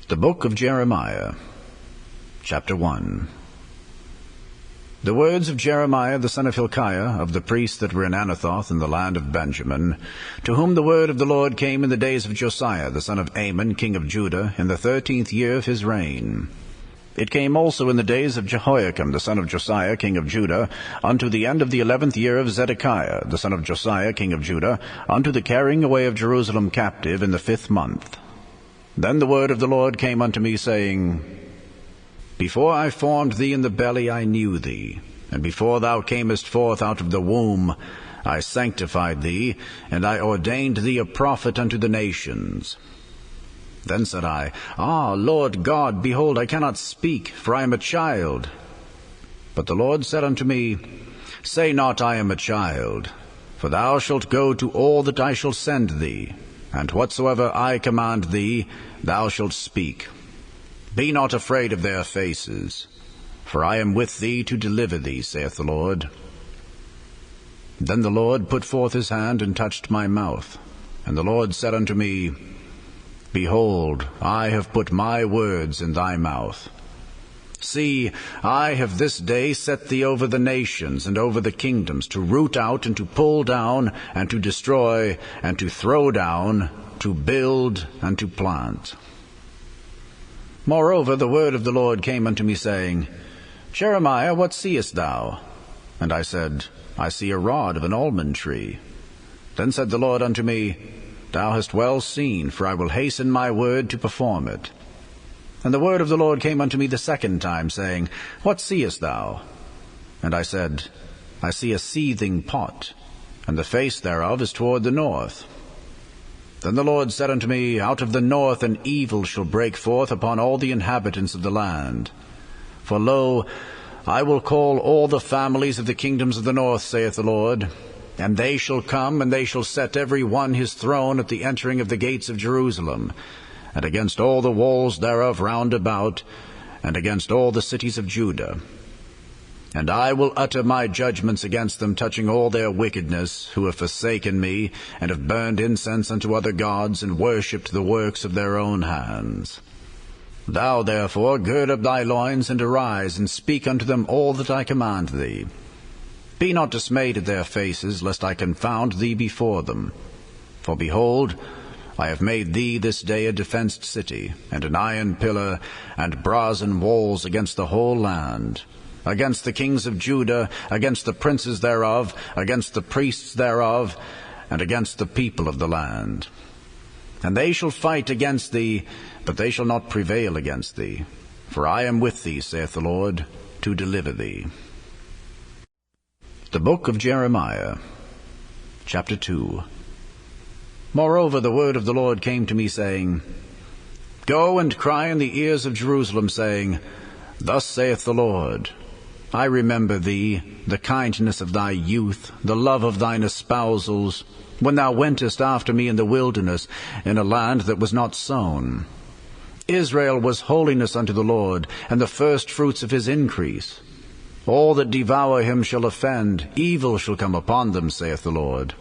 The book of Jeremiah, chapter 1. The words of Jeremiah the son of Hilkiah, of the priests that were in Anathoth in the land of Benjamin, to whom the word of the Lord came in the days of Josiah the son of Amon, king of Judah, in the 13th year of his reign. It came also in the days of Jehoiakim the son of Josiah, king of Judah, unto the end of the 11th year of Zedekiah the son of Josiah, king of Judah, unto the carrying away of Jerusalem captive in the 5th month. Then the word of the Lord came unto me, saying, Before I formed thee in the belly I knew thee, and before thou camest forth out of the womb I sanctified thee, and I ordained thee a prophet unto the nations. Then said I, Lord God, behold, I cannot speak, for I am a child. But the Lord said unto me, Say not, I am a child, for thou shalt go to all that I shall send thee, and whatsoever I command thee, thou shalt speak. Be not afraid of their faces, for I am with thee to deliver thee, saith the Lord. Then the Lord put forth his hand and touched my mouth. And the Lord said unto me, Behold, I have put my words in thy mouth. See, I have this day set thee over the nations and over the kingdoms, to root out and to pull down and to destroy and to throw down, to build and to plant. Moreover, the word of the Lord came unto me, saying, Jeremiah, what seest thou? And I said, I see a rod of an almond tree. Then said the Lord unto me, Thou hast well seen, for I will hasten my word to perform it. And the word of the Lord came unto me the second time, saying, What seest thou? And I said, I see a seething pot, and the face thereof is toward the north. Then the Lord said unto me, Out of the north an evil shall break forth upon all the inhabitants of the land. For lo, I will call all the families of the kingdoms of the north, saith the Lord, and they shall come, and they shall set every one his throne at the entering of the gates of Jerusalem, and against all the walls thereof round about, and against all the cities of Judah. And I will utter my judgments against them touching all their wickedness, who have forsaken me, and have burned incense unto other gods, and worshipped the works of their own hands. Thou therefore gird up thy loins, and arise, and speak unto them all that I command thee. Be not dismayed at their faces, lest I confound thee before them. For behold, I have made thee this day a defenced city, and an iron pillar, and brazen walls against the whole land, against the kings of Judah, against the princes thereof, against the priests thereof, and against the people of the land. And they shall fight against thee, but they shall not prevail against thee. For I am with thee, saith the Lord, to deliver thee. The book of Jeremiah, chapter 2. Moreover, the word of the Lord came to me, saying, Go and cry in the ears of Jerusalem, saying, Thus saith the Lord, I remember thee, the kindness of thy youth, the love of thine espousals, when thou wentest after me in the wilderness, in a land that was not sown. Israel was holiness unto the Lord, and the firstfruits of his increase. All that devour him shall offend, evil shall come upon them, saith the Lord.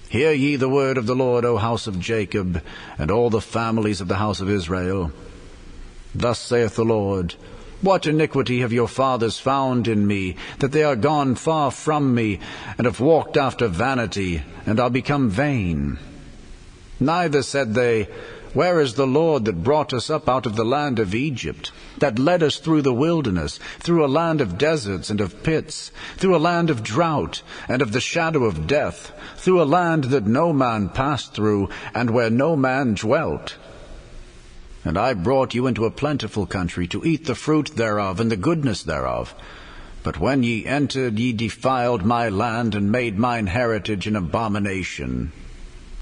Hear ye the word of the Lord, O house of Jacob, and all the families of the house of Israel. Thus saith the Lord, What iniquity have your fathers found in me, that they are gone far from me, and have walked after vanity, and are become vain? Neither said they, Where is the Lord that brought us up out of the land of Egypt, that led us through the wilderness, through a land of deserts and of pits, through a land of drought and of the shadow of death, through a land that no man passed through, and where no man dwelt? And I brought you into a plentiful country, to eat the fruit thereof and the goodness thereof. But when ye entered, ye defiled my land, and made mine heritage an abomination.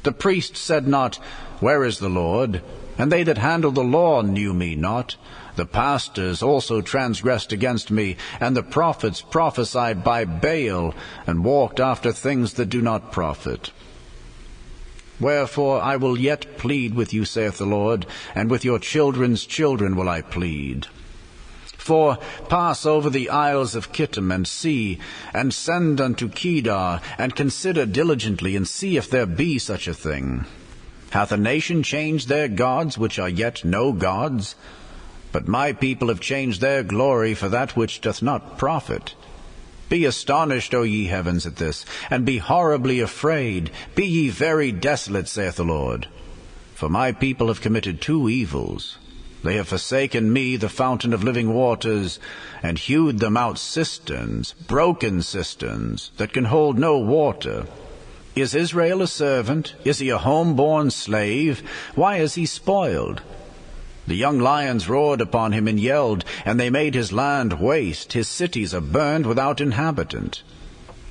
The priest said not, Where is the Lord? And they that handle the law knew me not. The pastors also transgressed against me, and the prophets prophesied by Baal, and walked after things that do not profit. Wherefore I will yet plead with you, saith the Lord, and with your children's children will I plead. For pass over the isles of Kittim, and see, and send unto Kedar, and consider diligently, and see if there be such a thing. Hath a nation changed their gods, which are yet no gods? But my people have changed their glory for that which doth not profit. Be astonished, O ye heavens, at this, and be horribly afraid. Be ye very desolate, saith the Lord. For my people have committed two evils. They have forsaken me, the fountain of living waters, and hewed them out cisterns, broken cisterns, that can hold no water. Is Israel a servant? Is he a home-born slave? Why is he spoiled? The young lions roared upon him and yelled, and they made his land waste. His cities are burned without inhabitant.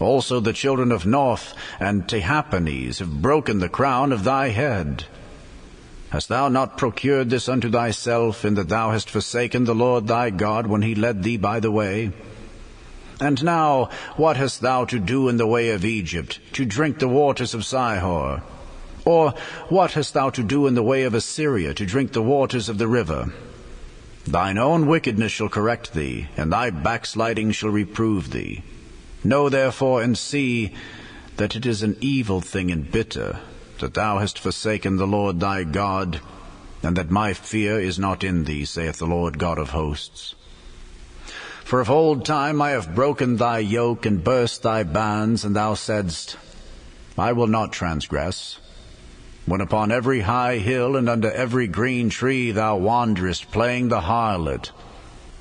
Also the children of North and Tehapanes have broken the crown of thy head. Hast thou not procured this unto thyself, in that thou hast forsaken the Lord thy God when he led thee by the way? And now what hast thou to do in the way of Egypt, to drink the waters of Sihor? Or what hast thou to do in the way of Assyria, to drink the waters of the river? Thine own wickedness shall correct thee, and thy backsliding shall reprove thee. Know therefore and see that it is an evil thing and bitter, that thou hast forsaken the Lord thy God, and that my fear is not in thee, saith the Lord God of hosts. For of old time I have broken thy yoke, and burst thy bands, and thou saidst, I will not transgress. When upon every high hill and under every green tree thou wanderest, playing the harlot.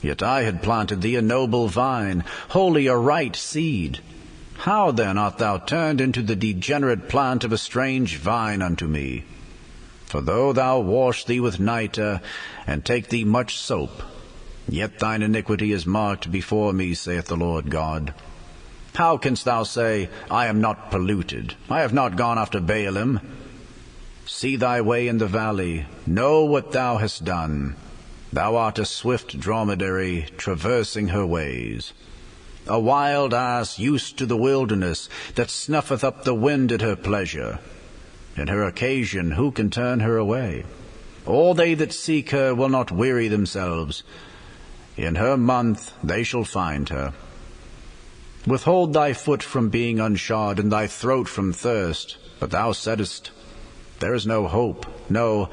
Yet I had planted thee a noble vine, wholly a right seed. How then art thou turned into the degenerate plant of a strange vine unto me? For though thou wash thee with nitre, and take thee much soap, yet thine iniquity is marked before me, saith the Lord God. How canst thou say, I am not polluted, I have not gone after Baalim? See thy way in the valley, know what thou hast done. Thou art a swift dromedary, traversing her ways. A wild ass used to the wilderness, that snuffeth up the wind at her pleasure. In her occasion who can turn her away? All they that seek her will not weary themselves. In her month they shall find her. Withhold thy foot from being unshod, and thy throat from thirst. But thou saidst, there is no hope, no,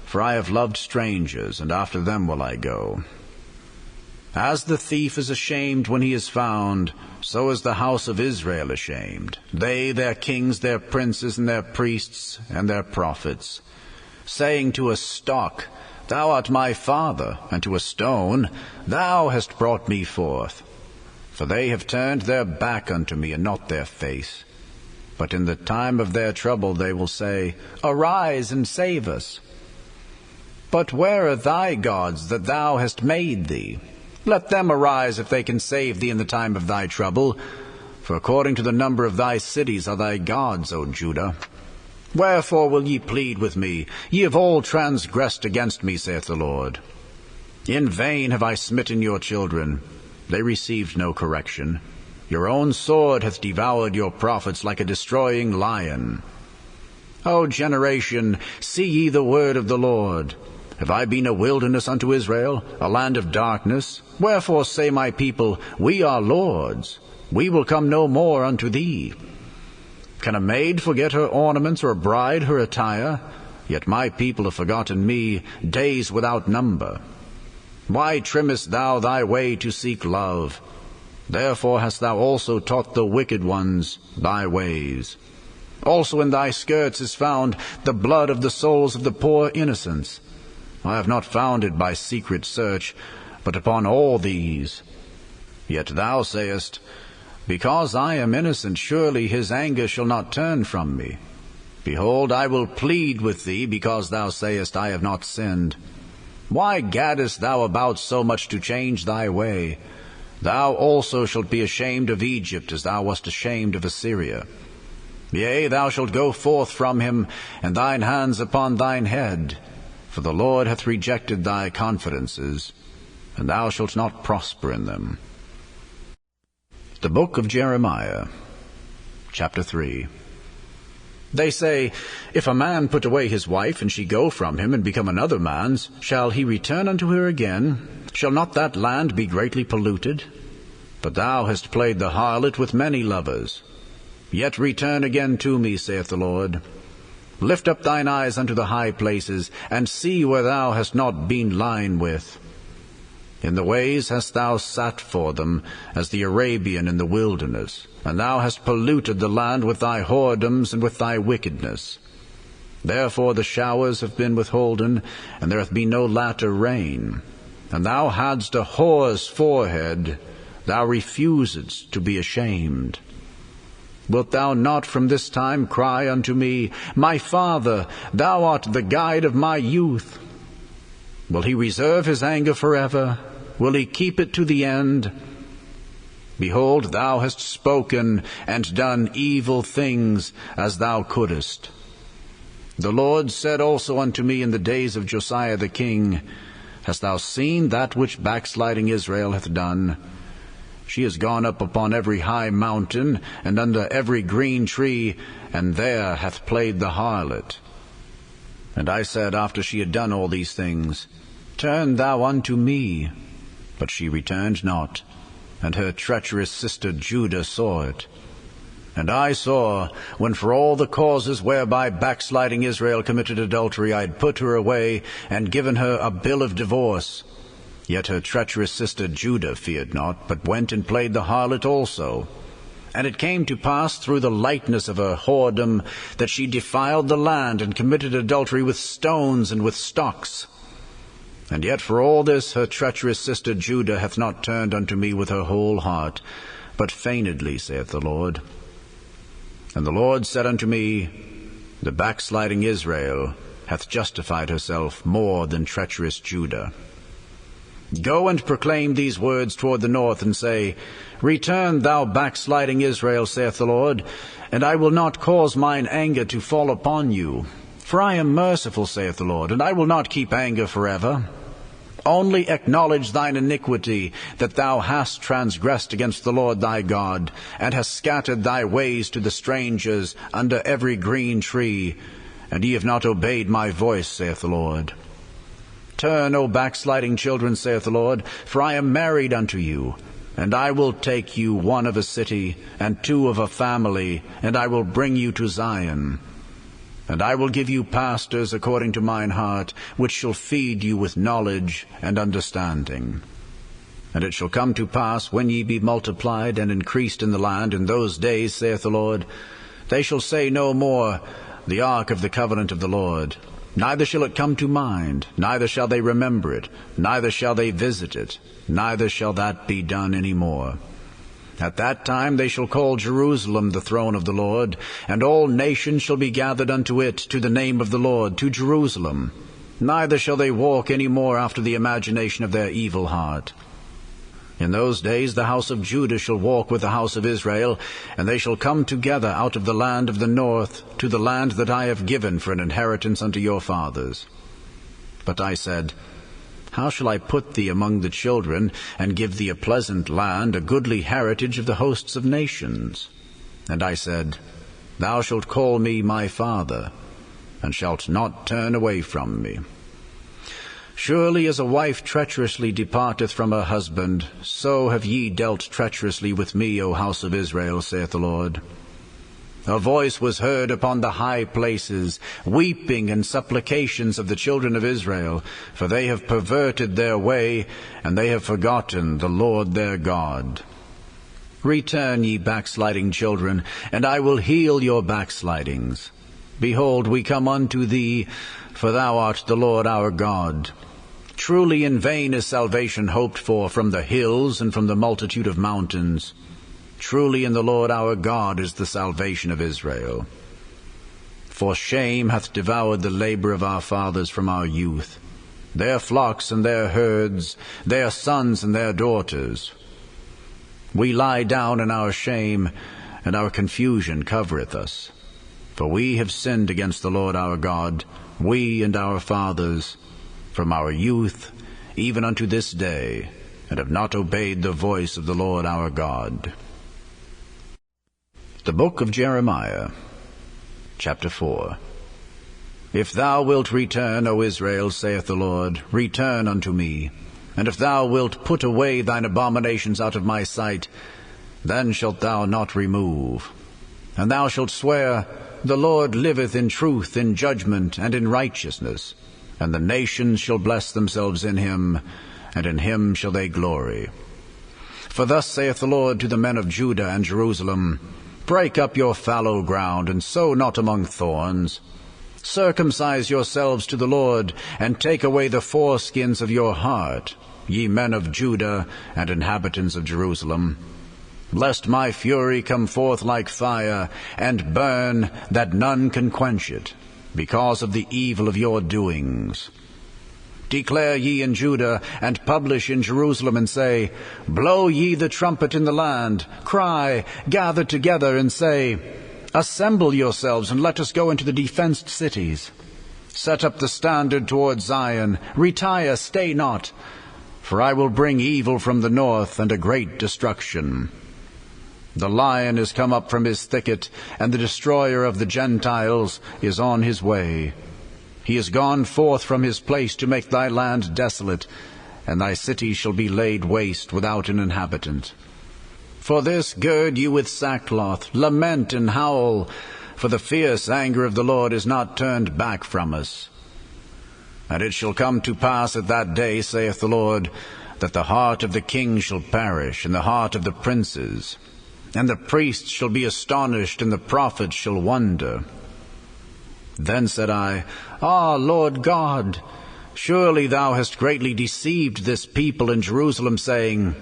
for I have loved strangers, and after them will I go. As the thief is ashamed when he is found, so is the house of Israel ashamed, they, their kings, their princes, and their priests, and their prophets, saying to a stock, Thou art my father, and to a stone, Thou hast brought me forth. For they have turned their back unto me, and not their face. But in the time of their trouble they will say, Arise and save us. But where are thy gods that thou hast made thee? Let them arise if they can save thee in the time of thy trouble. For according to the number of thy cities are thy gods, O Judah. Wherefore will ye plead with me? Ye have all transgressed against me, saith the Lord. In vain have I smitten your children. They received no correction. Your own sword hath devoured your prophets like a destroying lion. O generation, see ye the word of the Lord. Have I been a wilderness unto Israel, a land of darkness? Wherefore say my people, We are lords. We will come no more unto thee. Can a maid forget her ornaments, or a bride her attire? Yet my people have forgotten me, days without number. Why trimmest thou thy way to seek love? Therefore hast thou also taught the wicked ones thy ways. Also in thy skirts is found the blood of the souls of the poor innocents. I have not found it by secret search, but upon all these. Yet thou sayest, Because I am innocent, surely his anger shall not turn from me. Behold, I will plead with thee, because thou sayest, I have not sinned. Why gaddest thou about so much to change thy way? Thou also shalt be ashamed of Egypt, as thou wast ashamed of Assyria. Yea, thou shalt go forth from him, and thine hands upon thine head. For the Lord hath rejected thy confidences, and thou shalt not prosper in them. The book of Jeremiah, chapter 3. They say, If a man put away his wife, and she go from him, and become another man's, shall he return unto her again? Shall not that land be greatly polluted? But thou hast played the harlot with many lovers. Yet return again to me, saith the Lord. Lift up thine eyes unto the high places, and see where thou hast not been lain with. In the ways hast thou sat for them, as the Arabian in the wilderness, and thou hast polluted the land with thy whoredoms and with thy wickedness. Therefore the showers have been withholden, and there hath been no latter rain. And thou hadst a whore's forehead, thou refusedst to be ashamed. Wilt thou not from this time cry unto me, My Father, thou art the guide of my youth? Will he reserve his anger forever? Will he keep it to the end? Behold, thou hast spoken and done evil things as thou couldest. The Lord said also unto me in the days of Josiah the king, Hast thou seen that which backsliding Israel hath done? She is gone up upon every high mountain, and under every green tree, and there hath played the harlot. And I said, after she had done all these things, Turn thou unto me. But she returned not, and her treacherous sister Judah saw it. And I saw, when for all the causes whereby backsliding Israel committed adultery, I had put her away, and given her a bill of divorce. Yet her treacherous sister Judah feared not, but went and played the harlot also. And it came to pass through the lightness of her whoredom, that she defiled the land, and committed adultery with stones and with stocks. And yet for all this her treacherous sister Judah hath not turned unto me with her whole heart, but feignedly, saith the Lord. And the Lord said unto me, The backsliding Israel hath justified herself more than treacherous Judah. Go and proclaim these words toward the north, and say, Return, thou backsliding Israel, saith the Lord, and I will not cause mine anger to fall upon you. For I am merciful, saith the Lord, and I will not keep anger forever. Only acknowledge thine iniquity, that thou hast transgressed against the Lord thy God, and hast scattered thy ways to the strangers under every green tree, and ye have not obeyed my voice, saith the Lord. Turn, O backsliding children, saith the Lord, for I am married unto you, and I will take you one of a city, and two of a family, and I will bring you to Zion. And I will give you pastors according to mine heart, which shall feed you with knowledge and understanding. And it shall come to pass, when ye be multiplied and increased in the land in those days, saith the Lord, they shall say no more, The ark of the covenant of the Lord. Neither shall it come to mind, neither shall they remember it, neither shall they visit it, neither shall that be done any more. At that time they shall call Jerusalem the throne of the Lord, and all nations shall be gathered unto it, to the name of the Lord, to Jerusalem. Neither shall they walk any more after the imagination of their evil heart. In those days the house of Judah shall walk with the house of Israel, and they shall come together out of the land of the north, to the land that I have given for an inheritance unto your fathers. But I said, How shall I put thee among the children, and give thee a pleasant land, a goodly heritage of the hosts of nations? And I said, Thou shalt call me my father, and shalt not turn away from me. Surely as a wife treacherously departeth from her husband, so have ye dealt treacherously with me, O house of Israel, saith the Lord. A voice was heard upon the high places, weeping and supplications of the children of Israel, for they have perverted their way, and they have forgotten the Lord their God. Return, ye backsliding children, and I will heal your backslidings. Behold, we come unto thee, for thou art the Lord our God. Truly in vain is salvation hoped for from the hills and from the multitude of mountains. Truly in the Lord our God is the salvation of Israel. For shame hath devoured the labor of our fathers from our youth, their flocks and their herds, their sons and their daughters. We lie down in our shame, and our confusion covereth us. For we have sinned against the Lord our God, we and our fathers, from our youth even unto this day, and have not obeyed the voice of the Lord our God. The Book of Jeremiah, chapter 4. If thou wilt return, O Israel, saith the Lord, return unto me. And if thou wilt put away thine abominations out of my sight, then shalt thou not remove. And thou shalt swear, the Lord liveth in truth, in judgment, and in righteousness, and the nations shall bless themselves in him, and in him shall they glory. For thus saith the Lord to the men of Judah and Jerusalem, Break up your fallow ground, and sow not among thorns. Circumcise yourselves to the Lord, and take away the foreskins of your heart, ye men of Judah and inhabitants of Jerusalem, lest my fury come forth like fire, and burn, that none can quench it, because of the evil of your doings. Declare ye in Judah, and publish in Jerusalem, and say, Blow ye the trumpet in the land, cry, gather together, and say, Assemble yourselves, and let us go into the defenced cities. Set up the standard toward Zion, retire, stay not, for I will bring evil from the north, and a great destruction. The lion is come up from his thicket, and the destroyer of the Gentiles is on his way. He is gone forth from his place to make thy land desolate, and thy city shall be laid waste without an inhabitant. For this gird you with sackcloth, lament and howl, for the fierce anger of the Lord is not turned back from us. And it shall come to pass at that day, saith the Lord, that the heart of the king shall perish, and the heart of the princes, and the priests shall be astonished, and the prophets shall wonder. Then said I, Ah, Lord God, surely thou hast greatly deceived this people in Jerusalem, saying,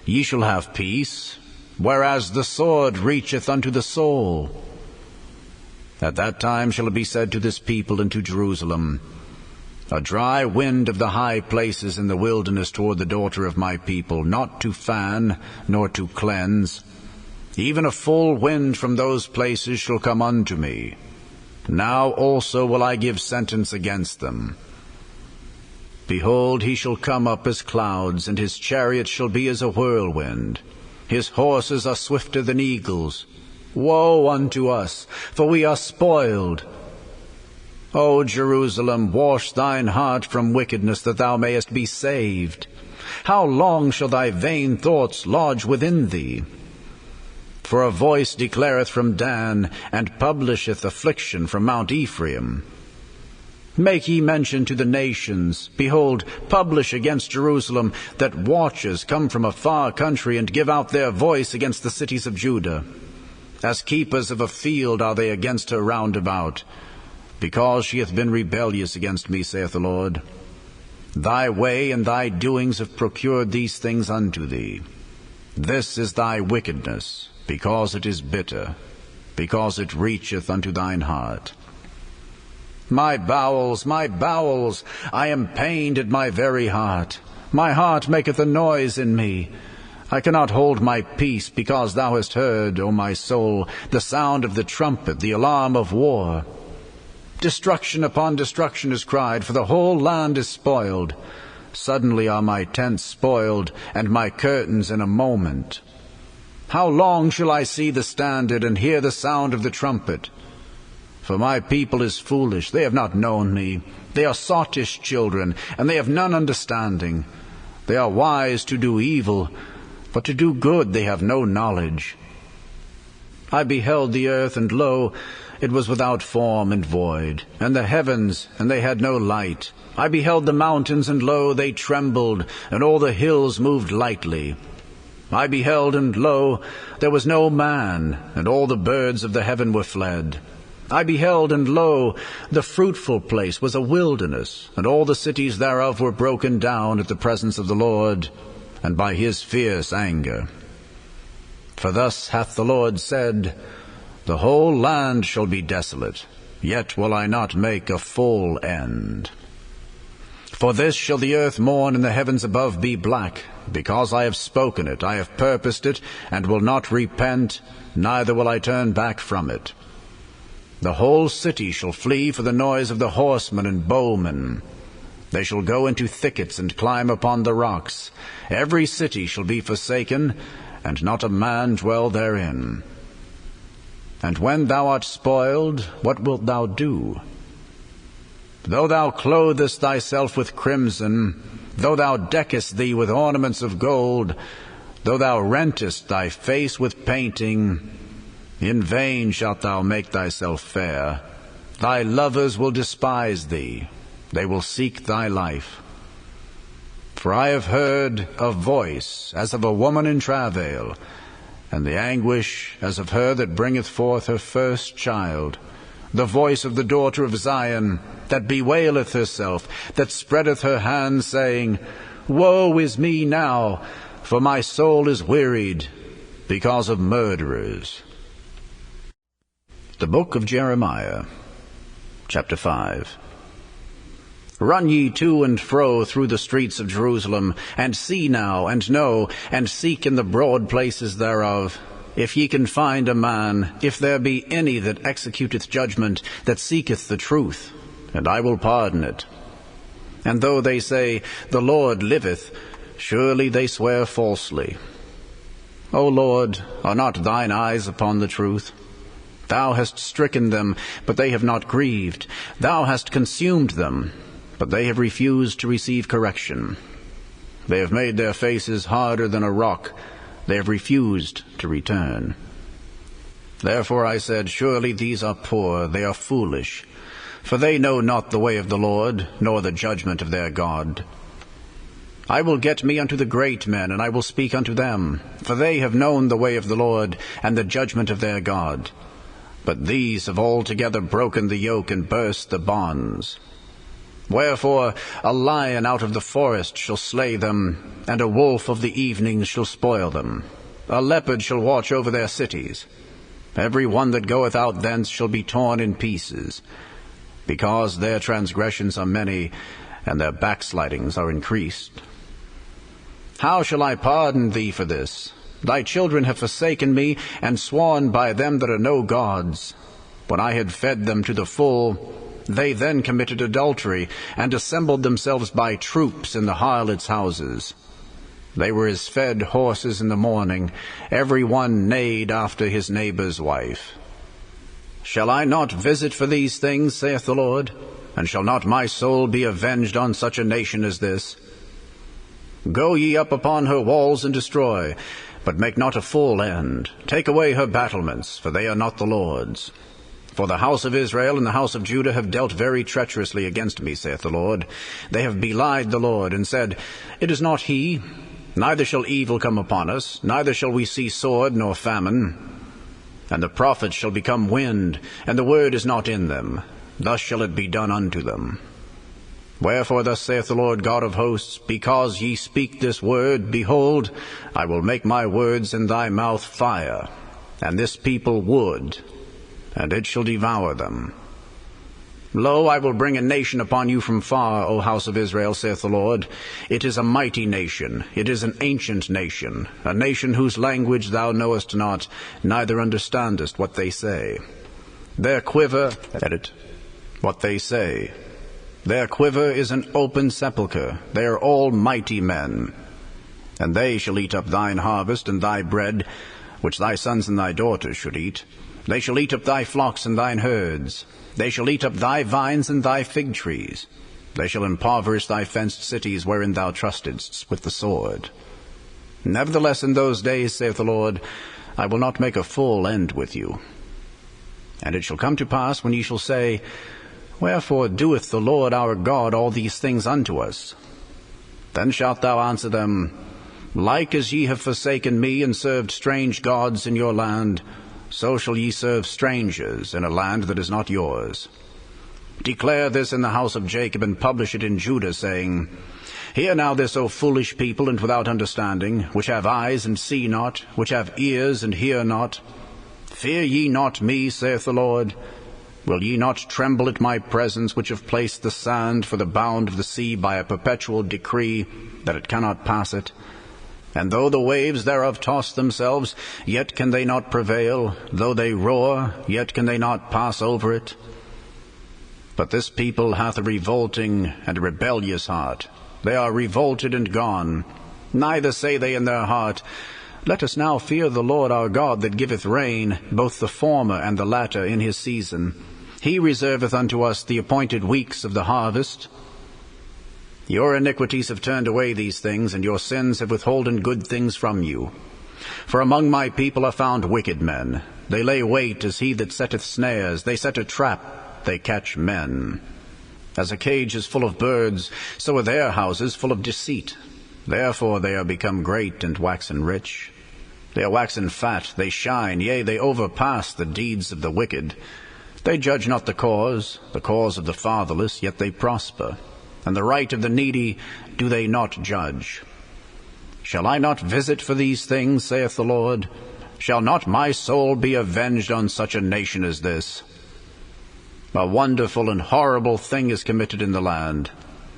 Ye shall have peace, whereas the sword reacheth unto the soul. At that time shall it be said to this people and to Jerusalem, A dry wind of the high places in the wilderness toward the daughter of my people, not to fan, nor to cleanse, even a full wind from those places shall come unto me. Now also will I give sentence against them. Behold, he shall come up as clouds, and his chariot shall be as a whirlwind. His horses are swifter than eagles. Woe unto us, for we are spoiled. O Jerusalem, wash thine heart from wickedness, that thou mayest be saved. How long shall thy vain thoughts lodge within thee? For a voice declareth from Dan, and publisheth affliction from Mount Ephraim. Make ye mention to the nations, behold, publish against Jerusalem, that watchers come from a far country, and give out their voice against the cities of Judah. As keepers of a field are they against her round about, because she hath been rebellious against me, saith the Lord. Thy way and thy doings have procured these things unto thee. This is thy wickedness, because it is bitter, because it reacheth unto thine heart. My bowels, I am pained at my very heart. My heart maketh a noise in me. I cannot hold my peace, because thou hast heard, O my soul, the sound of the trumpet, the alarm of war. Destruction upon destruction is cried, for the whole land is spoiled. Suddenly are my tents spoiled, and my curtains in a moment. How long shall I see the standard, and hear the sound of the trumpet? For my people is foolish, they have not known me. They are sottish children, and they have none understanding. They are wise to do evil, but to do good they have no knowledge. I beheld the earth, and lo, it was without form and void, and the heavens, and they had no light. I beheld the mountains, and lo, they trembled, and all the hills moved lightly. I beheld, and lo, there was no man, and all the birds of the heaven were fled. I beheld, and lo, the fruitful place was a wilderness, and all the cities thereof were broken down at the presence of the Lord, and by his fierce anger. For thus hath the Lord said, The whole land shall be desolate, yet will I not make a full end. For this shall the earth mourn, and the heavens above be black, because I have spoken it, I have purposed it, and will not repent, neither will I turn back from it. The whole city shall flee for the noise of the horsemen and bowmen. They shall go into thickets and climb upon the rocks. Every city shall be forsaken, and not a man dwell therein. And when thou art spoiled, what wilt thou do? Though thou clothest thyself with crimson, though thou deckest thee with ornaments of gold, though thou rentest thy face with painting, In vain shalt thou make thyself fair. Thy lovers will despise thee. They will seek thy life. For I have heard a voice as of a woman in travail, and the anguish as of her that bringeth forth her first child, the voice of the daughter of Zion, that bewaileth herself, that spreadeth her hands, saying, Woe is me now, for my soul is wearied, because of murderers. The book of Jeremiah, chapter 5. Run ye to and fro through the streets of Jerusalem, and see now, and know, and seek in the broad places thereof, if ye can find a man, if there be any that executeth judgment, that seeketh the truth, and I will pardon it. And though they say, The Lord liveth, surely they swear falsely. O Lord, are not thine eyes upon the truth? Thou hast stricken them, but they have not grieved. Thou hast consumed them, but they have refused to receive correction. They have made their faces harder than a rock. They have refused to return. Therefore I said, Surely these are poor, they are foolish. For they know not the way of the Lord, nor the judgment of their God. I will get me unto the great men, and I will speak unto them. For they have known the way of the Lord, and the judgment of their God. But these have altogether broken the yoke, and burst the bonds. Wherefore a lion out of the forest shall slay them, and a wolf of the evenings shall spoil them. A leopard shall watch over their cities. Every one that goeth out thence shall be torn in pieces, because their transgressions are many, and their backslidings are increased. How shall I pardon thee for this? Thy children have forsaken me, and sworn by them that are no gods. When I had fed them to the full, they then committed adultery, and assembled themselves by troops in the harlots' houses. They were as fed horses in the morning, every one neighed after his neighbor's wife. Shall I not visit for these things, saith the Lord? And shall not my soul be avenged on such a nation as this? Go ye up upon her walls and destroy, but make not a full end. Take away her battlements, for they are not the Lord's. For the house of Israel and the house of Judah have dealt very treacherously against me, saith the Lord. They have belied the Lord, and said, It is not he, neither shall evil come upon us, neither shall we see sword nor famine. And the prophets shall become wind, and the word is not in them. Thus shall it be done unto them. Wherefore thus saith the Lord God of hosts, Because ye speak this word, behold, I will make my words in thy mouth fire, and this people wood, and it shall devour them. Lo, I will bring a nation upon you from far, O house of Israel, saith the Lord. It is a mighty nation, it is an ancient nation, a nation whose language thou knowest not, neither understandest what they say. Their quiver, what they say. Their quiver is an open sepulchre. They are all mighty men. And they shall eat up thine harvest and thy bread, which thy sons and thy daughters should eat. They shall eat up thy flocks and thine herds. They shall eat up thy vines and thy fig trees. They shall impoverish thy fenced cities wherein thou trustedst with the sword. Nevertheless in those days, saith the Lord, I will not make a full end with you. And it shall come to pass, when ye shall say, Wherefore doeth the Lord our God all these things unto us? Then shalt thou answer them, Like as ye have forsaken me, and served strange gods in your land, so shall ye serve strangers in a land that is not yours. Declare this in the house of Jacob, and publish it in Judah, saying, Hear now this, O foolish people, and without understanding, which have eyes and see not, which have ears and hear not. Fear ye not me, saith the Lord. Will ye not tremble at my presence, which have placed the sand for the bound of the sea by a perpetual decree, that it cannot pass it? And though the waves thereof toss themselves, yet can they not prevail. Though they roar, yet can they not pass over it. But this people hath a revolting and a rebellious heart. They are revolted and gone. Neither say they in their heart, Let us now fear the Lord our God, that giveth rain, both the former and the latter, in his season. He reserveth unto us the appointed weeks of the harvest. Your iniquities have turned away these things, and your sins have withholden good things from you. For among my people are found wicked men, They lay wait as he that setteth snares. They set a trap, they catch men. As a cage is full of birds, so are their houses full of deceit. Therefore they are become great and waxen rich. They are waxen fat, they shine, yea, they overpass the deeds of the wicked. They judge not the cause of the fatherless, yet they prosper. And the right of the needy do they not judge. Shall I not visit for these things, saith the Lord? Shall not my soul be avenged on such a nation as this? A wonderful and horrible thing is committed in the land.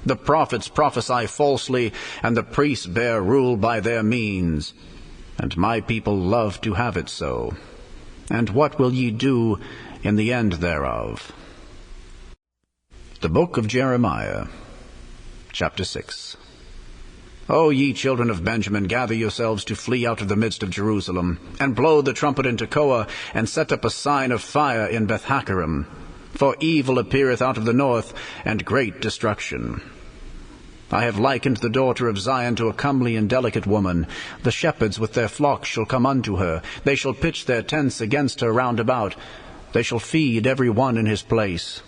The prophets prophesy falsely, and the priests bear rule by their means. And my people love to have it so. And what will ye do in the end thereof? The book of Jeremiah, chapter 6. O ye children of Benjamin, gather yourselves to flee out of the midst of Jerusalem, and blow the trumpet in Tekoa, and set up a sign of fire in Beth-Hakkerem. For evil appeareth out of the north, and great destruction. I have likened the daughter of Zion to a comely and delicate woman. The shepherds with their flocks shall come unto her. They shall pitch their tents against her round about. They shall feed every one in his place.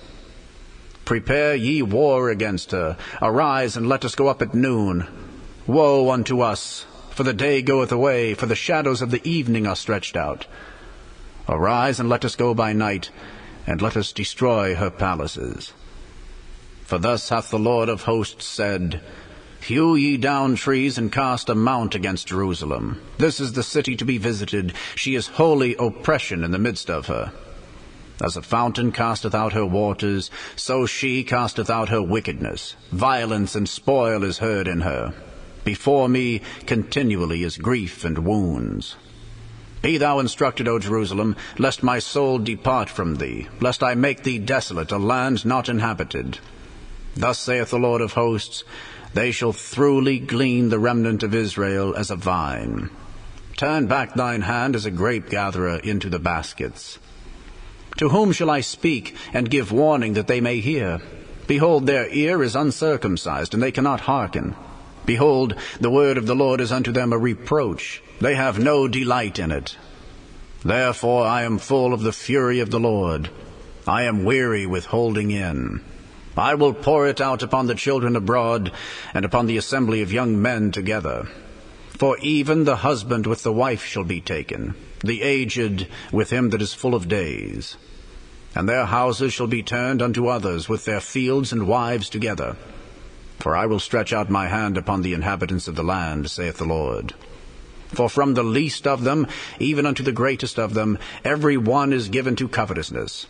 Prepare ye war against her. Arise, and let us go up at noon. Woe unto us, for the day goeth away, for the shadows of the evening are stretched out. Arise, and let us go by night, and let us destroy her palaces. For thus hath the Lord of hosts said, Hew ye down trees, and cast a mount against Jerusalem. This is the city to be visited. She is holy oppression in the midst of her. As a fountain casteth out her waters, so she casteth out her wickedness. Violence and spoil is heard in her. Before me continually is grief and wounds. Be thou instructed, O Jerusalem, lest my soul depart from thee, lest I make thee desolate, a land not inhabited. Thus saith the Lord of hosts, They shall throughly glean the remnant of Israel as a vine. Turn back thine hand as a grape-gatherer into the baskets. To whom shall I speak, and give warning that they may hear? Behold, their ear is uncircumcised, and they cannot hearken. Behold, the word of the Lord is unto them a reproach. They have no delight in it. Therefore I am full of the fury of the Lord. I am weary with holding in. I will pour it out upon the children abroad, and upon the assembly of young men together. For even the husband with the wife shall be taken, the aged with him that is full of days. And their houses shall be turned unto others, with their fields and wives together. For I will stretch out my hand upon the inhabitants of the land, saith the Lord. For from the least of them, even unto the greatest of them, every one is given to covetousness.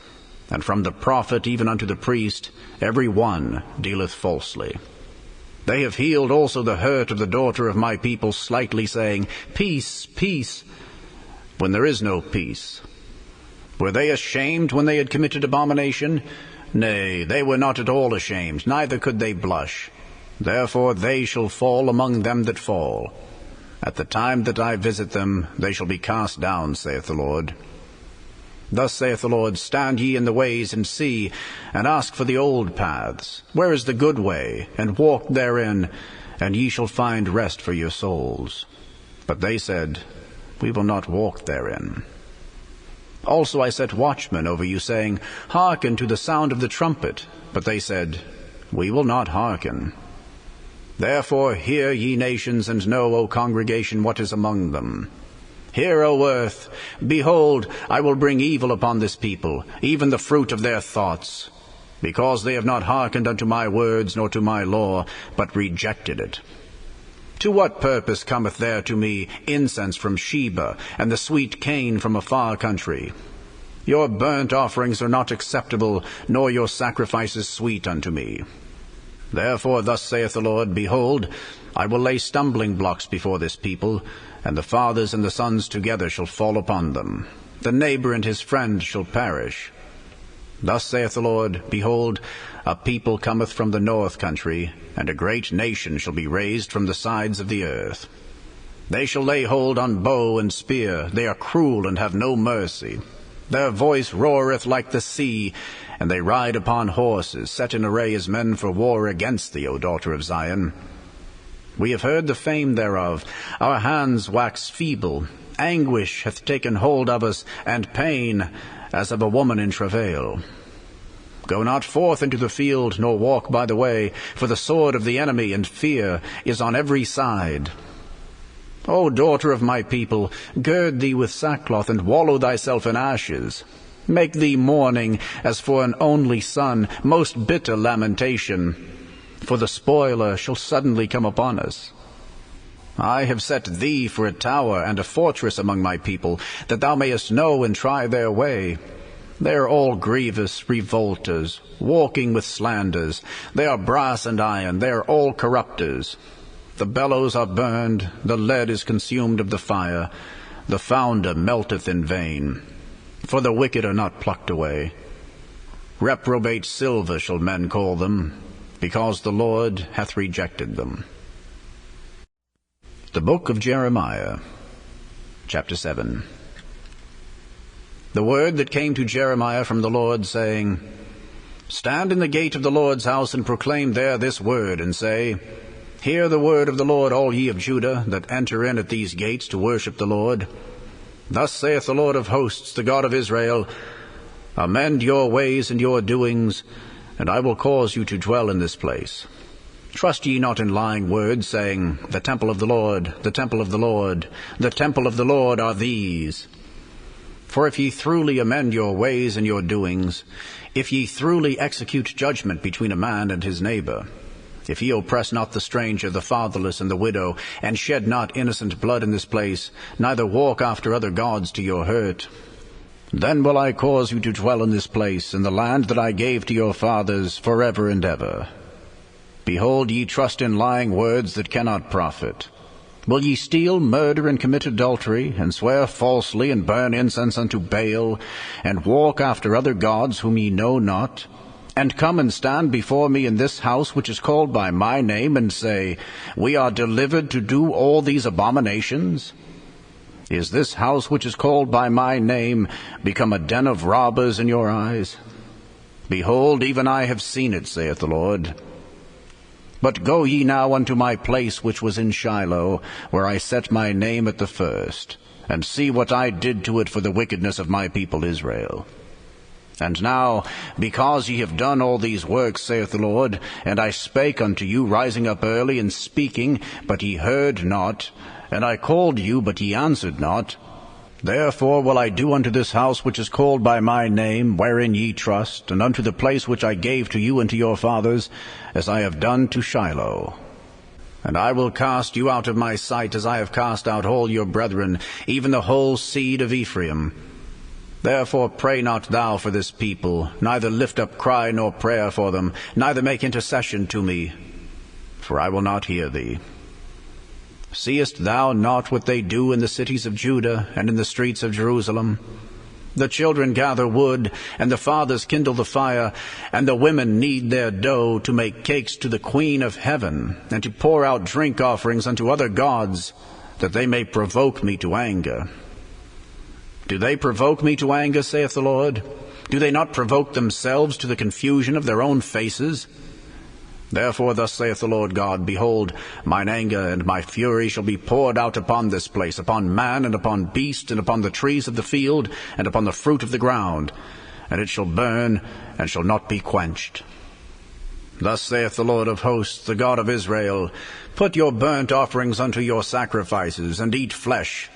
And from the prophet even unto the priest, every one dealeth falsely. They have healed also the hurt of the daughter of my people, slightly saying, Peace, peace, when there is no peace. Were they ashamed when they had committed abomination? Nay, they were not at all ashamed, neither could they blush. Therefore they shall fall among them that fall. At the time that I visit them, they shall be cast down, saith the Lord. Thus saith the Lord, Stand ye in the ways, and see, and ask for the old paths. Where is the good way? And walk therein, and ye shall find rest for your souls. But they said, We will not walk therein. Also I set watchmen over you, saying, Hearken to the sound of the trumpet. But they said, We will not hearken. Therefore hear, ye nations, and know, O congregation, what is among them. Hear, O earth, behold, I will bring evil upon this people, even the fruit of their thoughts, because they have not hearkened unto my words, nor to my law, but rejected it. To what purpose cometh there to me incense from Sheba, and the sweet cane from a far country? Your burnt offerings are not acceptable, nor your sacrifices sweet unto me. Therefore thus saith the Lord, Behold, I will lay stumbling blocks before this people, and the fathers and the sons together shall fall upon them. The neighbor and his friend shall perish. Thus saith the Lord, Behold, a people cometh from the north country, and a great nation shall be raised from the sides of the earth. They shall lay hold on bow and spear. They are cruel and have no mercy. Their voice roareth like the sea, and they ride upon horses, set in array as men for war against thee, O daughter of Zion. We have heard the fame thereof. Our hands wax feeble. Anguish hath taken hold of us, and pain, as of a woman in travail. Go not forth into the field, nor walk by the way, for the sword of the enemy and fear is on every side. O daughter of my people, gird thee with sackcloth, and wallow thyself in ashes. Make thee mourning as for an only son, most bitter lamentation, for the spoiler shall suddenly come upon us. I have set thee for a tower and a fortress among my people, that thou mayest know and try their way. They are all grievous revolters, walking with slanders. They are brass and iron, they are all corrupters. The bellows are burned, the lead is consumed of the fire. The founder melteth in vain, for the wicked are not plucked away. Reprobate silver shall men call them, because the Lord hath rejected them. The book of Jeremiah, chapter 7. The word that came to Jeremiah from the Lord, saying, Stand in the gate of the Lord's house, and proclaim there this word, and say, Hear the word of the Lord, all ye of Judah, that enter in at these gates to worship the Lord. Thus saith the Lord of hosts, the God of Israel, Amend your ways and your doings, and I will cause you to dwell in this place. Trust ye not in lying words, saying, The temple of the Lord, the temple of the Lord, the temple of the Lord are these. For if ye truly amend your ways and your doings, if ye truly execute judgment between a man and his neighbor, if ye oppress not the stranger, the fatherless, and the widow, and shed not innocent blood in this place, neither walk after other gods to your hurt, then will I cause you to dwell in this place, in the land that I gave to your fathers, forever and ever. Behold, ye trust in lying words that cannot profit. Will ye steal, murder, and commit adultery, and swear falsely, and burn incense unto Baal, and walk after other gods whom ye know not, and come and stand before me in this house which is called by my name, and say, We are delivered to do all these abominations? Is this house which is called by my name become a den of robbers in your eyes? Behold, even I have seen it, saith the Lord. But go ye now unto my place which was in Shiloh, where I set my name at the first, and see what I did to it for the wickedness of my people Israel. And now, because ye have done all these works, saith the Lord, and I spake unto you, rising up early and speaking, but ye heard not, and I called you, but ye answered not, therefore will I do unto this house which is called by my name, wherein ye trust, and unto the place which I gave to you and to your fathers, as I have done to Shiloh. And I will cast you out of my sight, as I have cast out all your brethren, even the whole seed of Ephraim. Therefore pray not thou for this people, neither lift up cry nor prayer for them, neither make intercession to me, for I will not hear thee. Seest thou not what they do in the cities of Judah and in the streets of Jerusalem? The children gather wood, and the fathers kindle the fire, and the women knead their dough to make cakes to the Queen of heaven, and to pour out drink offerings unto other gods, that they may provoke me to anger. Do they provoke me to anger, saith the Lord? Do they not provoke themselves to the confusion of their own faces? Therefore thus saith the Lord God, Behold, mine anger and my fury shall be poured out upon this place, upon man, and upon beast, and upon the trees of the field, and upon the fruit of the ground, and it shall burn, and shall not be quenched. Thus saith the Lord of hosts, the God of Israel, Put your burnt offerings unto your sacrifices, and eat flesh.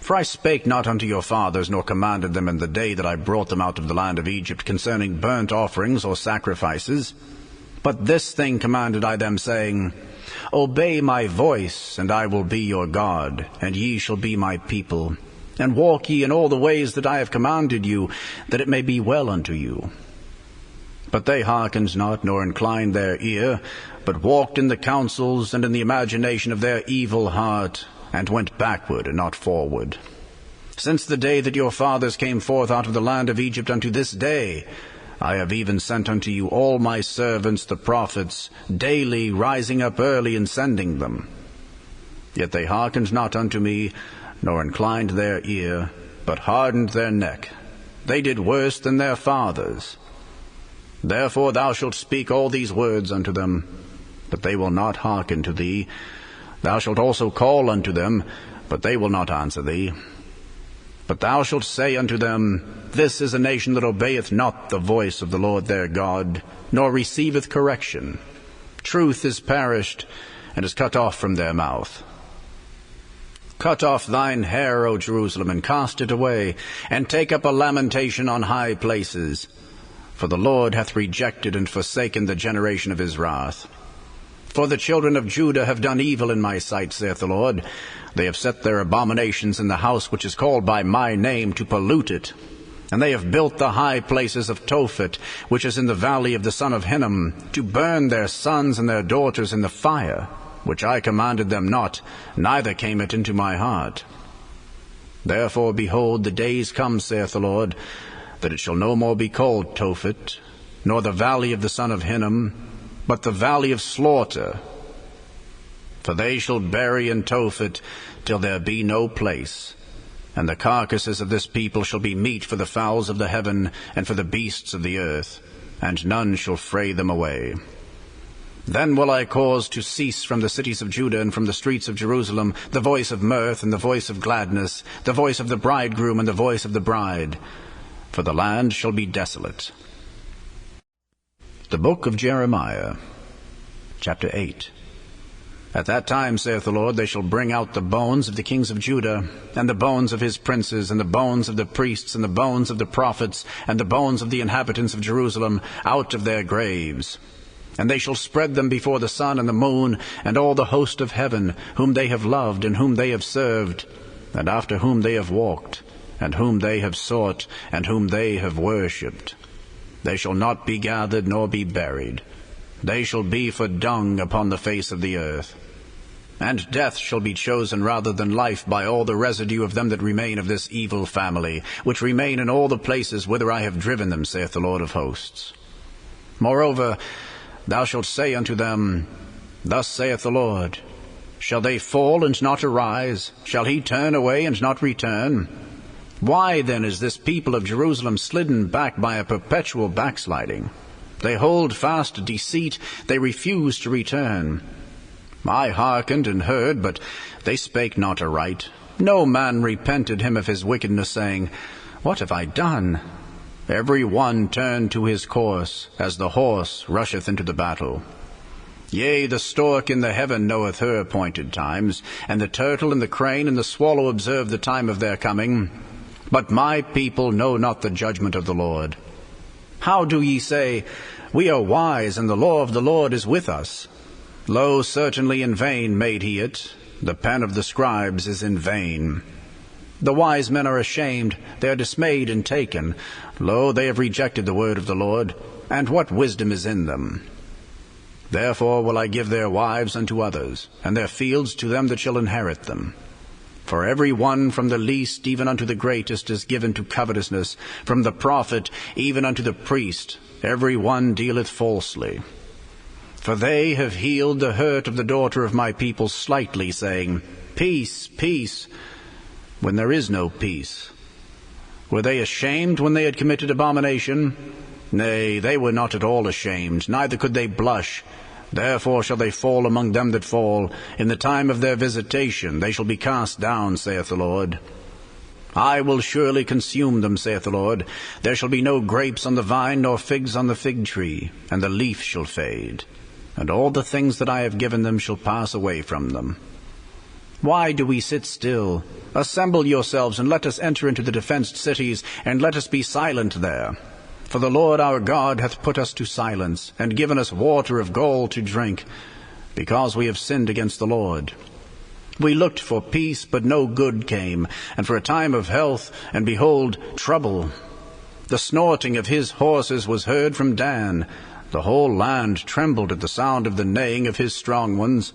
For I spake not unto your fathers, nor commanded them in the day that I brought them out of the land of Egypt, concerning burnt offerings or sacrifices. But this thing commanded I them, saying, Obey my voice, and I will be your God, and ye shall be my people. And walk ye in all the ways that I have commanded you, that it may be well unto you. But they hearkened not, nor inclined their ear, but walked in the counsels and in the imagination of their evil heart, and went backward and not forward. Since the day that your fathers came forth out of the land of Egypt unto this day, I have even sent unto you all my servants the prophets, daily rising up early and sending them. Yet they hearkened not unto me, nor inclined their ear, but hardened their neck. They did worse than their fathers. Therefore thou shalt speak all these words unto them, but they will not hearken to thee, Thou shalt also call unto them, but they will not answer thee. But thou shalt say unto them, This is a nation that obeyeth not the voice of the Lord their God, nor receiveth correction. Truth is perished, and is cut off from their mouth. Cut off thine hair, O Jerusalem, and cast it away, and take up a lamentation on high places. For the Lord hath rejected and forsaken the generation of his wrath. For the children of Judah have done evil in my sight, saith the Lord. They have set their abominations in the house which is called by my name, to pollute it. And they have built the high places of Tophet, which is in the valley of the son of Hinnom, to burn their sons and their daughters in the fire, which I commanded them not, neither came it into my heart. Therefore, behold, the days come, saith the Lord, that it shall no more be called Tophet, nor the valley of the son of Hinnom, but the valley of slaughter. For they shall bury in Tophet till there be no place. And the carcasses of this people shall be meat for the fowls of the heaven, and for the beasts of the earth, and none shall fray them away. Then will I cause to cease from the cities of Judah and from the streets of Jerusalem the voice of mirth and the voice of gladness, the voice of the bridegroom and the voice of the bride, for the land shall be desolate. The book of Jeremiah, chapter 8. At that time, saith the Lord, they shall bring out the bones of the kings of Judah, and the bones of his princes, and the bones of the priests, and the bones of the prophets, and the bones of the inhabitants of Jerusalem, out of their graves. And they shall spread them before the sun and the moon, and all the host of heaven, whom they have loved, and whom they have served, and after whom they have walked, and whom they have sought, and whom they have worshipped. They shall not be gathered, nor be buried. They shall be for dung upon the face of the earth. And death shall be chosen rather than life by all the residue of them that remain of this evil family, which remain in all the places whither I have driven them, saith the Lord of hosts. Moreover, thou shalt say unto them, Thus saith the Lord, Shall they fall and not arise? Shall he turn away and not return? Why then is this people of Jerusalem slidden back by a perpetual backsliding? They hold fast deceit, they refuse to return. I hearkened and heard, but they spake not aright. No man repented him of his wickedness, saying, What have I done? Every one turned to his course, as the horse rusheth into the battle. Yea, the stork in the heaven knoweth her appointed times, and the turtle and the crane and the swallow observe the time of their coming. But my people know not the judgment of the Lord. How do ye say, We are wise, and the law of the Lord is with us? Lo, certainly in vain made he it. The pen of the scribes is in vain. The wise men are ashamed, they are dismayed and taken. Lo, they have rejected the word of the Lord, and what wisdom is in them? Therefore will I give their wives unto others, and their fields to them that shall inherit them. For every one from the least even unto the greatest is given to covetousness, from the prophet even unto the priest, every one dealeth falsely. For they have healed the hurt of the daughter of my people slightly, saying, Peace, peace, when there is no peace. Were they ashamed when they had committed abomination? Nay, they were not at all ashamed, neither could they blush. Therefore shall they fall among them that fall. In the time of their visitation they shall be cast down, saith the Lord. I will surely consume them, saith the Lord. There shall be no grapes on the vine, nor figs on the fig tree, and the leaf shall fade. And all the things that I have given them shall pass away from them. Why do we sit still? Assemble yourselves, and let us enter into the defenced cities, and let us be silent there. For the Lord our God hath put us to silence, and given us water of gall to drink, because we have sinned against the Lord. We looked for peace, but no good came, and for a time of health, and behold, trouble. The snorting of his horses was heard from Dan. The whole land trembled at the sound of the neighing of his strong ones.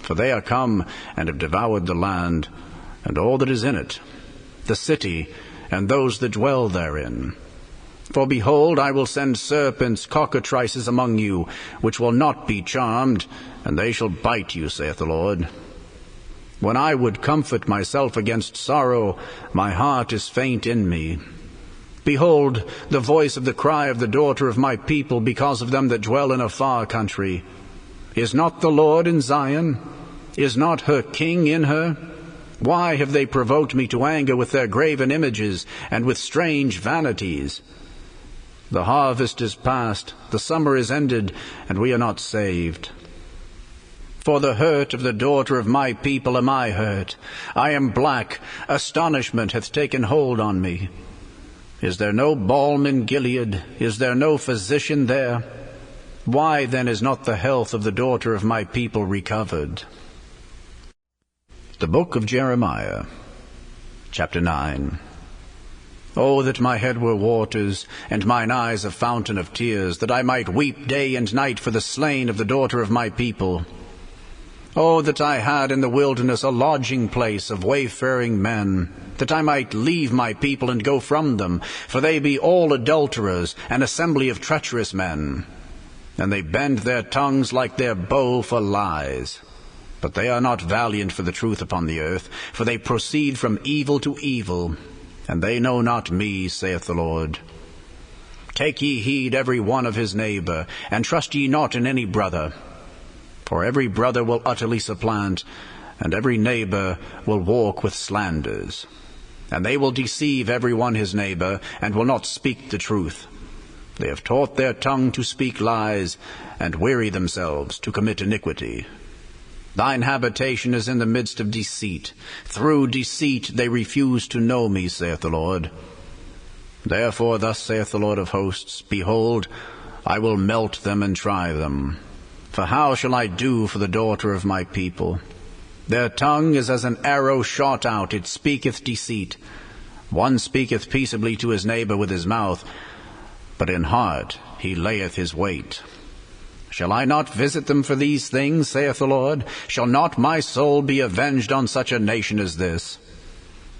For they are come, and have devoured the land, and all that is in it, the city, and those that dwell therein. For behold, I will send serpents, cockatrices among you, which will not be charmed, and they shall bite you, saith the Lord. When I would comfort myself against sorrow, my heart is faint in me. Behold, the voice of the cry of the daughter of my people, because of them that dwell in a far country. Is not the Lord in Zion? Is not her king in her? Why have they provoked me to anger with their graven images and with strange vanities? The harvest is past, the summer is ended, and we are not saved. For the hurt of the daughter of my people am I hurt. I am black, astonishment hath taken hold on me. Is there no balm in Gilead? Is there no physician there? Why then is not the health of the daughter of my people recovered? The book of Jeremiah, chapter 9. Oh, that my head were waters, and mine eyes a fountain of tears, that I might weep day and night for the slain of the daughter of my people. Oh, that I had in the wilderness a lodging place of wayfaring men, that I might leave my people and go from them, for they be all adulterers, an assembly of treacherous men. And they bend their tongues like their bow for lies. But they are not valiant for the truth upon the earth, for they proceed from evil to evil, and they know not me, saith the Lord. Take ye heed every one of his neighbor, and trust ye not in any brother. For every brother will utterly supplant, and every neighbor will walk with slanders. And they will deceive every one his neighbor, and will not speak the truth. They have taught their tongue to speak lies, and weary themselves to commit iniquity. Thine habitation is in the midst of deceit. Through deceit they refuse to know me, saith the Lord. Therefore thus saith the Lord of hosts, Behold, I will melt them and try them. For how shall I do for the daughter of my people? Their tongue is as an arrow shot out, it speaketh deceit. One speaketh peaceably to his neighbor with his mouth, but in heart he layeth his wait. Shall I not visit them for these things, saith the Lord? Shall not my soul be avenged on such a nation as this?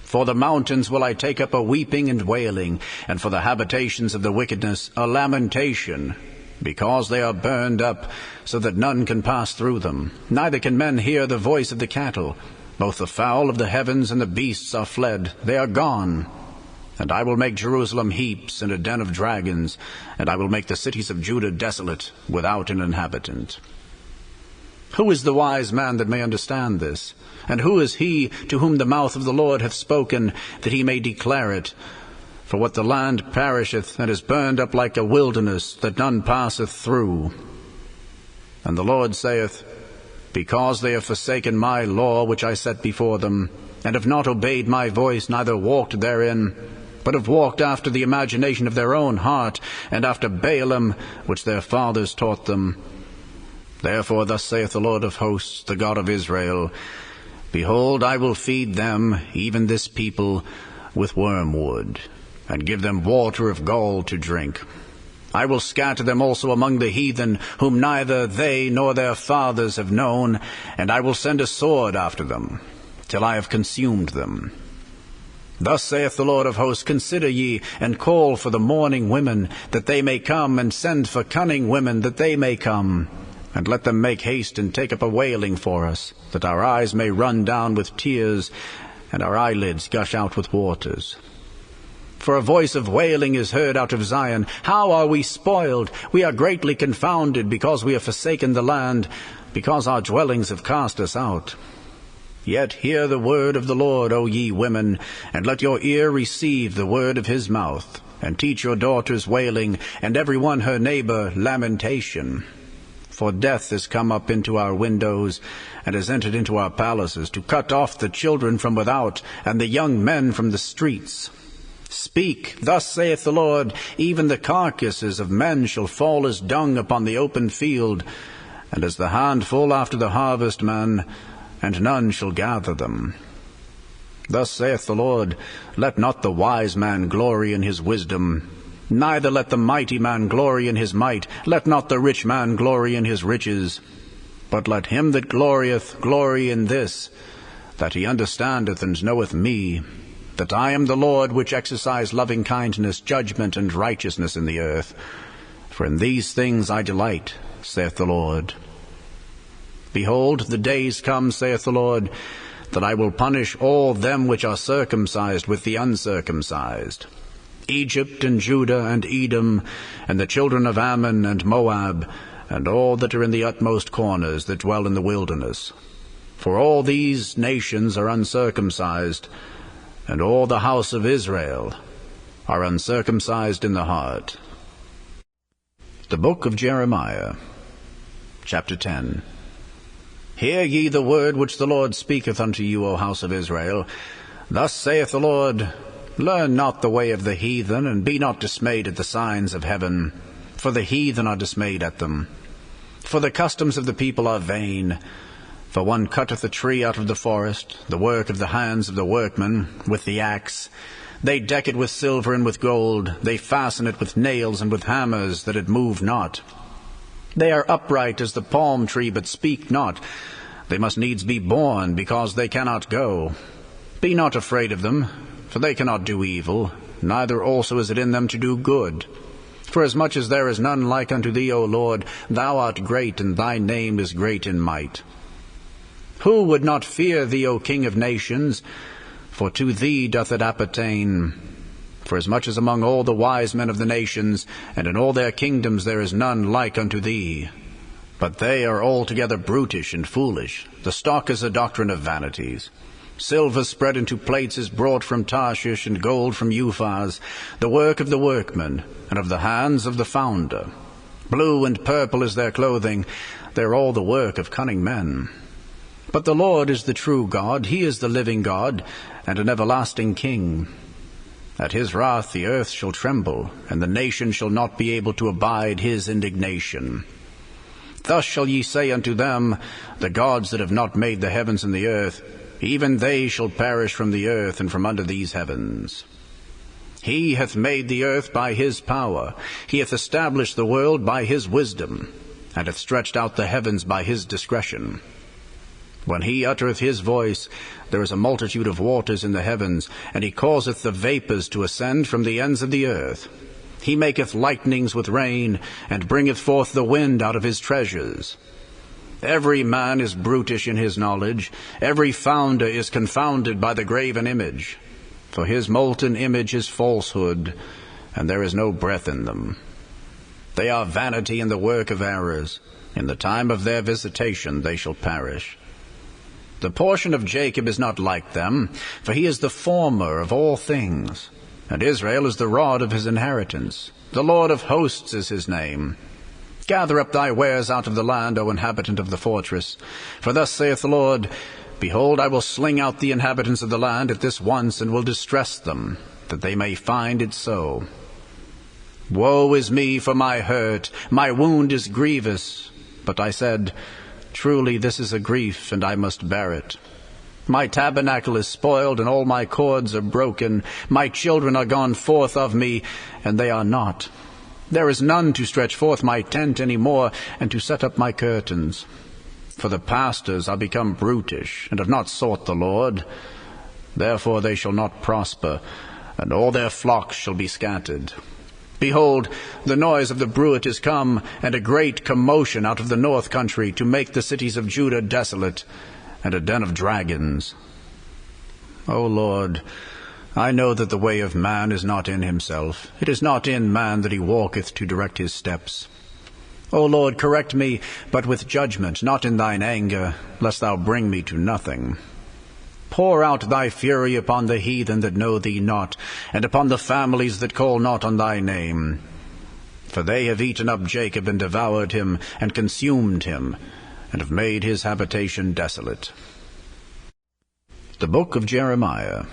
For the mountains will I take up a weeping and wailing, and for the habitations of the wickedness a lamentation, because they are burned up, so that none can pass through them. Neither can men hear the voice of the cattle. Both the fowl of the heavens and the beasts are fled, they are gone. And I will make Jerusalem heaps and a den of dragons, and I will make the cities of Judah desolate, without an inhabitant. Who is the wise man that may understand this? And who is he to whom the mouth of the Lord hath spoken, that he may declare it? For what the land perisheth, and is burned up like a wilderness, that none passeth through. And the Lord saith, Because they have forsaken my law which I set before them, and have not obeyed my voice, neither walked therein, but have walked after the imagination of their own heart, and after Baalim, which their fathers taught them. Therefore thus saith the Lord of hosts, the God of Israel, Behold, I will feed them, even this people, with wormwood, and give them water of gall to drink. I will scatter them also among the heathen, whom neither they nor their fathers have known, and I will send a sword after them, till I have consumed them. Thus saith the Lord of hosts, Consider ye, and call for the mourning women, that they may come, and send for cunning women, that they may come. And let them make haste and take up a wailing for us, that our eyes may run down with tears, and our eyelids gush out with waters. For a voice of wailing is heard out of Zion. How are we spoiled? We are greatly confounded, because we have forsaken the land, because our dwellings have cast us out. Yet hear the word of the Lord, O ye women, and let your ear receive the word of his mouth, and teach your daughters wailing, and every one her neighbor lamentation. For death is come up into our windows, and has entered into our palaces, to cut off the children from without, and the young men from the streets. Speak, thus saith the Lord, even the carcasses of men shall fall as dung upon the open field, and as the handful after the harvestman, and none shall gather them. Thus saith the Lord, Let not the wise man glory in his wisdom, neither let the mighty man glory in his might, let not the rich man glory in his riches, but let him that glorieth glory in this, that he understandeth and knoweth me, that I am the Lord which exercise loving kindness, judgment, and righteousness in the earth. For in these things I delight, saith the Lord. Behold, the days come, saith the Lord, that I will punish all them which are circumcised with the uncircumcised, Egypt and Judah and Edom, and the children of Ammon and Moab, and all that are in the utmost corners that dwell in the wilderness. For all these nations are uncircumcised, and all the house of Israel are uncircumcised in the heart. The book of Jeremiah, chapter 10. Hear ye the word which the Lord speaketh unto you, O house of Israel. Thus saith the Lord, Learn not the way of the heathen, and be not dismayed at the signs of heaven, for the heathen are dismayed at them. For the customs of the people are vain. For one cutteth a tree out of the forest, the work of the hands of the workmen, with the axe. They deck it with silver and with gold. They fasten it with nails and with hammers, that it move not. They are upright as the palm tree, but speak not. They must needs be born, because they cannot go. Be not afraid of them, for they cannot do evil, neither also is it in them to do good. For as much as there is none like unto thee, O Lord, thou art great, and thy name is great in might. Who would not fear thee, O King of nations? For to thee doth it appertain. For as much as among all the wise men of the nations, and in all their kingdoms there is none like unto thee. But they are altogether brutish and foolish. The stock is a doctrine of vanities. Silver spread into plates is brought from Tarshish, and gold from Uphaz, the work of the workman, and of the hands of the founder. Blue and purple is their clothing. They are all the work of cunning men. But the Lord is the true God. He is the living God, and an everlasting King. At his wrath the earth shall tremble, and the nation shall not be able to abide his indignation. Thus shall ye say unto them, the gods that have not made the heavens and the earth, even they shall perish from the earth and from under these heavens. He hath made the earth by his power. He hath established the world by his wisdom, and hath stretched out the heavens by his discretion. When he uttereth his voice, there is a multitude of waters in the heavens, and he causeth the vapors to ascend from the ends of the earth. He maketh lightnings with rain, and bringeth forth the wind out of his treasures. Every man is brutish in his knowledge. Every founder is confounded by the graven image. For his molten image is falsehood, and there is no breath in them. They are vanity and the work of errors. In the time of their visitation they shall perish. The portion of Jacob is not like them, for he is the former of all things, and Israel is the rod of his inheritance. The Lord of hosts is his name. Gather up thy wares out of the land, O inhabitant of the fortress. For thus saith the Lord, Behold, I will sling out the inhabitants of the land at this once, and will distress them, that they may find it so. Woe is me for my hurt, my wound is grievous. But I said, Truly this is a grief, and I must bear it. My tabernacle is spoiled, and all my cords are broken. My children are gone forth of me, and they are not. There is none to stretch forth my tent any more, and to set up my curtains. For the pastors are become brutish, and have not sought the Lord. Therefore they shall not prosper, and all their flocks shall be scattered. Behold, the noise of the bruit is come, and a great commotion out of the north country, to make the cities of Judah desolate, and a den of dragons. O Lord, I know that the way of man is not in himself. It is not in man that he walketh to direct his steps. O Lord, correct me, but with judgment, not in thine anger, lest thou bring me to nothing. Pour out thy fury upon the heathen that know thee not, and upon the families that call not on thy name. For they have eaten up Jacob, and devoured him, and consumed him, and have made his habitation desolate. The book of Jeremiah,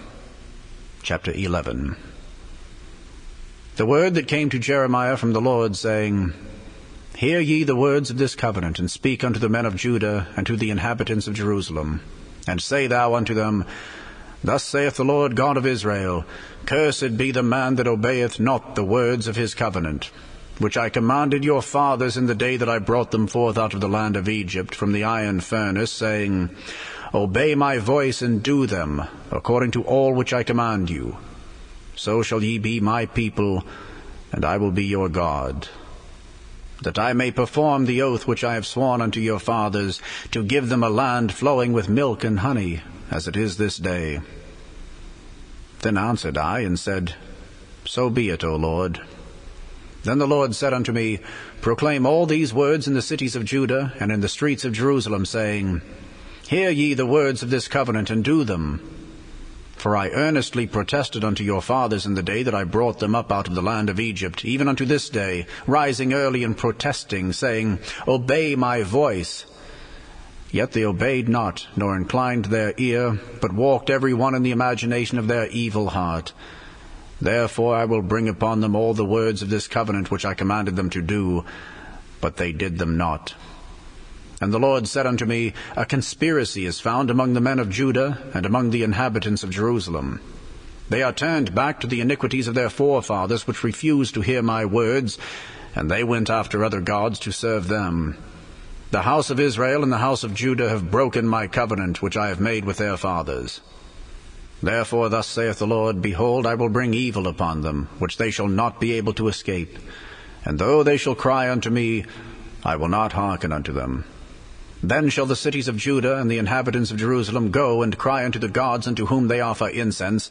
chapter 11. The word that came to Jeremiah from the Lord, saying, Hear ye the words of this covenant, and speak unto the men of Judah, and to the inhabitants of Jerusalem. And say thou unto them, Thus saith the Lord God of Israel, Cursed be the man that obeyeth not the words of his covenant, which I commanded your fathers in the day that I brought them forth out of the land of Egypt from the iron furnace, saying, Obey my voice and do them, according to all which I command you. So shall ye be my people, and I will be your God. That I may perform the oath which I have sworn unto your fathers, to give them a land flowing with milk and honey, as it is this day. Then answered I, and said, So be it, O Lord. Then the Lord said unto me, Proclaim all these words in the cities of Judah, and in the streets of Jerusalem, saying, Hear ye the words of this covenant, and do them. For I earnestly protested unto your fathers in the day that I brought them up out of the land of Egypt, even unto this day, rising early and protesting, saying, Obey my voice. Yet they obeyed not, nor inclined their ear, but walked every one in the imagination of their evil heart. Therefore I will bring upon them all the words of this covenant which I commanded them to do, but they did them not. And the Lord said unto me, A conspiracy is found among the men of Judah and among the inhabitants of Jerusalem. They are turned back to the iniquities of their forefathers, which refused to hear my words, and they went after other gods to serve them. The house of Israel and the house of Judah have broken my covenant, which I have made with their fathers. Therefore thus saith the Lord, Behold, I will bring evil upon them, which they shall not be able to escape. And though they shall cry unto me, I will not hearken unto them. Then shall the cities of Judah and the inhabitants of Jerusalem go and cry unto the gods unto whom they offer incense,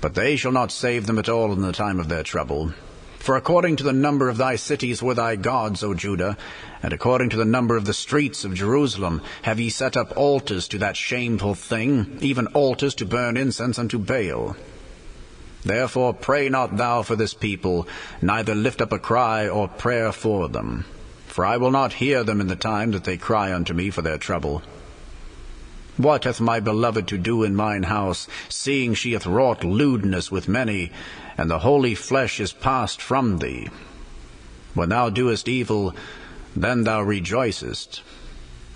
but they shall not save them at all in the time of their trouble. For according to the number of thy cities were thy gods, O Judah, and according to the number of the streets of Jerusalem have ye set up altars to that shameful thing, even altars to burn incense unto Baal. Therefore pray not thou for this people, neither lift up a cry or prayer for them. For I will not hear them in the time that they cry unto me for their trouble. What hath my beloved to do in mine house, seeing she hath wrought lewdness with many, and the holy flesh is passed from thee? When thou doest evil, then thou rejoicest.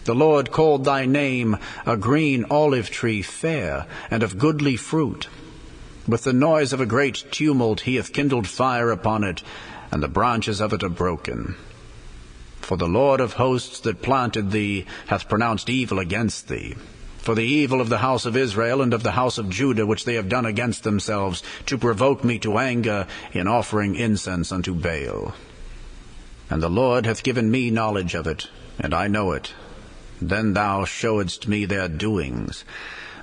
The Lord called thy name a green olive tree fair, and of goodly fruit. With the noise of a great tumult he hath kindled fire upon it, and the branches of it are broken. For the Lord of hosts that planted thee hath pronounced evil against thee, for the evil of the house of Israel and of the house of Judah which they have done against themselves, to provoke me to anger in offering incense unto Baal. And the Lord hath given me knowledge of it, and I know it. Then thou showedst me their doings.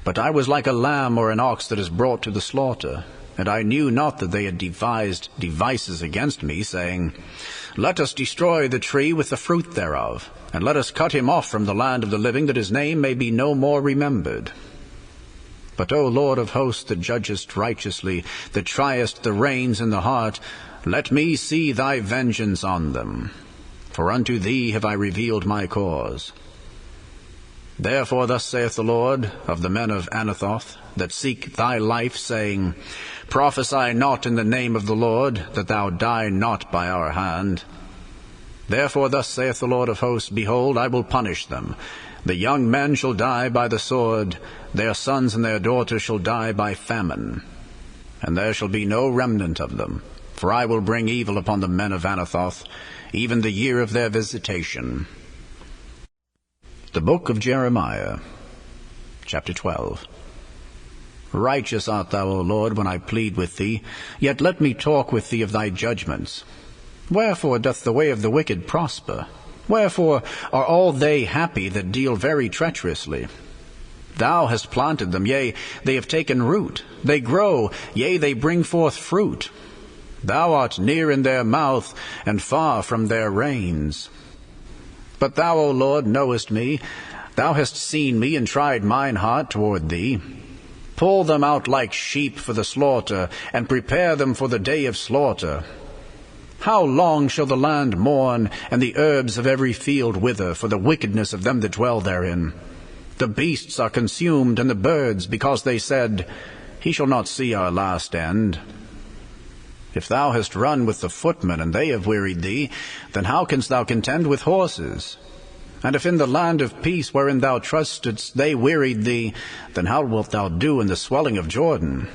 But I was like a lamb or an ox that is brought to the slaughter, and I knew not that they had devised devices against me, saying, Let us destroy the tree with the fruit thereof, and let us cut him off from the land of the living, that his name may be no more remembered. But, O Lord of hosts, that judgest righteously, that triest the reins in the heart, let me see thy vengeance on them. For unto thee have I revealed my cause. Therefore thus saith the Lord of the men of Anathoth, that seek thy life, saying, Prophesy not in the name of the Lord, that thou die not by our hand. Therefore thus saith the Lord of hosts, Behold, I will punish them. The young men shall die by the sword, their sons and their daughters shall die by famine. And there shall be no remnant of them, for I will bring evil upon the men of Anathoth, even the year of their visitation. The Book of Jeremiah, chapter 12. Righteous art thou, O Lord, when I plead with thee, yet let me talk with thee of thy judgments. Wherefore doth the way of the wicked prosper? Wherefore are all they happy that deal very treacherously? Thou hast planted them, yea, they have taken root. They grow, yea, they bring forth fruit. Thou art near in their mouth, and far from their reins. But thou, O Lord, knowest me. Thou hast seen me, and tried mine heart toward thee. Pull them out like sheep for the slaughter, and prepare them for the day of slaughter. How long shall the land mourn, and the herbs of every field wither, for the wickedness of them that dwell therein? The beasts are consumed, and the birds, because they said, He shall not see our last end. If thou hast run with the footmen, and they have wearied thee, then how canst thou contend with horses? And if in the land of peace wherein thou trustedst they wearied thee, then how wilt thou do in the swelling of Jordan?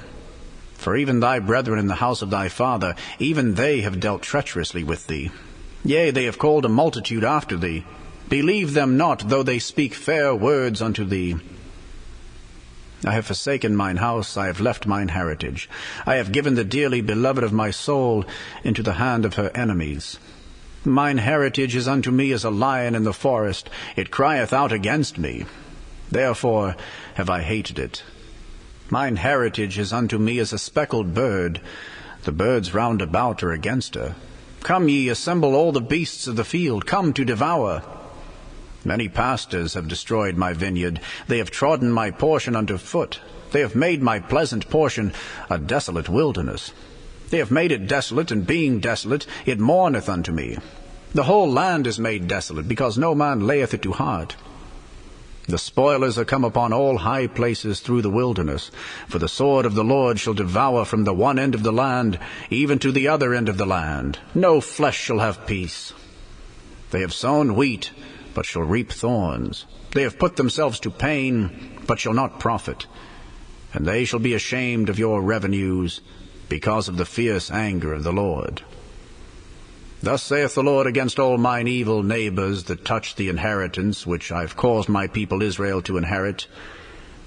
For even thy brethren in the house of thy father, even they have dealt treacherously with thee. Yea, they have called a multitude after thee. Believe them not, though they speak fair words unto thee. I have forsaken mine house, I have left mine heritage. I have given the dearly beloved of my soul into the hand of her enemies. Mine heritage is unto me as a lion in the forest. It crieth out against me. Therefore have I hated it. Mine heritage is unto me as a speckled bird. The birds round about are against her. Come ye, assemble all the beasts of the field, come to devour. Many pastors have destroyed my vineyard. They have trodden my portion under foot. They have made my pleasant portion a desolate wilderness. They have made it desolate, and being desolate, it mourneth unto me. The whole land is made desolate, because no man layeth it to heart. The spoilers are come upon all high places through the wilderness, for the sword of the Lord shall devour from the one end of the land, even to the other end of the land. No flesh shall have peace. They have sown wheat, but shall reap thorns. They have put themselves to pain, but shall not profit. And they shall be ashamed of your revenues, because of the fierce anger of the Lord. Thus saith the Lord against all mine evil neighbors that touch the inheritance which I have caused my people Israel to inherit.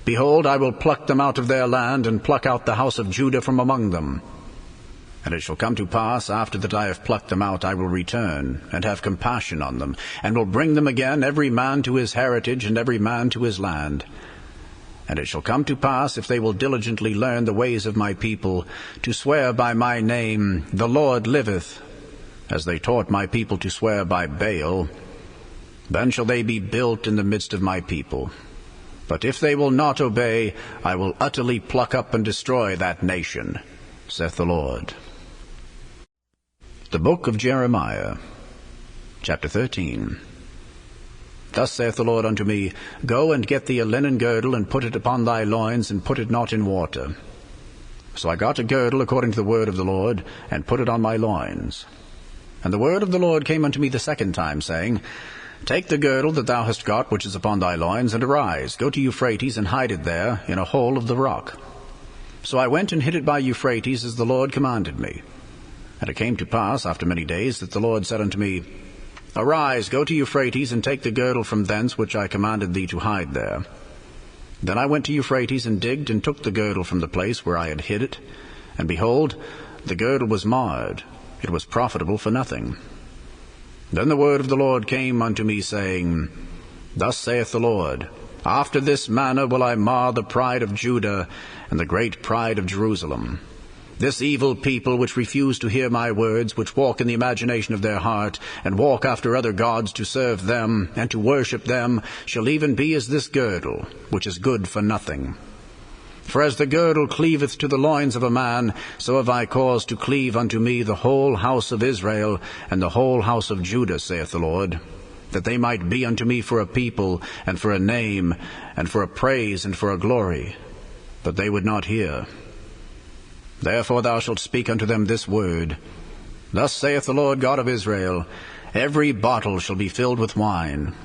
Behold, I will pluck them out of their land, and pluck out the house of Judah from among them. And it shall come to pass, after that I have plucked them out, I will return, and have compassion on them, and will bring them again, every man to his heritage, and every man to his land. And it shall come to pass, if they will diligently learn the ways of my people, to swear by my name, the Lord liveth, as they taught my people to swear by Baal, then shall they be built in the midst of my people. But if they will not obey, I will utterly pluck up and destroy that nation, saith the Lord. The book of Jeremiah, chapter 13. Thus saith the Lord unto me, Go and get thee a linen girdle, and put it upon thy loins, and put it not in water. So I got a girdle according to the word of the Lord, and put it on my loins. And the word of the Lord came unto me the second time, saying, Take the girdle that thou hast got, which is upon thy loins, and arise, go to Euphrates, and hide it there in a hole of the rock. So I went and hid it by Euphrates, as the Lord commanded me. And it came to pass, after many days, that the Lord said unto me, Arise, go to Euphrates, and take the girdle from thence, which I commanded thee to hide there. Then I went to Euphrates, and digged, and took the girdle from the place where I had hid it. And behold, the girdle was marred. It was profitable for nothing. Then the word of the Lord came unto me, saying, Thus saith the Lord, After this manner will I mar the pride of Judah, and the great pride of Jerusalem. This evil people, which refuse to hear my words, which walk in the imagination of their heart, and walk after other gods to serve them, and to worship them, shall even be as this girdle, which is good for nothing. For as the girdle cleaveth to the loins of a man, so have I caused to cleave unto me the whole house of Israel, and the whole house of Judah, saith the Lord, that they might be unto me for a people, and for a name, and for a praise, and for a glory. But they would not hear. Therefore thou shalt speak unto them this word, Thus saith the Lord God of Israel, Every bottle shall be filled with wine.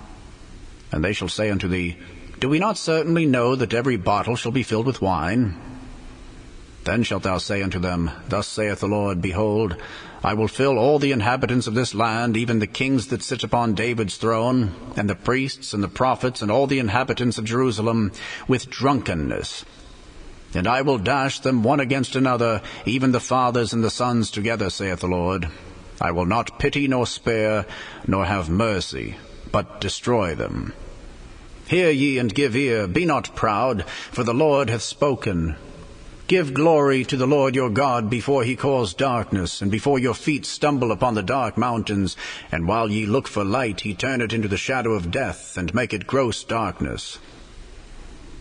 And they shall say unto thee, Do we not certainly know that every bottle shall be filled with wine? Then shalt thou say unto them, Thus saith the Lord, Behold, I will fill all the inhabitants of this land, even the kings that sit upon David's throne, and the priests, and the prophets, and all the inhabitants of Jerusalem, with drunkenness. And I will dash them one against another, even the fathers and the sons together, saith the Lord. I will not pity nor spare, nor have mercy, but destroy them. Hear ye and give ear, be not proud, for the Lord hath spoken. Give glory to the Lord your God before he cause darkness, and before your feet stumble upon the dark mountains. And while ye look for light, he turn it into the shadow of death, and make it gross darkness.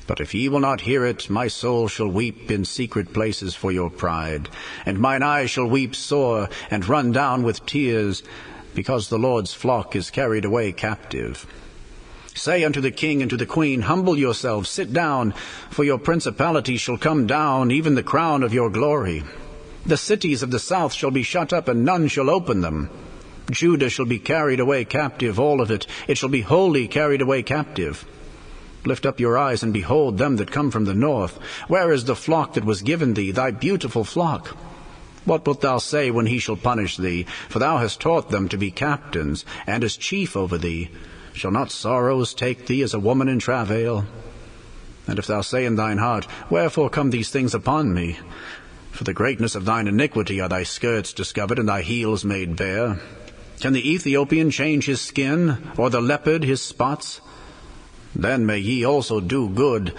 But if ye will not hear it, my soul shall weep in secret places for your pride, and mine eyes shall weep sore, and run down with tears, because the Lord's flock is carried away captive. Say unto the king and to the queen, Humble yourselves, sit down, for your principality shall come down, even the crown of your glory. The cities of the south shall be shut up, and none shall open them. Judah shall be carried away captive, all of it. It shall be wholly carried away captive. Lift up your eyes, and behold them that come from the north. Where is the flock that was given thee, thy beautiful flock? What wilt thou say when he shall punish thee? For thou hast taught them to be captains, and as chief over thee. Shall not sorrows take thee as a woman in travail? And if thou say in thine heart, Wherefore come these things upon me? For the greatness of thine iniquity are thy skirts discovered, and thy heels made bare. Can the Ethiopian change his skin, or the leopard his spots? Then may ye also do good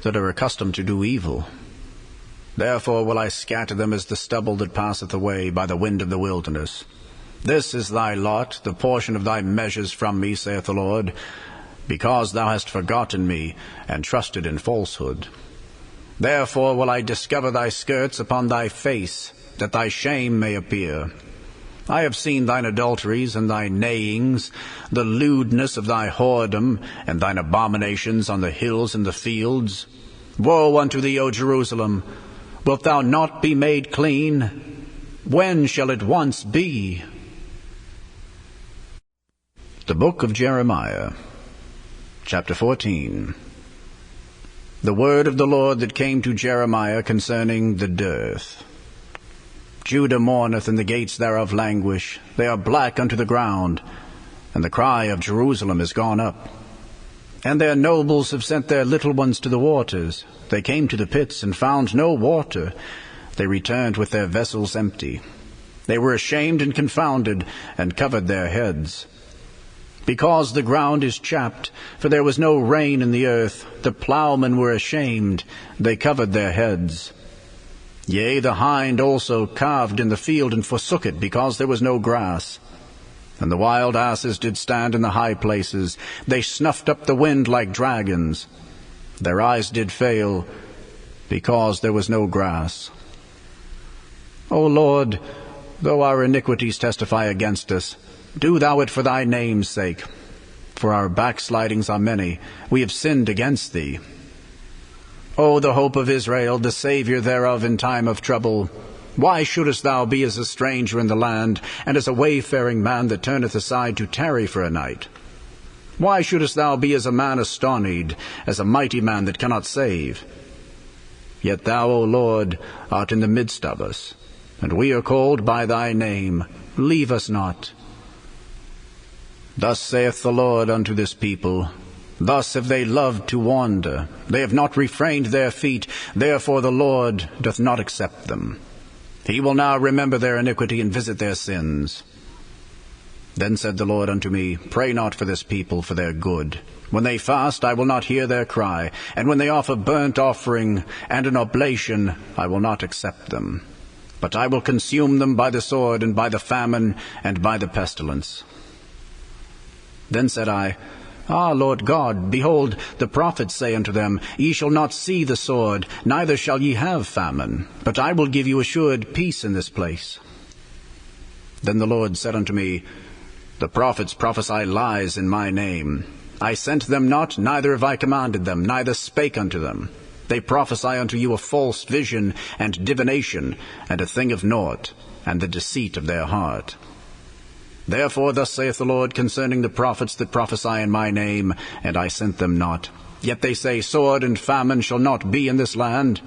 that are accustomed to do evil. Therefore will I scatter them as the stubble that passeth away by the wind of the wilderness. This is thy lot, the portion of thy measures from me, saith the Lord. because thou hast forgotten me, and trusted in falsehood. Therefore will I discover thy skirts upon thy face, that thy shame may appear. I have seen thine adulteries and thy neighings, the lewdness of thy whoredom, and thine abominations on the hills and the fields. Woe unto thee, O Jerusalem! Wilt thou not be made clean? When shall it once be? The Book of Jeremiah, chapter 14. The word of the Lord that came to Jeremiah concerning the dearth. Judah mourneth, and the gates thereof languish. They are black unto the ground, and the cry of Jerusalem is gone up. And their nobles have sent their little ones to the waters. They came to the pits, and found no water. They returned with their vessels empty. They were ashamed and confounded, and covered their heads. Because the ground is chapped, for there was no rain in the earth, the plowmen were ashamed, they covered their heads. Yea, the hind also calved in the field, and forsook it, because there was no grass. And the wild asses did stand in the high places. They snuffed up the wind like dragons. Their eyes did fail, because there was no grass. O Lord, though our iniquities testify against us, do thou it for thy name's sake. For our backslidings are many. We have sinned against thee. O the hope of Israel, the Saviour thereof in time of trouble, why shouldest thou be as a stranger in the land, and as a wayfaring man that turneth aside to tarry for a night? Why shouldest thou be as a man astonied, as a mighty man that cannot save? Yet thou, O Lord, art in the midst of us, and we are called by thy name. Leave us not. Thus saith the Lord unto this people, thus have they loved to wander. They have not refrained their feet, therefore the Lord doth not accept them. He will now remember their iniquity and visit their sins. Then said the Lord unto me, pray not for this people for their good. When they fast, I will not hear their cry, and when they offer burnt offering and an oblation, I will not accept them. But I will consume them by the sword, and by the famine, and by the pestilence. Then said I, Ah, Lord God, behold, the prophets say unto them, Ye shall not see the sword, neither shall ye have famine, but I will give you assured peace in this place. Then the Lord said unto me, The prophets prophesy lies in my name. I sent them not, neither have I commanded them, neither spake unto them. They prophesy unto you a false vision and divination, and a thing of naught, and the deceit of their heart. Therefore thus saith the Lord concerning the prophets that prophesy in my name, and I sent them not. Yet they say, Sword and famine shall not be in this land.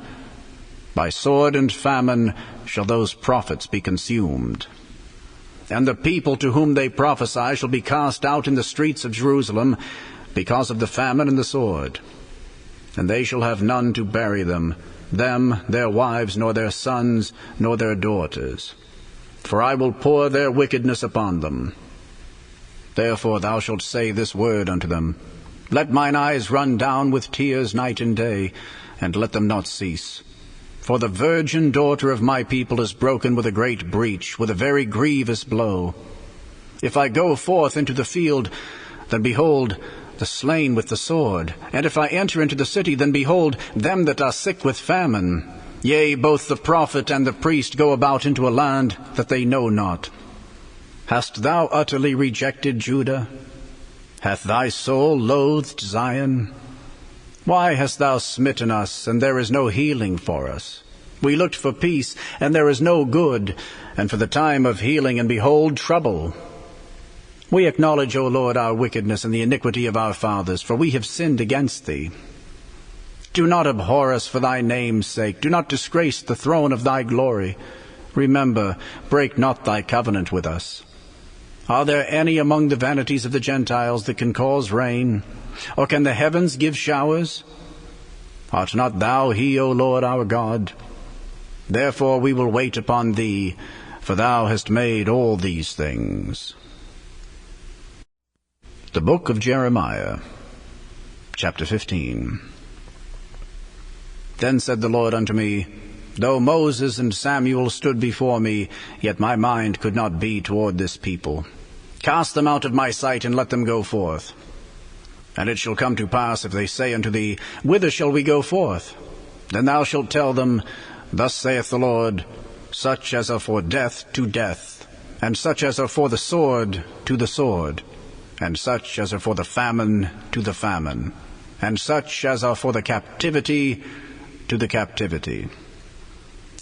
By sword and famine shall those prophets be consumed. And the people to whom they prophesy shall be cast out in the streets of Jerusalem, because of the famine and the sword. And they shall have none to bury them, their wives, nor their sons, nor their daughters. For I will pour their wickedness upon them. Therefore thou shalt say this word unto them, Let mine eyes run down with tears night and day, and let them not cease. For the virgin daughter of my people is broken with a great breach, with a very grievous blow. If I go forth into the field, then behold, the slain with the sword. And if I enter into the city, then behold, them that are sick with famine. Yea, both the prophet and the priest go about into a land that they know not. Hast thou utterly rejected Judah? Hath thy soul loathed Zion? Why hast thou smitten us, and there is no healing for us? We looked for peace, and there is no good, and for the time of healing, and behold, trouble. We acknowledge, O Lord, our wickedness and the iniquity of our fathers, for we have sinned against thee. Do not abhor us for thy name's sake. Do not disgrace the throne of thy glory. Remember, break not thy covenant with us. Are there any among the vanities of the Gentiles that can cause rain? Or can the heavens give showers? Art not thou he, O Lord our God? Therefore we will wait upon thee, for thou hast made all these things. The Book of Jeremiah, chapter 15. Then said the Lord unto me, Though Moses and Samuel stood before me, yet my mind could not be toward this people. Cast them out of my sight, and let them go forth. And it shall come to pass, if they say unto thee, Whither shall we go forth? Then thou shalt tell them, Thus saith the Lord, Such as are for death, to death, and such as are for the sword, to the sword, and such as are for the famine, to the famine, and such as are for the captivity, to the captivity.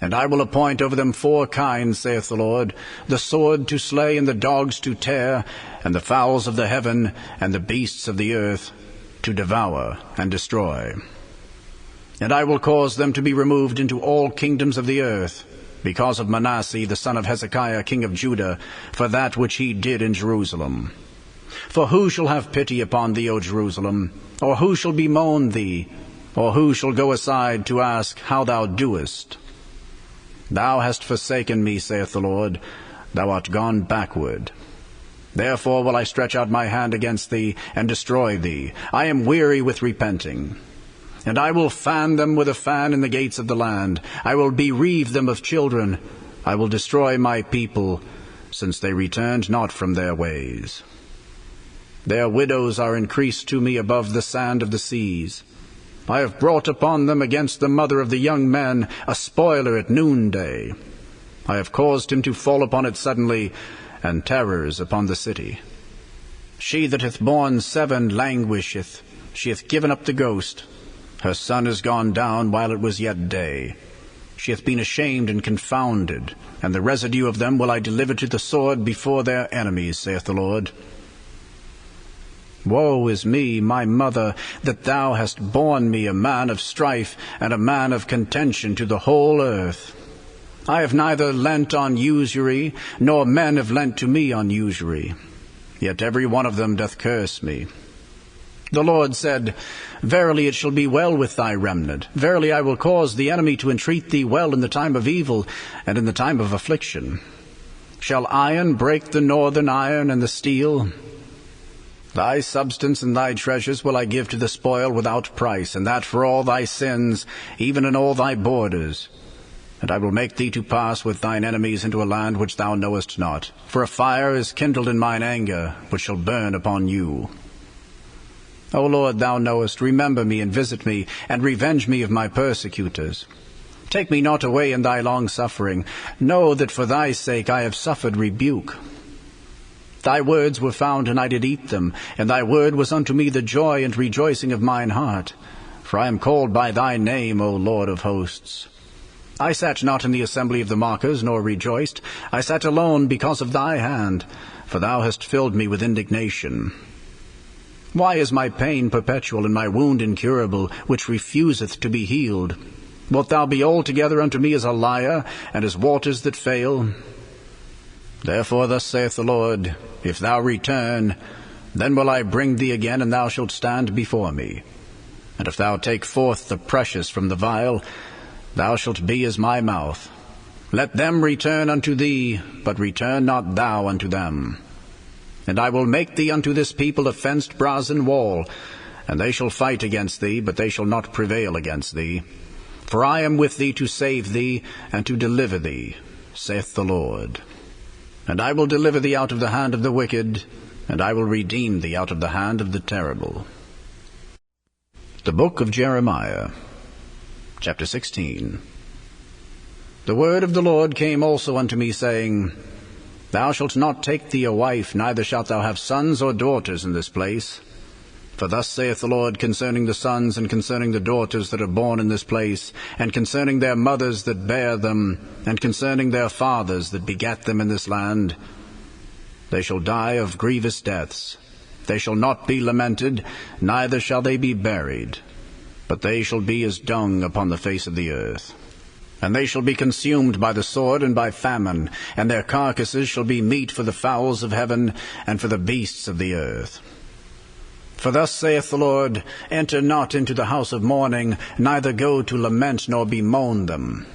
And I will appoint over them 4 kinds, saith the Lord, the sword to slay, and the dogs to tear, and the fowls of the heaven, and the beasts of the earth, to devour and destroy. And I will cause them to be removed into all kingdoms of the earth, because of Manasseh the son of Hezekiah king of Judah, for that which he did in Jerusalem. For who shall have pity upon thee, O Jerusalem? Or who shall bemoan thee? Or who shall go aside to ask how thou doest? Thou hast forsaken me, saith the Lord, thou art gone backward. Therefore will I stretch out my hand against thee, and destroy thee. I am weary with repenting. And I will fan them with a fan in the gates of the land. I will bereave them of children. I will destroy my people, since they returned not from their ways. Their widows are increased to me above the sand of the seas. I have brought upon them against the mother of the young men a spoiler at noonday. I have caused him to fall upon it suddenly, and terrors upon the city. She that hath borne 7 languisheth. She hath given up the ghost. Her son is gone down while it was yet day. She hath been ashamed and confounded, and the residue of them will I deliver to the sword before their enemies, saith the Lord. Woe is me, my mother, that thou hast borne me a man of strife, and a man of contention to the whole earth. I have neither lent on usury, nor men have lent to me on usury. Yet every one of them doth curse me. The Lord said, Verily it shall be well with thy remnant. Verily I will cause the enemy to entreat thee well in the time of evil, and in the time of affliction. Shall iron break the northern iron and the steel? Thy substance and thy treasures will I give to the spoil without price, and that for all thy sins, even in all thy borders. And I will make thee to pass with thine enemies into a land which thou knowest not. For a fire is kindled in mine anger, which shall burn upon you. O Lord, thou knowest, remember me and visit me, and revenge me of my persecutors. Take me not away in thy long-suffering. Know that for thy sake I have suffered rebuke. Thy words were found, and I did eat them, and thy word was unto me the joy and rejoicing of mine heart. For I am called by thy name, O Lord of hosts. I sat not in the assembly of the mockers, nor rejoiced. I sat alone because of thy hand, for thou hast filled me with indignation. Why is my pain perpetual, and my wound incurable, which refuseth to be healed? Wilt thou be altogether unto me as a liar, and as waters that fail? Therefore thus saith the Lord, If thou return, then will I bring thee again, and thou shalt stand before me. And if thou take forth the precious from the vial, thou shalt be as my mouth. Let them return unto thee, but return not thou unto them. And I will make thee unto this people a fenced brazen wall, and they shall fight against thee, but they shall not prevail against thee. For I am with thee to save thee, and to deliver thee, saith the Lord. And I will deliver thee out of the hand of the wicked, and I will redeem thee out of the hand of the terrible. The Book of Jeremiah, chapter 16. The word of the Lord came also unto me, saying, Thou shalt not take thee a wife, neither shalt thou have sons or daughters in this place. For thus saith the Lord concerning the sons and concerning the daughters that are born in this place, and concerning their mothers that bare them, and concerning their fathers that begat them in this land. They shall die of grievous deaths. They shall not be lamented, neither shall they be buried, but they shall be as dung upon the face of the earth. And they shall be consumed by the sword and by famine, and their carcasses shall be meat for the fowls of heaven and for the beasts of the earth. For thus saith the Lord, Enter not into the house of mourning, neither go to lament nor bemoan them.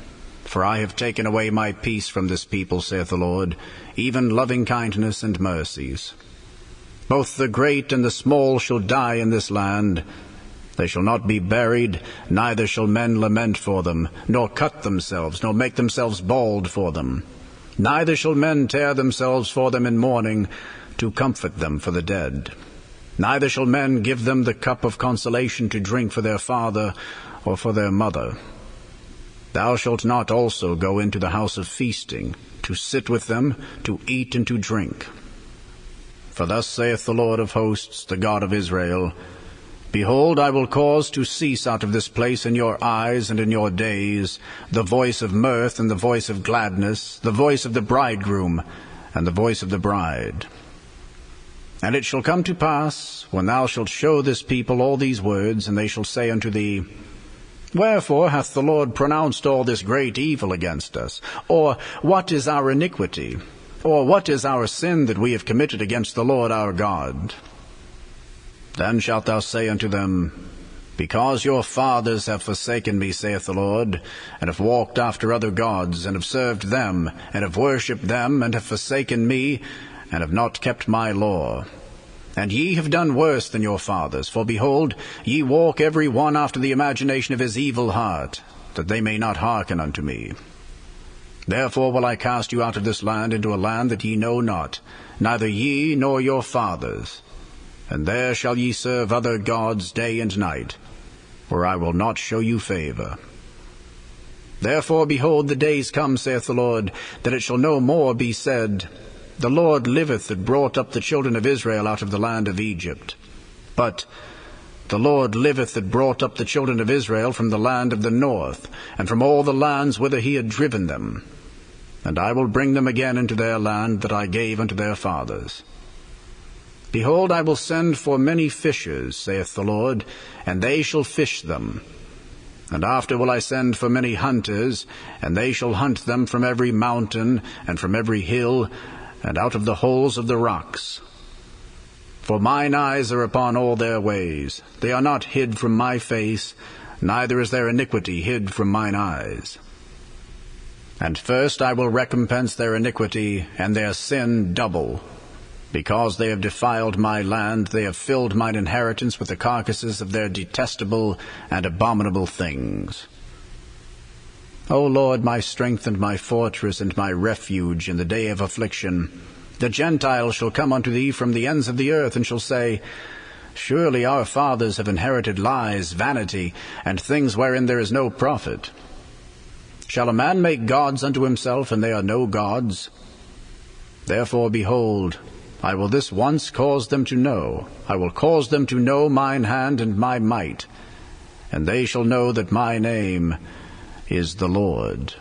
For I have taken away my peace from this people, saith the Lord, even loving-kindness and mercies. Both the great and the small shall die in this land. They shall not be buried, neither shall men lament for them, nor cut themselves, nor make themselves bald for them. Neither shall men tear themselves for them in mourning, to comfort them for the dead. Neither shall men give them the cup of consolation to drink for their father or for their mother. Thou shalt not also go into the house of feasting, to sit with them, to eat and to drink. For thus saith the Lord of hosts, the God of Israel, Behold, I will cause to cease out of this place in your eyes and in your days the voice of mirth and the voice of gladness, the voice of the bridegroom and the voice of the bride. And it shall come to pass, when thou shalt show this people all these words, and they shall say unto thee, Wherefore hath the Lord pronounced all this great evil against us? Or what is our iniquity? Or what is our sin that we have committed against the Lord our God? Then shalt thou say unto them, Because your fathers have forsaken me, saith the Lord, and have walked after other gods, and have served them, and have worshipped them, and have forsaken me, and have not kept my law. And ye have done worse than your fathers, for behold, ye walk every one after the imagination of his evil heart, that they may not hearken unto me. Therefore will I cast you out of this land into a land that ye know not, neither ye nor your fathers. And there shall ye serve other gods day and night, for I will not show you favor. Therefore, behold, the days come, saith the Lord, that it shall no more be said, The Lord liveth that brought up the children of Israel out of the land of Egypt. But the Lord liveth that brought up the children of Israel from the land of the north, and from all the lands whither he had driven them. And I will bring them again into their land that I gave unto their fathers. Behold, I will send for many fishers, saith the Lord, and they shall fish them. And after will I send for many hunters, and they shall hunt them from every mountain, and from every hill, and out of the holes of the rocks. For mine eyes are upon all their ways. They are not hid from my face, neither is their iniquity hid from mine eyes. And first I will recompense their iniquity, and their sin double. Because they have defiled my land, they have filled mine inheritance with the carcasses of their detestable and abominable things. O Lord, my strength and my fortress and my refuge in the day of affliction, the Gentiles shall come unto thee from the ends of the earth, and shall say, Surely our fathers have inherited lies, vanity, and things wherein there is no profit. Shall a man make gods unto himself, and they are no gods? Therefore, behold, I will this once cause them to know. I will cause them to know mine hand and my might, and they shall know that my name is the Lord.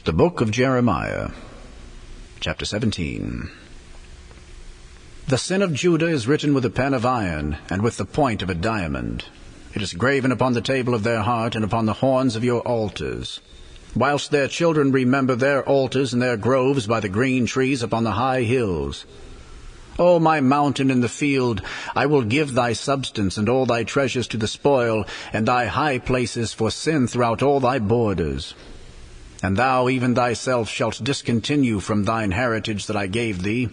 The Book of Jeremiah, chapter 17. The sin of Judah is written with a pen of iron, and with the point of a diamond. It is graven upon the table of their heart, and upon the horns of your altars. Whilst their children remember their altars and their groves by the green trees upon the high hills. O my mountain in the field, I will give thy substance and all thy treasures to the spoil, and thy high places for sin throughout all thy borders. And thou even thyself shalt discontinue from thine heritage that I gave thee,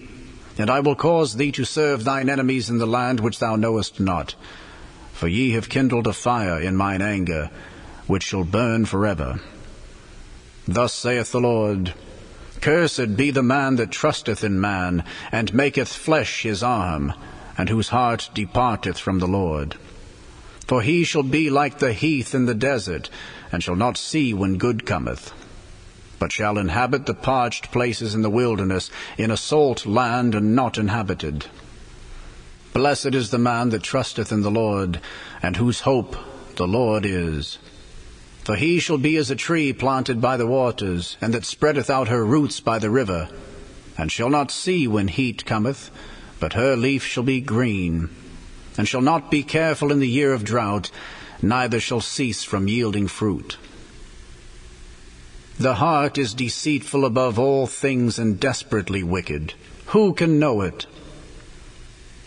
and I will cause thee to serve thine enemies in the land which thou knowest not. For ye have kindled a fire in mine anger, which shall burn forever. Thus saith the Lord, Cursed be the man that trusteth in man, and maketh flesh his arm, and whose heart departeth from the Lord. For he shall be like the heath in the desert, and shall not see when good cometh, but shall inhabit the parched places in the wilderness, in a salt land and not inhabited. Blessed is the man that trusteth in the Lord, and whose hope the Lord is. For he shall be as a tree planted by the waters, and that spreadeth out her roots by the river, and shall not see when heat cometh, but her leaf shall be green, and shall not be careful in the year of drought, neither shall cease from yielding fruit. The heart is deceitful above all things, and desperately wicked. Who can know it?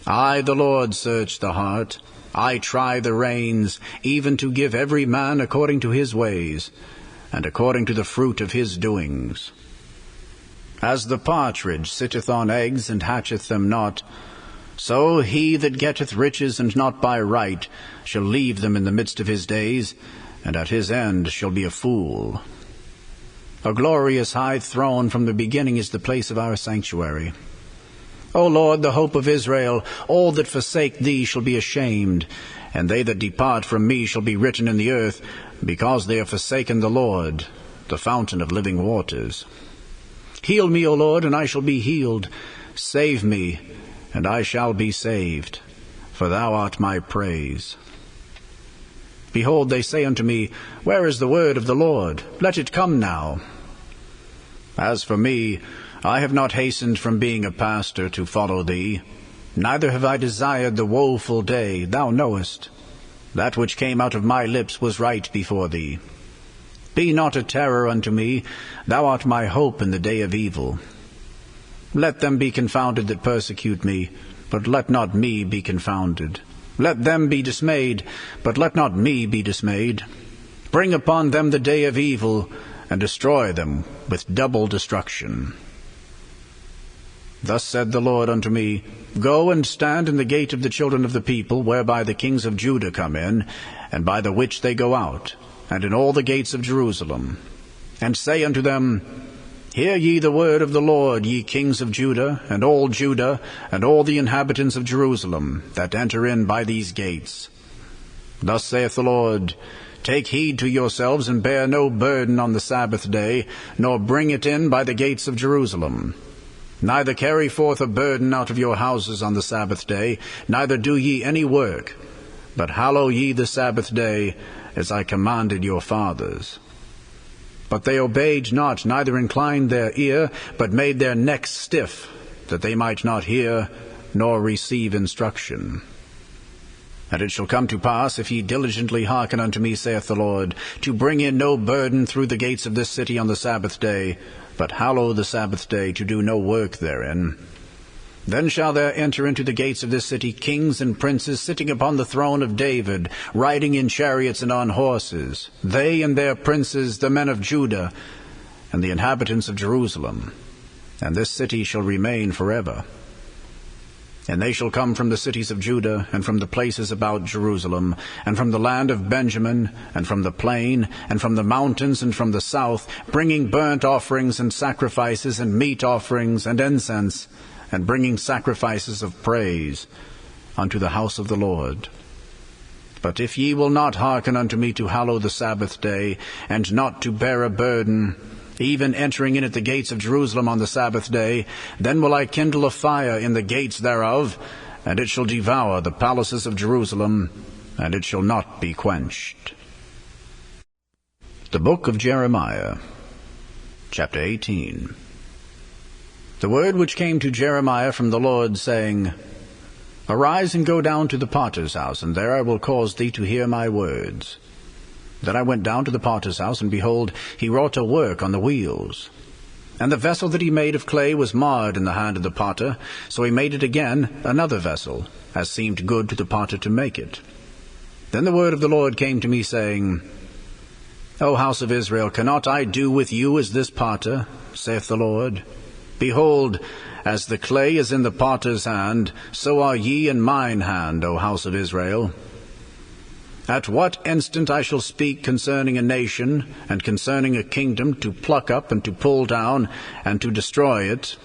I, the Lord, search the heart. I try the reins, even to give every man according to his ways, and according to the fruit of his doings. As the partridge sitteth on eggs, and hatcheth them not, so he that getteth riches, and not by right, shall leave them in the midst of his days, and at his end shall be a fool. A glorious high throne from the beginning is the place of our sanctuary. O Lord, the hope of Israel, all that forsake thee shall be ashamed, and they that depart from me shall be written in the earth, because they have forsaken the Lord, the fountain of living waters. Heal me, O Lord, and I shall be healed. Save me, and I shall be saved, for thou art my praise. Behold, they say unto me, Where is the word of the Lord? Let it come now. As for me, I have not hastened from being a pastor to follow thee, neither have I desired the woeful day, thou knowest. That which came out of my lips was right before thee. Be not a terror unto me, thou art my hope in the day of evil. Let them be confounded that persecute me, but let not me be confounded. Let them be dismayed, but let not me be dismayed. Bring upon them the day of evil, and destroy them with double destruction. Thus said the Lord unto me, Go and stand in the gate of the children of the people, whereby the kings of Judah come in, and by the which they go out, and in all the gates of Jerusalem. And say unto them, Hear ye the word of the Lord, ye kings of Judah, and all the inhabitants of Jerusalem, that enter in by these gates. Thus saith the Lord, Take heed to yourselves, and bear no burden on the Sabbath day, nor bring it in by the gates of Jerusalem. Neither carry forth a burden out of your houses on the Sabbath day, neither do ye any work, but hallow ye the Sabbath day, as I commanded your fathers. But they obeyed not, neither inclined their ear, but made their necks stiff, that they might not hear, nor receive instruction. And it shall come to pass, if ye diligently hearken unto me, saith the Lord, to bring in no burden through the gates of this city on the Sabbath day, but hallow the Sabbath day, to do no work therein. Then shall there enter into the gates of this city kings and princes sitting upon the throne of David, riding in chariots and on horses, they and their princes, the men of Judah, and the inhabitants of Jerusalem. And this city shall remain forever. And they shall come from the cities of Judah, and from the places about Jerusalem, and from the land of Benjamin, and from the plain, and from the mountains, and from the south, bringing burnt offerings and sacrifices, and meat offerings, and incense, and bringing sacrifices of praise unto the house of the Lord. But if ye will not hearken unto me to hallow the Sabbath day, and not to bear a burden, even entering in at the gates of Jerusalem on the Sabbath day, then will I kindle a fire in the gates thereof, and it shall devour the palaces of Jerusalem, and it shall not be quenched. The book of Jeremiah, chapter 18. The word which came to Jeremiah from the Lord, saying, Arise and go down to the potter's house, and there I will cause thee to hear my words. Then I went down to the potter's house, and behold, he wrought a work on the wheels. And the vessel that he made of clay was marred in the hand of the potter, so he made it again another vessel, as seemed good to the potter to make it. Then the word of the Lord came to me, saying, O house of Israel, cannot I do with you as this potter, saith the Lord? Behold, as the clay is in the potter's hand, so are ye in mine hand, O house of Israel. At what instant I shall speak concerning a nation, and concerning a kingdom, to pluck up and to pull down, and to destroy it,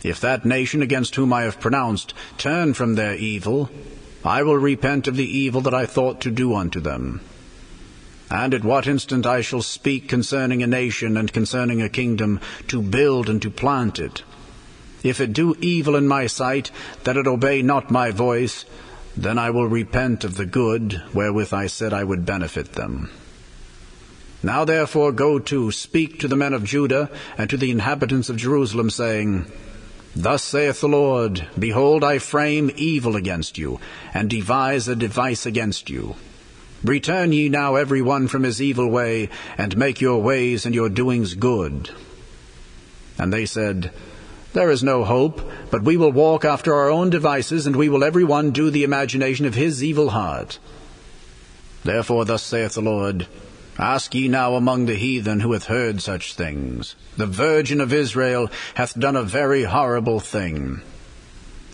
if that nation against whom I have pronounced turn from their evil, I will repent of the evil that I thought to do unto them. And at what instant I shall speak concerning a nation and concerning a kingdom, to build and to plant it, if it do evil in my sight, that it obey not my voice, then I will repent of the good wherewith I said I would benefit them. Now therefore go to, speak to the men of Judah and to the inhabitants of Jerusalem, saying, Thus saith the Lord, Behold, I frame evil against you, and devise a device against you. Return ye now every one from his evil way, and make your ways and your doings good. And they said, There is no hope, but we will walk after our own devices, and we will every one do the imagination of his evil heart. Therefore thus saith the Lord, Ask ye now among the heathen who hath heard such things. The Virgin of Israel hath done a very horrible thing.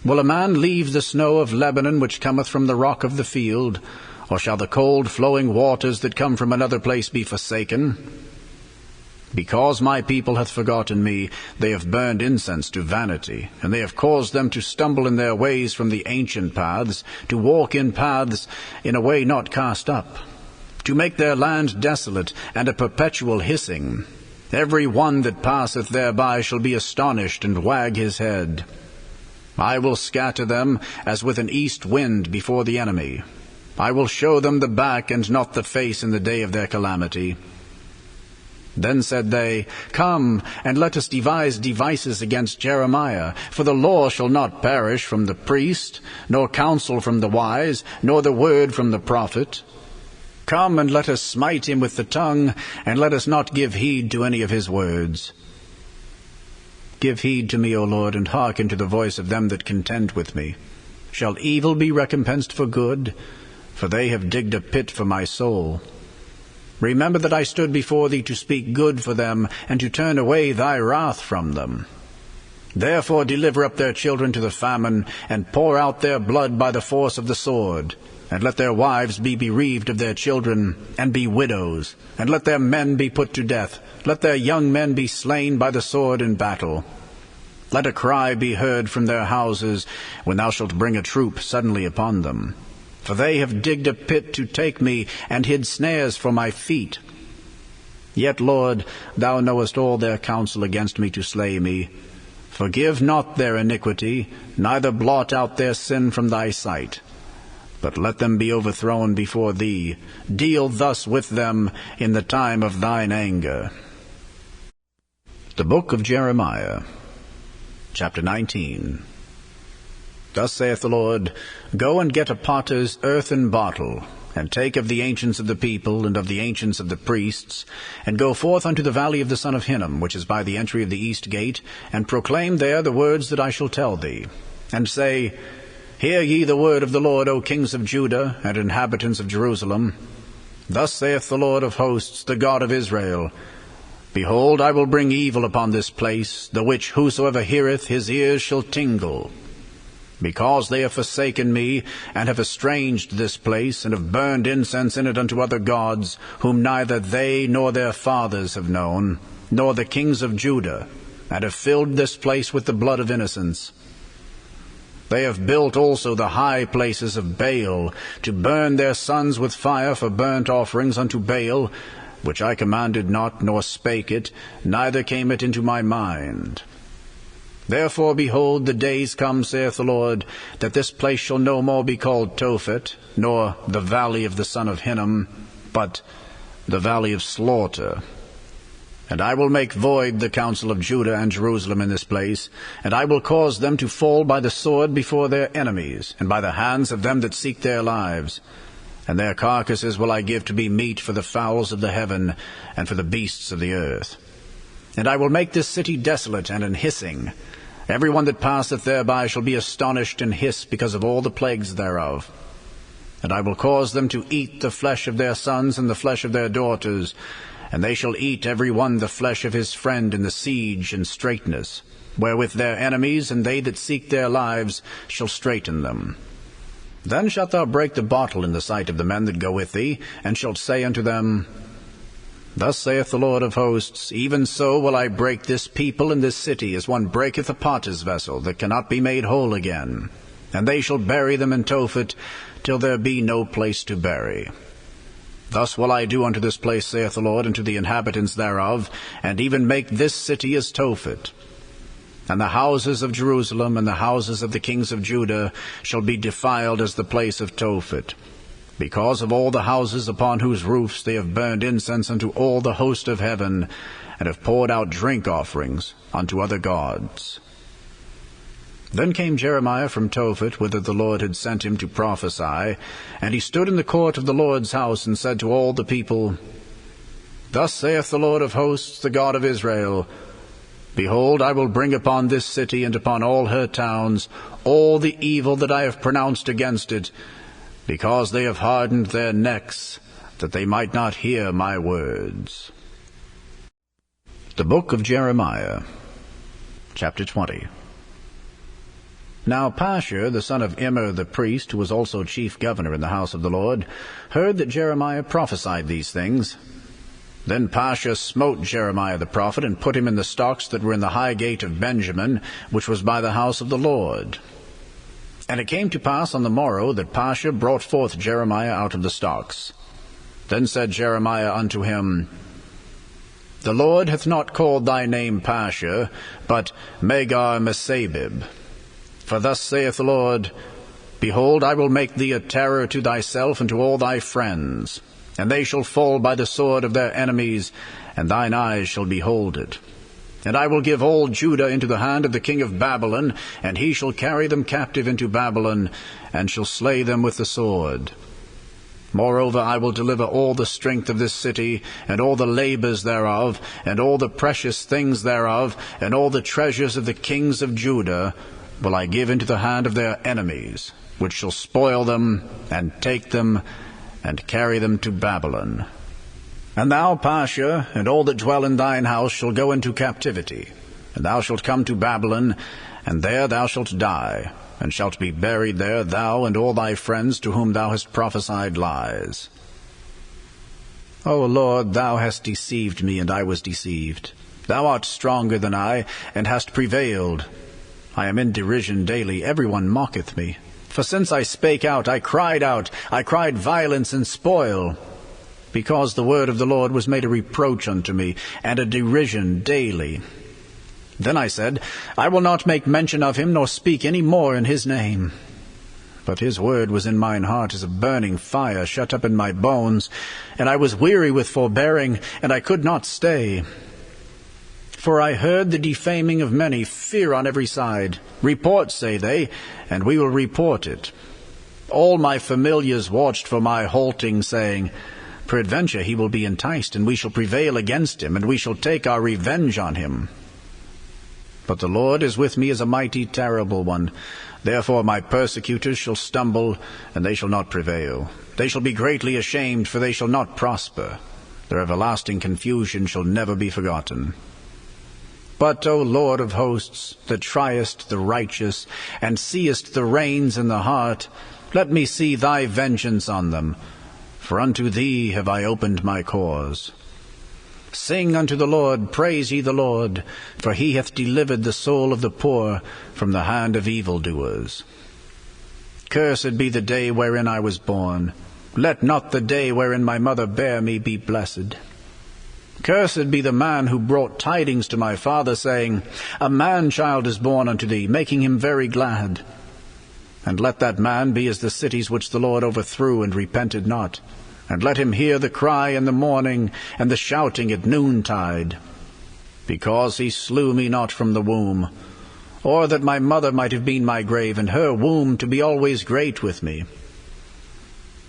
Will a man leave the snow of Lebanon, which cometh from the rock of the field? Or shall the cold flowing waters that come from another place be forsaken? Because my people hath forgotten me, they have burned incense to vanity, and they have caused them to stumble in their ways from the ancient paths, to walk in paths in a way not cast up, to make their land desolate, and a perpetual hissing. Every one that passeth thereby shall be astonished, and wag his head. I will scatter them as with an east wind before the enemy. I will show them the back and not the face in the day of their calamity. Then said they, Come, and let us devise devices against Jeremiah, for the law shall not perish from the priest, nor counsel from the wise, nor the word from the prophet. Come, and let us smite him with the tongue, and let us not give heed to any of his words. Give heed to me, O Lord, and hearken to the voice of them that contend with me. Shall evil be recompensed for good? For they have digged a pit for my soul. Remember that I stood before thee to speak good for them, and to turn away thy wrath from them. Therefore deliver up their children to the famine, and pour out their blood by the force of the sword. And let their wives be bereaved of their children, and be widows. And let their men be put to death. Let their young men be slain by the sword in battle. Let a cry be heard from their houses, when thou shalt bring a troop suddenly upon them. For they have digged a pit to take me, and hid snares for my feet. Yet, Lord, thou knowest all their counsel against me to slay me. Forgive not their iniquity, neither blot out their sin from thy sight. But let them be overthrown before thee. Deal thus with them in the time of thine anger. The Book of Jeremiah, chapter 19. Thus saith the Lord, Go and get a potter's earthen bottle, and take of the ancients of the people, and of the ancients of the priests, and go forth unto the valley of the son of Hinnom, which is by the entry of the east gate, and proclaim there the words that I shall tell thee. And say, Hear ye the word of the Lord, O kings of Judah, and inhabitants of Jerusalem. Thus saith the Lord of hosts, the God of Israel, Behold, I will bring evil upon this place, the which whosoever heareth, his ears shall tingle. Because they have forsaken me, and have estranged this place, and have burned incense in it unto other gods, whom neither they nor their fathers have known, nor the kings of Judah, and have filled this place with the blood of innocents. They have built also the high places of Baal, to burn their sons with fire for burnt offerings unto Baal, which I commanded not, nor spake it, neither came it into my mind. Therefore, behold, the days come, saith the Lord, that this place shall no more be called Tophet, nor the valley of the son of Hinnom, but the valley of slaughter. And I will make void the counsel of Judah and Jerusalem in this place, and I will cause them to fall by the sword before their enemies, and by the hands of them that seek their lives. And their carcasses will I give to be meat for the fowls of the heaven, and for the beasts of the earth. And I will make this city desolate and an hissing. Every one that passeth thereby shall be astonished and hiss because of all the plagues thereof. And I will cause them to eat the flesh of their sons and the flesh of their daughters, and they shall eat every one the flesh of his friend in the siege and straitness, wherewith their enemies and they that seek their lives shall straiten them. Then shalt thou break the bottle in the sight of the men that go with thee, and shalt say unto them, Thus saith the Lord of hosts, Even so will I break this people and this city, as one breaketh a potter's vessel, that cannot be made whole again. And they shall bury them in Tophet, till there be no place to bury. Thus will I do unto this place, saith the Lord, and to the inhabitants thereof, and even make this city as Tophet. And the houses of Jerusalem and the houses of the kings of Judah shall be defiled as the place of Tophet, because of all the houses upon whose roofs they have burned incense unto all the host of heaven, and have poured out drink offerings unto other gods. Then came Jeremiah from Tophet, whither the Lord had sent him to prophesy, and he stood in the court of the Lord's house, and said to all the people, Thus saith the Lord of hosts, the God of Israel, Behold, I will bring upon this city and upon all her towns all the evil that I have pronounced against it, because they have hardened their necks, that they might not hear my words. The Book of Jeremiah, chapter 20. Now Pashur, the son of Immer the priest, who was also chief governor in the house of the Lord, heard that Jeremiah prophesied these things. Then Pasha smote Jeremiah the prophet, and put him in the stocks that were in the high gate of Benjamin, which was by the house of the Lord. And it came to pass on the morrow that Pasha brought forth Jeremiah out of the stocks. Then said Jeremiah unto him, The Lord hath not called thy name Pasha, but Megar-Mesabib. For thus saith the Lord, Behold, I will make thee a terror to thyself and to all thy friends, and they shall fall by the sword of their enemies, and thine eyes shall behold it. And I will give all Judah into the hand of the king of Babylon, and he shall carry them captive into Babylon, and shall slay them with the sword. Moreover, I will deliver all the strength of this city, and all the labors thereof, and all the precious things thereof, and all the treasures of the kings of Judah will I give into the hand of their enemies, which shall spoil them, and take them, and carry them to Babylon. And thou, Pasha, and all that dwell in thine house shall go into captivity, and thou shalt come to Babylon, and there thou shalt die, and shalt be buried there, thou and all thy friends to whom thou hast prophesied lies. O Lord, thou hast deceived me, and I was deceived. Thou art stronger than I, and hast prevailed. I am in derision daily, every one mocketh me. For since I spake out, I cried violence and spoil, because the word of the Lord was made a reproach unto me, and a derision daily. Then I said, I will not make mention of him, nor speak any more in his name. But his word was in mine heart as a burning fire shut up in my bones, and I was weary with forbearing, and I could not stay. For I heard the defaming of many, fear on every side. Report, say they, and we will report it. All my familiars watched for my halting, saying, Peradventure he will be enticed, and we shall prevail against him, and we shall take our revenge on him. But the Lord is with me as a mighty terrible one. Therefore my persecutors shall stumble, and they shall not prevail. They shall be greatly ashamed, for they shall not prosper. Their everlasting confusion shall never be forgotten. But, O Lord of hosts, that triest the righteous, and seest the reins in the heart, let me see thy vengeance on them, for unto thee have I opened my cause. Sing unto the Lord, praise ye the Lord, for he hath delivered the soul of the poor from the hand of evildoers. Cursed be the day wherein I was born. Let not the day wherein my mother bare me be blessed. Cursed be the man who brought tidings to my father, saying, A man-child is born unto thee, making him very glad. And let that man be as the cities which the Lord overthrew and repented not. And let him hear the cry in the morning, and the shouting at noontide. Because he slew me not from the womb, or that my mother might have been my grave, and her womb to be always great with me.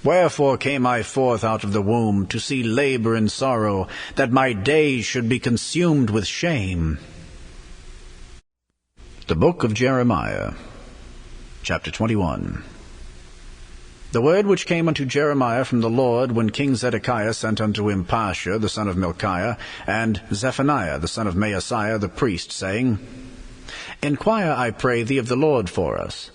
Wherefore came I forth out of the womb, to see labor and sorrow, that my days should be consumed with shame. The Book of Jeremiah, chapter 21. The word which came unto Jeremiah from the Lord, when King Zedekiah sent unto him Pasha the son of Milchiah, and Zephaniah the son of Maaseiah the priest, saying, Inquire, I pray thee, of the Lord for us.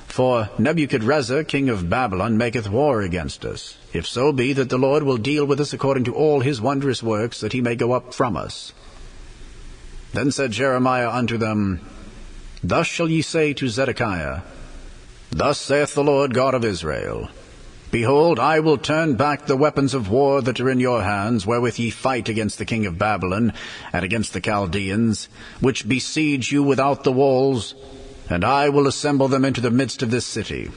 For Nebuchadrezzar king of Babylon maketh war against us, if so be that the Lord will deal with us according to all his wondrous works, that he may go up from us. Then said Jeremiah unto them, Thus shall ye say to Zedekiah, Thus saith the Lord God of Israel, Behold, I will turn back the weapons of war that are in your hands, wherewith ye fight against the king of Babylon, and against the Chaldeans, which besiege you without the walls, and I will assemble them into the midst of this city.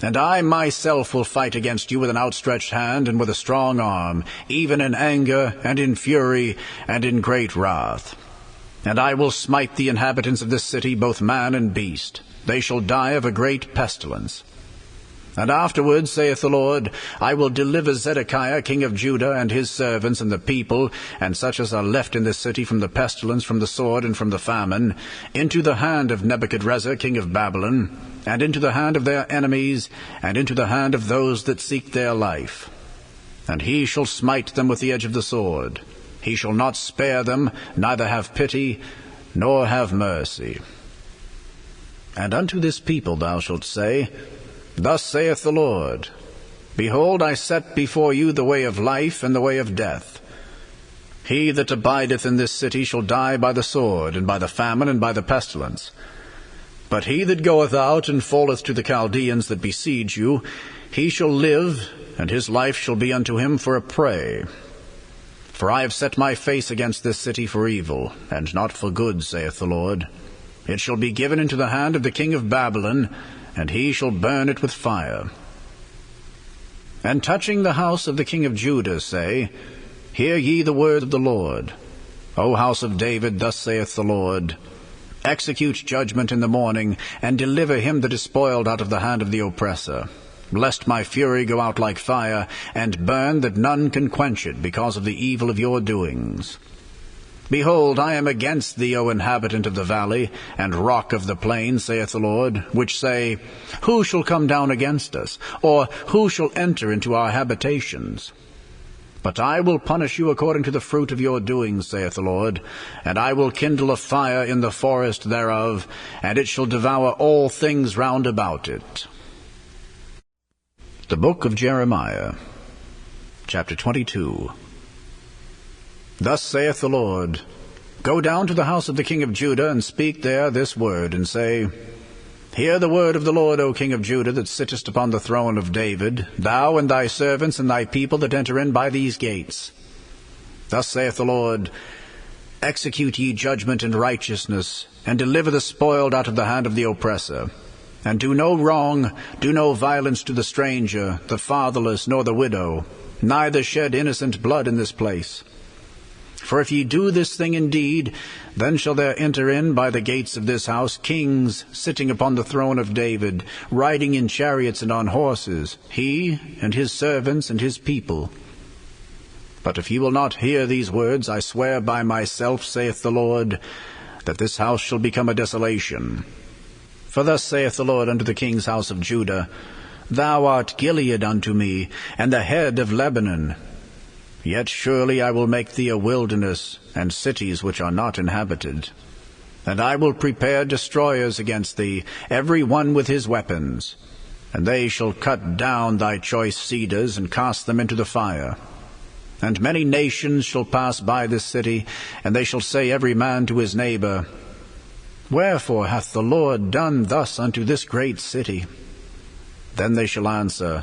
And I myself will fight against you with an outstretched hand and with a strong arm, even in anger, and in fury, and in great wrath. And I will smite the inhabitants of this city, both man and beast. They shall die of a great pestilence. And afterward, saith the Lord, I will deliver Zedekiah king of Judah, and his servants, and the people, and such as are left in this city, from the pestilence, from the sword, and from the famine, into the hand of Nebuchadrezzar king of Babylon, and into the hand of their enemies, and into the hand of those that seek their life. And he shall smite them with the edge of the sword. He shall not spare them, neither have pity, nor have mercy. And unto this people thou shalt say, Thus saith the Lord, Behold, I set before you the way of life and the way of death. He that abideth in this city shall die by the sword, and by the famine, and by the pestilence. But he that goeth out and falleth to the Chaldeans that besiege you, he shall live, and his life shall be unto him for a prey. For I have set my face against this city for evil, and not for good, saith the Lord. It shall be given into the hand of the king of Babylon, and he shall burn it with fire. And touching the house of the king of Judah say, Hear ye the word of the Lord. O house of David, thus saith the Lord, Execute judgment in the morning, and deliver him that is spoiled out of the hand of the oppressor, lest my fury go out like fire, and burn that none can quench it, because of the evil of your doings. Behold, I am against thee, O inhabitant of the valley, and rock of the plain, saith the Lord, which say, Who shall come down against us? Or who shall enter into our habitations? But I will punish you according to the fruit of your doings, saith the Lord, and I will kindle a fire in the forest thereof, and it shall devour all things round about it. The Book of Jeremiah, chapter 22. Thus saith the Lord, Go down to the house of the king of Judah, and speak there this word, and say, Hear the word of the Lord, O king of Judah, that sittest upon the throne of David, thou and thy servants and thy people that enter in by these gates. Thus saith the Lord, Execute ye judgment and righteousness, and deliver the spoiled out of the hand of the oppressor. And do no wrong, do no violence to the stranger, the fatherless, nor the widow, neither shed innocent blood in this place. For if ye do this thing indeed, then shall there enter in by the gates of this house kings sitting upon the throne of David, riding in chariots and on horses, he and his servants and his people. But if ye will not hear these words, I swear by myself, saith the Lord, that this house shall become a desolation. For thus saith the Lord unto the king's house of Judah, Thou art Gilead unto me, and the head of Lebanon. Yet surely I will make thee a wilderness, and cities which are not inhabited. And I will prepare destroyers against thee, every one with his weapons. And they shall cut down thy choice cedars, and cast them into the fire. And many nations shall pass by this city, and they shall say every man to his neighbor, Wherefore hath the Lord done thus unto this great city? Then they shall answer,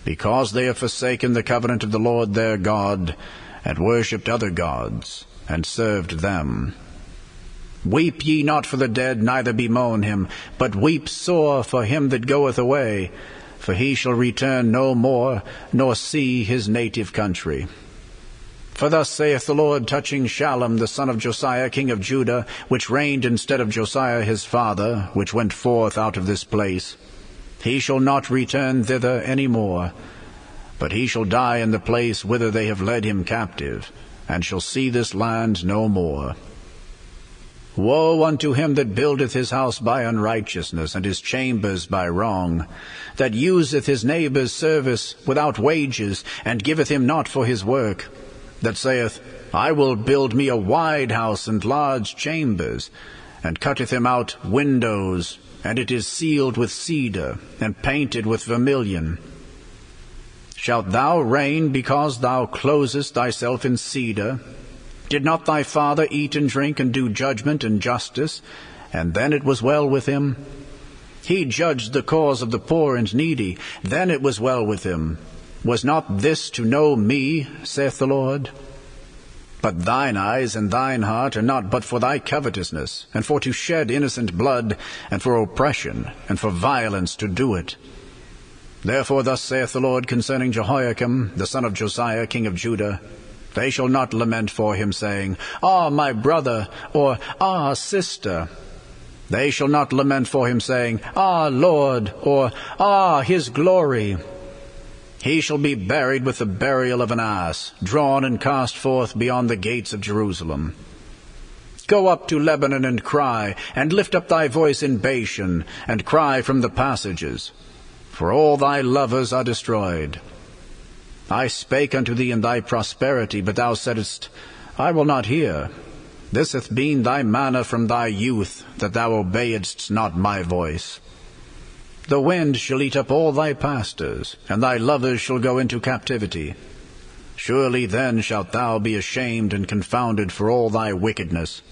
Because they have forsaken the covenant of the Lord their God, and worshipped other gods, and served them. Weep ye not for the dead, neither bemoan him, but weep sore for him that goeth away, for he shall return no more, nor see his native country. For thus saith the Lord touching Shallum the son of Josiah king of Judah, which reigned instead of Josiah his father, which went forth out of this place, He shall not return thither any more, but he shall die in the place whither they have led him captive, and shall see this land no more. Woe unto him that buildeth his house by unrighteousness, and his chambers by wrong, that useth his neighbour's service without wages, and giveth him not for his work, that saith, I will build me a wide house and large chambers, and cutteth him out windows, and it is sealed with cedar, and painted with vermilion. Shalt thou reign because thou closest thyself in cedar? Did not thy father eat and drink and do judgment and justice, and then it was well with him? He judged the cause of the poor and needy, then it was well with him. Was not this to know me, saith the Lord? But thine eyes and thine heart are not but for thy covetousness, and for to shed innocent blood, and for oppression, and for violence to do it. Therefore thus saith the Lord concerning Jehoiakim, the son of Josiah, king of Judah, They shall not lament for him, saying, Ah, my brother, or Ah, sister. They shall not lament for him, saying, Ah, Lord, or Ah, his glory. He shall be buried with the burial of an ass, drawn and cast forth beyond the gates of Jerusalem. Go up to Lebanon and cry, and lift up thy voice in Bashan, and cry from the passages. For all thy lovers are destroyed. I spake unto thee in thy prosperity, but thou saidst, I will not hear. This hath been thy manna from thy youth, that thou obeyedst not my voice. The wind shall eat up all thy pastors, and thy lovers shall go into captivity. Surely then shalt thou be ashamed and confounded for all thy wickedness.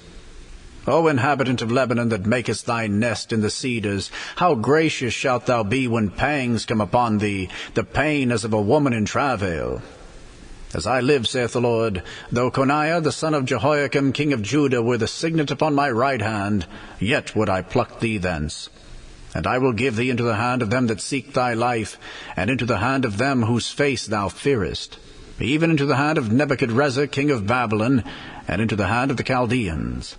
O inhabitant of Lebanon, that makest thy nest in the cedars, how gracious shalt thou be when pangs come upon thee, the pain as of a woman in travail. As I live, saith the Lord, though Coniah the son of Jehoiakim king of Judah were the signet upon my right hand, yet would I pluck thee thence. And I will give thee into the hand of them that seek thy life, and into the hand of them whose face thou fearest, even into the hand of Nebuchadrezzar king of Babylon, and into the hand of the Chaldeans.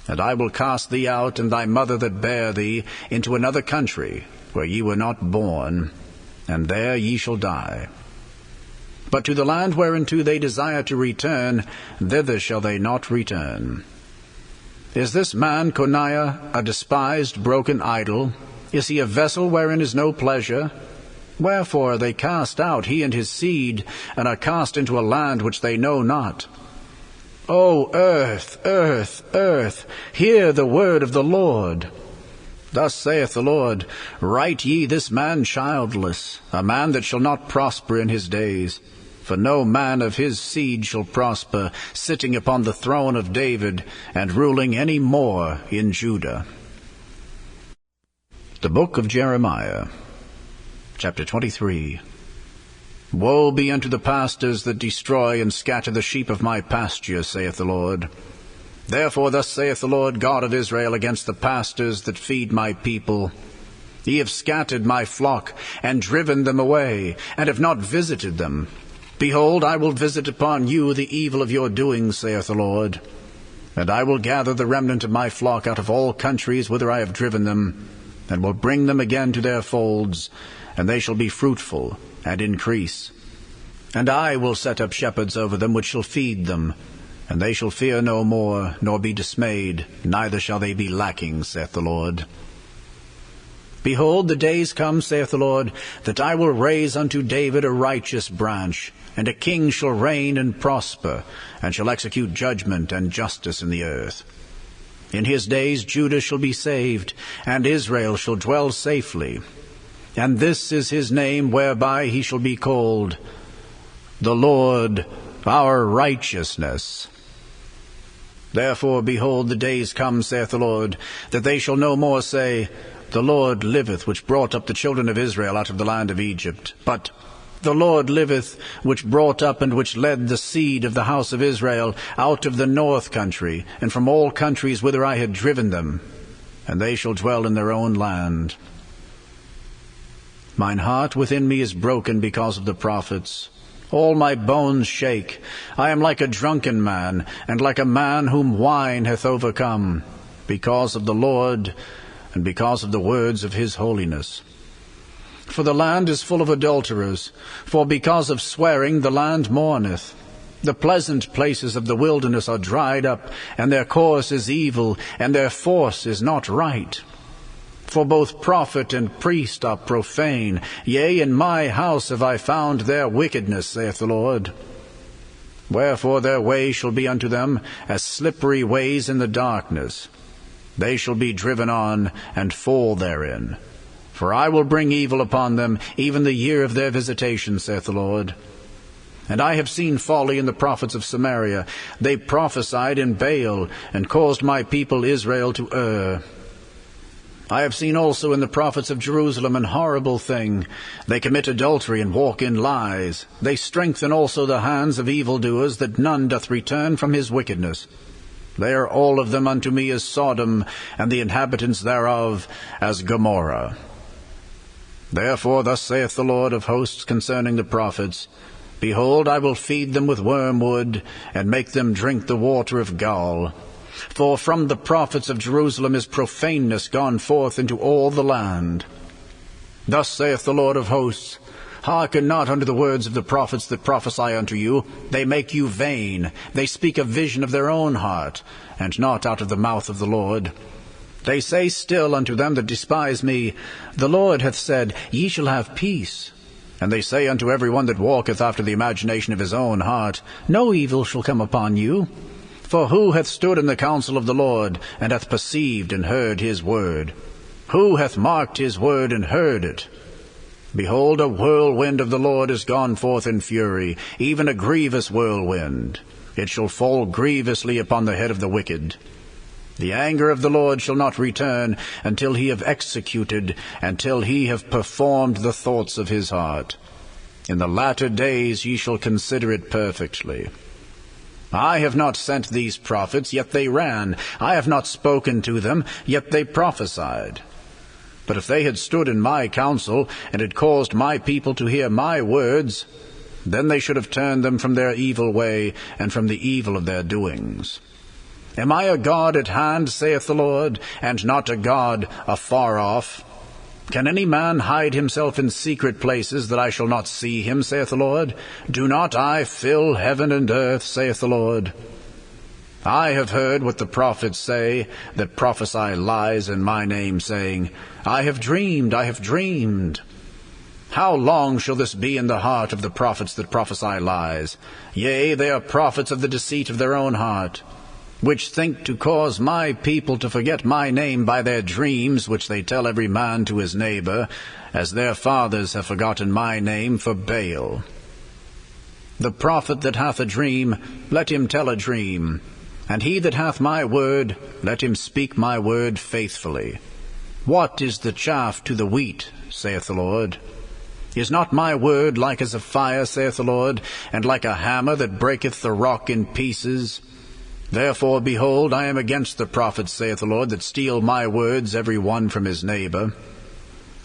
And I will cast thee out, and thy mother that bare thee, into another country, where ye were not born, and there ye shall die. But to the land whereinto they desire to return, thither shall they not return. Is this man Coniah a despised, broken idol? Is he a vessel wherein is no pleasure? Wherefore are they cast out, he and his seed, and are cast into a land which they know not? O earth, earth, earth, hear the word of the Lord. Thus saith the Lord, write ye this man childless, a man that shall not prosper in his days. For no man of his seed shall prosper, sitting upon the throne of David, and ruling any more in Judah. The Book of Jeremiah, chapter 23. Woe be unto the pastors that destroy and scatter the sheep of my pasture, saith the Lord. Therefore thus saith the Lord God of Israel against the pastors that feed my people. Ye have scattered my flock, and driven them away, and have not visited them. Behold, I will visit upon you the evil of your doings, saith the Lord. And I will gather the remnant of my flock out of all countries whither I have driven them, and will bring them again to their folds, and they shall be fruitful, and increase. And I will set up shepherds over them, which shall feed them, and they shall fear no more, nor be dismayed, neither shall they be lacking, saith the Lord. Behold, the days come, saith the Lord, that I will raise unto David a righteous branch, and a king shall reign and prosper, and shall execute judgment and justice in the earth. In his days Judah shall be saved, and Israel shall dwell safely. And this is his name whereby he shall be called, the Lord our righteousness. Therefore, behold, the days come, saith the Lord, that they shall no more say, the Lord liveth, which brought up the children of Israel out of the land of Egypt. But the Lord liveth, which brought up and which led the seed of the house of Israel out of the north country, and from all countries whither I had driven them, and they shall dwell in their own land. Mine heart within me is broken because of the prophets. All my bones shake. I am like a drunken man, and like a man whom wine hath overcome, because of the Lord, and because of the words of his holiness. For the land is full of adulterers, for because of swearing the land mourneth. The pleasant places of the wilderness are dried up, and their course is evil, and their force is not right. For both prophet and priest are profane. Yea, in my house have I found their wickedness, saith the Lord. Wherefore their way shall be unto them as slippery ways in the darkness. They shall be driven on, and fall therein. For I will bring evil upon them, even the year of their visitation, saith the Lord. And I have seen folly in the prophets of Samaria. They prophesied in Baal, and caused my people Israel to err. I have seen also in the prophets of Jerusalem an horrible thing. They commit adultery and walk in lies. They strengthen also the hands of evildoers, that none doth return from his wickedness. They are all of them unto me as Sodom, and the inhabitants thereof as Gomorrah. Therefore thus saith the Lord of hosts concerning the prophets, Behold, I will feed them with wormwood, and make them drink the water of gall. For from the prophets of Jerusalem is profaneness gone forth into all the land. Thus saith the Lord of hosts, Hearken not unto the words of the prophets that prophesy unto you. They make you vain. They speak a vision of their own heart, and not out of the mouth of the Lord. They say still unto them that despise me, The Lord hath said, Ye shall have peace. And they say unto every one that walketh after the imagination of his own heart, No evil shall come upon you. For who hath stood in the counsel of the Lord, and hath perceived and heard his word? Who hath marked his word and heard it? Behold, a whirlwind of the Lord is gone forth in fury, even a grievous whirlwind. It shall fall grievously upon the head of the wicked. The anger of the Lord shall not return until he have executed, until he have performed the thoughts of his heart. In the latter days ye shall consider it perfectly. I have not sent these prophets, yet they ran. I have not spoken to them, yet they prophesied. But if they had stood in my counsel, and had caused my people to hear my words, then they should have turned them from their evil way, and from the evil of their doings. Am I a God at hand, saith the Lord, and not a God afar off? Can any man hide himself in secret places, that I shall not see him, saith the Lord? Do not I fill heaven and earth, saith the Lord? I have heard what the prophets say, that prophesy lies in my name, saying, I have dreamed, I have dreamed. How long shall this be in the heart of the prophets that prophesy lies? Yea, they are prophets of the deceit of their own heart, which think to cause my people to forget my name by their dreams, which they tell every man to his neighbor, as their fathers have forgotten my name for Baal. The prophet that hath a dream, let him tell a dream, and he that hath my word, let him speak my word faithfully. What is the chaff to the wheat, saith the Lord? Is not my word like as a fire, saith the Lord, and like a hammer that breaketh the rock in pieces? Therefore, behold, I am against the prophets, saith the Lord, that steal my words, every one from his neighbor.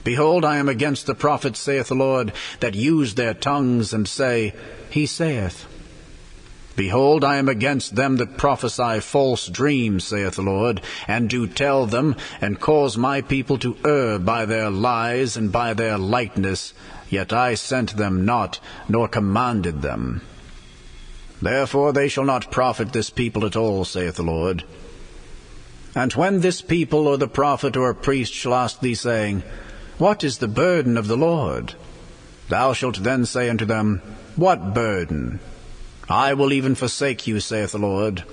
Behold, I am against the prophets, saith the Lord, that use their tongues, and say, He saith. Behold, I am against them that prophesy false dreams, saith the Lord, and do tell them, and cause my people to err by their lies and by their lightness, yet I sent them not, nor commanded them. Therefore they shall not profit this people at all, saith the Lord. And when this people, or the prophet, or a priest shall ask thee, saying, What is the burden of the Lord? Thou shalt then say unto them, What burden? I will even forsake you, saith the Lord.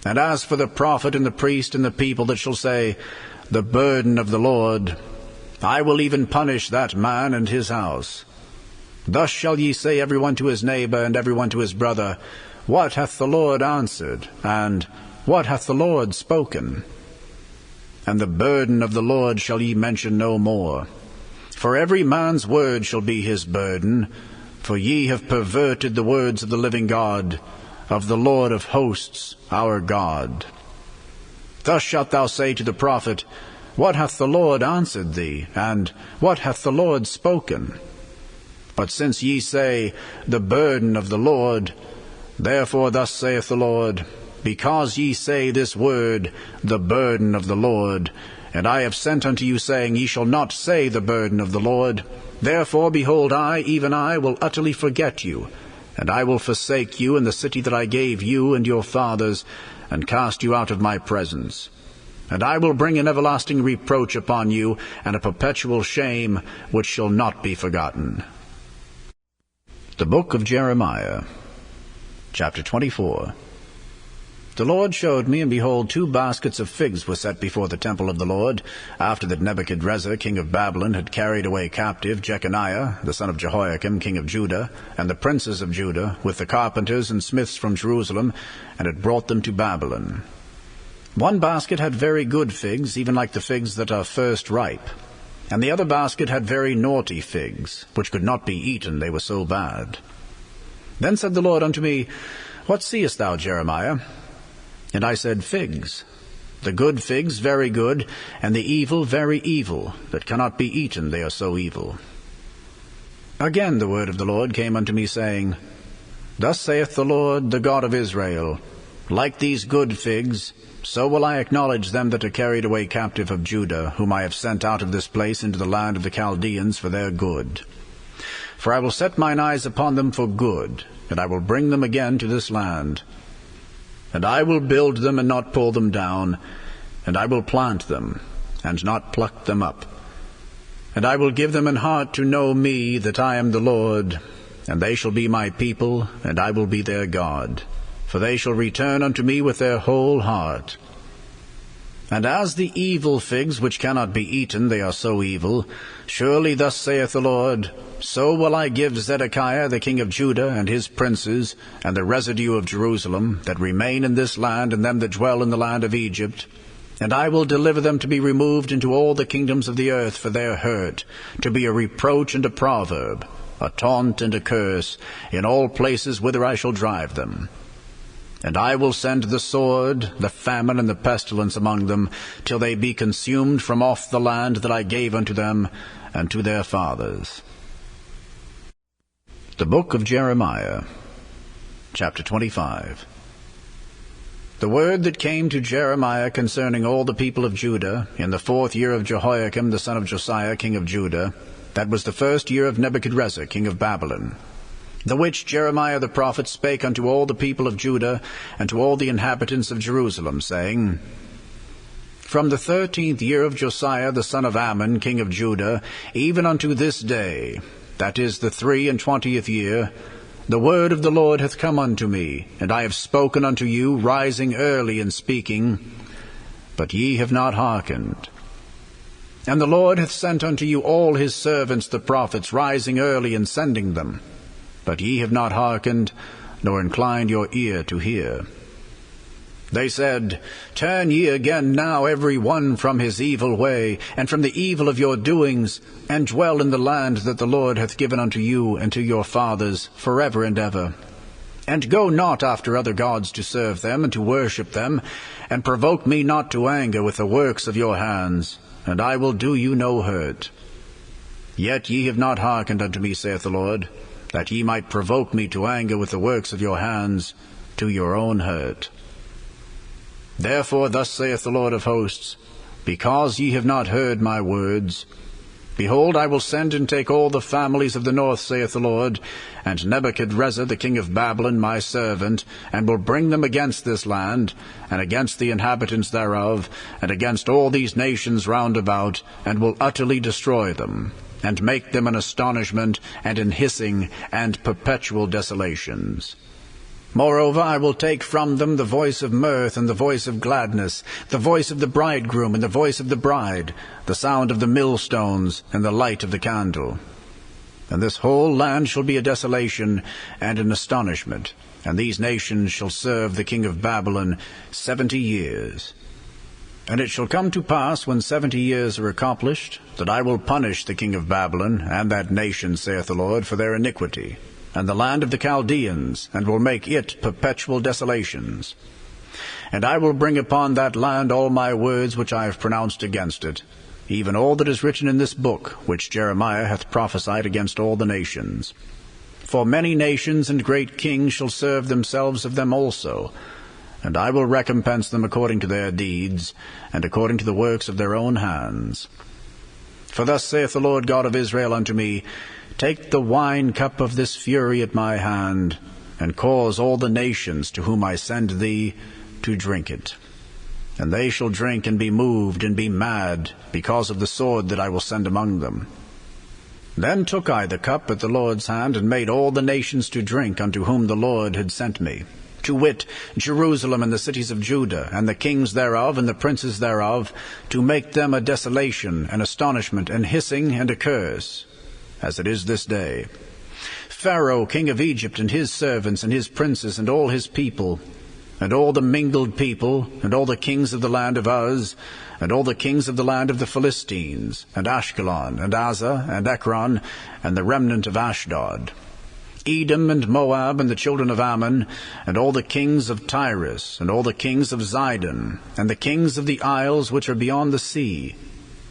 And as for the prophet and the priest and the people that shall say, The burden of the Lord, I will even punish that man and his house. Thus shall ye say every one to his neighbor, and every one to his brother, What hath the Lord answered? And What hath the Lord spoken? And the burden of the Lord shall ye mention no more. For every man's word shall be his burden, for ye have perverted the words of the living God, of the Lord of hosts, our God. Thus shalt thou say to the prophet, What hath the Lord answered thee? And What hath the Lord spoken? But since ye say, The burden of the Lord, therefore thus saith the Lord, Because ye say this word, The burden of the Lord, and I have sent unto you, saying, Ye shall not say the burden of the Lord, therefore, behold, I, even I, will utterly forget you, and I will forsake you in the city that I gave you and your fathers, and cast you out of my presence. And I will bring an everlasting reproach upon you, and a perpetual shame, which shall not be forgotten. The Book of Jeremiah, chapter 24. The Lord showed me, and behold, 2 baskets of figs were set before the temple of the Lord, after that Nebuchadrezzar king of Babylon had carried away captive Jeconiah the son of Jehoiakim king of Judah, and the princes of Judah, with the carpenters and smiths from Jerusalem, and had brought them to Babylon. One basket had very good figs, even like the figs that are first ripe. And the other basket had very naughty figs, which could not be eaten, they were so bad. Then said the Lord unto me, What seest thou, Jeremiah? And I said, Figs. The good figs very good, and the evil very evil, that cannot be eaten, they are so evil. Again the word of the Lord came unto me, saying, Thus saith the Lord, the God of Israel, Like these good figs, so will I acknowledge them that are carried away captive of Judah, whom I have sent out of this place into the land of the Chaldeans for their good. For I will set mine eyes upon them for good, and I will bring them again to this land. And I will build them and not pull them down, and I will plant them, and not pluck them up. And I will give them an heart to know me, that I am the Lord, and they shall be my people, and I will be their God. For they shall return unto me with their whole heart. And as the evil figs which cannot be eaten, they are so evil. Surely thus saith the Lord, so will I give Zedekiah the king of Judah, and his princes, and the residue of Jerusalem, that remain in this land, and them that dwell in the land of Egypt. And I will deliver them to be removed into all the kingdoms of the earth for their hurt, to be a reproach and a proverb, a taunt and a curse, in all places whither I shall drive them. And I will send the sword, the famine, and the pestilence among them, till they be consumed from off the land that I gave unto them and to their fathers. The Book of Jeremiah, chapter 25. The word that came to Jeremiah concerning all the people of Judah, in the 4th year of Jehoiakim the son of Josiah king of Judah, that was the 1st year of Nebuchadrezzar king of Babylon, the which Jeremiah the prophet spake unto all the people of Judah, and to all the inhabitants of Jerusalem, saying, From the 13th year of Josiah the son of Ammon, king of Judah, even unto this day, that is the 23 year, the word of the Lord hath come unto me, and I have spoken unto you, rising early and speaking, but ye have not hearkened. And the Lord hath sent unto you all his servants the prophets, rising early and sending them. But ye have not hearkened, nor inclined your ear to hear. They said, Turn ye again now every one from his evil way, and from the evil of your doings, and dwell in the land that the Lord hath given unto you and to your fathers forever and ever. And go not after other gods to serve them, and to worship them, and provoke me not to anger with the works of your hands, and I will do you no hurt. Yet ye have not hearkened unto me, saith the Lord, that ye might provoke me to anger with the works of your hands, to your own hurt. Therefore thus saith the Lord of hosts, because ye have not heard my words, behold, I will send and take all the families of the north, saith the Lord, and Nebuchadrezzar the king of Babylon my servant, and will bring them against this land, and against the inhabitants thereof, and against all these nations round about, and will utterly destroy them, and make them an astonishment, and an hissing, and perpetual desolations. Moreover, I will take from them the voice of mirth, and the voice of gladness, the voice of the bridegroom, and the voice of the bride, the sound of the millstones, and the light of the candle. And this whole land shall be a desolation, and an astonishment, and these nations shall serve the king of Babylon 70 years. And it shall come to pass, when 70 years are accomplished, that I will punish the king of Babylon, and that nation, saith the Lord, for their iniquity, and the land of the Chaldeans, and will make it perpetual desolations. And I will bring upon that land all my words which I have pronounced against it, even all that is written in this book, which Jeremiah hath prophesied against all the nations. For many nations and great kings shall serve themselves of them also, and I will recompense them according to their deeds, and according to the works of their own hands. For thus saith the Lord God of Israel unto me, Take the wine cup of this fury at my hand, and cause all the nations to whom I send thee to drink it. And they shall drink and be moved and be mad, because of the sword that I will send among them. Then took I the cup at the Lord's hand, and made all the nations to drink unto whom the Lord had sent me, to wit, Jerusalem and the cities of Judah, and the kings thereof, and the princes thereof, to make them a desolation, an astonishment, an hissing, and a curse, as it is this day. Pharaoh king of Egypt, and his servants, and his princes, and all his people, and all the mingled people, and all the kings of the land of Uz, and all the kings of the land of the Philistines, and Ashkelon, and Azza, and Ekron, and the remnant of Ashdod, Edom and Moab, and the children of Ammon, and all the kings of Tyrus, and all the kings of Zidon, and the kings of the isles which are beyond the sea,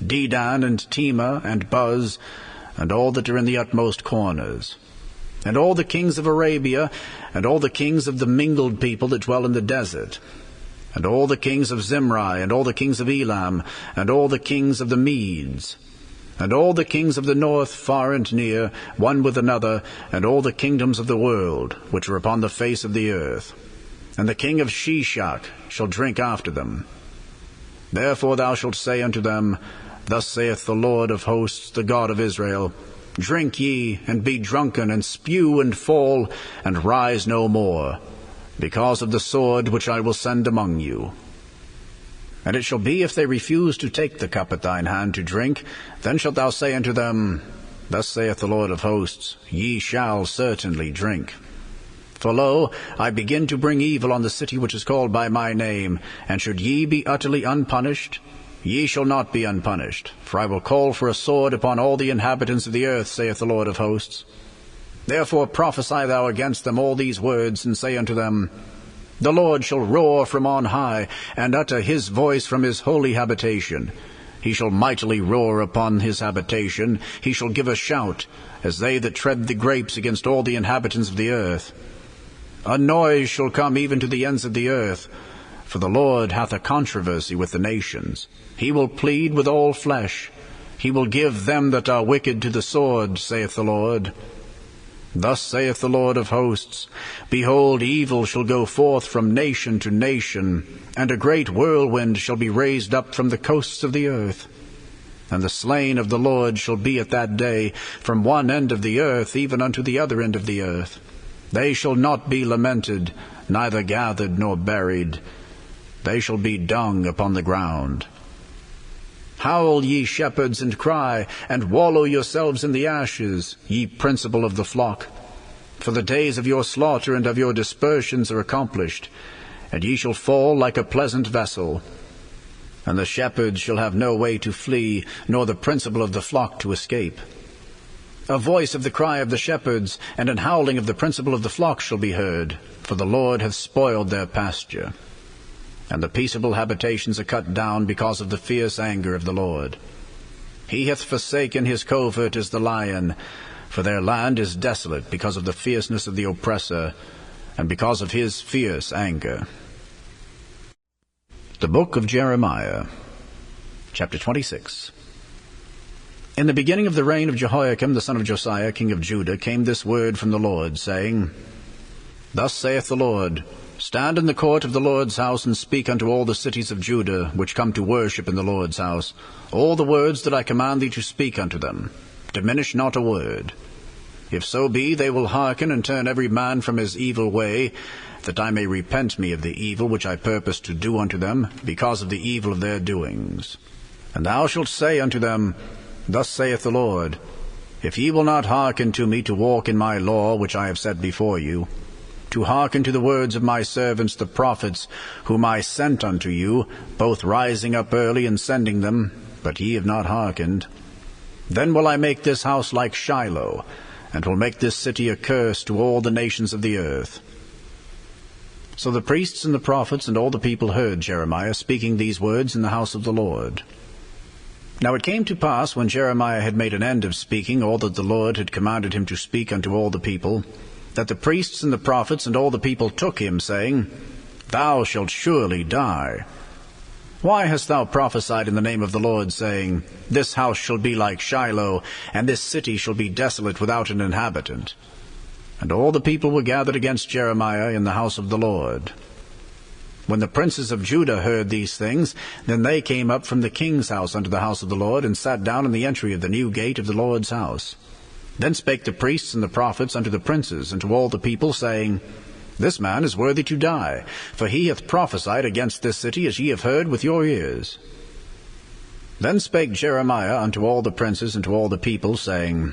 Dedan and Tema and Buz, and all that are in the utmost corners, and all the kings of Arabia, and all the kings of the mingled people that dwell in the desert, and all the kings of Zimri, and all the kings of Elam, and all the kings of the Medes, and all the kings of the north, far and near, one with another, and all the kingdoms of the world, which are upon the face of the earth. And the king of Shishak shall drink after them. Therefore thou shalt say unto them, Thus saith the Lord of hosts, the God of Israel, Drink ye, and be drunken, and spew, and fall, and rise no more, because of the sword which I will send among you. And it shall be, if they refuse to take the cup at thine hand to drink, then shalt thou say unto them, Thus saith the Lord of hosts, Ye shall certainly drink. For lo, I begin to bring evil on the city which is called by my name, and should ye be utterly unpunished? Ye shall not be unpunished, for I will call for a sword upon all the inhabitants of the earth, saith the Lord of hosts. Therefore prophesy thou against them all these words, and say unto them, The Lord shall roar from on high, and utter his voice from his holy habitation. He shall mightily roar upon his habitation. He shall give a shout, as they that tread the grapes against all the inhabitants of the earth. A noise shall come even to the ends of the earth, for the Lord hath a controversy with the nations. He will plead with all flesh. He will give them that are wicked to the sword, saith the Lord. Thus saith the Lord of hosts, Behold, evil shall go forth from nation to nation, and a great whirlwind shall be raised up from the coasts of the earth. And the slain of the Lord shall be at that day from one end of the earth even unto the other end of the earth. They shall not be lamented, neither gathered nor buried. They shall be dung upon the ground. Howl, ye shepherds, and cry, and wallow yourselves in the ashes, ye principal of the flock. For the days of your slaughter and of your dispersions are accomplished, and ye shall fall like a pleasant vessel. And the shepherds shall have no way to flee, nor the principal of the flock to escape. A voice of the cry of the shepherds, and an howling of the principal of the flock shall be heard, for the Lord hath spoiled their pasture. And the peaceable habitations are cut down because of the fierce anger of the Lord. He hath forsaken his covert as the lion, for their land is desolate because of the fierceness of the oppressor, and because of his fierce anger. The Book of Jeremiah, chapter 26. In the beginning of the reign of Jehoiakim the son of Josiah, king of Judah, came this word from the Lord, saying, Thus saith the Lord, Stand in the court of the Lord's house, and speak unto all the cities of Judah, which come to worship in the Lord's house, all the words that I command thee to speak unto them. Diminish not a word. If so be they will hearken, and turn every man from his evil way, that I may repent me of the evil which I purpose to do unto them, because of the evil of their doings. And thou shalt say unto them, Thus saith the Lord, If ye will not hearken to me to walk in my law which I have set before you, to hearken to the words of my servants the prophets, whom I sent unto you, both rising up early and sending them, but ye have not hearkened, then will I make this house like Shiloh, and will make this city a curse to all the nations of the earth. So the priests and the prophets and all the people heard Jeremiah speaking these words in the house of the Lord. Now it came to pass, when Jeremiah had made an end of speaking all that the Lord had commanded him to speak unto all the people, that the priests and the prophets and all the people took him, saying, Thou shalt surely die. Why hast thou prophesied in the name of the Lord, saying, This house shall be like Shiloh, and this city shall be desolate without an inhabitant? And all the people were gathered against Jeremiah in the house of the Lord. When the princes of Judah heard these things, then they came up from the king's house unto the house of the Lord, and sat down in the entry of the new gate of the Lord's house. Then spake the priests and the prophets unto the princes and to all the people, saying, This man is worthy to die, for he hath prophesied against this city, as ye have heard with your ears. Then spake Jeremiah unto all the princes and to all the people, saying,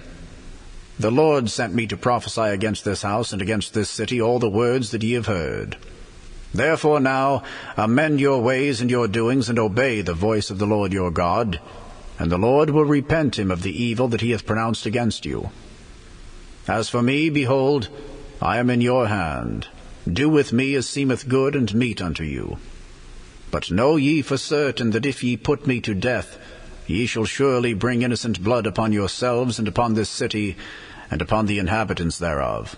The Lord sent me to prophesy against this house and against this city all the words that ye have heard. Therefore now amend your ways and your doings, and obey the voice of the Lord your God, and the Lord will repent him of the evil that he hath pronounced against you. As for me, behold, I am in your hand. Do with me as seemeth good and meet unto you. But know ye for certain that if ye put me to death, ye shall surely bring innocent blood upon yourselves and upon this city, and upon the inhabitants thereof.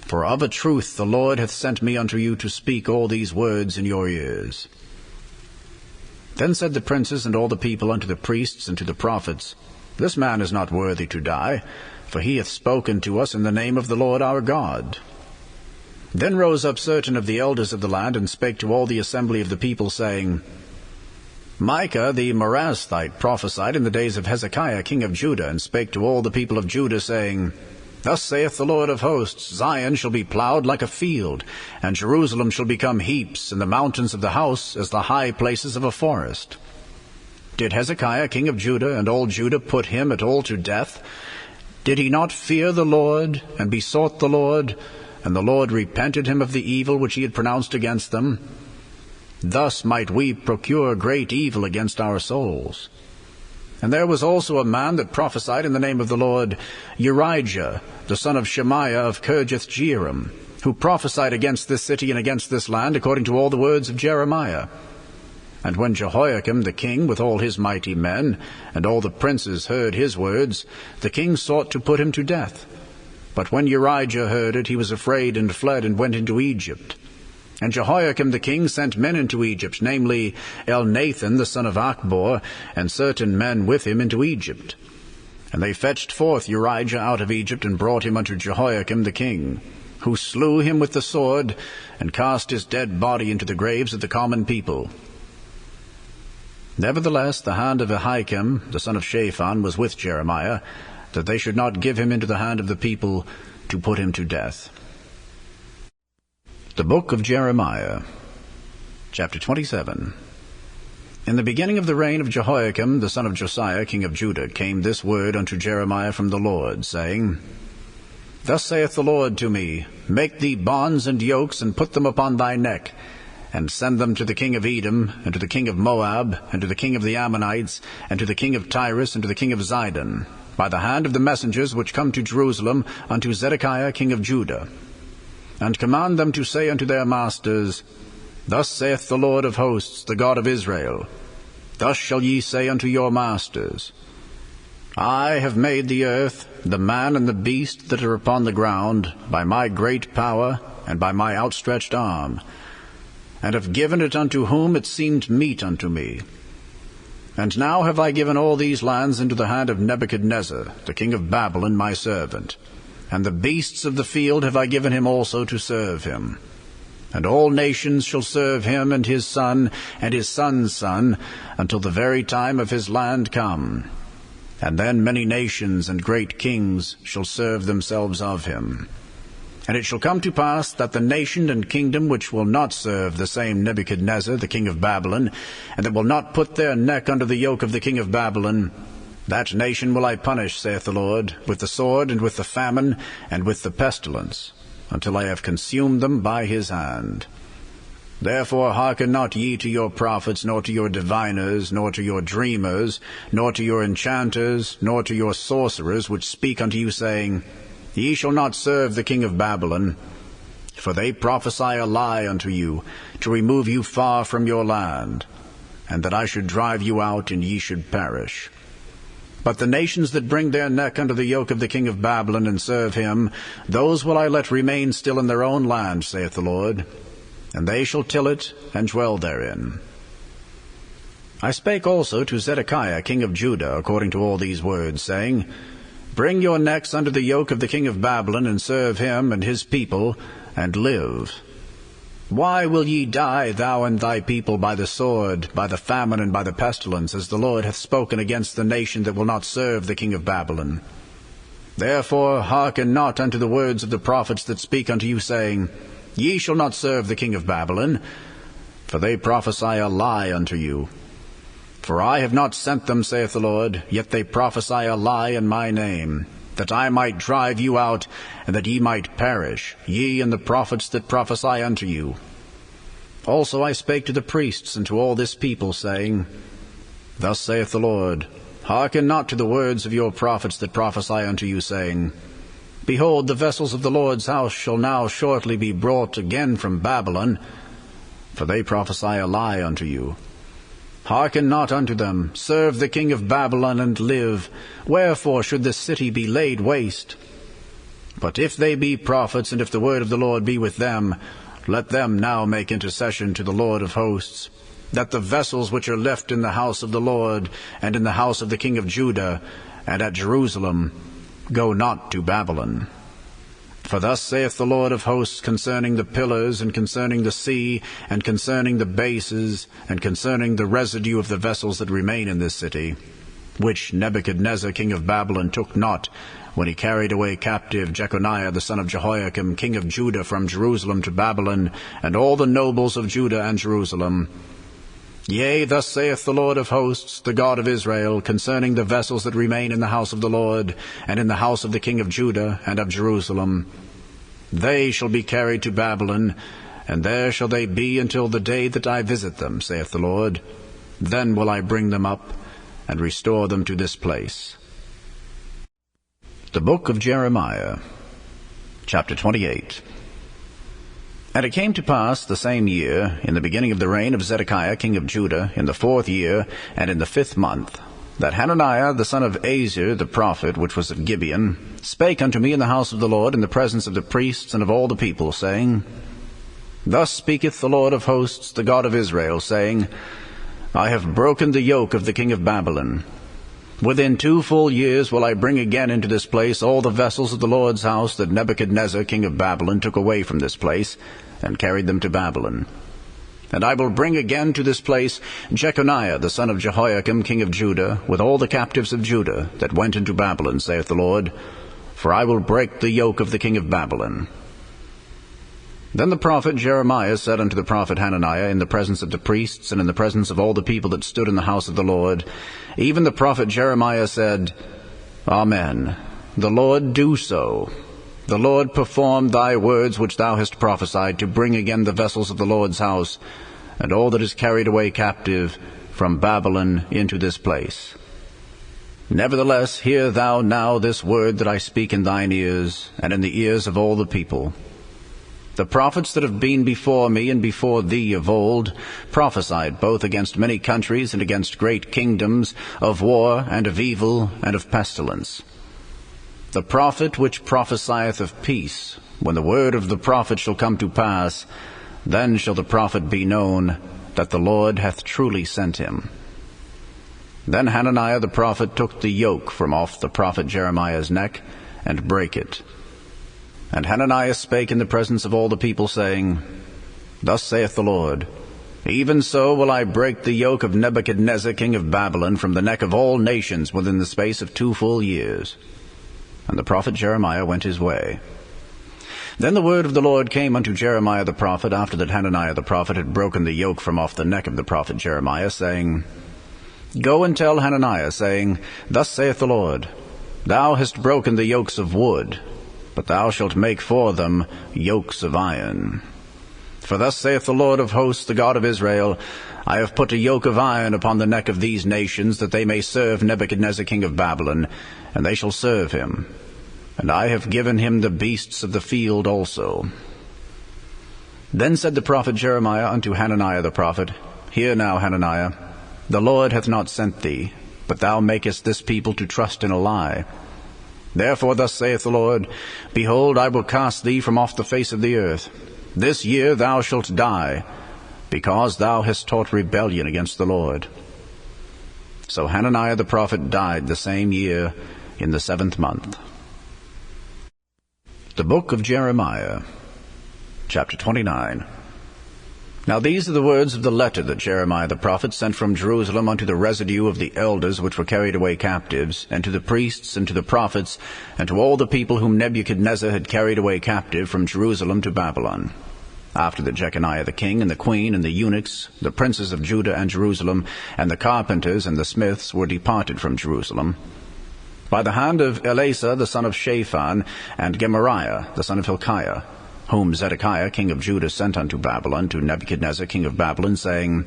For of a truth the Lord hath sent me unto you to speak all these words in your ears. Then said the princes and all the people unto the priests and to the prophets, This man is not worthy to die, for he hath spoken to us in the name of the Lord our God. Then rose up certain of the elders of the land, and spake to all the assembly of the people, saying, Micah the Morasthite prophesied in the days of Hezekiah king of Judah, and spake to all the people of Judah, saying, Thus saith the Lord of hosts, Zion shall be plowed like a field, and Jerusalem shall become heaps, and the mountains of the house as the high places of a forest. Did Hezekiah king of Judah and all Judah put him at all to death? Did he not fear the Lord, and besought the Lord, and the Lord repented him of the evil which he had pronounced against them? Thus might we procure great evil against our souls. And there was also a man that prophesied in the name of the Lord, Urijah, the son of Shemaiah of Kirjath-jearim, who prophesied against this city and against this land, according to all the words of Jeremiah. And when Jehoiakim the king, with all his mighty men, and all the princes heard his words, the king sought to put him to death. But when Urijah heard it, he was afraid, and fled, and went into Egypt. And Jehoiakim the king sent men into Egypt, namely Elnathan the son of Achbor, and certain men with him into Egypt. And they fetched forth Urijah out of Egypt, and brought him unto Jehoiakim the king, who slew him with the sword, and cast his dead body into the graves of the common people. Nevertheless the hand of Ahikam the son of Shaphan was with Jeremiah, that they should not give him into the hand of the people to put him to death. The Book of Jeremiah, chapter 27. In the beginning of the reign of Jehoiakim, the son of Josiah, king of Judah, came this word unto Jeremiah from the Lord, saying, Thus saith the Lord to me, Make thee bonds and yokes, and put them upon thy neck, and send them to the king of Edom, and to the king of Moab, and to the king of the Ammonites, and to the king of Tyrus, and to the king of Zidon, by the hand of the messengers which come to Jerusalem unto Zedekiah king of Judah. And command them to say unto their masters, Thus saith the Lord of hosts, the God of Israel, Thus shall ye say unto your masters, I have made the earth, the man and the beast that are upon the ground, by my great power, and by my outstretched arm, and have given it unto whom it seemed meet unto me. And now have I given all these lands into the hand of Nebuchadnezzar, the king of Babylon, my servant, and the beasts of the field have I given him also to serve him. And all nations shall serve him, and his son, and his son's son, until the very time of his land come. And then many nations and great kings shall serve themselves of him. And it shall come to pass that the nation and kingdom which will not serve the same Nebuchadnezzar, the king of Babylon, and that will not put their neck under the yoke of the king of Babylon, that nation will I punish, saith the Lord, with the sword, and with the famine, and with the pestilence, until I have consumed them by his hand. Therefore hearken not ye to your prophets, nor to your diviners, nor to your dreamers, nor to your enchanters, nor to your sorcerers, which speak unto you, saying, Ye shall not serve the king of Babylon. For they prophesy a lie unto you, to remove you far from your land, and that I should drive you out, and ye should perish. But the nations that bring their neck under the yoke of the king of Babylon, and serve him, those will I let remain still in their own land, saith the Lord, and they shall till it, and dwell therein. I spake also to Zedekiah king of Judah, according to all these words, saying, Bring your necks under the yoke of the king of Babylon, and serve him and his people, and live. Why will ye die, thou and thy people, by the sword, by the famine, and by the pestilence, as the Lord hath spoken against the nation that will not serve the king of Babylon? Therefore hearken not unto the words of the prophets that speak unto you, saying, Ye shall not serve the king of Babylon, for they prophesy a lie unto you. For I have not sent them, saith the Lord, yet they prophesy a lie in my name, that I might drive you out, and that ye might perish, ye and the prophets that prophesy unto you. Also I spake to the priests and to all this people, saying, Thus saith the Lord, Hearken not to the words of your prophets that prophesy unto you, saying, Behold, the vessels of the Lord's house shall now shortly be brought again from Babylon, for they prophesy a lie unto you. Hearken not unto them, serve the king of Babylon, and live. Wherefore should this city be laid waste? But if they be prophets, and if the word of the Lord be with them, let them now make intercession to the Lord of hosts, that the vessels which are left in the house of the Lord, and in the house of the king of Judah, and at Jerusalem, go not to Babylon. For thus saith the Lord of hosts concerning the pillars, and concerning the sea, and concerning the bases, and concerning the residue of the vessels that remain in this city, which Nebuchadnezzar king of Babylon took not, when he carried away captive Jeconiah the son of Jehoiakim, king of Judah, from Jerusalem to Babylon, and all the nobles of Judah and Jerusalem. Yea, thus saith the Lord of hosts, the God of Israel, concerning the vessels that remain in the house of the Lord, and in the house of the king of Judah and of Jerusalem. They shall be carried to Babylon, and there shall they be until the day that I visit them, saith the Lord. Then will I bring them up, and restore them to this place. The book of Jeremiah, chapter 28. And it came to pass the same year, in the beginning of the reign of Zedekiah king of Judah, in the 4th year, and in the 5th month, that Hananiah the son of Azur the prophet, which was at Gibeon, spake unto me in the house of the Lord, in the presence of the priests and of all the people, saying, Thus speaketh the Lord of hosts, the God of Israel, saying, I have broken the yoke of the king of Babylon. Within 2 full years will I bring again into this place all the vessels of the Lord's house that Nebuchadnezzar king of Babylon took away from this place, and carried them to Babylon. And I will bring again to this place Jeconiah the son of Jehoiakim king of Judah, with all the captives of Judah that went into Babylon, saith the Lord, for I will break the yoke of the king of Babylon. Then the prophet Jeremiah said unto the prophet Hananiah, in the presence of the priests, and in the presence of all the people that stood in the house of the Lord, even the prophet Jeremiah said, Amen. The Lord do so. The Lord perform thy words which thou hast prophesied, to bring again the vessels of the Lord's house, and all that is carried away captive from Babylon into this place. Nevertheless, hear thou now this word that I speak in thine ears, and in the ears of all the people. The prophets that have been before me and before thee of old prophesied both against many countries and against great kingdoms, of war and of evil and of pestilence. The prophet which prophesieth of peace, when the word of the prophet shall come to pass, then shall the prophet be known that the Lord hath truly sent him. Then Hananiah the prophet took the yoke from off the prophet Jeremiah's neck, and brake it. And Hananiah spake in the presence of all the people, saying, Thus saith the Lord, Even so will I break the yoke of Nebuchadnezzar king of Babylon from the neck of all nations within the space of 2 full years. And the prophet Jeremiah went his way. Then the word of the Lord came unto Jeremiah the prophet, after that Hananiah the prophet had broken the yoke from off the neck of the prophet Jeremiah, saying, Go and tell Hananiah, saying, Thus saith the Lord, Thou hast broken the yokes of wood, but thou shalt make for them yokes of iron. For thus saith the Lord of hosts, the God of Israel, I have put a yoke of iron upon the neck of these nations, that they may serve Nebuchadnezzar king of Babylon, and they shall serve him. And I have given him the beasts of the field also. Then said the prophet Jeremiah unto Hananiah the prophet, Hear now, Hananiah, the Lord hath not sent thee, but thou makest this people to trust in a lie. Therefore thus saith the Lord, Behold, I will cast thee from off the face of the earth. This year thou shalt die, because thou hast taught rebellion against the Lord. So Hananiah the prophet died the same year, in the 7th month. The book of Jeremiah, chapter 29. Now these are the words of the letter that Jeremiah the prophet sent from Jerusalem unto the residue of the elders which were carried away captives, and to the priests, and to the prophets, and to all the people whom Nebuchadnezzar had carried away captive from Jerusalem to Babylon. After that Jeconiah the king, and the queen, and the eunuchs, the princes of Judah and Jerusalem, and the carpenters and the smiths were departed from Jerusalem, by the hand of Elasah the son of Shaphan, and Gemariah the son of Hilkiah, whom Zedekiah king of Judah sent unto Babylon, to Nebuchadnezzar king of Babylon, saying,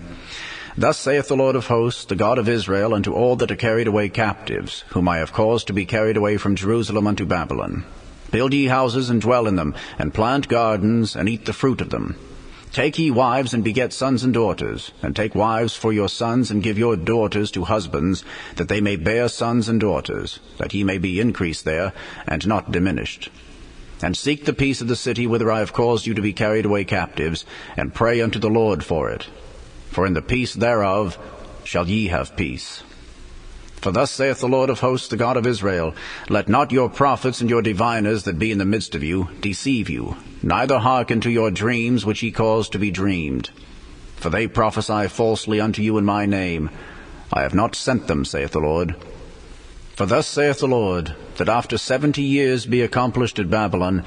Thus saith the Lord of hosts, the God of Israel, unto all that are carried away captives, whom I have caused to be carried away from Jerusalem unto Babylon, Build ye houses, and dwell in them, and plant gardens, and eat the fruit of them. Take ye wives, and beget sons and daughters, and take wives for your sons, and give your daughters to husbands, that they may bear sons and daughters, that ye may be increased there, and not diminished. And seek the peace of the city whither I have caused you to be carried away captives, and pray unto the Lord for it. For in the peace thereof shall ye have peace. For thus saith the Lord of hosts, the God of Israel, Let not your prophets and your diviners that be in the midst of you deceive you, neither hearken to your dreams which ye cause to be dreamed. For they prophesy falsely unto you in my name. I have not sent them, saith the Lord. For thus saith the Lord, that after 70 years be accomplished at Babylon,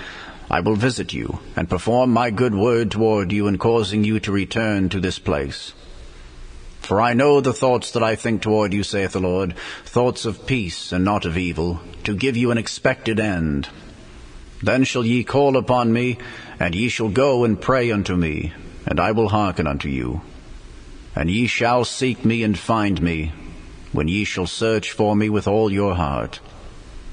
I will visit you, and perform my good word toward you in causing you to return to this place. For I know the thoughts that I think toward you, saith the Lord, thoughts of peace and not of evil, to give you an expected end. Then shall ye call upon me, and ye shall go and pray unto me, and I will hearken unto you. And ye shall seek me and find me, when ye shall search for me with all your heart.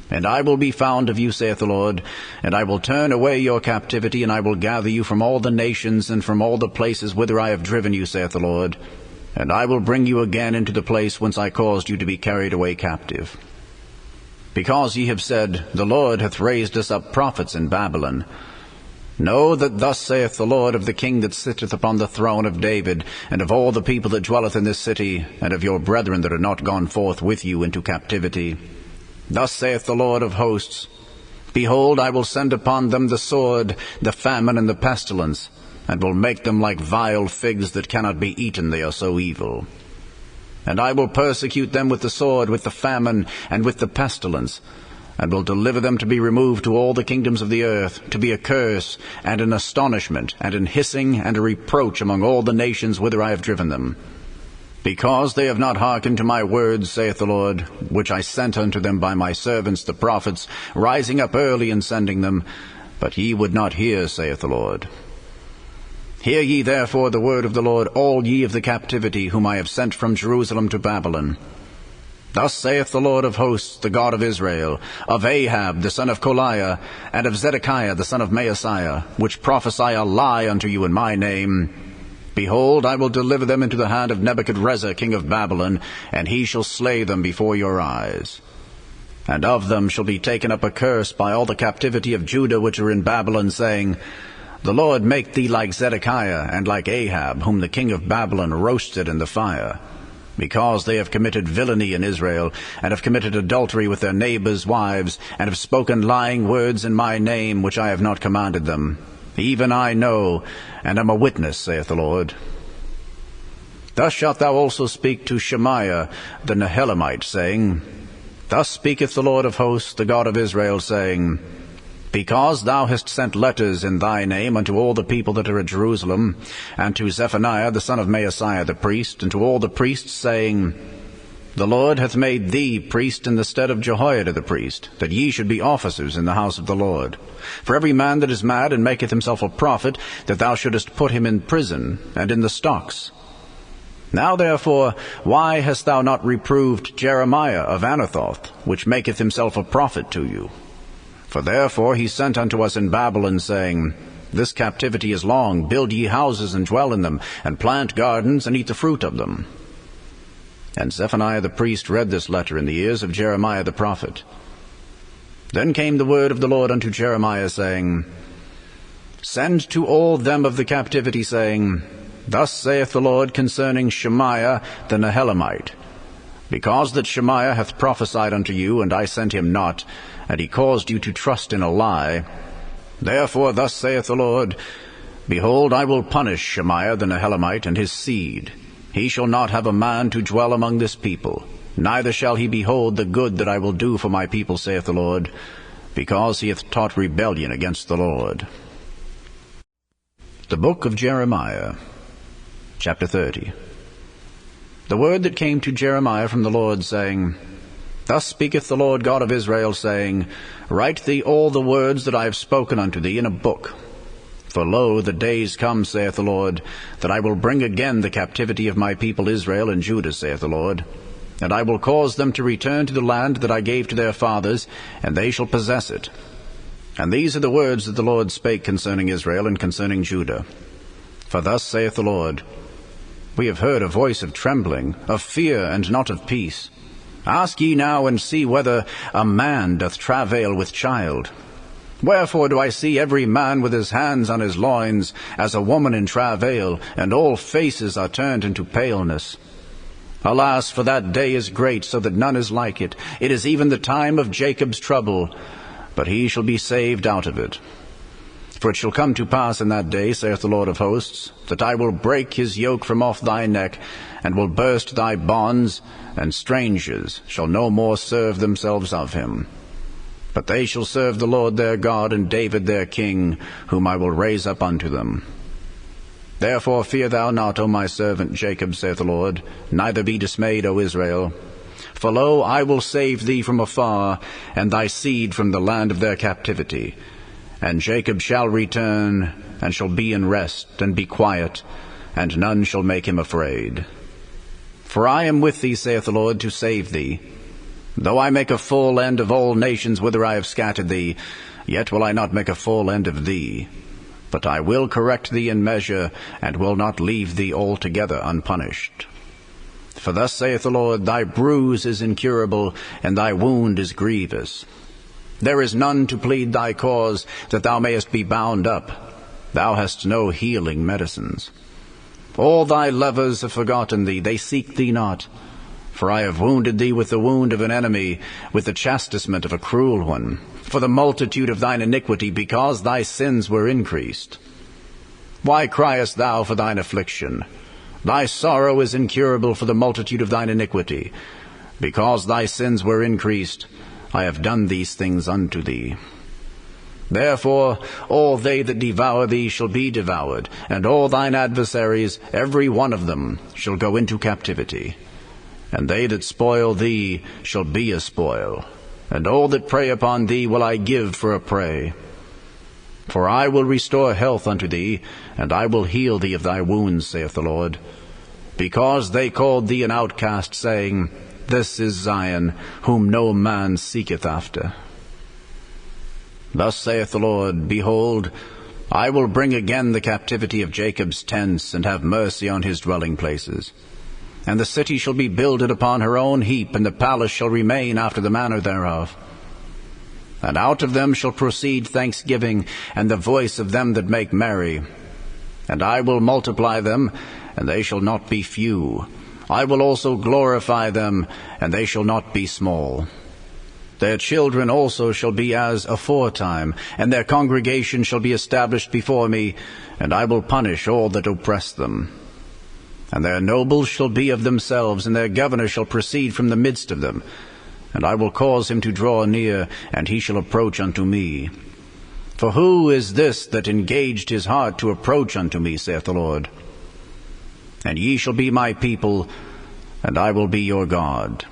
And I will be found of you, saith the Lord, and I will turn away your captivity, and I will gather you from all the nations and from all the places whither I have driven you, saith the Lord, and I will bring you again into the place whence I caused you to be carried away captive. Because ye have said, The Lord hath raised us up prophets in Babylon. Know that thus saith the Lord of the king that sitteth upon the throne of David, and of all the people that dwelleth in this city, and of your brethren that are not gone forth with you into captivity. Thus saith the Lord of hosts, Behold, I will send upon them the sword, the famine, and the pestilence, and will make them like vile figs that cannot be eaten, they are so evil. And I will persecute them with the sword, with the famine, and with the pestilence, and will deliver them to be removed to all the kingdoms of the earth, to be a curse, and an astonishment, and an hissing, and a reproach among all the nations whither I have driven them. Because they have not hearkened to my words, saith the Lord, which I sent unto them by my servants the prophets, rising up early and sending them, but ye would not hear, saith the Lord. Hear ye therefore the word of the Lord, all ye of the captivity, whom I have sent from Jerusalem to Babylon. Thus saith the Lord of hosts, the God of Israel, of Ahab the son of Koliah, and of Zedekiah the son of Maaseiah, which prophesy a lie unto you in my name, Behold, I will deliver them into the hand of Nebuchadrezzar king of Babylon, and he shall slay them before your eyes. And of them shall be taken up a curse by all the captivity of Judah which are in Babylon, saying, The Lord make thee like Zedekiah, and like Ahab, whom the king of Babylon roasted in the fire. Because they have committed villainy in Israel, and have committed adultery with their neighbors' wives, and have spoken lying words in my name, which I have not commanded them. Even I know, and am a witness, saith the Lord. Thus shalt thou also speak to Shemaiah the Nehelamite, saying, Thus speaketh the Lord of hosts, the God of Israel, saying, Because thou hast sent letters in thy name unto all the people that are at Jerusalem, and to Zephaniah the son of Maaseiah the priest, and to all the priests, saying, The Lord hath made thee priest in the stead of Jehoiada the priest, that ye should be officers in the house of the Lord. For every man that is mad and maketh himself a prophet, that thou shouldest put him in prison, and in the stocks. Now therefore, why hast thou not reproved Jeremiah of Anathoth, which maketh himself a prophet to you? For therefore he sent unto us in Babylon, saying, This captivity is long, build ye houses and dwell in them, and plant gardens and eat the fruit of them. And Zephaniah the priest read this letter in the ears of Jeremiah the prophet. Then came the word of the Lord unto Jeremiah, saying, Send to all them of the captivity, saying, Thus saith the Lord concerning Shemaiah the Nehelamite, Because that Shemaiah hath prophesied unto you, and I sent him not, and he caused you to trust in a lie, therefore thus saith the Lord, Behold, I will punish Shemaiah the Nehelamite and his seed. He shall not have a man to dwell among this people, neither shall he behold the good that I will do for my people, saith the Lord, because he hath taught rebellion against the Lord. The book of Jeremiah, chapter 30. The word that came to Jeremiah from the Lord, saying, Thus speaketh the Lord God of Israel, saying, Write thee all the words that I have spoken unto thee in a book. For lo, the days come, saith the Lord, that I will bring again the captivity of my people Israel and Judah, saith the Lord. And I will cause them to return to the land that I gave to their fathers, and they shall possess it. And these are the words that the Lord spake concerning Israel and concerning Judah. For thus saith the Lord, We have heard a voice of trembling, of fear, and not of peace. Ask ye now, and see whether a man doth travail with child. Wherefore do I see every man with his hands on his loins, as a woman in travail, and all faces are turned into paleness? Alas, for that day is great, so that none is like it. It is even the time of Jacob's trouble, but he shall be saved out of it. For it shall come to pass in that day, saith the Lord of hosts, that I will break his yoke from off thy neck, and will burst thy bonds, and strangers shall no more serve themselves of him. But they shall serve the Lord their God, and David their king, whom I will raise up unto them. Therefore fear thou not, O my servant Jacob, saith the Lord, neither be dismayed, O Israel. For lo, I will save thee from afar, and thy seed from the land of their captivity. And Jacob shall return, and shall be in rest, and be quiet, and none shall make him afraid. For I am with thee, saith the Lord, to save thee. Though I make a full end of all nations whither I have scattered thee, yet will I not make a full end of thee. But I will correct thee in measure, and will not leave thee altogether unpunished. For thus saith the Lord, thy bruise is incurable, and thy wound is grievous. There is none to plead thy cause, that thou mayest be bound up. Thou hast no healing medicines. All thy lovers have forgotten thee, they seek thee not. For I have wounded thee with the wound of an enemy, with the chastisement of a cruel one, for the multitude of thine iniquity, because thy sins were increased. Why criest thou for thine affliction? Thy sorrow is incurable for the multitude of thine iniquity. Because thy sins were increased, I have done these things unto thee. Therefore all they that devour thee shall be devoured, and all thine adversaries, every one of them, shall go into captivity. And they that spoil thee shall be a spoil, and all that prey upon thee will I give for a prey. For I will restore health unto thee, and I will heal thee of thy wounds, saith the Lord. Because they called thee an outcast, saying, This is Zion, whom no man seeketh after. Thus saith the Lord, Behold, I will bring again the captivity of Jacob's tents, and have mercy on his dwelling places. And the city shall be builded upon her own heap, and the palace shall remain after the manner thereof. And out of them shall proceed thanksgiving, and the voice of them that make merry. And I will multiply them, and they shall not be few. I will also glorify them, and they shall not be small. Their children also shall be as aforetime, and their congregation shall be established before me, and I will punish all that oppress them. And their nobles shall be of themselves, and their governor shall proceed from the midst of them. And I will cause him to draw near, and he shall approach unto me. For who is this that engaged his heart to approach unto me, saith the Lord? And ye shall be my people, and I will be your God.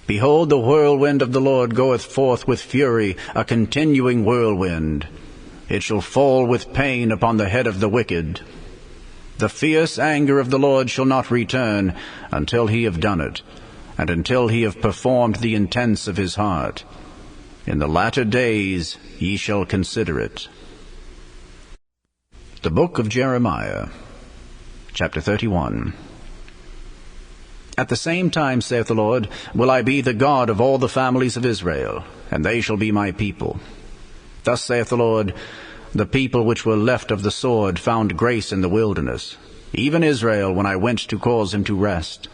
Behold, the whirlwind of the Lord goeth forth with fury, a continuing whirlwind. It shall fall with pain upon the head of the wicked. The fierce anger of the Lord shall not return until he have done it, and until he have performed the intents of his heart. In the latter days ye shall consider it. The book of Jeremiah, chapter 31. At the same time, saith the Lord, will I be the God of all the families of Israel, and they shall be my people. Thus saith the Lord, the people which were left of the sword found grace in the wilderness, even Israel, when I went to cause him to rest.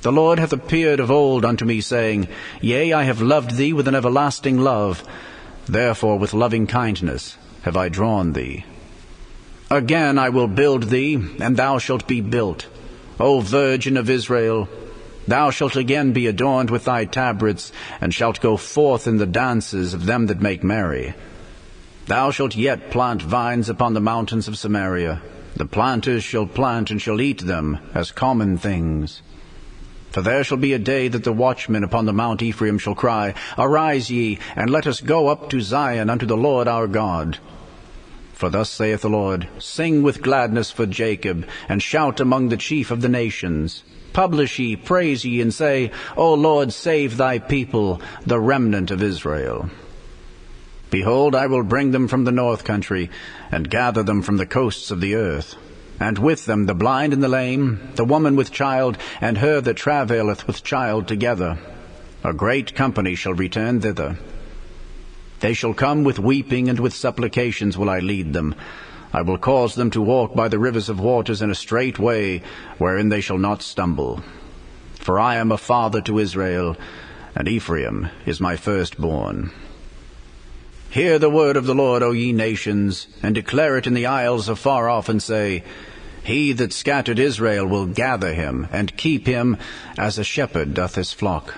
The Lord hath appeared of old unto me, saying, Yea, I have loved thee with an everlasting love, therefore with loving kindness have I drawn thee. Again I will build thee, and thou shalt be built. O Virgin of Israel, thou shalt again be adorned with thy tabrets, and shalt go forth in the dances of them that make merry. Thou shalt yet plant vines upon the mountains of Samaria. The planters shall plant and shall eat them as common things. For there shall be a day that the watchmen upon the Mount Ephraim shall cry, Arise ye, and let us go up to Zion unto the Lord our God. For thus saith the Lord, Sing with gladness for Jacob, and shout among the chief of the nations. Publish ye, praise ye, and say, O Lord, save thy people, the remnant of Israel. Behold, I will bring them from the north country, and gather them from the coasts of the earth. And with them the blind and the lame, the woman with child, and her that travaileth with child together. A great company shall return thither. They shall come with weeping, and with supplications will I lead them. I will cause them to walk by the rivers of waters in a straight way, wherein they shall not stumble. For I am a father to Israel, and Ephraim is my firstborn. Hear the word of the Lord, O ye nations, and declare it in the isles afar off, and say, He that scattered Israel will gather him, and keep him as a shepherd doth his flock.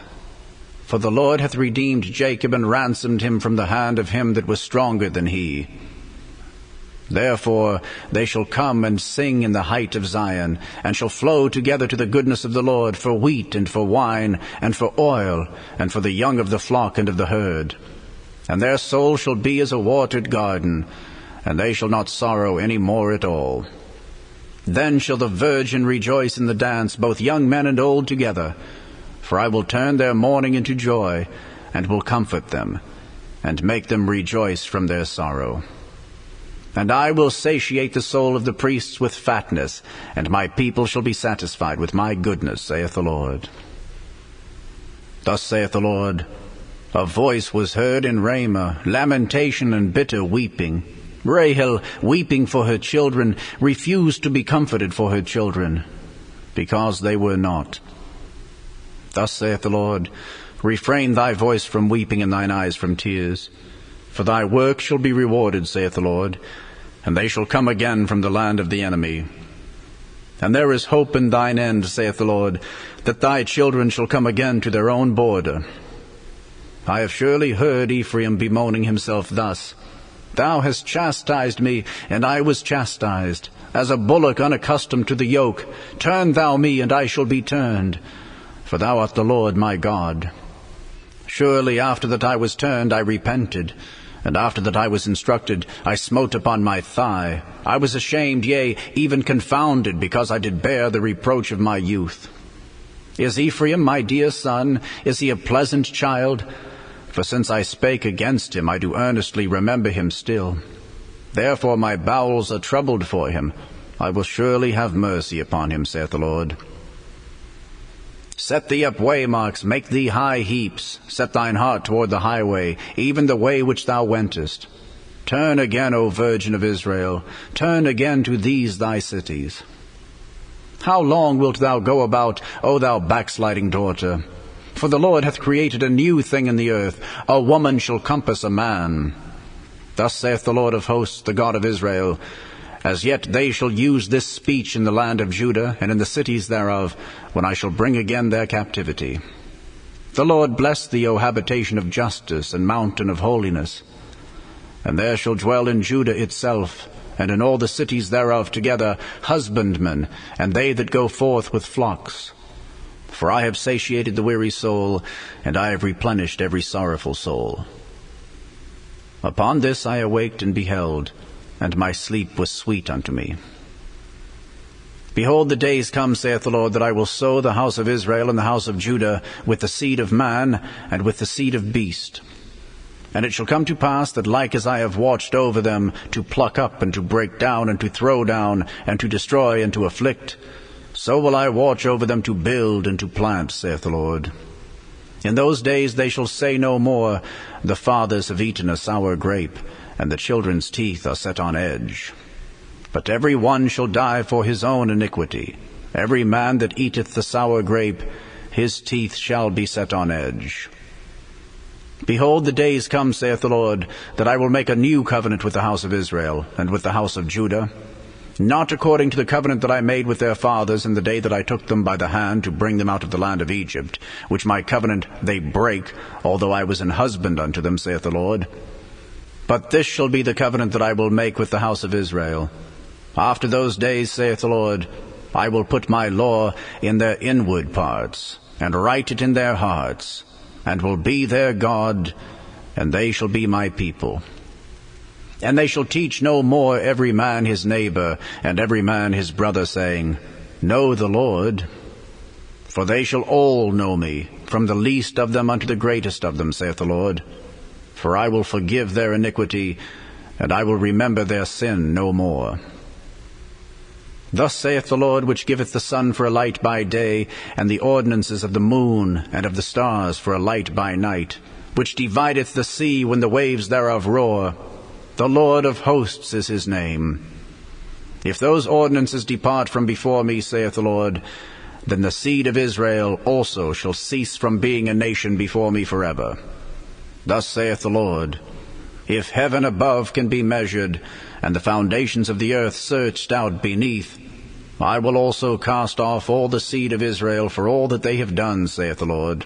For the Lord hath redeemed Jacob, and ransomed him from the hand of him that was stronger than he. Therefore they shall come and sing in the height of Zion, and shall flow together to the goodness of the Lord, for wheat, and for wine, and for oil, and for the young of the flock and of the herd. And their soul shall be as a watered garden, and they shall not sorrow any more at all. Then shall the virgin rejoice in the dance, both young men and old together. For I will turn their mourning into joy, and will comfort them, and make them rejoice from their sorrow. And I will satiate the soul of the priests with fatness, and my people shall be satisfied with my goodness, saith the Lord. Thus saith the Lord, A voice was heard in Ramah, lamentation and bitter weeping. Rahel, weeping for her children, refused to be comforted for her children, because they were not. Thus saith the Lord, Refrain thy voice from weeping, and thine eyes from tears. For thy work shall be rewarded, saith the Lord, and they shall come again from the land of the enemy. And there is hope in thine end, saith the Lord, that thy children shall come again to their own border. I have surely heard Ephraim bemoaning himself thus, Thou hast chastised me, and I was chastised, as a bullock unaccustomed to the yoke. Turn thou me, and I shall be turned, for thou art the Lord my God. Surely after that I was turned, I repented, and after that I was instructed, I smote upon my thigh. I was ashamed, yea, even confounded, because I did bear the reproach of my youth. Is Ephraim my dear son? Is he a pleasant child? For since I spake against him, I do earnestly remember him still. Therefore my bowels are troubled for him. I will surely have mercy upon him, saith the Lord. Set thee up waymarks, make thee high heaps. Set thine heart toward the highway, even the way which thou wentest. Turn again, O Virgin of Israel, turn again to these thy cities. How long wilt thou go about, O thou backsliding daughter? For the Lord hath created a new thing in the earth, a woman shall compass a man. Thus saith the Lord of hosts, the God of Israel, As yet they shall use this speech in the land of Judah, and in the cities thereof, when I shall bring again their captivity. The Lord bless thee, O habitation of justice, and mountain of holiness. And there shall dwell in Judah itself, and in all the cities thereof together, husbandmen, and they that go forth with flocks. For I have satiated the weary soul, and I have replenished every sorrowful soul. Upon this I awaked and beheld, and my sleep was sweet unto me. Behold, the days come, saith the Lord, that I will sow the house of Israel and the house of Judah with the seed of man and with the seed of beast. And it shall come to pass that like as I have watched over them to pluck up and to break down and to throw down and to destroy and to afflict, so will I watch over them to build and to plant, saith the Lord. In those days they shall say no more, The fathers have eaten a sour grape, and the children's teeth are set on edge. But every one shall die for his own iniquity. Every man that eateth the sour grape, his teeth shall be set on edge. Behold, the days come, saith the Lord, that I will make a new covenant with the house of Israel and with the house of Judah, not according to the covenant that I made with their fathers in the day that I took them by the hand to bring them out of the land of Egypt, which my covenant they break, although I was an husband unto them, saith the Lord. But this shall be the covenant that I will make with the house of Israel. After those days, saith the Lord, I will put my law in their inward parts, and write it in their hearts, and will be their God, and they shall be my people. And they shall teach no more every man his neighbor, and every man his brother, saying, Know the Lord. For they shall all know me, from the least of them unto the greatest of them, saith the Lord. For I will forgive their iniquity, and I will remember their sin no more. Thus saith the Lord, which giveth the sun for a light by day, and the ordinances of the moon and of the stars for a light by night, which divideth the sea when the waves thereof roar. The Lord of hosts is his name. If those ordinances depart from before me, saith the Lord, then the seed of Israel also shall cease from being a nation before me forever. Thus saith the Lord, If heaven above can be measured, and the foundations of the earth searched out beneath, I will also cast off all the seed of Israel for all that they have done, saith the Lord.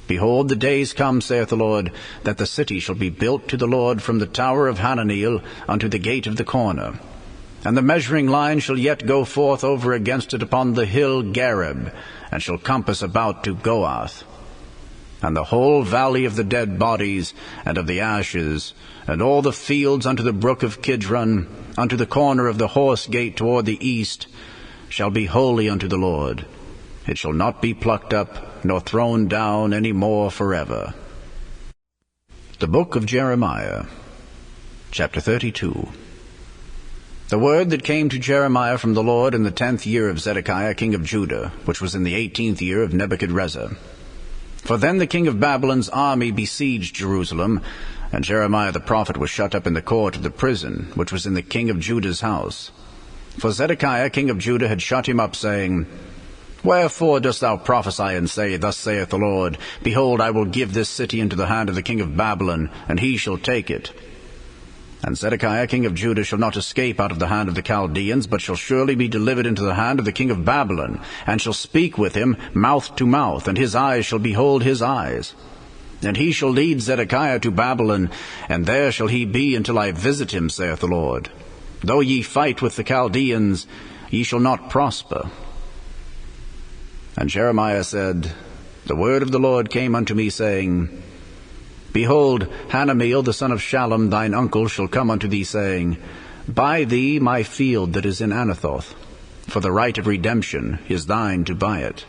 Behold, the days come, saith the Lord, that the city shall be built to the Lord from the tower of Hananeel unto the gate of the corner. And the measuring line shall yet go forth over against it upon the hill Gareb, and shall compass about to Goath. And the whole valley of the dead bodies, and of the ashes, and all the fields unto the brook of Kidron, unto the corner of the horse gate toward the east, shall be holy unto the Lord. It shall not be plucked up, nor thrown down any more forever. The book of Jeremiah, chapter 32. The word that came to Jeremiah from the Lord in the 10th year of Zedekiah king of Judah, which was in the 18th year of Nebuchadrezzar. For then the king of Babylon's army besieged Jerusalem, and Jeremiah the prophet was shut up in the court of the prison, which was in the king of Judah's house. For Zedekiah king of Judah had shut him up, saying, Wherefore dost thou prophesy and say, Thus saith the Lord, Behold, I will give this city into the hand of the king of Babylon, and he shall take it. And Zedekiah king of Judah shall not escape out of the hand of the Chaldeans, but shall surely be delivered into the hand of the king of Babylon, and shall speak with him mouth to mouth, and his eyes shall behold his eyes. And he shall lead Zedekiah to Babylon, and there shall he be until I visit him, saith the Lord. Though ye fight with the Chaldeans, ye shall not prosper. And Jeremiah said, The word of the Lord came unto me, saying, Behold, Hanameel the son of Shallum thine uncle shall come unto thee, saying, Buy thee my field that is in Anathoth, for the right of redemption is thine to buy it.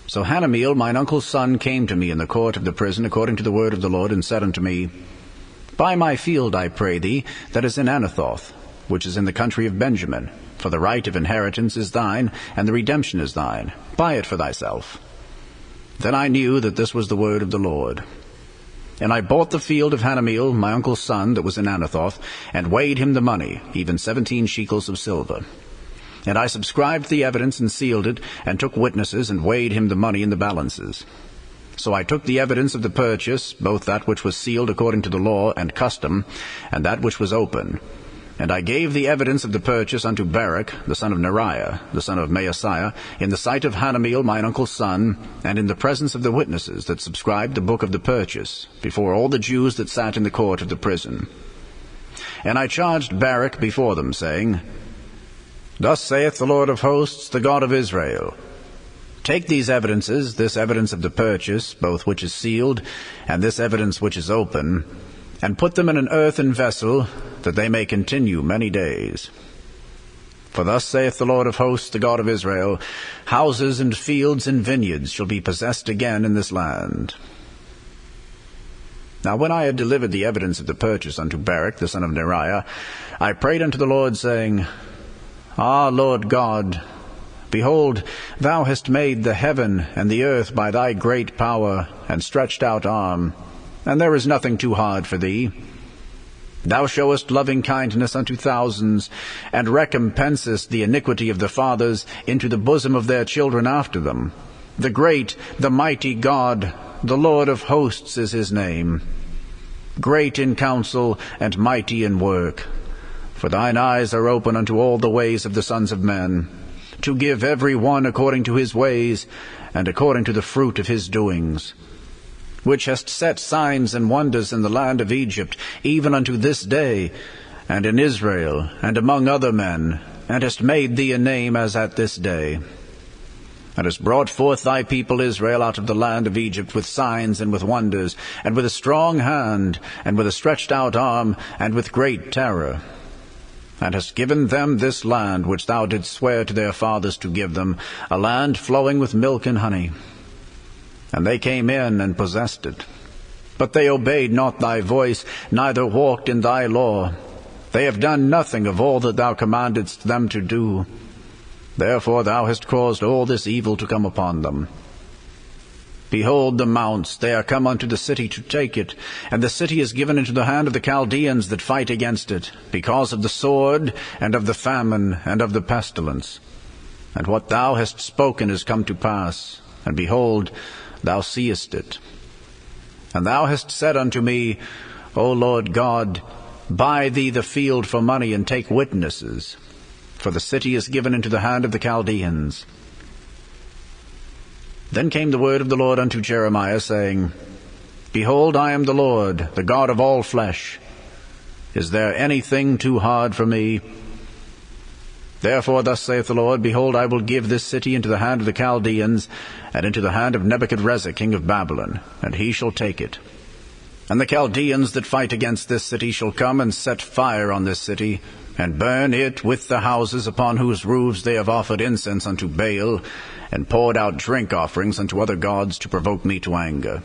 So Hanameel mine uncle's son came to me in the court of the prison according to the word of the Lord, and said unto me, Buy my field, I pray thee, that is in Anathoth, which is in the country of Benjamin, for the right of inheritance is thine, and the redemption is thine. Buy it for thyself. Then I knew that this was the word of the Lord. And I bought the field of Hanameel, my uncle's son, that was in Anathoth, and weighed him the money, even 17 shekels of silver. And I subscribed the evidence and sealed it, and took witnesses, and weighed him the money in the balances. So I took the evidence of the purchase, both that which was sealed according to the law and custom, and that which was open. And I gave the evidence of the purchase unto Barak, the son of Neriah, the son of Maaseiah, in the sight of Hanameel mine uncle's son, and in the presence of the witnesses that subscribed the book of the purchase, before all the Jews that sat in the court of the prison. And I charged Barak before them, saying, Thus saith the Lord of hosts, the God of Israel, Take these evidences, this evidence of the purchase, both which is sealed, and this evidence which is open, and put them in an earthen vessel, that they may continue many days. For thus saith the Lord of hosts, the God of Israel, Houses and fields and vineyards shall be possessed again in this land. Now when I had delivered the evidence of the purchase unto Barak, the son of Neriah, I prayed unto the Lord, saying, Ah, Lord God, behold, thou hast made the heaven and the earth by thy great power and stretched out arm, and there is nothing too hard for thee. Thou showest loving kindness unto thousands, and recompensest the iniquity of the fathers into the bosom of their children after them. The great, the mighty God, the Lord of hosts is his name. Great in counsel and mighty in work. For thine eyes are open unto all the ways of the sons of men, to give every one according to his ways, and according to the fruit of his doings. Which hast set signs and wonders in the land of Egypt, even unto this day, and in Israel, and among other men, and hast made thee a name as at this day. And hast brought forth thy people Israel out of the land of Egypt with signs and with wonders, and with a strong hand, and with a stretched out arm, and with great terror. And hast given them this land which thou didst swear to their fathers to give them, a land flowing with milk and honey. And they came in and possessed it. But they obeyed not thy voice, neither walked in thy law. They have done nothing of all that thou commandedst them to do. Therefore thou hast caused all this evil to come upon them. Behold the mounts, they are come unto the city to take it, and the city is given into the hand of the Chaldeans that fight against it, because of the sword, and of the famine, and of the pestilence. And what thou hast spoken is come to pass, and behold, thou seest it. And thou hast said unto me, O Lord God, buy thee the field for money, and take witnesses, for the city is given into the hand of the Chaldeans. Then came the word of the Lord unto Jeremiah, saying, Behold, I am the Lord, the God of all flesh. Is there anything too hard for me? Therefore thus saith the Lord, Behold, I will give this city into the hand of the Chaldeans, and into the hand of Nebuchadrezzar king of Babylon, and he shall take it. And the Chaldeans that fight against this city shall come and set fire on this city, and burn it with the houses upon whose roofs they have offered incense unto Baal, and poured out drink offerings unto other gods to provoke me to anger.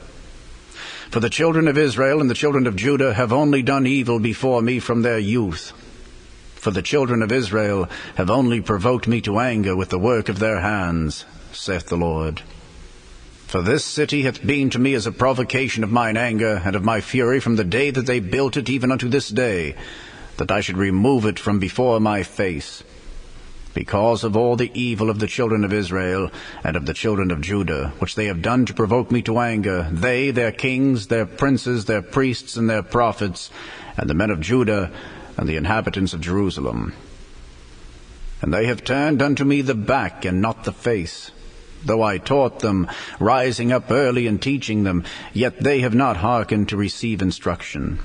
For the children of Israel and the children of Judah have only done evil before me from their youth. For the children of Israel have only provoked me to anger with the work of their hands, saith the Lord. For this city hath been to me as a provocation of mine anger and of my fury from the day that they built it even unto this day, that I should remove it from before my face. Because of all the evil of the children of Israel and of the children of Judah, which they have done to provoke me to anger, they, their kings, their princes, their priests, and their prophets, and the men of Judah, and the inhabitants of Jerusalem. And they have turned unto me the back and not the face. Though I taught them, rising up early and teaching them, yet they have not hearkened to receive instruction.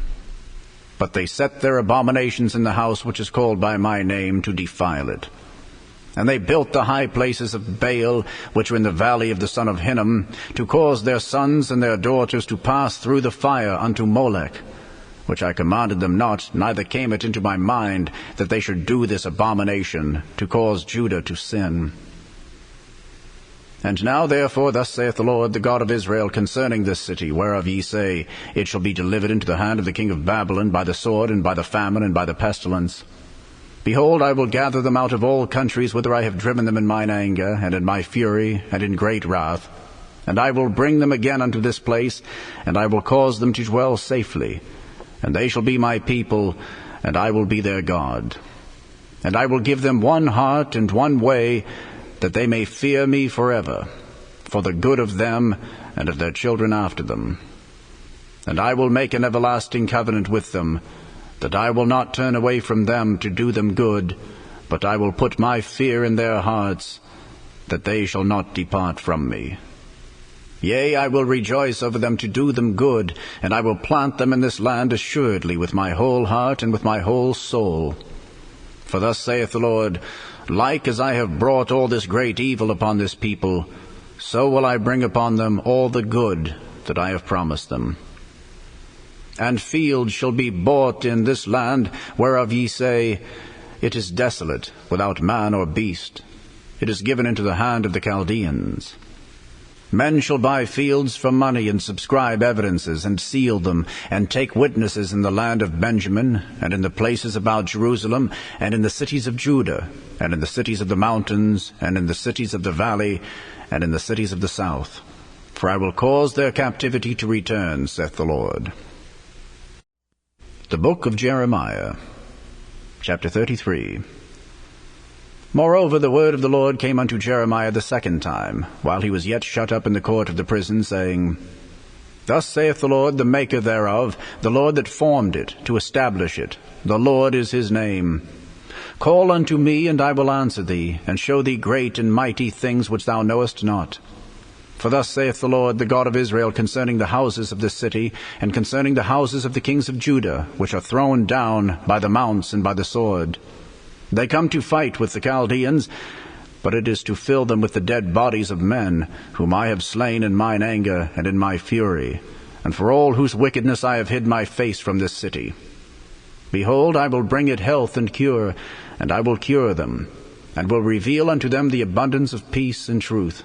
But they set their abominations in the house which is called by my name, to defile it. And they built the high places of Baal, which are in the valley of the son of Hinnom, to cause their sons and their daughters to pass through the fire unto Molech, which I commanded them not, neither came it into my mind that they should do this abomination, to cause Judah to sin. And now therefore thus saith the Lord, the God of Israel, concerning this city, whereof ye say, It shall be delivered into the hand of the king of Babylon by the sword, and by the famine, and by the pestilence. Behold, I will gather them out of all countries whither I have driven them in mine anger, and in my fury, and in great wrath. And I will bring them again unto this place, and I will cause them to dwell safely. And they shall be my people, and I will be their God. And I will give them one heart and one way, that they may fear me forever, for the good of them and of their children after them. And I will make an everlasting covenant with them, that I will not turn away from them to do them good, but I will put my fear in their hearts, that they shall not depart from me. Yea, I will rejoice over them to do them good, and I will plant them in this land assuredly with my whole heart and with my whole soul. For thus saith the Lord, Like as I have brought all this great evil upon this people, so will I bring upon them all the good that I have promised them. And fields shall be bought in this land, whereof ye say, It is desolate, without man or beast. It is given into the hand of the Chaldeans. Men shall buy fields for money, and subscribe evidences, and seal them, and take witnesses in the land of Benjamin, and in the places about Jerusalem, and in the cities of Judah, and in the cities of the mountains, and in the cities of the valley, and in the cities of the south. For I will cause their captivity to return, saith the Lord. The book of Jeremiah, chapter 33. Moreover, the word of the Lord came unto Jeremiah the second time, while he was yet shut up in the court of the prison, saying, Thus saith the Lord, the maker thereof, the Lord that formed it, to establish it. The Lord is his name. Call unto me, and I will answer thee, and show thee great and mighty things which thou knowest not. For thus saith the Lord, the God of Israel, concerning the houses of this city, and concerning the houses of the kings of Judah, which are thrown down by the mounts and by the sword. They come to fight with the Chaldeans, but it is to fill them with the dead bodies of men, whom I have slain in mine anger and in my fury, and for all whose wickedness I have hid my face from this city. Behold, I will bring it health and cure, and I will cure them, and will reveal unto them the abundance of peace and truth.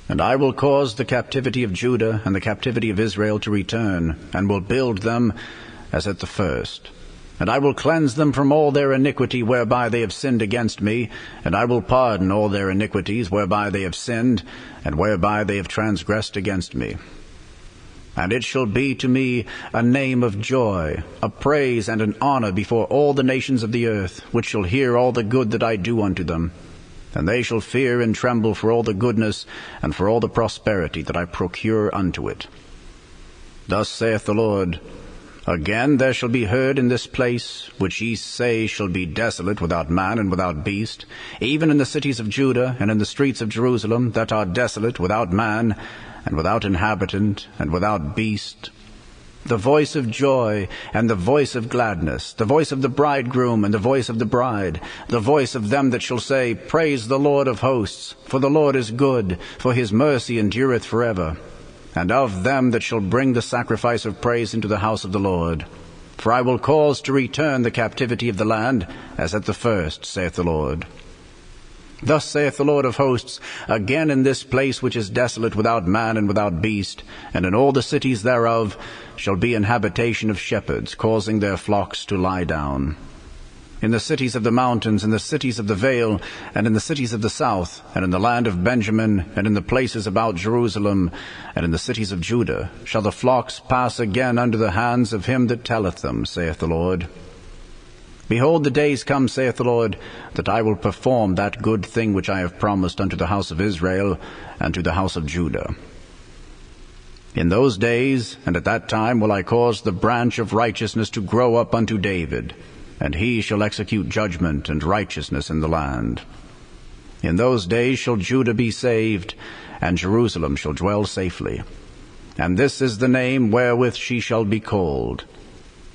And I will cause the captivity of Judah and the captivity of Israel to return, and will build them as at the first. And I will cleanse them from all their iniquity whereby they have sinned against me, and I will pardon all their iniquities whereby they have sinned, and whereby they have transgressed against me. And it shall be to me a name of joy, a praise and an honor before all the nations of the earth, which shall hear all the good that I do unto them. And they shall fear and tremble for all the goodness and for all the prosperity that I procure unto it. Thus saith the Lord, Again there shall be heard in this place, which ye say shall be desolate without man and without beast, even in the cities of Judah and in the streets of Jerusalem that are desolate without man and without inhabitant and without beast, the voice of joy and the voice of gladness, the voice of the bridegroom and the voice of the bride, the voice of them that shall say, Praise the Lord of hosts, for the Lord is good, for his mercy endureth forever. And of them that shall bring the sacrifice of praise into the house of the Lord. For I will cause to return the captivity of the land, as at the first, saith the Lord. Thus saith the Lord of hosts, Again in this place which is desolate without man and without beast, and in all the cities thereof, shall be an habitation of shepherds, causing their flocks to lie down. In the cities of the mountains, in the cities of the vale, and in the cities of the south, and in the land of Benjamin, and in the places about Jerusalem, and in the cities of Judah, shall the flocks pass again under the hands of him that telleth them, saith the Lord. Behold, the days come, saith the Lord, that I will perform that good thing which I have promised unto the house of Israel and to the house of Judah. In those days and at that time will I cause the branch of righteousness to grow up unto David, and he shall execute judgment and righteousness in the land. In those days shall Judah be saved, and Jerusalem shall dwell safely. And this is the name wherewith she shall be called,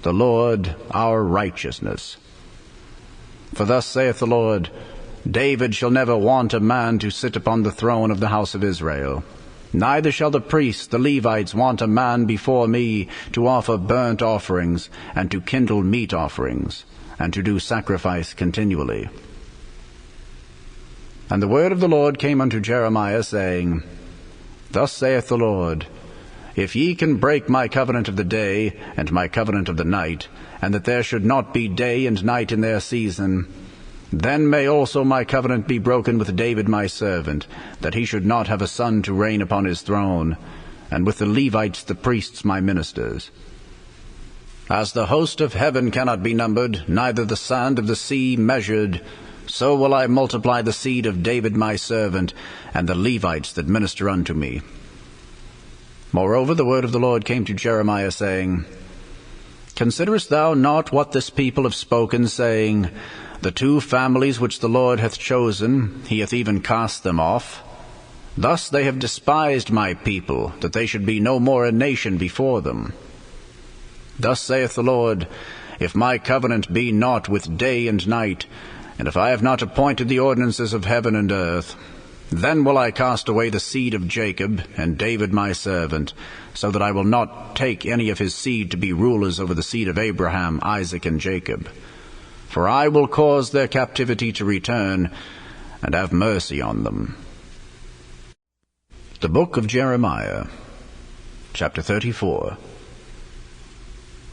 the Lord our righteousness. For thus saith the Lord, David shall never want a man to sit upon the throne of the house of Israel. Neither shall the priests, the Levites, want a man before me to offer burnt offerings, and to kindle meat offerings, and to do sacrifice continually. And the word of the Lord came unto Jeremiah, saying, Thus saith the Lord, If ye can break my covenant of the day, and my covenant of the night, and that there should not be day and night in their season, then may also my covenant be broken with David my servant, that he should not have a son to reign upon his throne, and with the Levites the priests my ministers. As the host of heaven cannot be numbered, neither the sand of the sea measured, so will I multiply the seed of David my servant, and the Levites that minister unto me. Moreover, the word of the Lord came to Jeremiah, saying, Considerest thou not what this people have spoken, saying, The two families which the Lord hath chosen, he hath even cast them off? Thus they have despised my people, that they should be no more a nation before them. Thus saith the Lord, If my covenant be not with day and night, and if I have not appointed the ordinances of heaven and earth, then will I cast away the seed of Jacob, and David my servant, so that I will not take any of his seed to be rulers over the seed of Abraham, Isaac, and Jacob. For I will cause their captivity to return, and have mercy on them. The book of Jeremiah, chapter 34.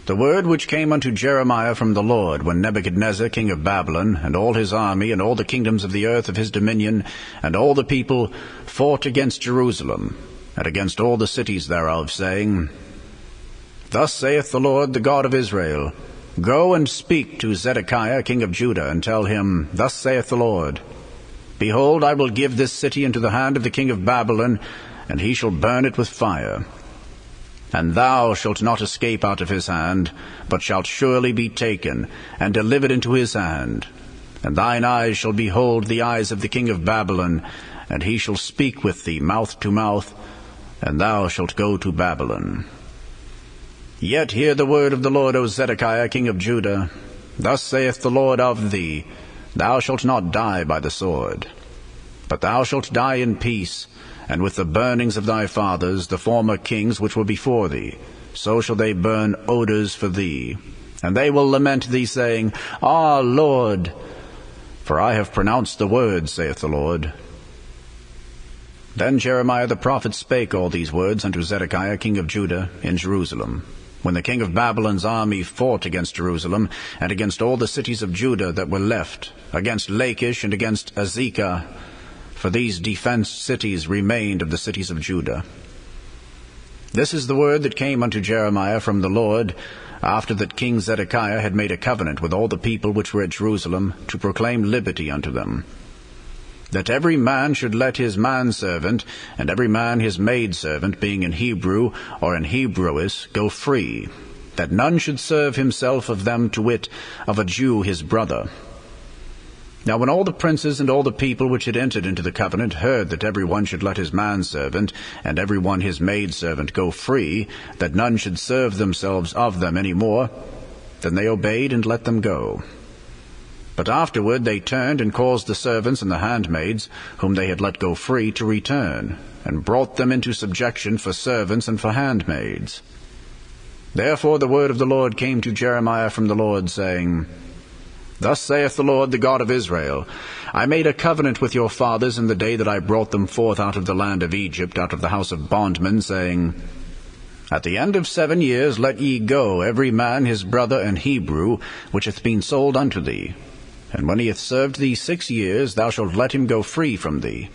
The word which came unto Jeremiah from the Lord, when Nebuchadnezzar king of Babylon, and all his army, and all the kingdoms of the earth of his dominion, and all the people, fought against Jerusalem, and against all the cities thereof, saying, Thus saith the Lord, the God of Israel, Go and speak to Zedekiah king of Judah, and tell him, Thus saith the Lord, Behold, I will give this city into the hand of the king of Babylon, and he shall burn it with fire. And thou shalt not escape out of his hand, but shalt surely be taken, and delivered into his hand. And thine eyes shall behold the eyes of the king of Babylon, and he shall speak with thee mouth to mouth, and thou shalt go to Babylon. Yet hear the word of the Lord, O Zedekiah king of Judah. Thus saith the Lord of thee, Thou shalt not die by the sword, but thou shalt die in peace, and with the burnings of thy fathers, the former kings which were before thee, so shall they burn odors for thee. And they will lament thee, saying, Ah, Lord! For I have pronounced the word, saith the Lord. Then Jeremiah the prophet spake all these words unto Zedekiah king of Judah in Jerusalem, when the king of Babylon's army fought against Jerusalem, and against all the cities of Judah that were left, against Lachish and against Azekah, for these defenced cities remained of the cities of Judah. This is the word that came unto Jeremiah from the Lord, after that King Zedekiah had made a covenant with all the people which were at Jerusalem, to proclaim liberty unto them. that every man should let his manservant, and every man his maidservant, being in Hebrew or in Hebrewis, go free, that none should serve himself of them, to wit, of a Jew his brother. Now when all the princes and all the people which had entered into the covenant heard that every one should let his manservant, and every one his maidservant, go free, that none should serve themselves of them any more, then they obeyed and let them go. But afterward they turned and caused the servants and the handmaids, whom they had let go free, to return, and brought them into subjection for servants and for handmaids. Therefore the word of the Lord came to Jeremiah from the Lord, saying, Thus saith the Lord, the God of Israel, I made a covenant with your fathers in the day that I brought them forth out of the land of Egypt, out of the house of bondmen, saying, At the end of 7 years let ye go, every man his brother and Hebrew, which hath been sold unto thee. And when he hath served thee 6 years, thou shalt let him go free from thee.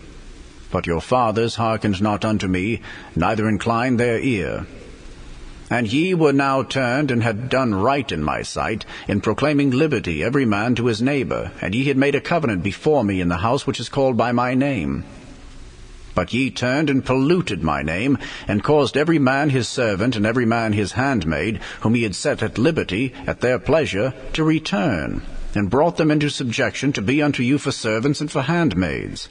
But your fathers hearkened not unto me, neither inclined their ear. And ye were now turned, and had done right in my sight, in proclaiming liberty every man to his neighbor, and ye had made a covenant before me in the house which is called by my name. But ye turned and polluted my name, and caused every man his servant, and every man his handmaid, whom he had set at liberty, at their pleasure, to return, and brought them into subjection to be unto you for servants and for handmaids.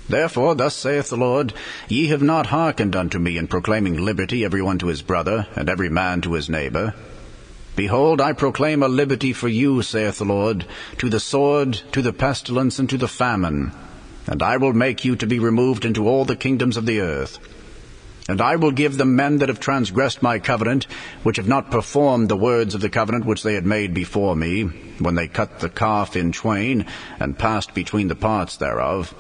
Therefore, thus saith the Lord, Ye have not hearkened unto me in proclaiming liberty every one to his brother, and every man to his neighbor. Behold, I proclaim a liberty for you, saith the Lord, to the sword, to the pestilence, and to the famine. And I will make you to be removed into all the kingdoms of the earth. And I will give the men that have transgressed my covenant, which have not performed the words of the covenant which they had made before me, when they cut the calf in twain, and passed between the parts thereof,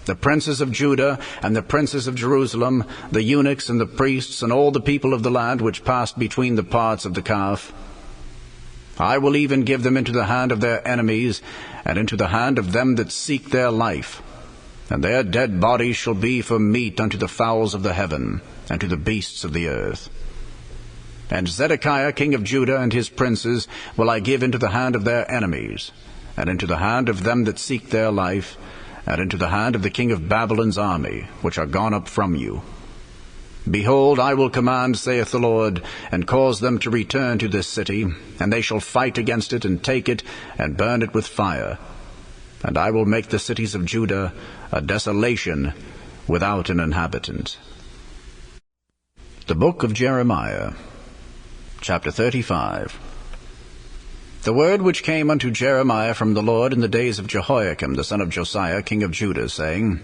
the princes of Judah, and the princes of Jerusalem, the eunuchs, and the priests, and all the people of the land which passed between the parts of the calf. I will even give them into the hand of their enemies, and into the hand of them that seek their life. And their dead bodies shall be for meat unto the fowls of the heaven, and to the beasts of the earth. And Zedekiah king of Judah and his princes will I give into the hand of their enemies, and into the hand of them that seek their life, and into the hand of the king of Babylon's army, which are gone up from you. Behold, I will command, saith the Lord, and cause them to return to this city, and they shall fight against it, and take it, and burn it with fire. And I will make the cities of Judah a desolation without an inhabitant. The Book of Jeremiah, chapter 35. The word which came unto Jeremiah from the Lord in the days of Jehoiakim the son of Josiah king of Judah, saying,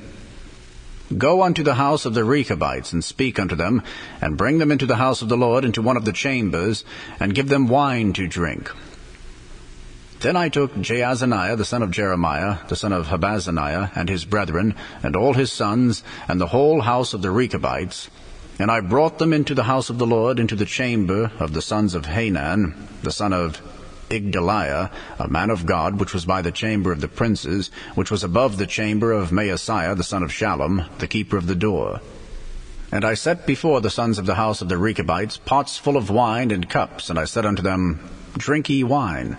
Go unto the house of the Rechabites, and speak unto them, and bring them into the house of the Lord, into one of the chambers, and give them wine to drink. Then I took Jaazaniah the son of Jeremiah, the son of Habazaniah, and his brethren, and all his sons, and the whole house of the Rechabites, and I brought them into the house of the Lord, into the chamber of the sons of Hanan, the son of Igdaliah, a man of God, which was by the chamber of the princes, which was above the chamber of Maaseiah the son of Shallum, the keeper of the door. And I set before the sons of the house of the Rechabites pots full of wine and cups, and I said unto them, Drink ye wine.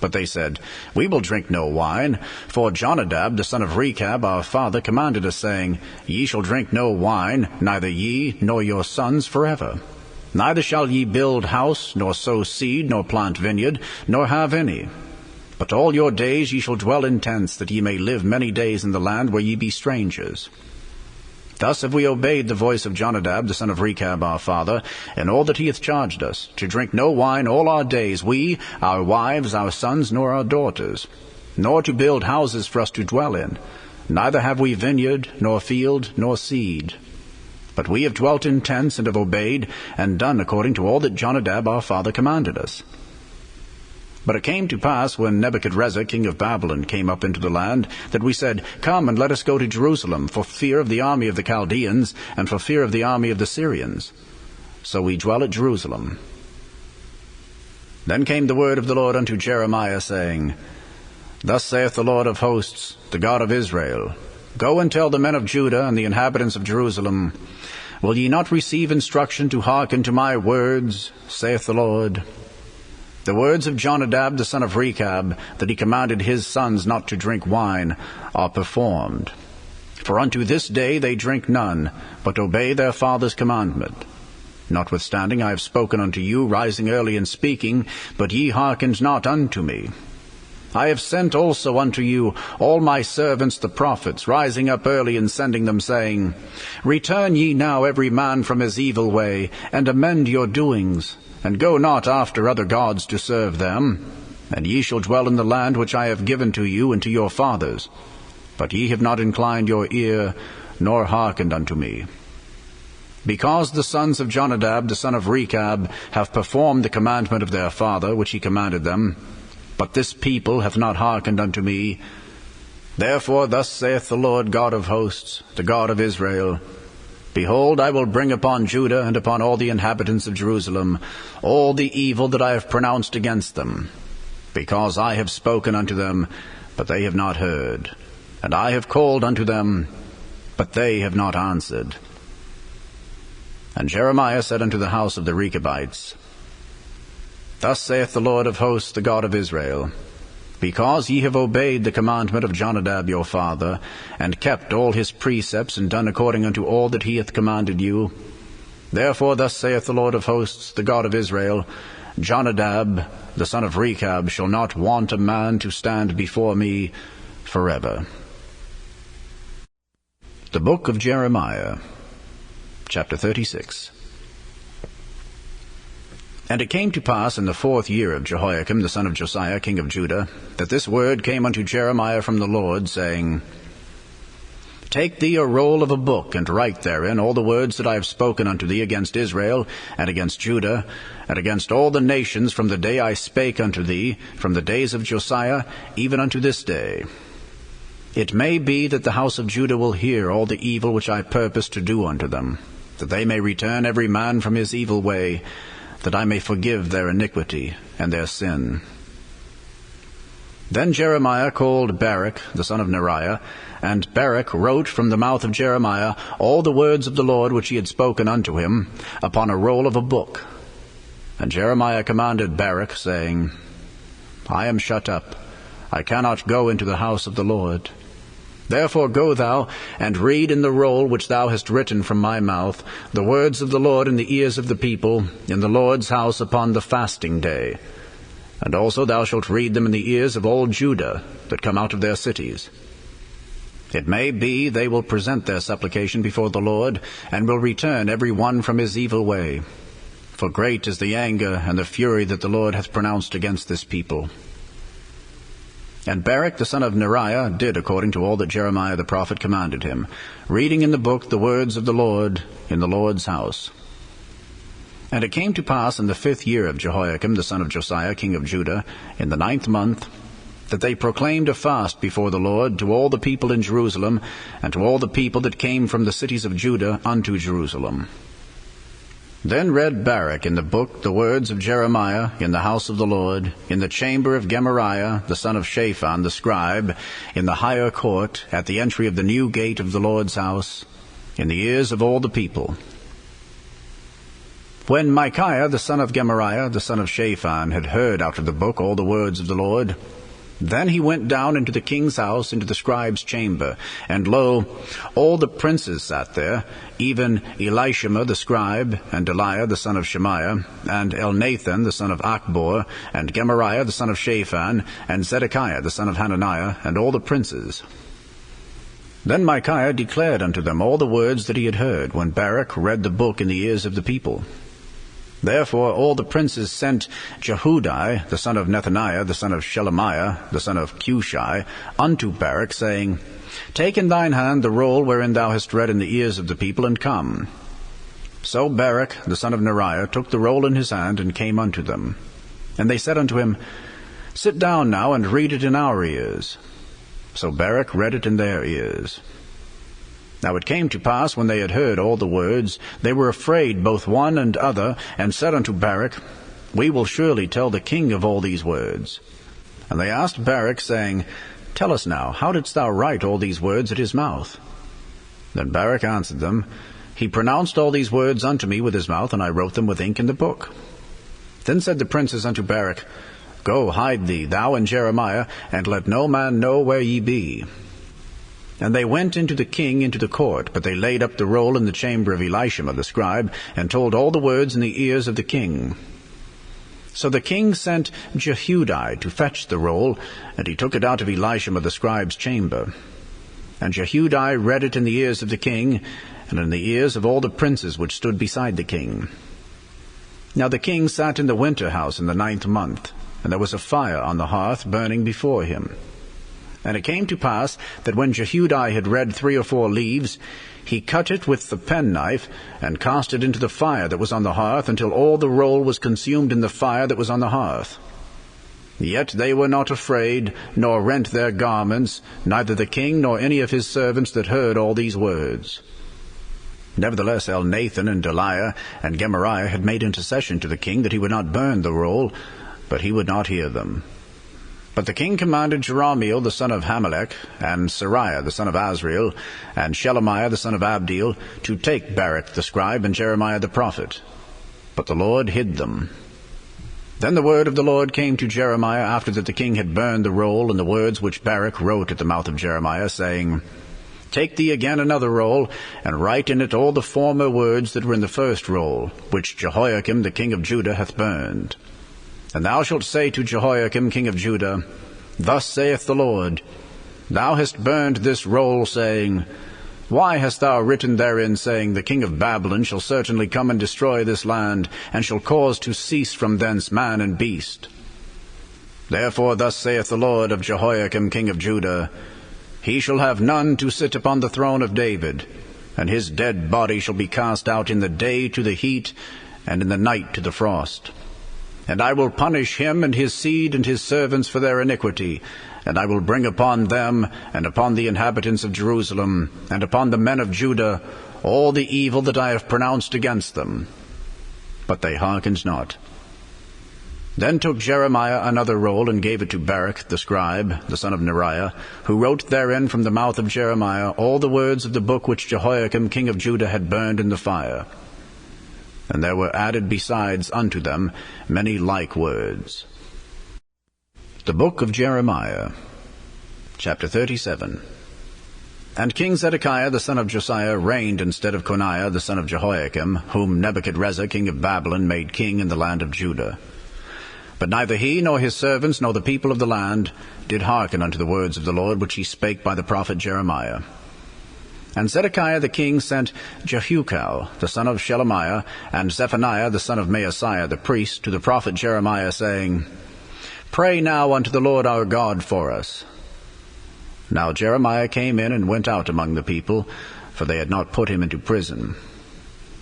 But they said, We will drink no wine, for Jonadab the son of Rechab our father commanded us, saying, Ye shall drink no wine, neither ye nor your sons forever. Neither shall ye build house, nor sow seed, nor plant vineyard, nor have any. But all your days ye shall dwell in tents, that ye may live many days in the land where ye be strangers. Thus have we obeyed the voice of Jonadab the son of Rechab our father, in all that he hath charged us, to drink no wine all our days, we, our wives, our sons, nor our daughters, nor to build houses for us to dwell in. Neither have we vineyard, nor field, nor seed. But we have dwelt in tents, and have obeyed, and done according to all that Jonadab our father commanded us. But it came to pass, when Nebuchadrezzar king of Babylon came up into the land, that we said, Come, and let us go to Jerusalem, for fear of the army of the Chaldeans, and for fear of the army of the Syrians. So we dwell at Jerusalem. Then came the word of the Lord unto Jeremiah, saying, Thus saith the Lord of hosts, the God of Israel, Go and tell the men of Judah and the inhabitants of Jerusalem, Will ye not receive instruction to hearken to my words, saith the Lord? The words of Jonadab the son of Rechab, that he commanded his sons not to drink wine, are performed. For unto this day they drink none, but obey their father's commandment. Notwithstanding I have spoken unto you, rising early and speaking, but ye hearkened not unto me. I have sent also unto you all my servants the prophets, rising up early and sending them, saying, Return ye now every man from his evil way, and amend your doings, and go not after other gods to serve them, and ye shall dwell in the land which I have given to you and to your fathers. But ye have not inclined your ear, nor hearkened unto me. Because the sons of Jonadab the son of Rechab have performed the commandment of their father, which he commanded them, but this people hath not hearkened unto me, therefore thus saith the Lord God of hosts, the God of Israel, Behold, I will bring upon Judah and upon all the inhabitants of Jerusalem all the evil that I have pronounced against them, because I have spoken unto them, but they have not heard, and I have called unto them, but they have not answered. And Jeremiah said unto the house of the Rechabites, Thus saith the Lord of hosts, the God of Israel, Because ye have obeyed the commandment of Jonadab your father, and kept all his precepts, and done according unto all that he hath commanded you, therefore thus saith the Lord of hosts, the God of Israel, Jonadab the son of Rechab shall not want a man to stand before me forever. The Book of Jeremiah, chapter 36. And it came to pass in the 4th year of Jehoiakim the son of Josiah king of Judah, that this word came unto Jeremiah from the Lord, saying, Take thee a roll of a book, and write therein all the words that I have spoken unto thee against Israel, and against Judah, and against all the nations from the day I spake unto thee, from the days of Josiah, even unto this day. It may be that the house of Judah will hear all the evil which I purpose to do unto them, that they may return every man from his evil way, that I may forgive their iniquity and their sin. Then Jeremiah called Baruch the son of Neriah, and Baruch wrote from the mouth of Jeremiah all the words of the Lord which he had spoken unto him upon a roll of a book. And Jeremiah commanded Baruch, saying, I am shut up, I cannot go into the house of the Lord. Therefore go thou, and read in the roll which thou hast written from my mouth the words of the Lord in the ears of the people, in the Lord's house upon the fasting day. And also thou shalt read them in the ears of all Judah that come out of their cities. It may be they will present their supplication before the Lord, and will return every one from his evil way. For great is the anger and the fury that the Lord hath pronounced against this people. And Baruch the son of Neriah did according to all that Jeremiah the prophet commanded him, reading in the book the words of the Lord in the Lord's house. And it came to pass in the 5th year of Jehoiakim the son of Josiah king of Judah, in the 9th month, that they proclaimed a fast before the Lord to all the people in Jerusalem, and to all the people that came from the cities of Judah unto Jerusalem. Then read Baruch in the book the words of Jeremiah in the house of the Lord, in the chamber of Gemariah the son of Shaphan the scribe, in the higher court, at the entry of the new gate of the Lord's house, in the ears of all the people. When Micaiah the son of Gemariah the son of Shaphan had heard out of the book all the words of the Lord, then he went down into the king's house, into the scribe's chamber, and lo, all the princes sat there, even Elishama the scribe, and Delaiah the son of Shemaiah, and Elnathan the son of Achbor, and Gemariah the son of Shaphan, and Zedekiah the son of Hananiah, and all the princes. Then Micaiah declared unto them all the words that he had heard, when Baruch read the book in the ears of the people. Therefore all the princes sent Jehudi the son of Nethaniah, the son of Shelemiah, the son of Cushi, unto Baruch, saying, Take in thine hand the roll wherein thou hast read in the ears of the people, and come. So Baruch the son of Neriah took the roll in his hand, and came unto them. And they said unto him, Sit down now, and read it in our ears. So Baruch read it in their ears. Now it came to pass, when they had heard all the words, they were afraid both one and other, and said unto Baruch, We will surely tell the king of all these words. And they asked Baruch, saying, Tell us now, how didst thou write all these words at his mouth? Then Baruch answered them, He pronounced all these words unto me with his mouth, and I wrote them with ink in the book. Then said the princes unto Baruch, Go, hide thee, thou and Jeremiah, and let no man know where ye be. And they went into the king into the court, but they laid up the roll in the chamber of Elishama the scribe, and told all the words in the ears of the king. So the king sent Jehudi to fetch the roll, and he took it out of Elishama the scribe's chamber. And Jehudi read it in the ears of the king, and in the ears of all the princes which stood beside the king. Now the king sat in the winter house in the 9th month, and there was a fire on the hearth burning before him. And it came to pass that when Jehudi had read 3 or 4 leaves, he cut it with the penknife, and cast it into the fire that was on the hearth, until all the roll was consumed in the fire that was on the hearth. Yet they were not afraid, nor rent their garments, neither the king nor any of his servants that heard all these words. Nevertheless Elnathan and Delaiah and Gemariah had made intercession to the king that he would not burn the roll, but he would not hear them. But the king commanded Jerahmeel the son of Hamelech, and Seraiah the son of Azriel, and Shelemiah the son of Abdeel, to take Baruch the scribe and Jeremiah the prophet. But the Lord hid them. Then the word of the Lord came to Jeremiah after that the king had burned the roll and the words which Baruch wrote at the mouth of Jeremiah, saying, Take thee again another roll, and write in it all the former words that were in the first roll, which Jehoiakim the king of Judah hath burned. And thou shalt say to Jehoiakim king of Judah, Thus saith the Lord, Thou hast burned this roll, saying, Why hast thou written therein, saying, The king of Babylon shall certainly come and destroy this land, and shall cause to cease from thence man and beast? Therefore thus saith the Lord of Jehoiakim king of Judah, He shall have none to sit upon the throne of David, and his dead body shall be cast out in the day to the heat, and in the night to the frost. And I will punish him and his seed and his servants for their iniquity, and I will bring upon them, and upon the inhabitants of Jerusalem, and upon the men of Judah, all the evil that I have pronounced against them. But they hearkened not. Then took Jeremiah another roll, and gave it to Baruch the scribe, the son of Neriah, who wrote therein from the mouth of Jeremiah all the words of the book which Jehoiakim king of Judah had burned in the fire. And there were added besides unto them many like words. The book of Jeremiah, chapter 37. And King Zedekiah the son of Josiah reigned instead of Coniah the son of Jehoiakim, whom Nebuchadrezzar king of Babylon made king in the land of Judah. But neither he nor his servants nor the people of the land did hearken unto the words of the Lord which he spake by the prophet Jeremiah. And Zedekiah the king sent Jehukal the son of Shelemiah, and Zephaniah the son of Maaseiah the priest, to the prophet Jeremiah, saying, Pray now unto the Lord our God for us. Now Jeremiah came in and went out among the people, for they had not put him into prison.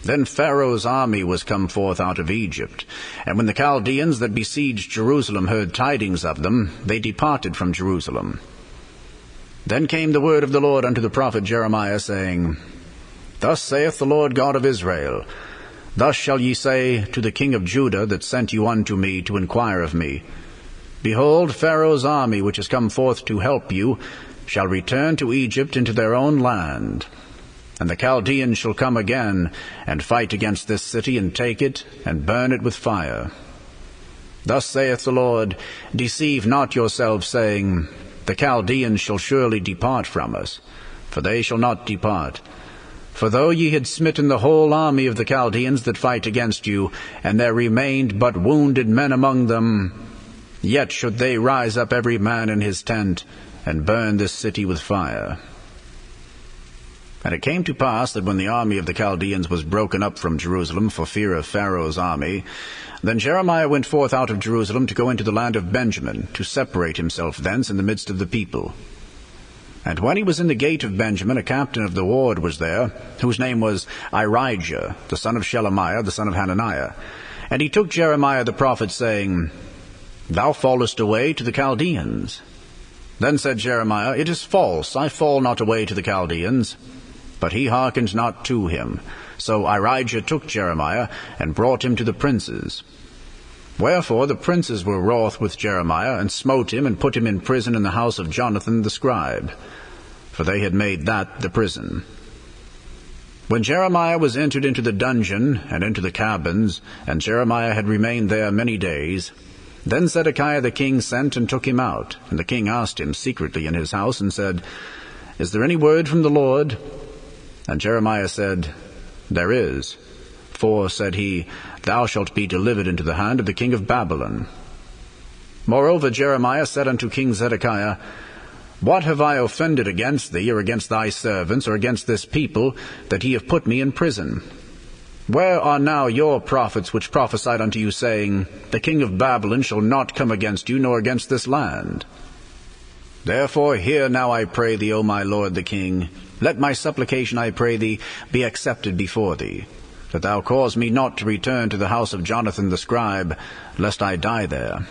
Then Pharaoh's army was come forth out of Egypt, and when the Chaldeans that besieged Jerusalem heard tidings of them, they departed from Jerusalem. Then came the word of the Lord unto the prophet Jeremiah, saying, Thus saith the Lord God of Israel, Thus shall ye say to the king of Judah that sent you unto me to inquire of me, Behold, Pharaoh's army, which is come forth to help you, shall return to Egypt into their own land. And the Chaldeans shall come again, and fight against this city, and take it, and burn it with fire. Thus saith the Lord, Deceive not yourselves, saying, The Chaldeans shall surely depart from us, for they shall not depart. For though ye had smitten the whole army of the Chaldeans that fight against you, and there remained but wounded men among them, yet should they rise up every man in his tent, and burn this city with fire. And it came to pass that when the army of the Chaldeans was broken up from Jerusalem for fear of Pharaoh's army, then Jeremiah went forth out of Jerusalem to go into the land of Benjamin, to separate himself thence in the midst of the people. And when he was in the gate of Benjamin, a captain of the ward was there, whose name was Irijah, the son of Shelemiah, the son of Hananiah. And he took Jeremiah the prophet, saying, Thou fallest away to the Chaldeans. Then said Jeremiah, It is false, I fall not away to the Chaldeans. But he hearkened not to him. So Irijah took Jeremiah, and brought him to the princes. Wherefore the princes were wroth with Jeremiah, and smote him, and put him in prison in the house of Jonathan the scribe, for they had made that the prison. When Jeremiah was entered into the dungeon and into the cabins, and Jeremiah had remained there many days, then Zedekiah the king sent and took him out. And the king asked him secretly in his house, and said, Is there any word from the Lord? And Jeremiah said, There is. For, said he, Thou shalt be delivered into the hand of the king of Babylon. Moreover Jeremiah said unto King Zedekiah, What have I offended against thee, or against thy servants, or against this people, that ye have put me in prison? Where are now your prophets which prophesied unto you, saying, The king of Babylon shall not come against you, nor against this land? Therefore hear now, I pray thee, O my lord the king. Let my supplication, I pray thee, be accepted before thee, that thou cause me not to return to the house of Jonathan the scribe, lest I die there.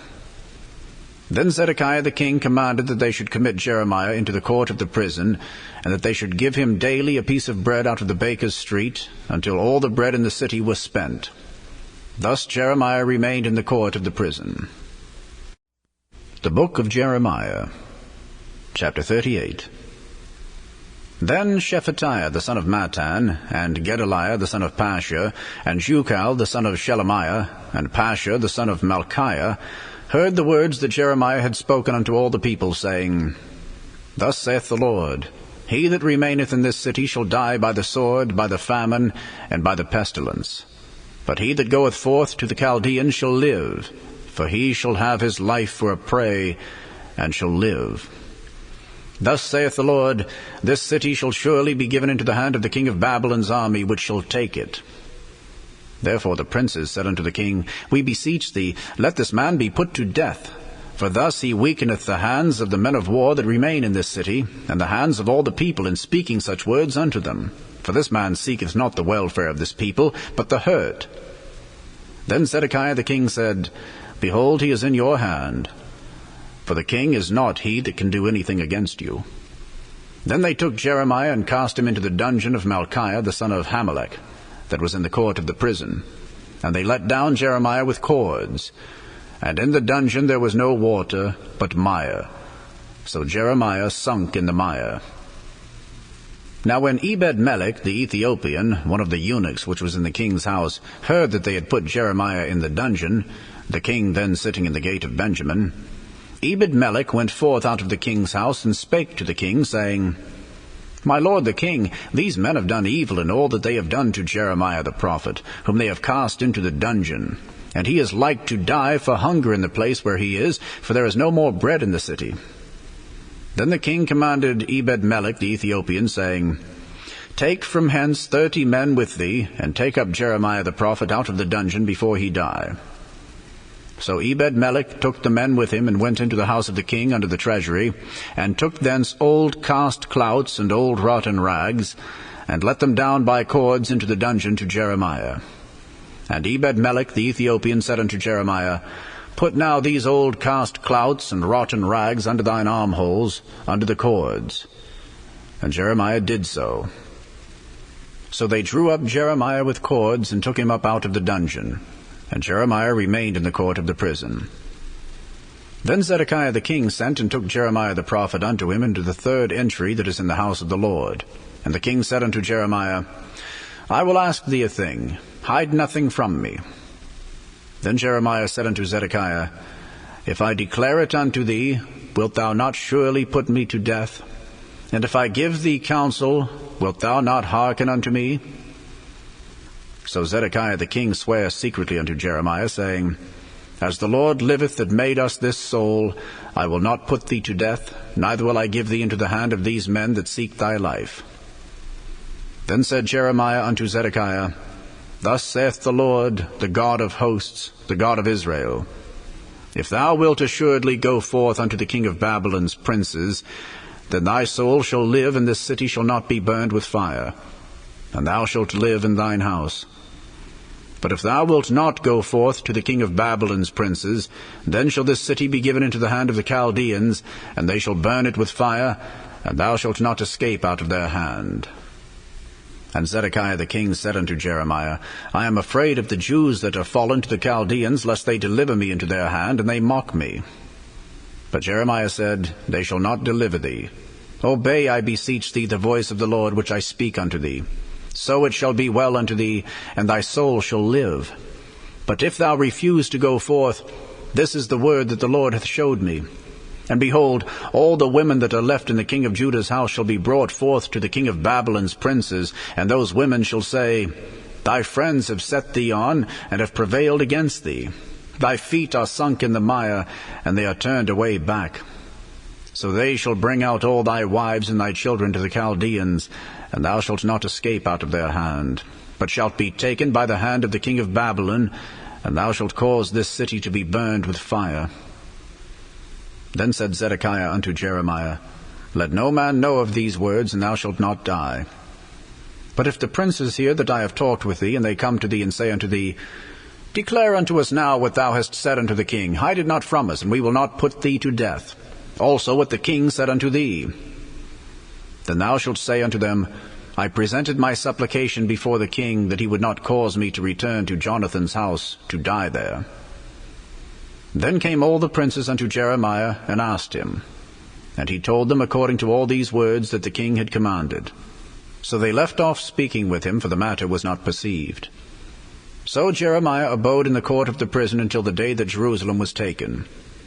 Then Zedekiah the king commanded that they should commit Jeremiah into the court of the prison, and that they should give him daily a piece of bread out of the baker's street, until all the bread in the city was spent. Thus Jeremiah remained in the court of the prison. The book of Jeremiah, chapter 38. Then Shephatiah the son of Mattan, and Gedaliah the son of Pashur, and Jucal the son of Shelemiah, and Pashur the son of Malchiah, heard the words that Jeremiah had spoken unto all the people, saying, Thus saith the Lord, He that remaineth in this city shall die by the sword, by the famine, and by the pestilence. But he that goeth forth to the Chaldeans shall live, for he shall have his life for a prey, and shall live. Thus saith the Lord, This city shall surely be given into the hand of the king of Babylon's army, which shall take it. Therefore the princes said unto the king, We beseech thee, let this man be put to death. For thus he weakeneth the hands of the men of war that remain in this city, and the hands of all the people in speaking such words unto them. For this man seeketh not the welfare of this people, but the hurt. Then Zedekiah the king said, Behold, he is in your hand. For the king is not he that can do anything against you. Then they took Jeremiah and cast him into the dungeon of Malchiah the son of Hamelech, that was in the court of the prison. And they let down Jeremiah with cords. And in the dungeon there was no water, but mire. So Jeremiah sunk in the mire. Now when Ebed-melech the Ethiopian, one of the eunuchs which was in the king's house, heard that they had put Jeremiah in the dungeon, the king then sitting in the gate of Benjamin, Ebed-melech went forth out of the king's house, and spake to the king, saying, My lord the king, these men have done evil in all that they have done to Jeremiah the prophet, whom they have cast into the dungeon. And he is like to die for hunger in the place where he is, for there is no more bread in the city. Then the king commanded Ebed-melech the Ethiopian, saying, Take from hence 30 men with thee, and take up Jeremiah the prophet out of the dungeon before he die. So Ebed-melech took the men with him, and went into the house of the king under the treasury, and took thence old cast clouts and old rotten rags, and let them down by cords into the dungeon to Jeremiah. And Ebed-melech the Ethiopian said unto Jeremiah, Put now these old cast clouts and rotten rags under thine armholes, under the cords. And Jeremiah did so. So they drew up Jeremiah with cords, and took him up out of the dungeon. And Jeremiah remained in the court of the prison. Then Zedekiah the king sent and took Jeremiah the prophet unto him into the third entry that is in the house of the Lord. And the king said unto Jeremiah, I will ask thee a thing, hide nothing from me. Then Jeremiah said unto Zedekiah, If I declare it unto thee, wilt thou not surely put me to death? And if I give thee counsel, wilt thou not hearken unto me? So Zedekiah the king sware secretly unto Jeremiah, saying, As the Lord liveth that made us this soul, I will not put thee to death, neither will I give thee into the hand of these men that seek thy life. Then said Jeremiah unto Zedekiah, Thus saith the Lord, the God of hosts, the God of Israel, If thou wilt assuredly go forth unto the king of Babylon's princes, then thy soul shall live, and this city shall not be burned with fire, and thou shalt live in thine house. But if thou wilt not go forth to the king of Babylon's princes, then shall this city be given into the hand of the Chaldeans, and they shall burn it with fire, and thou shalt not escape out of their hand. And Zedekiah the king said unto Jeremiah, I am afraid of the Jews that are fallen to the Chaldeans, lest they deliver me into their hand, and they mock me. But Jeremiah said, They shall not deliver thee. Obey, I beseech thee, the voice of the Lord which I speak unto thee. so it shall be well unto thee, and thy soul shall live. But if thou refuse to go forth, this is the word that the Lord hath showed me. And behold, all the women that are left in the king of Judah's house shall be brought forth to the king of Babylon's princes, and those women shall say, Thy friends have set thee on, and have prevailed against thee. Thy feet are sunk in the mire, and they are turned away back. So they shall bring out all thy wives and thy children to the Chaldeans, and thou shalt not escape out of their hand, but shalt be taken by the hand of the king of Babylon, and thou shalt cause this city to be burned with fire. Then said Zedekiah unto Jeremiah, Let no man know of these words, and thou shalt not die. But if the princes hear that I have talked with thee, and they come to thee and say unto thee, Declare unto us now what thou hast said unto the king, hide it not from us, and we will not put thee to death. Also what the king said unto thee. Then thou shalt say unto them, I presented my supplication before the king, that he would not cause me to return to Jonathan's house, to die there. Then came all the princes unto Jeremiah, and asked him. And he told them according to all these words that the king had commanded. So they left off speaking with him, for the matter was not perceived. So Jeremiah abode in the court of the prison until the day that Jerusalem was taken.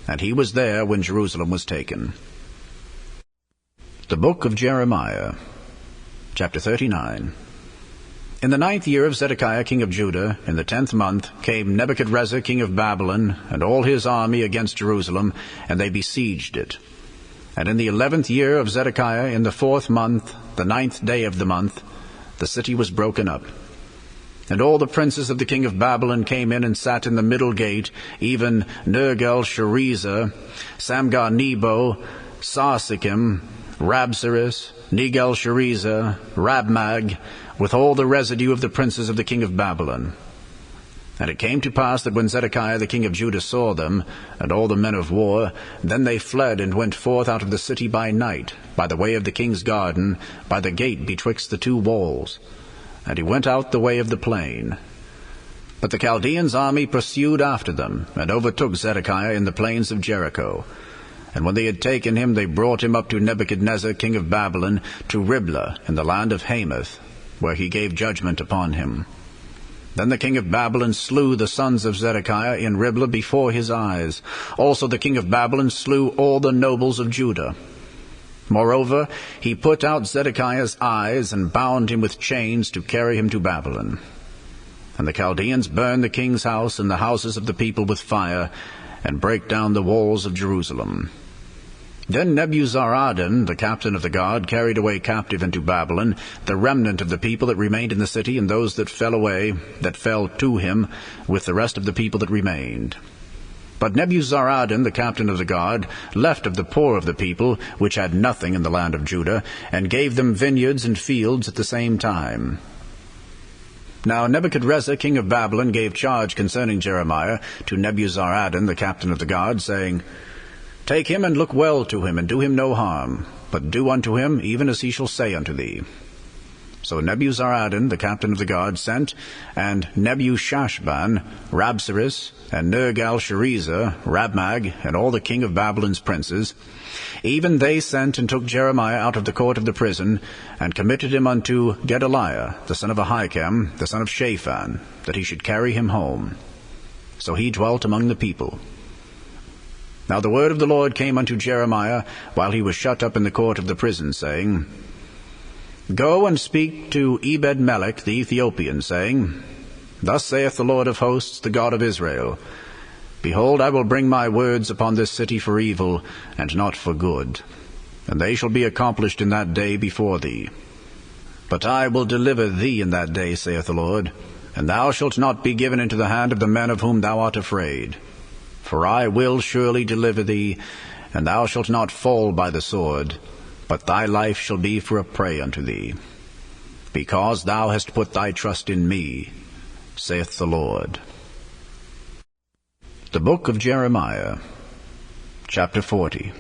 And he was there when Jerusalem was taken. The book of Jeremiah, chapter 39. In the 9th year of Zedekiah king of Judah, in the 10th month, came Nebuchadrezzar king of Babylon, and all his army against Jerusalem, and they besieged it. And in the 11th year of Zedekiah, in the 4th month, the 9th day of the month, the city was broken up. And all the princes of the king of Babylon came in and sat in the middle gate, even Nergal-Sharezer, Samgar-Nebo, Sarsekim, Rabsaris, Negal-Sharezer, Rabmag, with all the residue of the princes of the king of Babylon. And it came to pass that when Zedekiah the king of Judah saw them, and all the men of war, then they fled and went forth out of the city by night, by the way of the king's garden, by the gate betwixt the two walls. And he went out the way of the plain. But the Chaldeans' army pursued after them, and overtook Zedekiah in the plains of Jericho. And when they had taken him, they brought him up to Nebuchadnezzar king of Babylon, to Riblah in the land of Hamath, where he gave judgment upon him. Then the king of Babylon slew the sons of Zedekiah in Riblah before his eyes. Also the king of Babylon slew all the nobles of Judah. Moreover, he put out Zedekiah's eyes, and bound him with chains to carry him to Babylon. And the Chaldeans burned the king's house and the houses of the people with fire, and brake down the walls of Jerusalem. Then Nebuzaradan, the captain of the guard, carried away captive into Babylon the remnant of the people that remained in the city, and those that fell away, that fell to him, with the rest of the people that remained. But Nebuzaradan, the captain of the guard, left of the poor of the people, which had nothing in the land of Judah, and gave them vineyards and fields at the same time. Now Nebuchadrezzar king of Babylon gave charge concerning Jeremiah to Nebuzaradan, the captain of the guard, saying, Take him and look well to him, and do him no harm, but do unto him even as he shall say unto thee. So Nebuzaradan, the captain of the guard, sent, and Nebushashban, Rabsaris, and Nergal-Sharezer, Rabmag, and all the king of Babylon's princes, even they sent and took Jeremiah out of the court of the prison, and committed him unto Gedaliah, the son of Ahikam, the son of Shaphan, that he should carry him home. So he dwelt among the people. Now the word of the Lord came unto Jeremiah while he was shut up in the court of the prison, saying, Go and speak to Ebed-melech the Ethiopian, saying, Thus saith the Lord of hosts, the God of Israel, Behold, I will bring my words upon this city for evil, and not for good, and they shall be accomplished in that day before thee. But I will deliver thee in that day, saith the Lord, and thou shalt not be given into the hand of the men of whom thou art afraid. For I will surely deliver thee, and thou shalt not fall by the sword, but thy life shall be for a prey unto thee, because thou hast put thy trust in me, saith the Lord. The book of Jeremiah, chapter 40.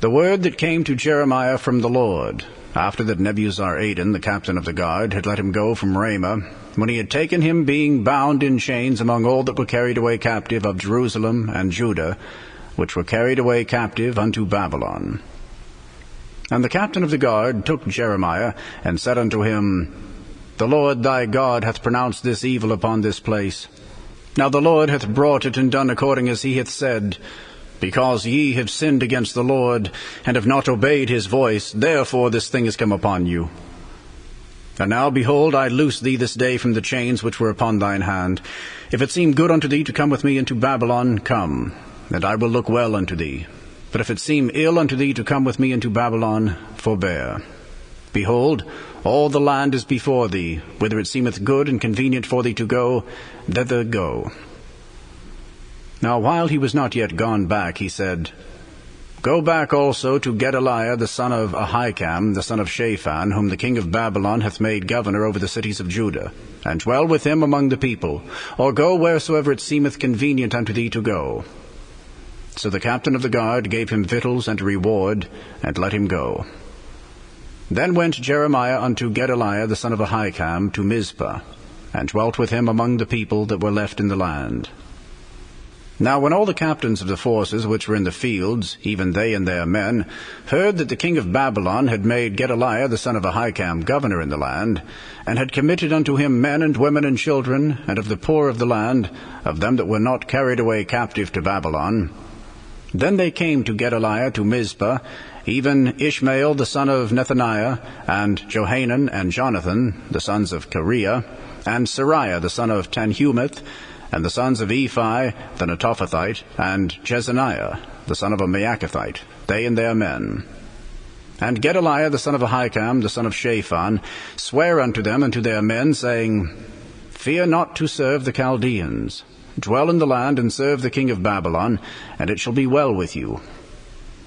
The word that came to Jeremiah from the Lord, after that Nebuzaradan, the captain of the guard, had let him go from Ramah, when he had taken him being bound in chains among all that were carried away captive of Jerusalem and Judah, which were carried away captive unto Babylon. And the captain of the guard took Jeremiah, and said unto him, The Lord thy God hath pronounced this evil upon this place. Now the Lord hath brought it and done according as he hath said. Because ye have sinned against the Lord, and have not obeyed his voice, therefore this thing is come upon you. And now, behold, I loose thee this day from the chains which were upon thine hand. If it seem good unto thee to come with me into Babylon, come, and I will look well unto thee. But if it seem ill unto thee to come with me into Babylon, forbear. Behold, all the land is before thee. Whither it seemeth good and convenient for thee to go, thither go. Now while he was not yet gone back, he said, Go back also to Gedaliah the son of Ahikam, the son of Shaphan, whom the king of Babylon hath made governor over the cities of Judah, and dwell with him among the people, or go wheresoever it seemeth convenient unto thee to go. So the captain of the guard gave him victuals and reward, and let him go. Then went Jeremiah unto Gedaliah the son of Ahikam to Mizpah, and dwelt with him among the people that were left in the land. Now when all the captains of the forces which were in the fields, even they and their men, heard that the king of Babylon had made Gedaliah the son of Ahikam governor in the land, and had committed unto him men and women and children, and of the poor of the land, of them that were not carried away captive to Babylon, then they came to Gedaliah to Mizpah, even Ishmael the son of Nethaniah, and Johanan and Jonathan, the sons of Kareah, and Sariah the son of Tanhumeth, and the sons of Ephi the Netophathite, and Jezaniah the son of a Maacathite, they and their men. And Gedaliah the son of Ahikam, the son of Shaphan, sware unto them and to their men, saying, Fear not to serve the Chaldeans. Dwell in the land, and serve the king of Babylon, and it shall be well with you.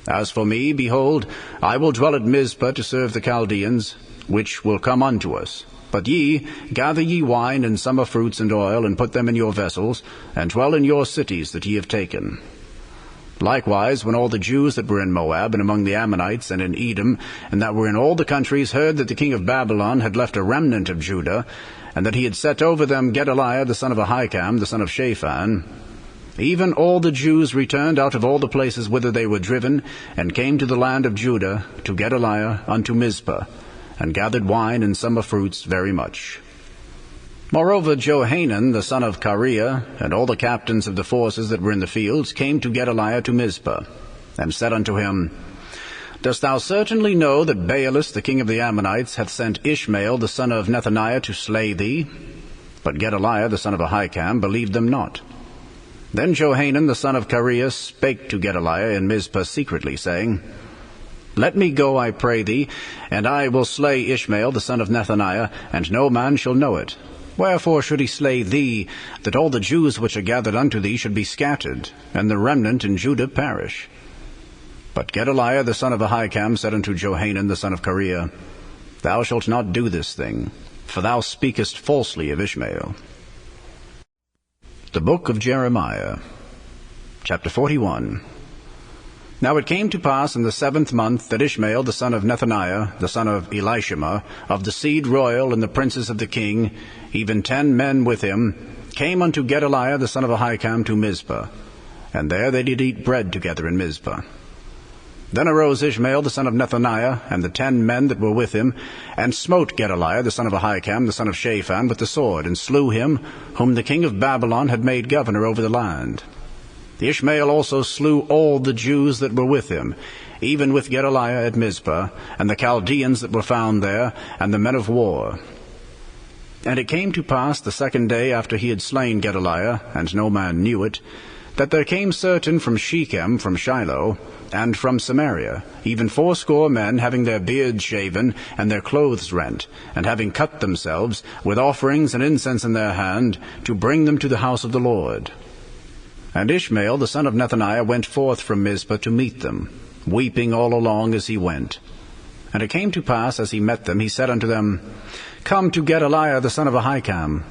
As for me, behold, I will dwell at Mizpah to serve the Chaldeans, which will come unto us. But ye, gather ye wine and summer fruits and oil, and put them in your vessels, and dwell in your cities that ye have taken. Likewise, when all the Jews that were in Moab, and among the Ammonites, and in Edom, and that were in all the countries, heard that the king of Babylon had left a remnant of Judah, and that he had set over them Gedaliah the son of Ahikam, the son of Shaphan, even all the Jews returned out of all the places whither they were driven, and came to the land of Judah, to Gedaliah unto Mizpah, and gathered wine and summer fruits very much. Moreover, Johanan the son of Kareah, and all the captains of the forces that were in the fields, came to Gedaliah to Mizpah, and said unto him, Dost thou certainly know that Baalis the king of the Ammonites hath sent Ishmael the son of Nethaniah to slay thee? But Gedaliah the son of Ahikam believed them not. Then Johanan the son of Kareah spake to Gedaliah in Mizpah secretly, saying, Let me go, I pray thee, and I will slay Ishmael the son of Nethaniah, and no man shall know it. Wherefore should he slay thee, that all the Jews which are gathered unto thee should be scattered, and the remnant in Judah perish? But Gedaliah the son of Ahikam said unto Johanan the son of Kareah, Thou shalt not do this thing, for thou speakest falsely of Ishmael. The book of Jeremiah, chapter 41. Now it came to pass in the 7th month that Ishmael the son of Nethaniah, the son of Elishama, of the seed royal, and the princes of the king, even 10 men with him, came unto Gedaliah the son of Ahikam to Mizpah, and there they did eat bread together in Mizpah. Then arose Ishmael the son of Nethaniah, and the 10 men that were with him, and smote Gedaliah the son of Ahikam, the son of Shaphan, with the sword, and slew him, whom the king of Babylon had made governor over the land. Ishmael also slew all the Jews that were with him, even with Gedaliah at Mizpah, and the Chaldeans that were found there, and the men of war. And it came to pass the 2nd day after he had slain Gedaliah, and no man knew it, that there came certain from Shechem, from Shiloh, and from Samaria, even 80 men, having their beards shaven, and their clothes rent, and having cut themselves, with offerings and incense in their hand, to bring them to the house of the Lord. And Ishmael the son of Nethaniah went forth from Mizpah to meet them, weeping all along as he went. And it came to pass, as he met them, he said unto them, Come to Gedaliah the son of Ahikam.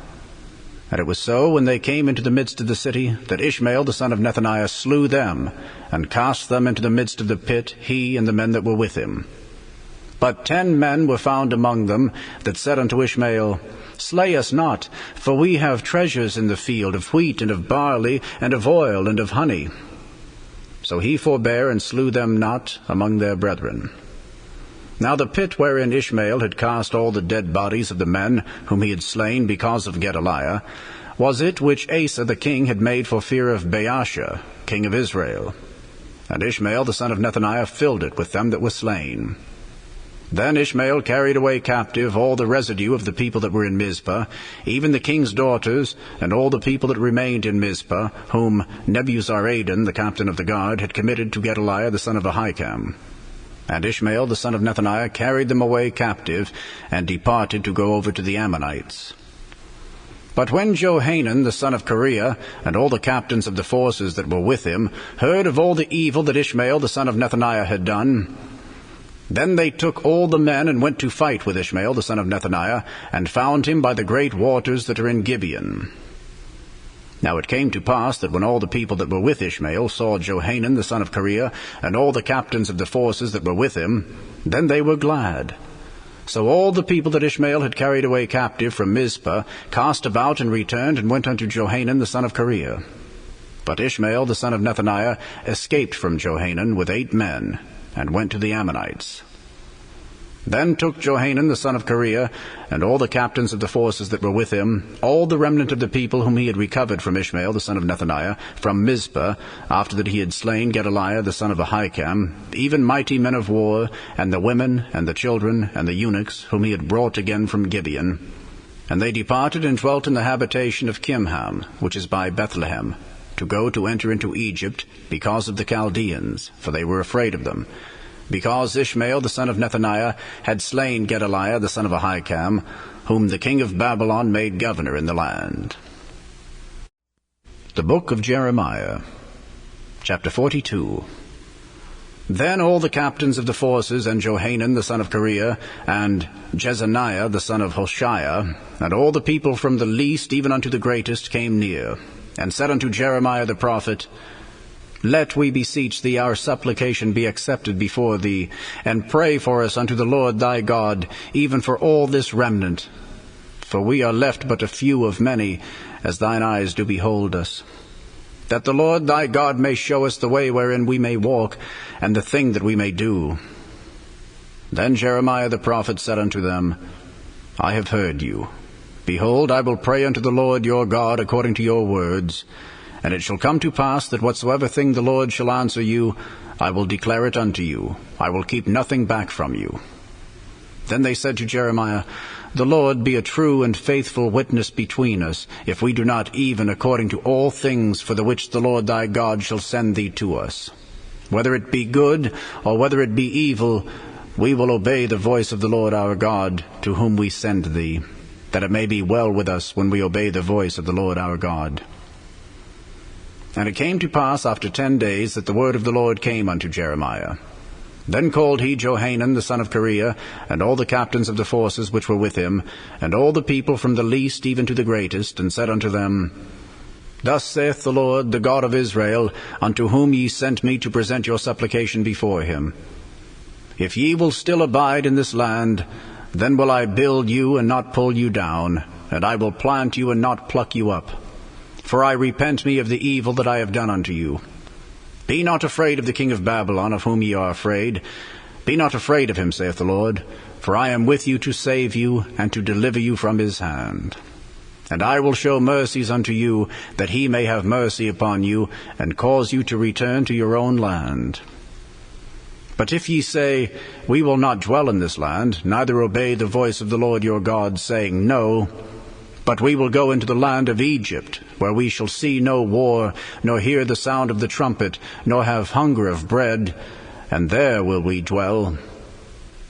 And it was so, when they came into the midst of the city, that Ishmael the son of Nethaniah slew them, and cast them into the midst of the pit, he and the men that were with him. But 10 men were found among them, that said unto Ishmael, Slay us not, for we have treasures in the field, of wheat, and of barley, and of oil, and of honey. So he forbare, and slew them not among their brethren. Now the pit wherein Ishmael had cast all the dead bodies of the men whom he had slain because of Gedaliah was it which Asa the king had made for fear of Baasha, king of Israel. And Ishmael the son of Nethaniah filled it with them that were slain. Then Ishmael carried away captive all the residue of the people that were in Mizpah, even the king's daughters, and all the people that remained in Mizpah, whom Nebuzaradan, the captain of the guard, had committed to Gedaliah the son of Ahikam. And Ishmael the son of Nethaniah carried them away captive, and departed to go over to the Ammonites. But when Johanan the son of Kareah, and all the captains of the forces that were with him, heard of all the evil that Ishmael the son of Nethaniah had done, then they took all the men and went to fight with Ishmael the son of Nethaniah, and found him by the great waters that are in Gibeon. Now it came to pass that when all the people that were with Ishmael saw Johanan the son of Kareah, and all the captains of the forces that were with him, then they were glad. So all the people that Ishmael had carried away captive from Mizpah cast about and returned, and went unto Johanan the son of Kareah. But Ishmael the son of Nethaniah escaped from Johanan with 8 men, and went to the Ammonites. Then took Johanan the son of Kareah, and all the captains of the forces that were with him, all the remnant of the people whom he had recovered from Ishmael the son of Nethaniah, from Mizpah, after that he had slain Gedaliah the son of Ahikam, even mighty men of war, and the women, and the children, and the eunuchs, whom he had brought again from Gibeon. And they departed and dwelt in the habitation of Kimham, which is by Bethlehem, to go to enter into Egypt, because of the Chaldeans, for they were afraid of them, because Ishmael the son of Nethaniah had slain Gedaliah the son of Ahikam, whom the king of Babylon made governor in the land. The book of Jeremiah, chapter 42. Then all the captains of the forces, and Johanan the son of Kareah, and Jezaniah the son of Hoshaiah, and all the people from the least even unto the greatest came near, and said unto Jeremiah the prophet, Let, we beseech thee, our supplication be accepted before thee, and pray for us unto the Lord thy God, even for all this remnant. For we are left but a few of many, as thine eyes do behold us. That the Lord thy God may show us the way wherein we may walk, and the thing that we may do. Then Jeremiah the prophet said unto them, I have heard you. Behold, I will pray unto the Lord your God according to your words. And it shall come to pass that whatsoever thing the Lord shall answer you, I will declare it unto you. I will keep nothing back from you. Then they said to Jeremiah, The Lord be a true and faithful witness between us, if we do not even according to all things for the which the Lord thy God shall send thee to us. Whether it be good, or whether it be evil, we will obey the voice of the Lord our God, to whom we send thee, that it may be well with us when we obey the voice of the Lord our God. And it came to pass after 10 days that the word of the Lord came unto Jeremiah. Then called he Johanan the son of Kareah, and all the captains of the forces which were with him, and all the people from the least even to the greatest, and said unto them, Thus saith the Lord, the God of Israel, unto whom ye sent me to present your supplication before him. If ye will still abide in this land, then will I build you and not pull you down, and I will plant you and not pluck you up. For I repent me of the evil that I have done unto you. Be not afraid of the king of Babylon, of whom ye are afraid. Be not afraid of him, saith the Lord, for I am with you to save you, and to deliver you from his hand. And I will show mercies unto you, that he may have mercy upon you, and cause you to return to your own land. But if ye say, We will not dwell in this land, neither obey the voice of the Lord your God, saying, No, but we will go into the land of Egypt, where we shall see no war, nor hear the sound of the trumpet, nor have hunger of bread, and there will we dwell.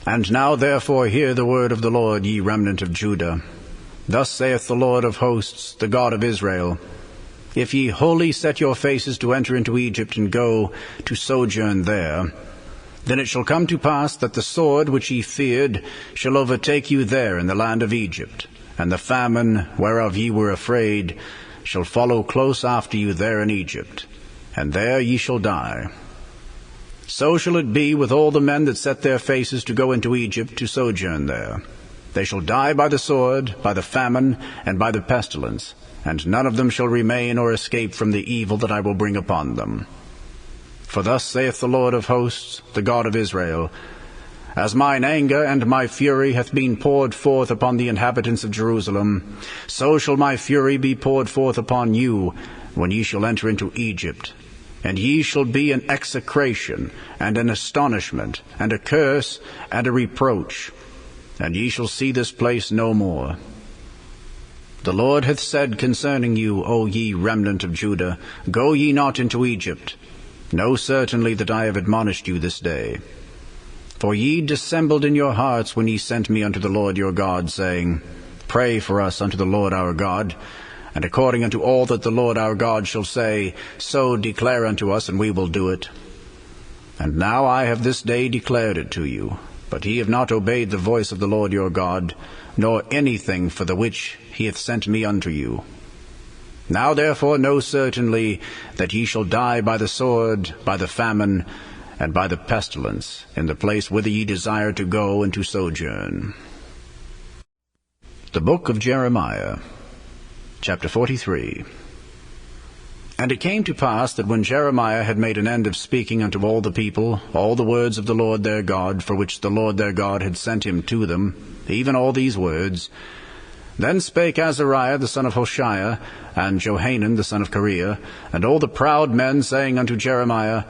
And now therefore hear the word of the Lord, ye remnant of Judah. Thus saith the Lord of hosts, the God of Israel, If ye wholly set your faces to enter into Egypt, and go to sojourn there, then it shall come to pass that the sword which ye feared shall overtake you there in the land of Egypt, and the famine, whereof ye were afraid, shall follow close after you there in Egypt, and there ye shall die. So shall it be with all the men that set their faces to go into Egypt to sojourn there. They shall die by the sword, by the famine, and by the pestilence, and none of them shall remain or escape from the evil that I will bring upon them. For thus saith the Lord of hosts, the God of Israel, As mine anger and my fury hath been poured forth upon the inhabitants of Jerusalem, so shall my fury be poured forth upon you, when ye shall enter into Egypt. And ye shall be an execration, and an astonishment, and a curse, and a reproach. And ye shall see this place no more. The Lord hath said concerning you, O ye remnant of Judah, Go ye not into Egypt. Know certainly that I have admonished you this day. For ye dissembled in your hearts when ye sent me unto the Lord your God, saying, Pray for us unto the Lord our God, and according unto all that the Lord our God shall say, so declare unto us, and we will do it. And now I have this day declared it to you, but ye have not obeyed the voice of the Lord your God, nor anything for the which he hath sent me unto you. Now therefore know certainly that ye shall die by the sword, by the famine, and by the pestilence, in the place whither ye desire to go and to sojourn. The book of Jeremiah, chapter 43. And it came to pass that when Jeremiah had made an end of speaking unto all the people all the words of the Lord their God, for which the Lord their God had sent him to them, even all these words, then spake Azariah the son of Hoshea, and Johanan the son of Kareah, and all the proud men, saying unto Jeremiah,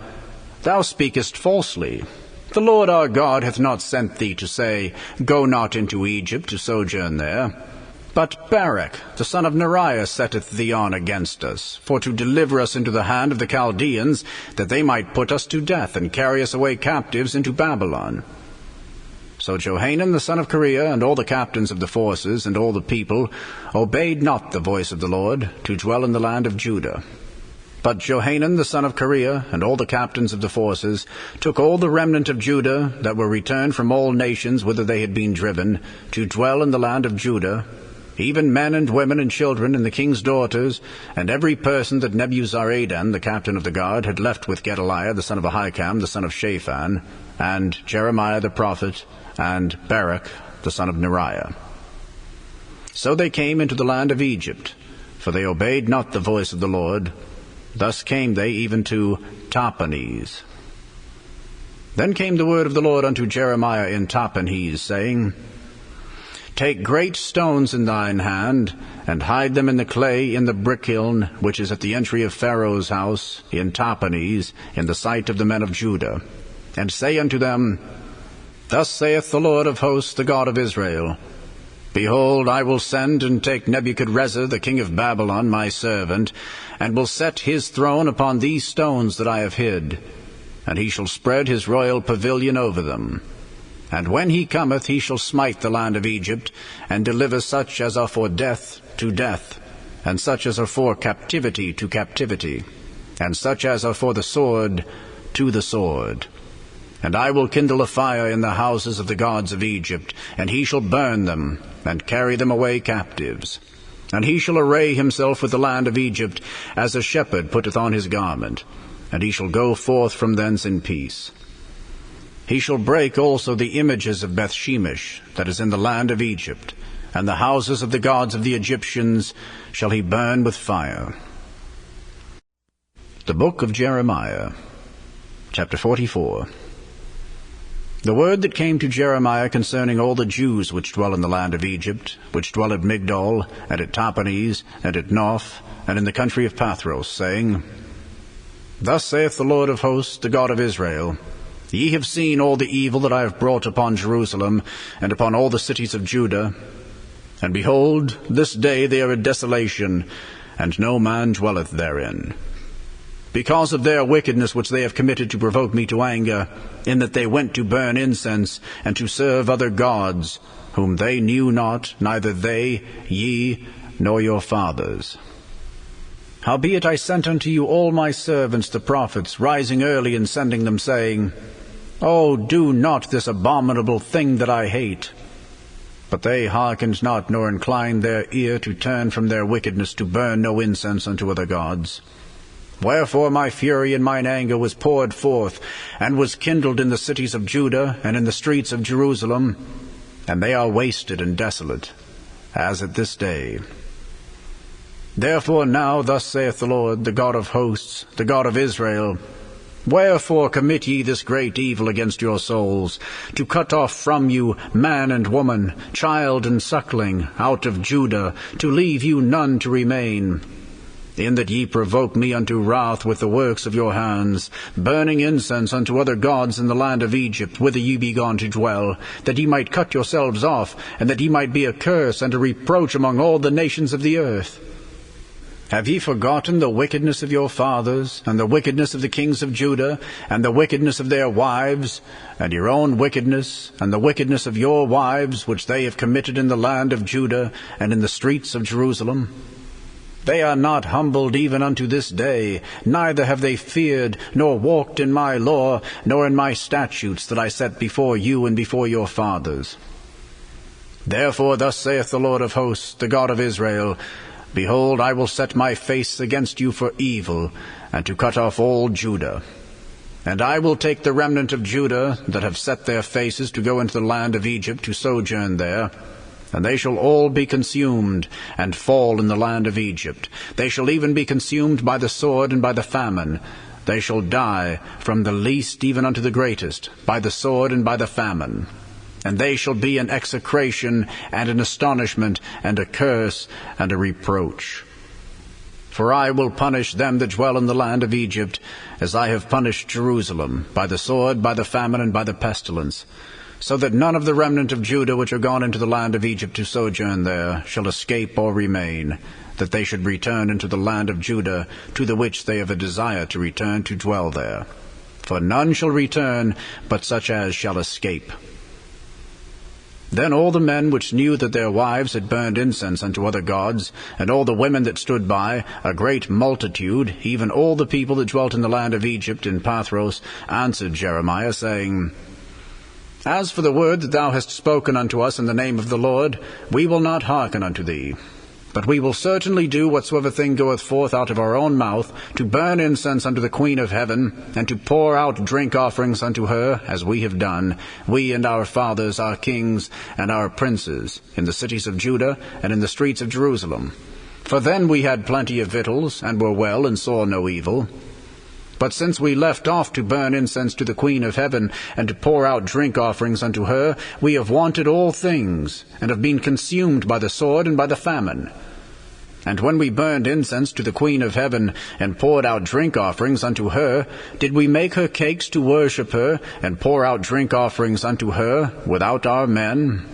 Thou speakest falsely. The Lord our God hath not sent thee to say, Go not into Egypt to sojourn there. But Barak the son of Neriah setteth thee on against us, for to deliver us into the hand of the Chaldeans, that they might put us to death, and carry us away captives into Babylon. So Johanan the son of Kareah, and all the captains of the forces, and all the people, obeyed not the voice of the Lord, to dwell in the land of Judah. But Johanan the son of Kareah, and all the captains of the forces, took all the remnant of Judah, that were returned from all nations whither they had been driven, to dwell in the land of Judah, even men and women and children, and the king's daughters, and every person that Nebuzaradan, the captain of the guard, had left with Gedaliah the son of Ahikam, the son of Shaphan, and Jeremiah the prophet, and Barak the son of Neriah. So they came into the land of Egypt, for they obeyed not the voice of the Lord. Thus came they even to Tahpanhes. Then came the word of the Lord unto Jeremiah in Tahpanhes, saying, Take great stones in thine hand, and hide them in the clay in the brickkiln, which is at the entry of Pharaoh's house, in Tahpanhes, in the sight of the men of Judah. And say unto them, Thus saith the Lord of hosts, the God of Israel, Behold, I will send and take Nebuchadrezzar, the king of Babylon, my servant, and will set his throne upon these stones that I have hid, and he shall spread his royal pavilion over them. And when he cometh, he shall smite the land of Egypt, and deliver such as are for death to death, and such as are for captivity to captivity, and such as are for the sword to the sword. And I will kindle a fire in the houses of the gods of Egypt, and he shall burn them, and carry them away captives. And he shall array himself with the land of Egypt, as a shepherd putteth on his garment, and he shall go forth from thence in peace. He shall break also the images of Bethshemesh, that is in the land of Egypt, and the houses of the gods of the Egyptians shall he burn with fire. The book of Jeremiah, chapter 44. The word that came to Jeremiah concerning all the Jews which dwell in the land of Egypt, which dwell at Migdol, and at Tahpanhes, and at Noph, and in the country of Pathros, saying, Thus saith the Lord of hosts, the God of Israel, Ye have seen all the evil that I have brought upon Jerusalem, and upon all the cities of Judah. And behold, this day they are a desolation, and no man dwelleth therein. Because of their wickedness which they have committed to provoke me to anger, in that they went to burn incense, and to serve other gods, whom they knew not, neither they, ye, nor your fathers. Howbeit I sent unto you all my servants the prophets, rising early and sending them, saying, O do not this abominable thing that I hate. But they hearkened not, nor inclined their ear to turn from their wickedness, to burn no incense unto other gods. Wherefore my fury and mine anger was poured forth, and was kindled in the cities of Judah, and in the streets of Jerusalem, and they are wasted and desolate, as at this day. Therefore now thus saith the Lord, the God of hosts, the God of Israel, Wherefore commit ye this great evil against your souls, to cut off from you man and woman, child and suckling, out of Judah, to leave you none to remain? In that ye provoke me unto wrath with the works of your hands, burning incense unto other gods in the land of Egypt, whither ye be gone to dwell, that ye might cut yourselves off, and that ye might be a curse and a reproach among all the nations of the earth. Have ye forgotten the wickedness of your fathers, and the wickedness of the kings of Judah, and the wickedness of their wives, and your own wickedness, and the wickedness of your wives, which they have committed in the land of Judah, and in the streets of Jerusalem? They are not humbled even unto this day, neither have they feared, nor walked in my law, nor in my statutes that I set before you and before your fathers. Therefore thus saith the Lord of hosts, the God of Israel, Behold, I will set my face against you for evil, and to cut off all Judah. And I will take the remnant of Judah that have set their faces to go into the land of Egypt to sojourn there, and they shall all be consumed, and fall in the land of Egypt. They shall even be consumed by the sword and by the famine. They shall die, from the least even unto the greatest, by the sword and by the famine. And they shall be an execration, and an astonishment, and a curse, and a reproach. For I will punish them that dwell in the land of Egypt, as I have punished Jerusalem, by the sword, by the famine, and by the pestilence, so that none of the remnant of Judah which are gone into the land of Egypt to sojourn there shall escape or remain, that they should return into the land of Judah, to the which they have a desire to return to dwell there. For none shall return, but such as shall escape. Then all the men which knew that their wives had burned incense unto other gods, and all the women that stood by, a great multitude, even all the people that dwelt in the land of Egypt in Pathros, answered Jeremiah, saying, As for the word that thou hast spoken unto us in the name of the Lord, we will not hearken unto thee. But we will certainly do whatsoever thing goeth forth out of our own mouth, to burn incense unto the Queen of heaven, and to pour out drink offerings unto her, as we have done, we and our fathers, our kings, and our princes, in the cities of Judah, and in the streets of Jerusalem. For then we had plenty of victuals, and were well, and saw no evil. But since we left off to burn incense to the Queen of heaven, and to pour out drink offerings unto her, we have wanted all things, and have been consumed by the sword and by the famine. And when we burned incense to the Queen of heaven, and poured out drink offerings unto her, did we make her cakes to worship her, and pour out drink offerings unto her, without our men?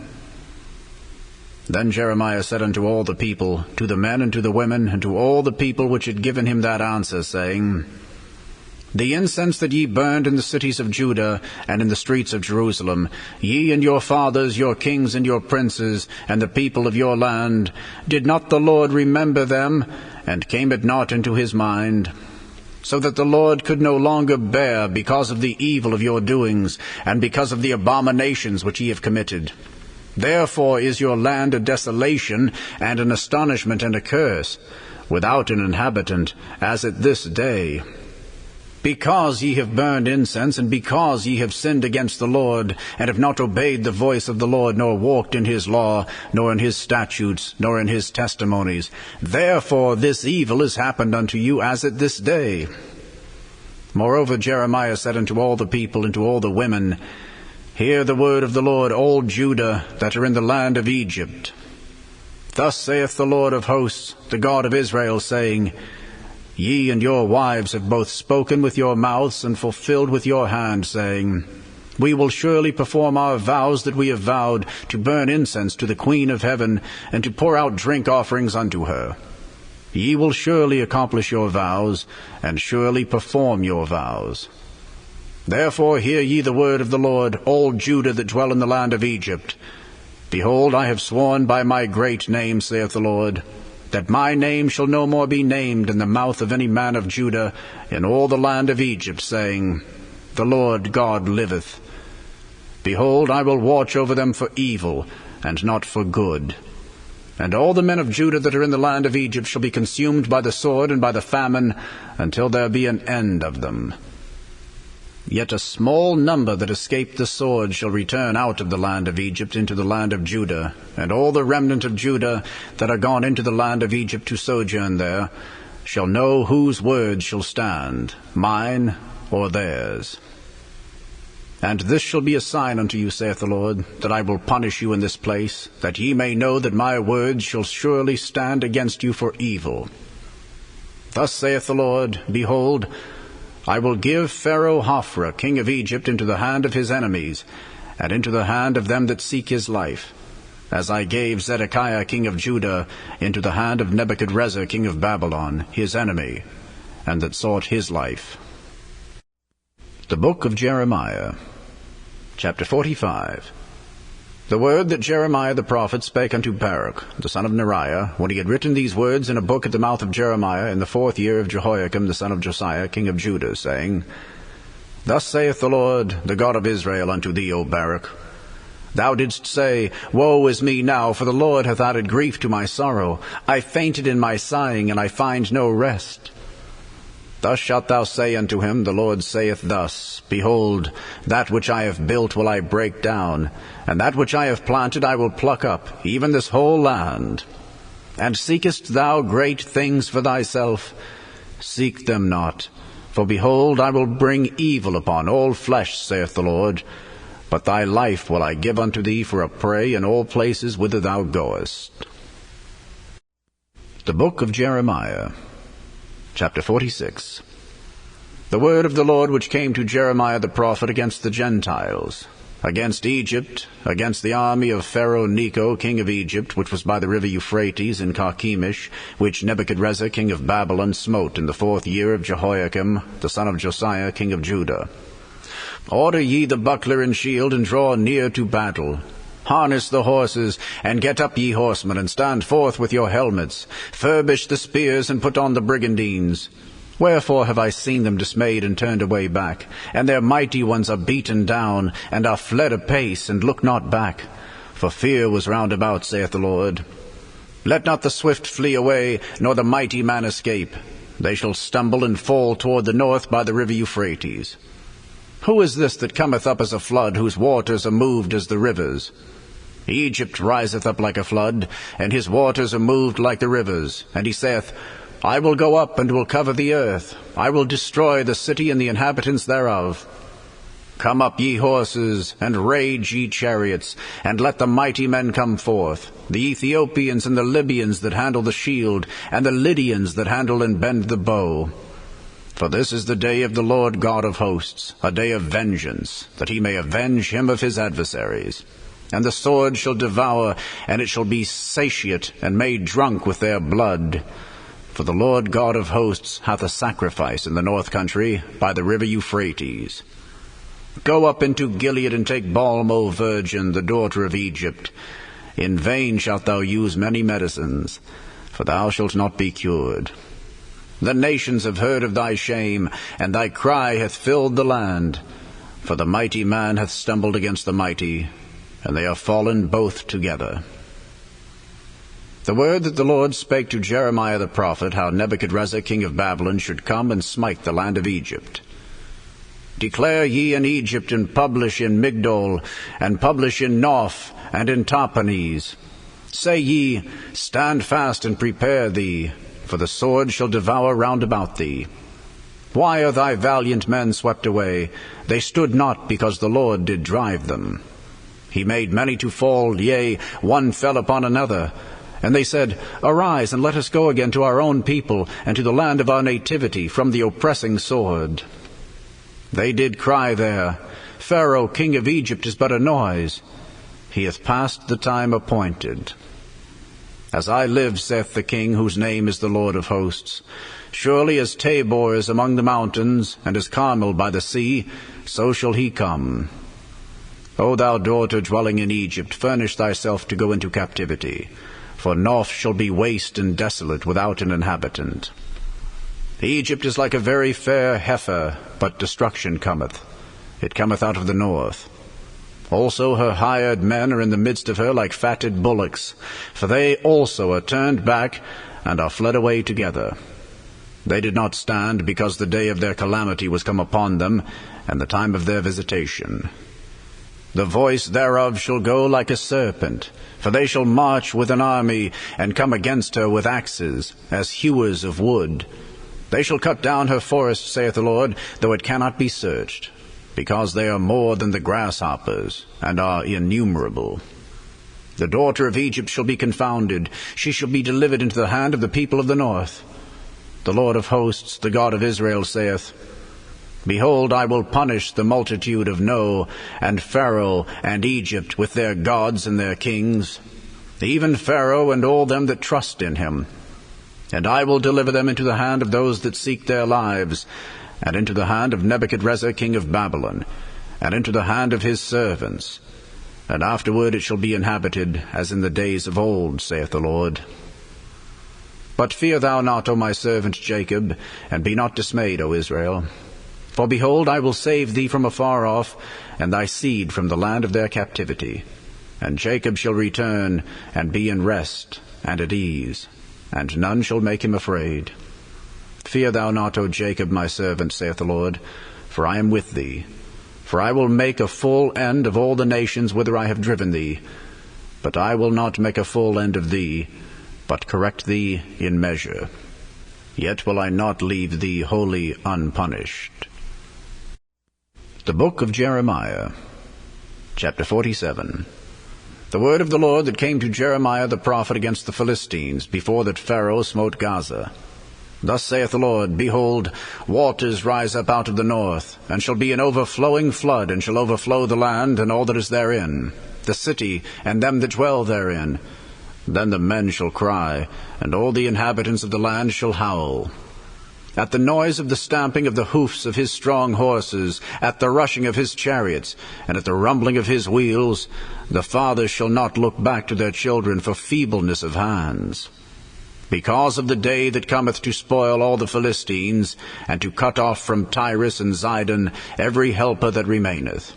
Then Jeremiah said unto all the people, to the men and to the women, and to all the people which had given him that answer, saying, The incense that ye burned in the cities of Judah, and in the streets of Jerusalem, ye and your fathers, your kings and your princes, and the people of your land, did not the Lord remember them, and came it not into his mind? So that the Lord could no longer bear because of the evil of your doings, and because of the abominations which ye have committed. Therefore is your land a desolation, and an astonishment, and a curse, without an inhabitant, as at this day. Because ye have burned incense, and because ye have sinned against the Lord, and have not obeyed the voice of the Lord, nor walked in his law, nor in his statutes, nor in his testimonies, therefore this evil is happened unto you as at this day. Moreover Jeremiah said unto all the people, and to all the women, Hear the word of the Lord, all Judah that are in the land of Egypt. Thus saith the Lord of hosts, the God of Israel, saying, Ye and your wives have both spoken with your mouths, and fulfilled with your hand, saying, We will surely perform our vows that we have vowed, to burn incense to the Queen of heaven, and to pour out drink offerings unto her. Ye will surely accomplish your vows, and surely perform your vows. Therefore hear ye the word of the Lord, all Judah that dwell in the land of Egypt. Behold, I have sworn by my great name, saith the Lord, that my name shall no more be named in the mouth of any man of Judah in all the land of Egypt, saying, The Lord God liveth. Behold, I will watch over them for evil, and not for good. And all the men of Judah that are in the land of Egypt shall be consumed by the sword and by the famine, until there be an end of them. Yet a small number that escaped the sword shall return out of the land of Egypt into the land of Judah, and all the remnant of Judah that are gone into the land of Egypt to sojourn there shall know whose word shall stand, mine or theirs. And this shall be a sign unto you, saith the Lord, that I will punish you in this place, that ye may know that my words shall surely stand against you for evil. Thus saith the Lord, Behold, I will give Pharaoh Hophra, king of Egypt, into the hand of his enemies, and into the hand of them that seek his life, as I gave Zedekiah, king of Judah, into the hand of Nebuchadrezzar, king of Babylon, his enemy, and that sought his life. The book of Jeremiah, chapter 45. The word that Jeremiah the prophet spake unto Baruch, the son of Neriah, when he had written these words in a book at the mouth of Jeremiah, in the 4th year of Jehoiakim the son of Josiah, king of Judah, saying, Thus saith the Lord, the God of Israel, unto thee, O Baruch, Thou didst say, Woe is me now, for the Lord hath added grief to my sorrow. I fainted in my sighing, and I find no rest. Thus shalt thou say unto him, The Lord saith thus, Behold, that which I have built will I break down, and that which I have planted I will pluck up, even this whole land. And seekest thou great things for thyself? Seek them not. For behold, I will bring evil upon all flesh, saith the Lord. But thy life will I give unto thee for a prey in all places whither thou goest. The book of Jeremiah, chapter 46. The word of the Lord which came to Jeremiah the prophet against the Gentiles, against Egypt, against the army of Pharaoh Necho, king of Egypt, which was by the river Euphrates in Carchemish, which Nebuchadrezzar, king of Babylon, smote in the 4th year of Jehoiakim, the son of Josiah, king of Judah. Order ye the buckler and shield, and draw near to battle. Harness the horses, and get up, ye horsemen, and stand forth with your helmets. Furbish the spears, and put on the brigandines. Wherefore have I seen them dismayed and turned away back? And their mighty ones are beaten down, and are fled apace, and look not back. For fear was round about, saith the Lord. Let not the swift flee away, nor the mighty man escape. They shall stumble and fall toward the north by the river Euphrates. Who is this that cometh up as a flood, whose waters are moved as the rivers? Egypt riseth up like a flood, and his waters are moved like the rivers. And he saith, I will go up and will cover the earth. I will destroy the city and the inhabitants thereof. Come up, ye horses, and rage, ye chariots, and let the mighty men come forth, the Ethiopians and the Libyans that handle the shield, and the Lydians that handle and bend the bow. For this is the day of the Lord God of hosts, a day of vengeance, that he may avenge him of his adversaries. And the sword shall devour, and it shall be satiate, and made drunk with their blood. For the Lord God of hosts hath a sacrifice in the north country, by the river Euphrates. Go up into Gilead, and take balm, O virgin, the daughter of Egypt. In vain shalt thou use many medicines, for thou shalt not be cured. The nations have heard of thy shame, and thy cry hath filled the land. For the mighty man hath stumbled against the mighty, and they are fallen both together. The word that the Lord spake to Jeremiah the prophet, how Nebuchadrezzar king of Babylon should come and smite the land of Egypt. Declare ye in Egypt, and publish in Migdol, and publish in Noph, and in Tahpanhes. Say ye, Stand fast and prepare thee, for the sword shall devour round about thee. Why are thy valiant men swept away? They stood not, because the Lord did drive them. He made many to fall, yea, one fell upon another. And they said, Arise, and let us go again to our own people, and to the land of our nativity, from the oppressing sword. They did cry there, Pharaoh king of Egypt is but a noise. He hath passed the time appointed. As I live, saith the King, whose name is the Lord of hosts, surely as Tabor is among the mountains, and as Carmel by the sea, so shall he come. O thou daughter dwelling in Egypt, furnish thyself to go into captivity, for Noph shall be waste and desolate without an inhabitant. Egypt is like a very fair heifer, but destruction cometh. It cometh out of the north. Also her hired men are in the midst of her like fatted bullocks, for they also are turned back, and are fled away together. They did not stand, because the day of their calamity was come upon them, and the time of their visitation. The voice thereof shall go like a serpent, for they shall march with an army, and come against her with axes, as hewers of wood. They shall cut down her forest, saith the Lord, though it cannot be searched, because they are more than the grasshoppers, and are innumerable. The daughter of Egypt shall be confounded. She shall be delivered into the hand of the people of the north. The Lord of hosts, the God of Israel, saith, Behold, I will punish the multitude of No, and Pharaoh, and Egypt, with their gods and their kings, even Pharaoh and all them that trust in him. And I will deliver them into the hand of those that seek their lives, and into the hand of Nebuchadrezzar king of Babylon, and into the hand of his servants. And afterward it shall be inhabited, as in the days of old, saith the Lord. But fear thou not, O my servant Jacob, and be not dismayed, O Israel. For behold, I will save thee from afar off, and thy seed from the land of their captivity. And Jacob shall return, and be in rest, and at ease, and none shall make him afraid. Fear thou not, O Jacob, my servant, saith the Lord, for I am with thee. For I will make a full end of all the nations whither I have driven thee. But I will not make a full end of thee, but correct thee in measure. Yet will I not leave thee wholly unpunished. The book of Jeremiah, chapter 47. The word of the Lord that came to Jeremiah the prophet against the Philistines, before that Pharaoh smote Gaza. Thus saith the Lord, Behold, waters rise up out of the north, and shall be an overflowing flood, and shall overflow the land and all that is therein, the city and them that dwell therein. Then the men shall cry, and all the inhabitants of the land shall howl. At the noise of the stamping of the hoofs of his strong horses, at the rushing of his chariots, and at the rumbling of his wheels, the fathers shall not look back to their children for feebleness of hands. Because of the day that cometh to spoil all the Philistines, and to cut off from Tyrus and Zidon every helper that remaineth.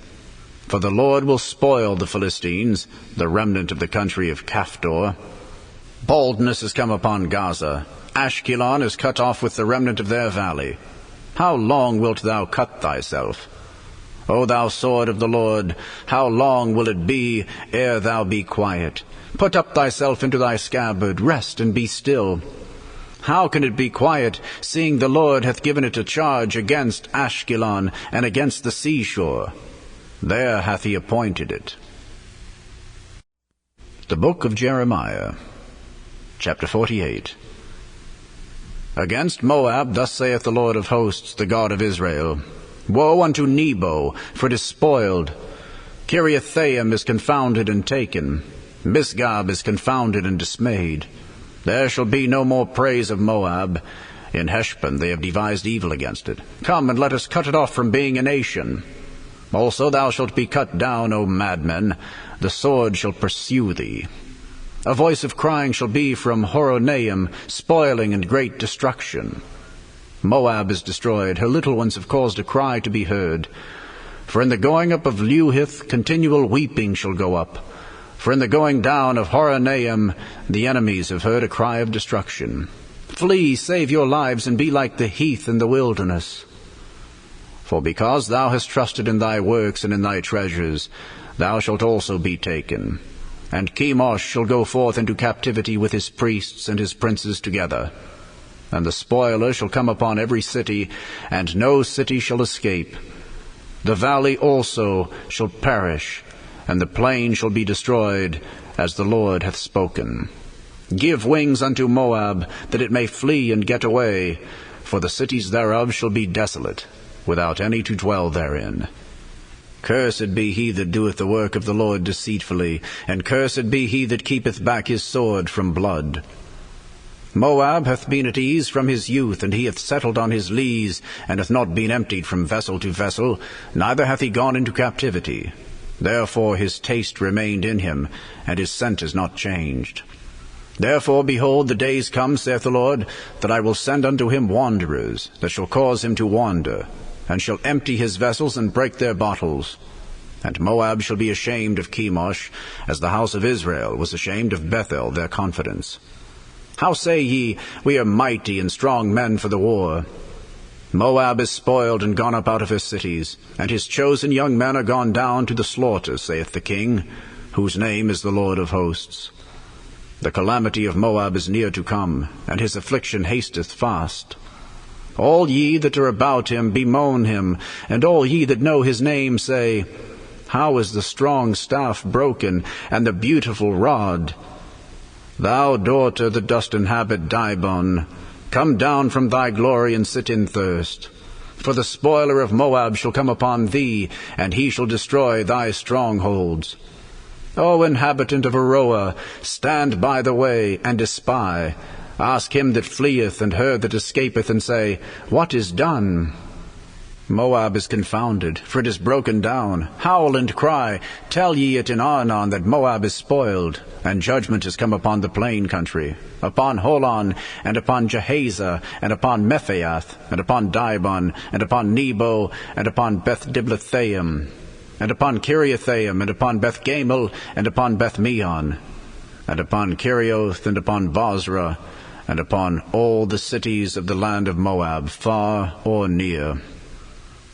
For the Lord will spoil the Philistines, the remnant of the country of Caphtor. Baldness is come upon Gaza. Ashkelon is cut off with the remnant of their valley. How long wilt thou cut thyself? O thou sword of the Lord, how long will it be ere thou be quiet? Put up thyself into thy scabbard, rest and be still. How can it be quiet, seeing the Lord hath given it a charge against Ashkelon and against the seashore? There hath he appointed it. The book of Jeremiah, chapter 48. Against Moab, thus saith the Lord of hosts, the God of Israel, Woe unto Nebo, for it is spoiled. Kiriathaim is confounded and taken. Misgab is confounded and dismayed. There shall be no more praise of Moab. In Heshbon they have devised evil against it. Come, and let us cut it off from being a nation. Also thou shalt be cut down, O madmen. The sword shall pursue thee. A voice of crying shall be from Horonaim, spoiling and great destruction. Moab is destroyed, her little ones have caused a cry to be heard. For in the going up of Luhith continual weeping shall go up. For in the going down of Horonaim the enemies have heard a cry of destruction. Flee, save your lives, and be like the heath in the wilderness. For because thou hast trusted in thy works and in thy treasures, thou shalt also be taken. And Chemosh shall go forth into captivity with his priests and his princes together. And the spoiler shall come upon every city, and no city shall escape. The valley also shall perish, and the plain shall be destroyed, as the Lord hath spoken. Give wings unto Moab, that it may flee and get away, for the cities thereof shall be desolate, without any to dwell therein. Cursed be he that doeth the work of the Lord deceitfully, and cursed be he that keepeth back his sword from blood. Moab hath been at ease from his youth, and he hath settled on his lees, and hath not been emptied from vessel to vessel, neither hath he gone into captivity. Therefore his taste remained in him, and his scent is not changed. Therefore, behold, the days come, saith the Lord, that I will send unto him wanderers, that shall cause him to wander, and shall empty his vessels and break their bottles. And Moab shall be ashamed of Chemosh, as the house of Israel was ashamed of Bethel, their confidence. How say ye, We are mighty and strong men for the war? Moab is spoiled and gone up out of her cities, and his chosen young men are gone down to the slaughter, saith the King, whose name is the Lord of hosts. The calamity of Moab is near to come, and his affliction hasteth fast. All ye that are about him bemoan him, and all ye that know his name say, How is the strong staff broken, and the beautiful rod? Thou daughter that dost inhabit Dibon, come down from thy glory and sit in thirst. For the spoiler of Moab shall come upon thee, and he shall destroy thy strongholds. O inhabitant of Aroah, stand by the way, and espy. Ask him that fleeth, and her that escapeth, and say, What is done? Moab is confounded, for it is broken down. Howl and cry, tell ye it in Arnon that Moab is spoiled, and judgment is come upon the plain country, upon Holon, and upon Jehaza, and upon Mephaath, and upon Dibon, and upon Nebo, and upon Beth-Diblathaim, and upon Kiriathaim, and upon Beth-Gamel, and upon Beth-Meon, and upon Kerioth, and upon Bozrah, and upon all the cities of the land of Moab, far or near.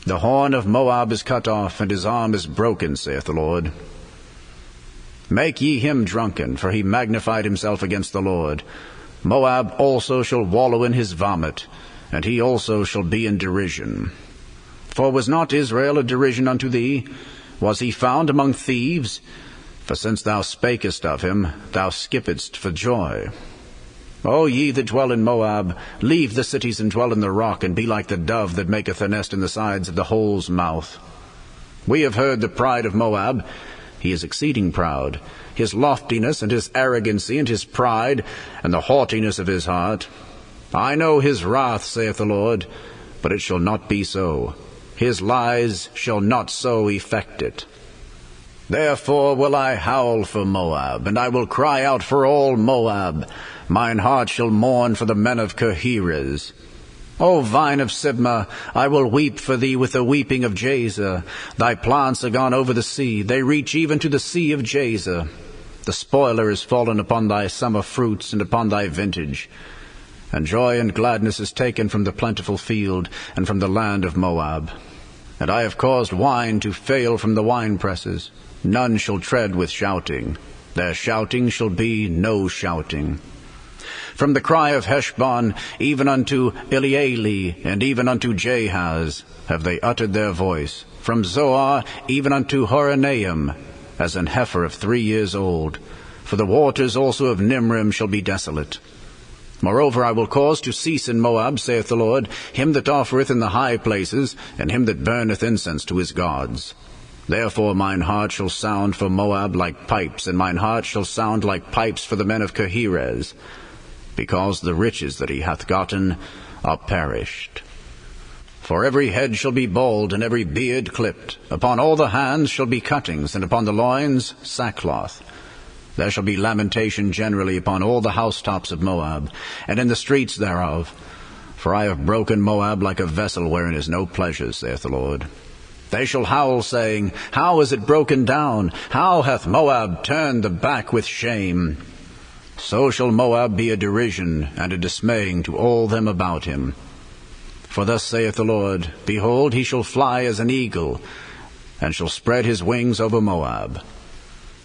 The horn of Moab is cut off, and his arm is broken, saith the Lord. Make ye him drunken, for he magnified himself against the Lord. Moab also shall wallow in his vomit, and he also shall be in derision. For was not Israel a derision unto thee? Was he found among thieves? For since thou spakest of him, thou skippedst for joy. O ye that dwell in Moab, leave the cities and dwell in the rock, and be like the dove that maketh her nest in the sides of the hole's mouth. We have heard the pride of Moab. He is exceeding proud, his loftiness, and his arrogancy, and his pride, and the haughtiness of his heart. I know his wrath, saith the Lord, but it shall not be so. His lies shall not so effect it. Therefore will I howl for Moab, and I will cry out for all Moab. Mine heart shall mourn for the men of Kehirez. O vine of Sibmah, I will weep for thee with the weeping of Jazer. Thy plants are gone over the sea, they reach even to the sea of Jazer. The spoiler is fallen upon thy summer fruits and upon thy vintage. And joy and gladness is taken from the plentiful field and from the land of Moab. And I have caused wine to fail from the winepresses. None shall tread with shouting. Their shouting shall be no shouting. From the cry of Heshbon, even unto Elealeh, and even unto Jahaz, have they uttered their voice. From Zoar, even unto Horonaim, as an heifer of 3 years old. For the waters also of Nimrim shall be desolate. Moreover, I will cause to cease in Moab, saith the Lord, him that offereth in the high places, and him that burneth incense to his gods. Therefore mine heart shall sound for Moab like pipes, and mine heart shall sound like pipes for the men of Kehirez, because the riches that he hath gotten are perished. For every head shall be bald, and every beard clipped. Upon all the hands shall be cuttings, and upon the loins sackcloth. There shall be lamentation generally upon all the housetops of Moab, and in the streets thereof. For I have broken Moab like a vessel wherein is no pleasure, saith the Lord. They shall howl, saying, How is it broken down? How hath Moab turned the back with shame? So shall Moab be a derision and a dismaying to all them about him. For thus saith the Lord, Behold, he shall fly as an eagle, and shall spread his wings over Moab.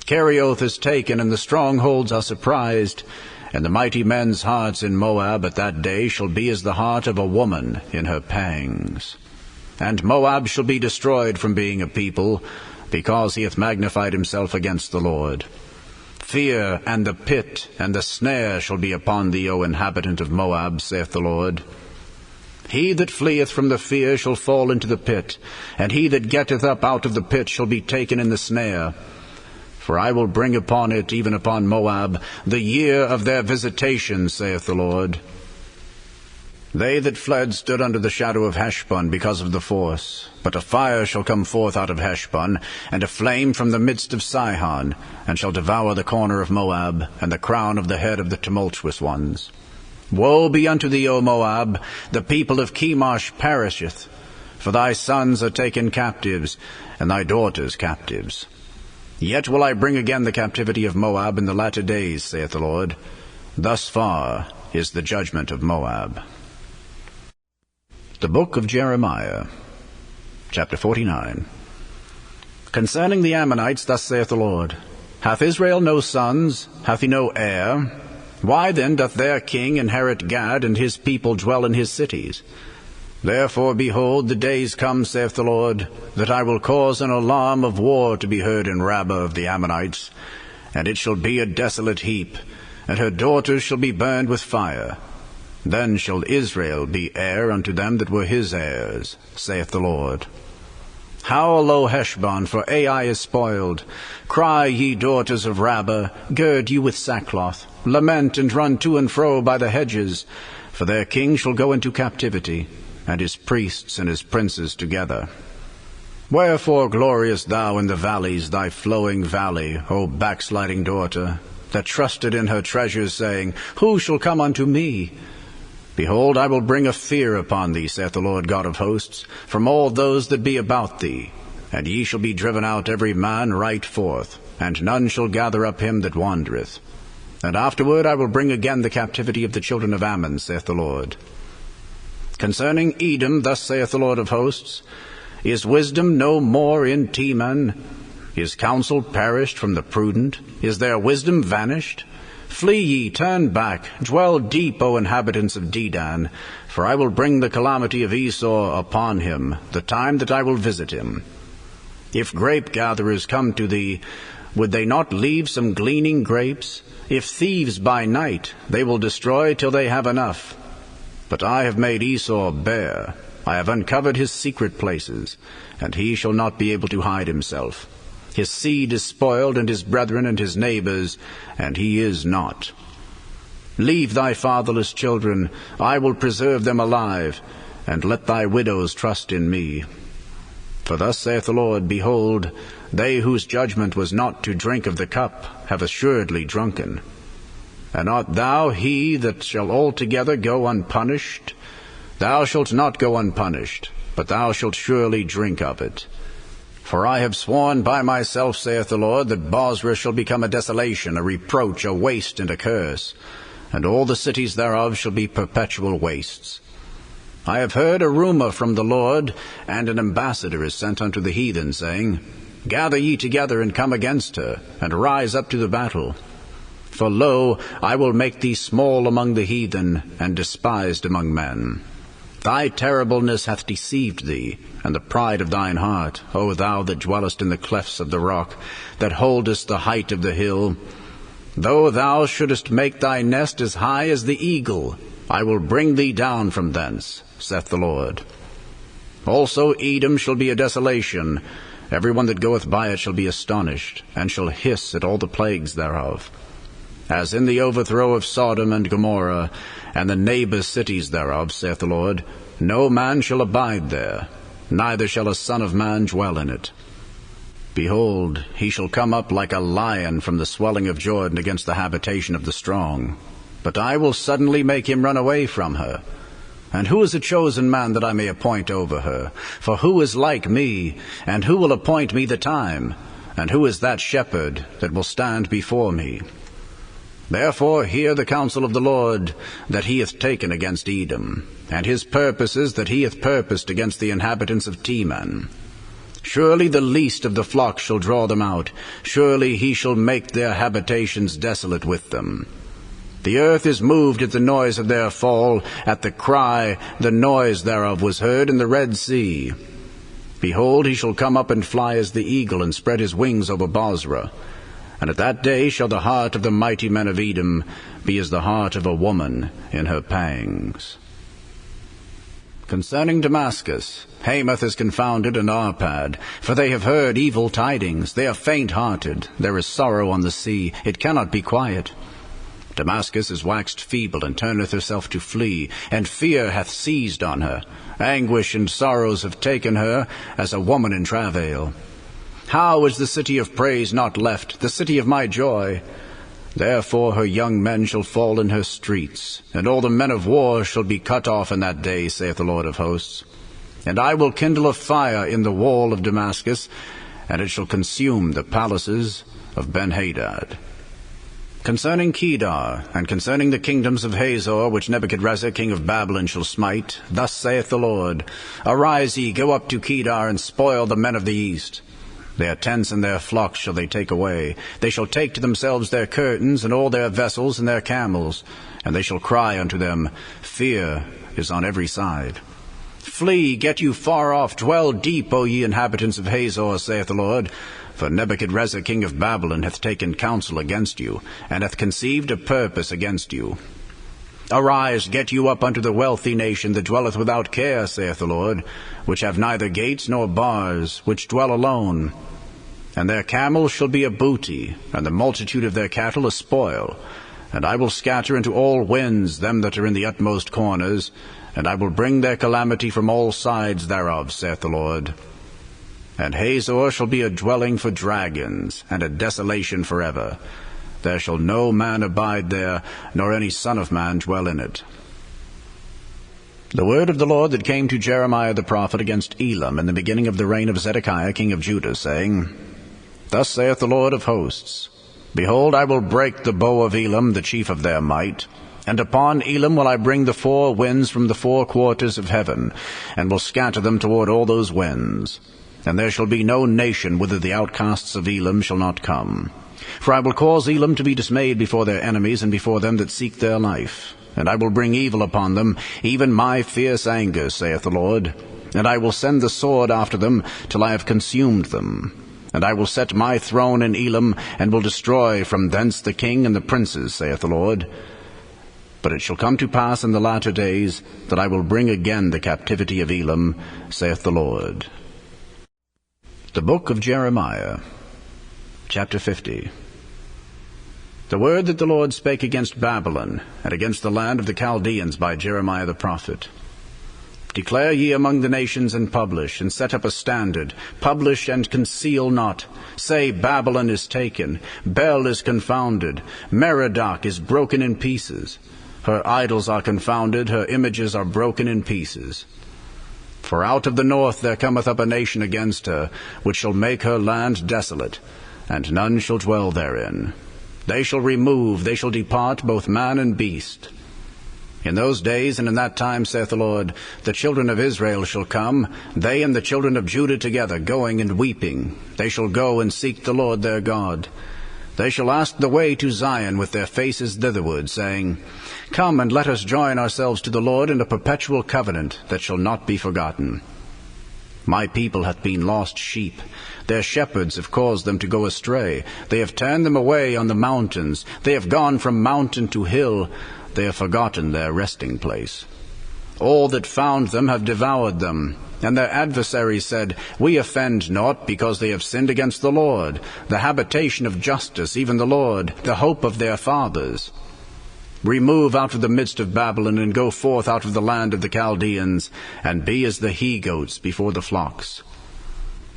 Kerioth is taken, and the strongholds are surprised, and the mighty men's hearts in Moab at that day shall be as the heart of a woman in her pangs. And Moab shall be destroyed from being a people, because he hath magnified himself against the Lord. Fear and the pit and the snare shall be upon thee, O inhabitant of Moab, saith the Lord. He that fleeth from the fear shall fall into the pit, and he that getteth up out of the pit shall be taken in the snare. For I will bring upon it, even upon Moab, the year of their visitation, saith the Lord. They that fled stood under the shadow of Heshbon because of the force. But a fire shall come forth out of Heshbon, and a flame from the midst of Sihon, and shall devour the corner of Moab, and the crown of the head of the tumultuous ones. Woe be unto thee, O Moab! The people of Chemosh perisheth. For thy sons are taken captives, and thy daughters captives. Yet will I bring again the captivity of Moab in the latter days, saith the Lord. Thus far is the judgment of Moab. The book of Jeremiah, chapter 49. Concerning the Ammonites, thus saith the Lord, Hath Israel no sons? Hath he no heir? Why then doth their king inherit Gad, and his people dwell in his cities? Therefore, behold, the days come, saith the Lord, that I will cause an alarm of war to be heard in Rabbah of the Ammonites, and it shall be a desolate heap, and her daughters shall be burned with fire. Then shall Israel be heir unto them that were his heirs, saith the Lord. Howl, O Heshbon, for Ai is spoiled. Cry, ye daughters of Rabbah, gird you with sackcloth. Lament and run to and fro by the hedges, for their king shall go into captivity, and his priests and his princes together. Wherefore gloriest thou in the valleys, thy flowing valley, O backsliding daughter, that trusted in her treasures, saying, Who shall come unto me? Behold, I will bring a fear upon thee, saith the Lord God of hosts, from all those that be about thee. And ye shall be driven out every man right forth, and none shall gather up him that wandereth. And afterward I will bring again the captivity of the children of Ammon, saith the Lord. Concerning Edom, thus saith the Lord of hosts, Is wisdom no more in Teman? Is counsel perished from the prudent? Is their wisdom vanished? Flee ye, turn back, dwell deep, O inhabitants of Dedan, for I will bring the calamity of Esau upon him, the time that I will visit him. If grape-gatherers come to thee, would they not leave some gleaning grapes? If thieves by night, they will destroy till they have enough. But I have made Esau bare. I have uncovered his secret places, and he shall not be able to hide himself. His seed is spoiled, and his brethren and his neighbors, and he is not. Leave thy fatherless children, I will preserve them alive, and let thy widows trust in me. For thus saith the Lord, Behold, they whose judgment was not to drink of the cup have assuredly drunken. And art thou he that shall altogether go unpunished? Thou shalt not go unpunished, but thou shalt surely drink of it. For I have sworn by myself, saith the Lord, that Bozrah shall become a desolation, a reproach, a waste, and a curse, and all the cities thereof shall be perpetual wastes. I have heard a rumor from the Lord, and an ambassador is sent unto the heathen, saying, Gather ye together, and come against her, and rise up to the battle. For lo, I will make thee small among the heathen, and despised among men. Thy terribleness hath deceived thee, and the pride of thine heart, O thou that dwellest in the clefts of the rock, that holdest the height of the hill. Though thou shouldest make thy nest as high as the eagle, I will bring thee down from thence, saith the Lord. Also Edom shall be a desolation. Every one that goeth by it shall be astonished, and shall hiss at all the plagues thereof. As in the overthrow of Sodom and Gomorrah, and the neighbor cities thereof, saith the Lord, no man shall abide there, neither shall a son of man dwell in it. Behold, he shall come up like a lion from the swelling of Jordan against the habitation of the strong. But I will suddenly make him run away from her. And who is a chosen man that I may appoint over her? For who is like me, and who will appoint me the time? And who is that shepherd that will stand before me? Therefore hear the counsel of the Lord that he hath taken against Edom, and his purposes that he hath purposed against the inhabitants of Teman. Surely the least of the flock shall draw them out. Surely he shall make their habitations desolate with them. The earth is moved at the noise of their fall. At the cry, the noise thereof was heard in the Red Sea. Behold, he shall come up and fly as the eagle, and spread his wings over Bozrah. And at that day shall the heart of the mighty men of Edom be as the heart of a woman in her pangs. Concerning Damascus, Hamath is confounded, and Arpad, for they have heard evil tidings. They are faint-hearted. There is sorrow on the sea. It cannot be quiet. Damascus is waxed feeble, and turneth herself to flee, and fear hath seized on her. Anguish and sorrows have taken her, as a woman in travail. How is the city of praise not left, the city of my joy? Therefore her young men shall fall in her streets, and all the men of war shall be cut off in that day, saith the Lord of hosts. And I will kindle a fire in the wall of Damascus, and it shall consume the palaces of Benhadad. Concerning Kedar, and concerning the kingdoms of Hazor, which Nebuchadrezzar king of Babylon shall smite, thus saith the Lord, Arise ye, go up to Kedar, and spoil the men of the east. Their tents and their flocks shall they take away. They shall take to themselves their curtains, and all their vessels, and their camels. And they shall cry unto them, Fear is on every side. Flee, get you far off, dwell deep, O ye inhabitants of Hazor, saith the Lord. For Nebuchadrezzar king of Babylon hath taken counsel against you, and hath conceived a purpose against you. Arise, get you up unto the wealthy nation that dwelleth without care, saith the Lord, which have neither gates nor bars, which dwell alone. And their camels shall be a booty, and the multitude of their cattle a spoil. And I will scatter into all winds them that are in the utmost corners, and I will bring their calamity from all sides thereof, saith the Lord. And Hazor shall be a dwelling for dragons, and a desolation forever. There shall no man abide there, nor any son of man dwell in it. The word of the Lord that came to Jeremiah the prophet against Elam in the beginning of the reign of Zedekiah king of Judah, saying, Thus saith the Lord of hosts, Behold, I will break the bow of Elam, the chief of their might, and upon Elam will I bring the four winds from the four quarters of heaven, and will scatter them toward all those winds. And there shall be no nation whither the outcasts of Elam shall not come. For I will cause Elam to be dismayed before their enemies, and before them that seek their life. And I will bring evil upon them, even my fierce anger, saith the Lord. And I will send the sword after them, till I have consumed them. And I will set my throne in Elam, and will destroy from thence the king and the princes, saith the Lord. But it shall come to pass in the latter days, that I will bring again the captivity of Elam, saith the Lord. The book of Jeremiah, chapter 50. The word that the Lord spake against Babylon, and against the land of the Chaldeans by Jeremiah the prophet. Declare ye among the nations, and publish, and set up a standard. Publish and conceal not. Say, Babylon is taken, Bel is confounded, Merodach is broken in pieces. Her idols are confounded, her images are broken in pieces. For out of the north there cometh up a nation against her, which shall make her land desolate, and none shall dwell therein. They shall remove, they shall depart, both man and beast. In those days and in that time, saith the Lord, the children of Israel shall come, they and the children of Judah together, going and weeping. They shall go and seek the Lord their God. They shall ask the way to Zion with their faces thitherward, saying, Come and let us join ourselves to the Lord in a perpetual covenant that shall not be forgotten. My people hath been lost sheep. Their shepherds have caused them to go astray. They have turned them away on the mountains. They have gone from mountain to hill. They have forgotten their resting place. All that found them have devoured them. And their adversaries said, We offend not, because they have sinned against the Lord, the habitation of justice, even the Lord, the hope of their fathers. Remove out of the midst of Babylon, and go forth out of the land of the Chaldeans, and be as the he-goats before the flocks.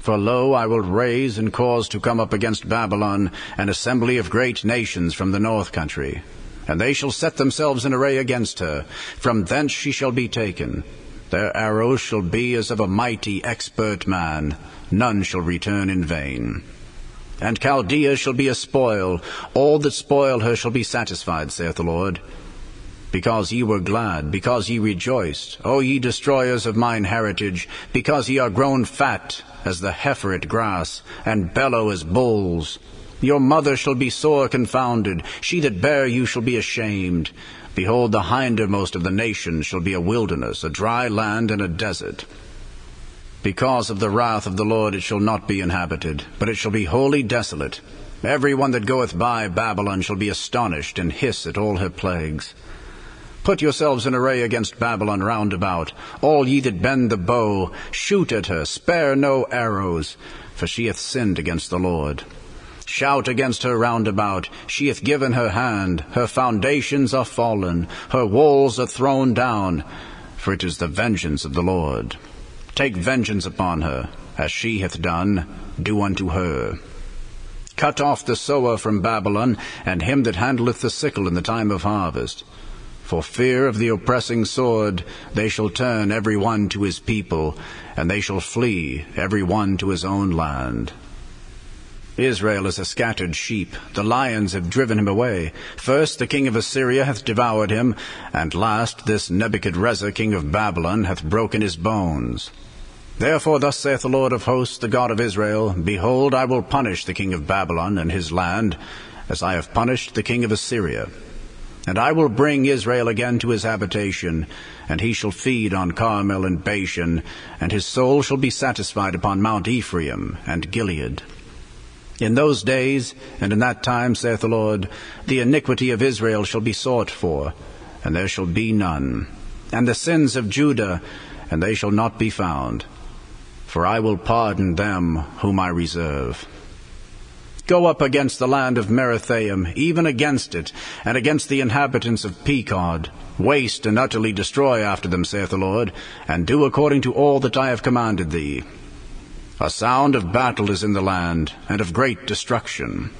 For lo, I will raise and cause to come up against Babylon an assembly of great nations from the north country, and they shall set themselves in array against her. From thence she shall be taken. Their arrows shall be as of a mighty expert man. None shall return in vain. And Chaldea shall be a spoil. All that spoil her shall be satisfied, saith the Lord. Because ye were glad, because ye rejoiced, O ye destroyers of mine heritage, because ye are grown fat as the heifer at grass, and bellow as bulls. Your mother shall be sore confounded. She that bare you shall be ashamed. Behold, the hindermost of the nations shall be a wilderness, a dry land, and a desert. Because of the wrath of the Lord it shall not be inhabited, but it shall be wholly desolate. Every one that goeth by Babylon shall be astonished, and hiss at all her plagues. Put yourselves in array against Babylon round about, all ye that bend the bow. Shoot at her, spare no arrows, for she hath sinned against the Lord. Shout against her round about. She hath given her hand. Her foundations are fallen. Her walls are thrown down. For it is the vengeance of the Lord. Take vengeance upon her, as she hath done. Do unto her. Cut off the sower from Babylon, and him that handleth the sickle in the time of harvest. For fear of the oppressing sword, they shall turn every one to his people, and they shall flee every one to his own land. Israel is a scattered sheep. The lions have driven him away. First the king of Assyria hath devoured him, and last this Nebuchadrezzar king of Babylon hath broken his bones. Therefore thus saith the Lord of hosts, the God of Israel, Behold, I will punish the king of Babylon and his land, as I have punished the king of Assyria. And I will bring Israel again to his habitation, and he shall feed on Carmel and Bashan, and his soul shall be satisfied upon Mount Ephraim and Gilead. In those days and in that time, saith the Lord, the iniquity of Israel shall be sought for, and there shall be none, and the sins of Judah, and they shall not be found. For I will pardon them whom I reserve. Go up against the land of Merathaim, even against it, and against the inhabitants of Pekod. Waste and utterly destroy after them, saith the Lord, and do according to all that I have commanded thee. A sound of battle is in the land, and of great destruction.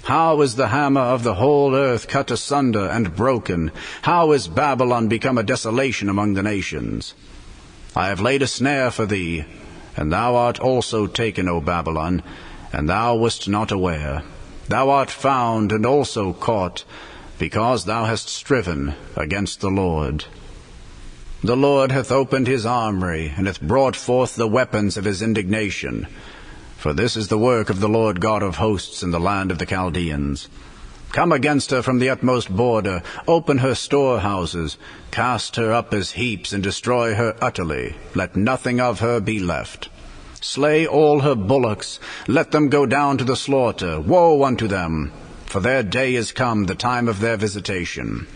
How is the hammer of the whole earth cut asunder and broken? How is Babylon become a desolation among the nations? I have laid a snare for thee, and thou art also taken, O Babylon, and thou wast not aware. Thou art found and also caught, because thou hast striven against the Lord. The Lord hath opened his armory, and hath brought forth the weapons of his indignation. For this is the work of the Lord God of hosts in the land of the Chaldeans. Come against her from the utmost border, open her storehouses, cast her up as heaps, and destroy her utterly. Let nothing of her be left. Slay all her bullocks, let them go down to the slaughter. Woe unto them! For their day is come, the time of their visitation.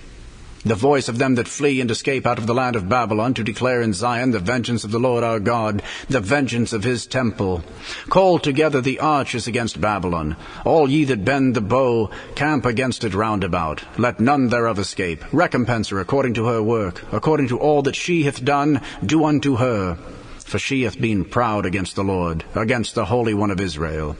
The voice of them that flee and escape out of the land of Babylon, to declare in Zion the vengeance of the Lord our God, the vengeance of his temple. Call together the archers against Babylon. All ye that bend the bow, camp against it round about. Let none thereof escape. Recompense her according to her work. According to all that she hath done, do unto her. For she hath been proud against the Lord, against the Holy One of Israel.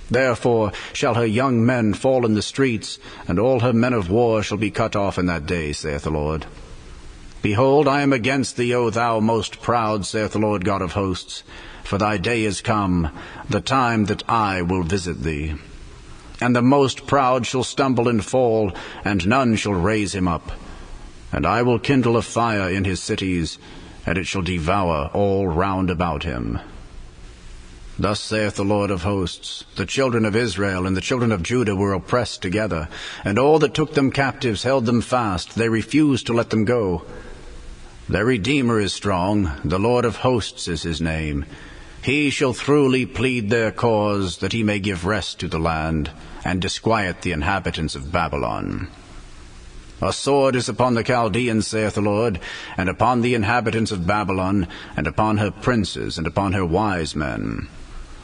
Therefore shall her young men fall in the streets, and all her men of war shall be cut off in that day, saith the Lord. Behold, I am against thee, O thou most proud, saith the Lord God of hosts. For thy day is come, the time that I will visit thee. And the most proud shall stumble and fall, and none shall raise him up. And I will kindle a fire in his cities, and it shall devour all round about him. Thus saith the Lord of hosts, the children of Israel and the children of Judah were oppressed together, and all that took them captives held them fast. They refused to let them go. Their Redeemer is strong, the Lord of hosts is his name. He shall throughly plead their cause, that he may give rest to the land, and disquiet the inhabitants of Babylon. A sword is upon the Chaldeans, saith the Lord, and upon the inhabitants of Babylon, and upon her princes, and upon her wise men.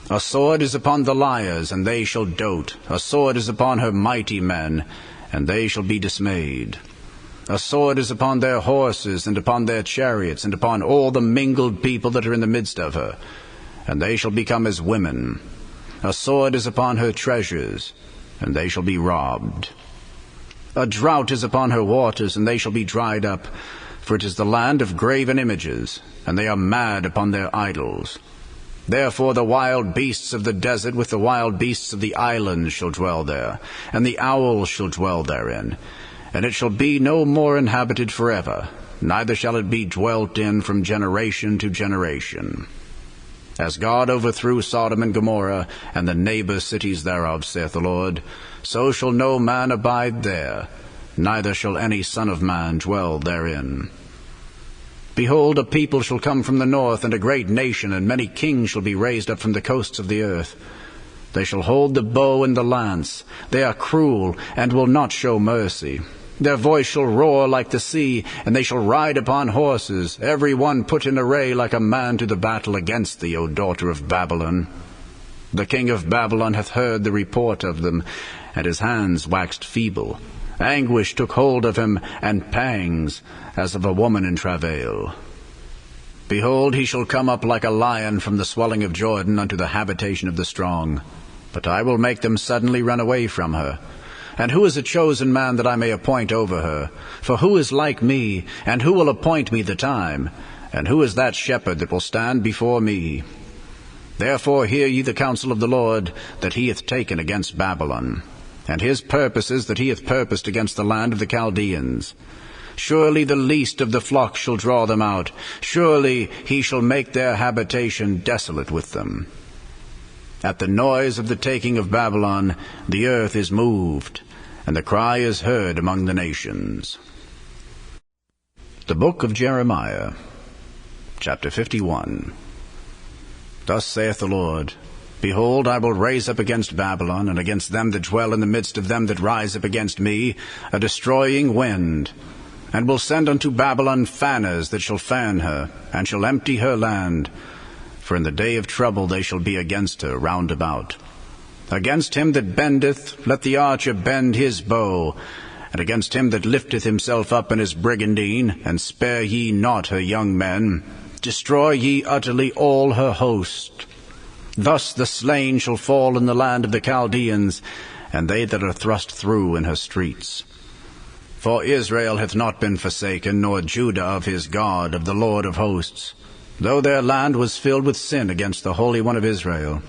A sword is upon the liars, and they shall dote. A sword is upon her mighty men, and they shall be dismayed. A sword is upon their horses, and upon their chariots, and upon all the mingled people that are in the midst of her, and they shall become as women. A sword is upon her treasures, and they shall be robbed. A drought is upon her waters, and they shall be dried up, for it is the land of graven images, and they are mad upon their idols. Therefore the wild beasts of the desert with the wild beasts of the islands shall dwell there, and the owls shall dwell therein. And it shall be no more inhabited forever, neither shall it be dwelt in from generation to generation. As God overthrew Sodom and Gomorrah, and the neighbor cities thereof, saith the Lord, so shall no man abide there, neither shall any son of man dwell therein. Behold, a people shall come from the north, and a great nation, and many kings shall be raised up from the coasts of the earth. They shall hold the bow and the lance. They are cruel, and will not show mercy. Their voice shall roar like the sea, and they shall ride upon horses, every one put in array like a man to the battle against thee, O daughter of Babylon. The king of Babylon hath heard the report of them, and his hands waxed feeble. Anguish took hold of him, and pangs, as of a woman in travail. Behold, he shall come up like a lion from the swelling of Jordan unto the habitation of the strong. But I will make them suddenly run away from her. And who is a chosen man that I may appoint over her? For who is like me, and who will appoint me the time? And who is that shepherd that will stand before me? Therefore hear ye the counsel of the Lord, that he hath taken against Babylon, and his purposes that he hath purposed against the land of the Chaldeans. Surely the least of the flock shall draw them out. Surely he shall make their habitation desolate with them. At the noise of the taking of Babylon, the earth is moved, and the cry is heard among the nations. The book of Jeremiah, chapter 51. Thus saith the Lord, Behold, I will raise up against Babylon, and against them that dwell in the midst of them that rise up against me, a destroying wind, and will send unto Babylon fanners that shall fan her, and shall empty her land. For in the day of trouble they shall be against her round about. Against him that bendeth, let the archer bend his bow, and against him that lifteth himself up in his brigandine, and spare ye not her young men, destroy ye utterly all her host. Thus the slain shall fall in the land of the Chaldeans, and they that are thrust through in her streets. For Israel hath not been forsaken, nor Judah of his God, of the Lord of hosts, though their land was filled with sin against the Holy One of Israel.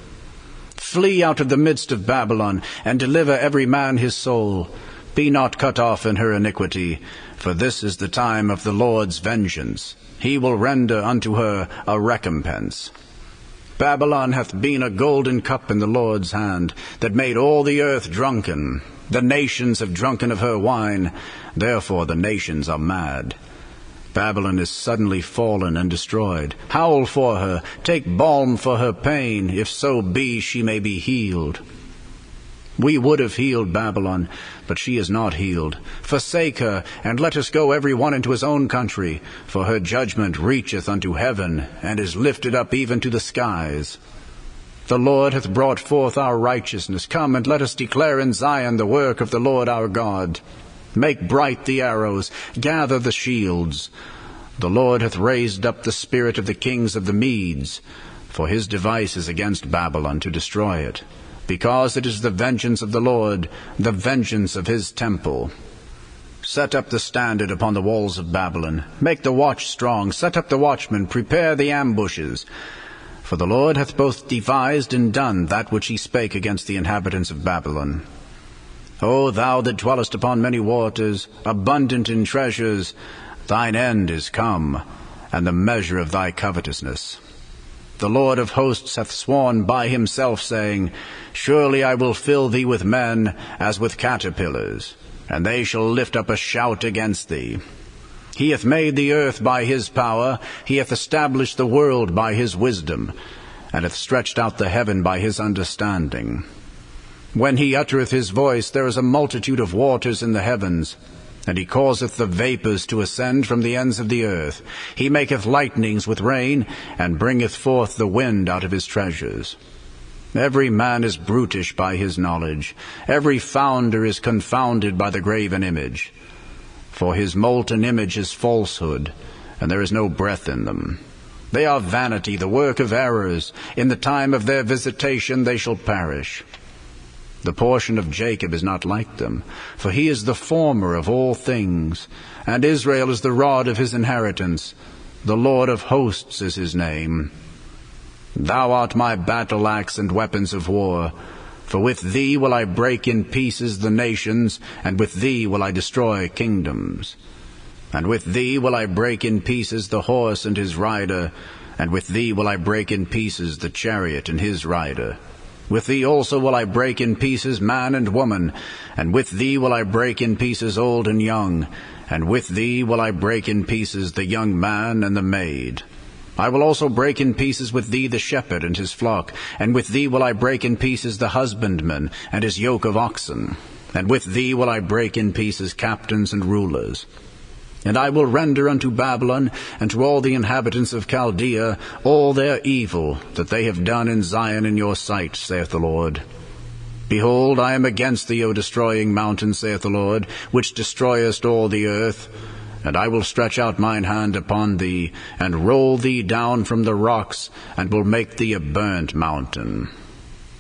Flee out of the midst of Babylon, and deliver every man his soul. Be not cut off in her iniquity, for this is the time of the Lord's vengeance. He will render unto her a recompense. Babylon hath been a golden cup in the Lord's hand, that made all the earth drunken. The nations have drunken of her wine, therefore the nations are mad. Babylon is suddenly fallen and destroyed. Howl for her, take balm for her pain, if so be she may be healed. We would have healed Babylon, but she is not healed. Forsake her, and let us go every one into his own country, for her judgment reacheth unto heaven, and is lifted up even to the skies. The Lord hath brought forth our righteousness. Come, and let us declare in Zion the work of the Lord our God. Make bright the arrows, gather the shields. The Lord hath raised up the spirit of the kings of the Medes, for his device is against Babylon to destroy it, because it is the vengeance of the Lord, the vengeance of his temple. Set up the standard upon the walls of Babylon. Make the watch strong. Set up the watchmen. Prepare the ambushes. For the Lord hath both devised and done that which he spake against the inhabitants of Babylon. O thou that dwellest upon many waters, abundant in treasures, thine end is come, and the measure of thy covetousness. The Lord of hosts hath sworn by himself, saying, Surely I will fill thee with men as with caterpillars, and they shall lift up a shout against thee. He hath made the earth by his power, he hath established the world by his wisdom, and hath stretched out the heaven by his understanding. When he uttereth his voice, there is a multitude of waters in the heavens, and he causeth the vapors to ascend from the ends of the earth. He maketh lightnings with rain, and bringeth forth the wind out of his treasures. Every man is brutish by his knowledge. Every founder is confounded by the graven image. For his molten image is falsehood, and there is no breath in them. They are vanity, the work of errors. In the time of their visitation they shall perish. The portion of Jacob is not like them, for he is the former of all things, and Israel is the rod of his inheritance. The Lord of hosts is his name. Thou art my battle-axe and weapons of war, for with thee will I break in pieces the nations, and with thee will I destroy kingdoms. And with thee will I break in pieces the horse and his rider, and with thee will I break in pieces the chariot and his rider. With thee also will I break in pieces man and woman, and with thee will I break in pieces old and young, and with thee will I break in pieces the young man and the maid. I will also break in pieces with thee the shepherd and his flock, and with thee will I break in pieces the husbandman and his yoke of oxen, and with thee will I break in pieces captains and rulers. And I will render unto Babylon and to all the inhabitants of Chaldea all their evil that they have done in Zion in your sight, saith the Lord. Behold, I am against thee, O destroying mountain, saith the Lord, which destroyest all the earth. And I will stretch out mine hand upon thee, and roll thee down from the rocks, and will make thee a burnt mountain.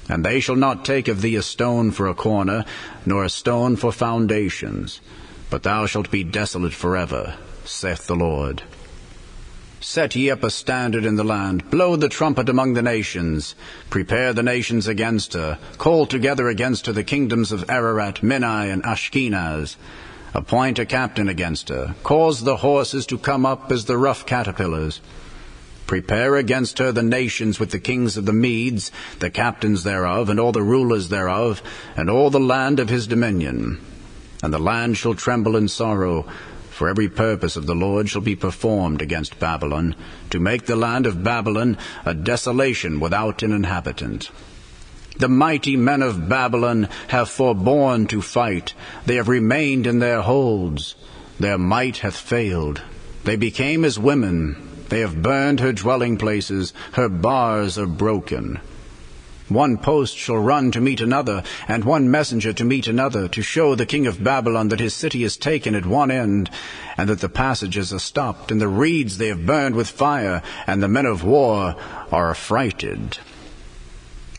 And they shall not take of thee a stone for a corner, nor a stone for foundations. But thou shalt be desolate forever, saith the Lord. Set ye up a standard in the land, blow the trumpet among the nations. Prepare the nations against her, call together against her the kingdoms of Ararat, Minai, and Ashkenaz. Appoint a captain against her, cause the horses to come up as the rough caterpillars. Prepare against her the nations with the kings of the Medes, the captains thereof, and all the rulers thereof, and all the land of his dominion. and the land shall tremble in sorrow, for every purpose of the Lord shall be performed against Babylon, to make the land of Babylon a desolation without an inhabitant. The mighty men of Babylon have forborne to fight, they have remained in their holds. Their might hath failed. They became as women. They have burned her dwelling places. Her bars are broken. One post shall run to meet another, and one messenger to meet another, to show the king of Babylon that his city is taken at one end, and that the passages are stopped, and the reeds they have burned with fire, and the men of war are affrighted.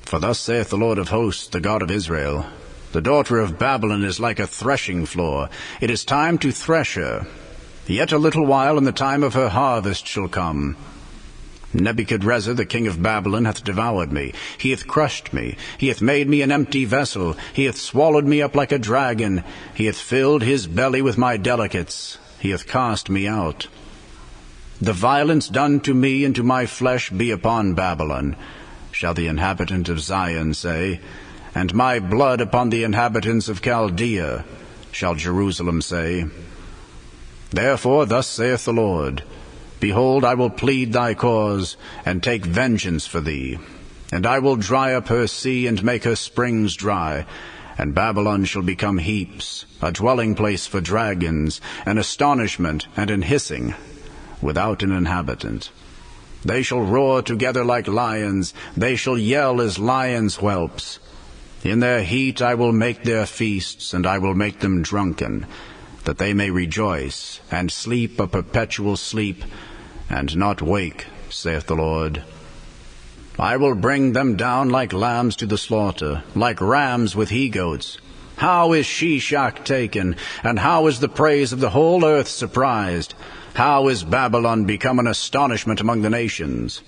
For thus saith the Lord of hosts, the God of Israel, the daughter of Babylon is like a threshing floor. It is time to thresh her. Yet a little while, and the time of her harvest shall come. Nebuchadrezzar, the king of Babylon, hath devoured me. He hath crushed me. He hath made me an empty vessel. He hath swallowed me up like a dragon. He hath filled his belly with my delicates. He hath cast me out. The violence done to me and to my flesh be upon Babylon, shall the inhabitant of Zion say, and my blood upon the inhabitants of Chaldea, shall Jerusalem say. Therefore thus saith the Lord, Behold, I will plead thy cause, and take vengeance for thee. And I will dry up her sea, and make her springs dry. And Babylon shall become heaps, a dwelling place for dragons, an astonishment and an hissing, without an inhabitant. They shall roar together like lions, they shall yell as lions' whelps. In their heat I will make their feasts, and I will make them drunken, that they may rejoice, and sleep a perpetual sleep, and not wake, saith the Lord. I will bring them down like lambs to the slaughter, like rams with he-goats. How is Shishak taken, and how is the praise of the whole earth surprised? How is Babylon become an astonishment among the nations?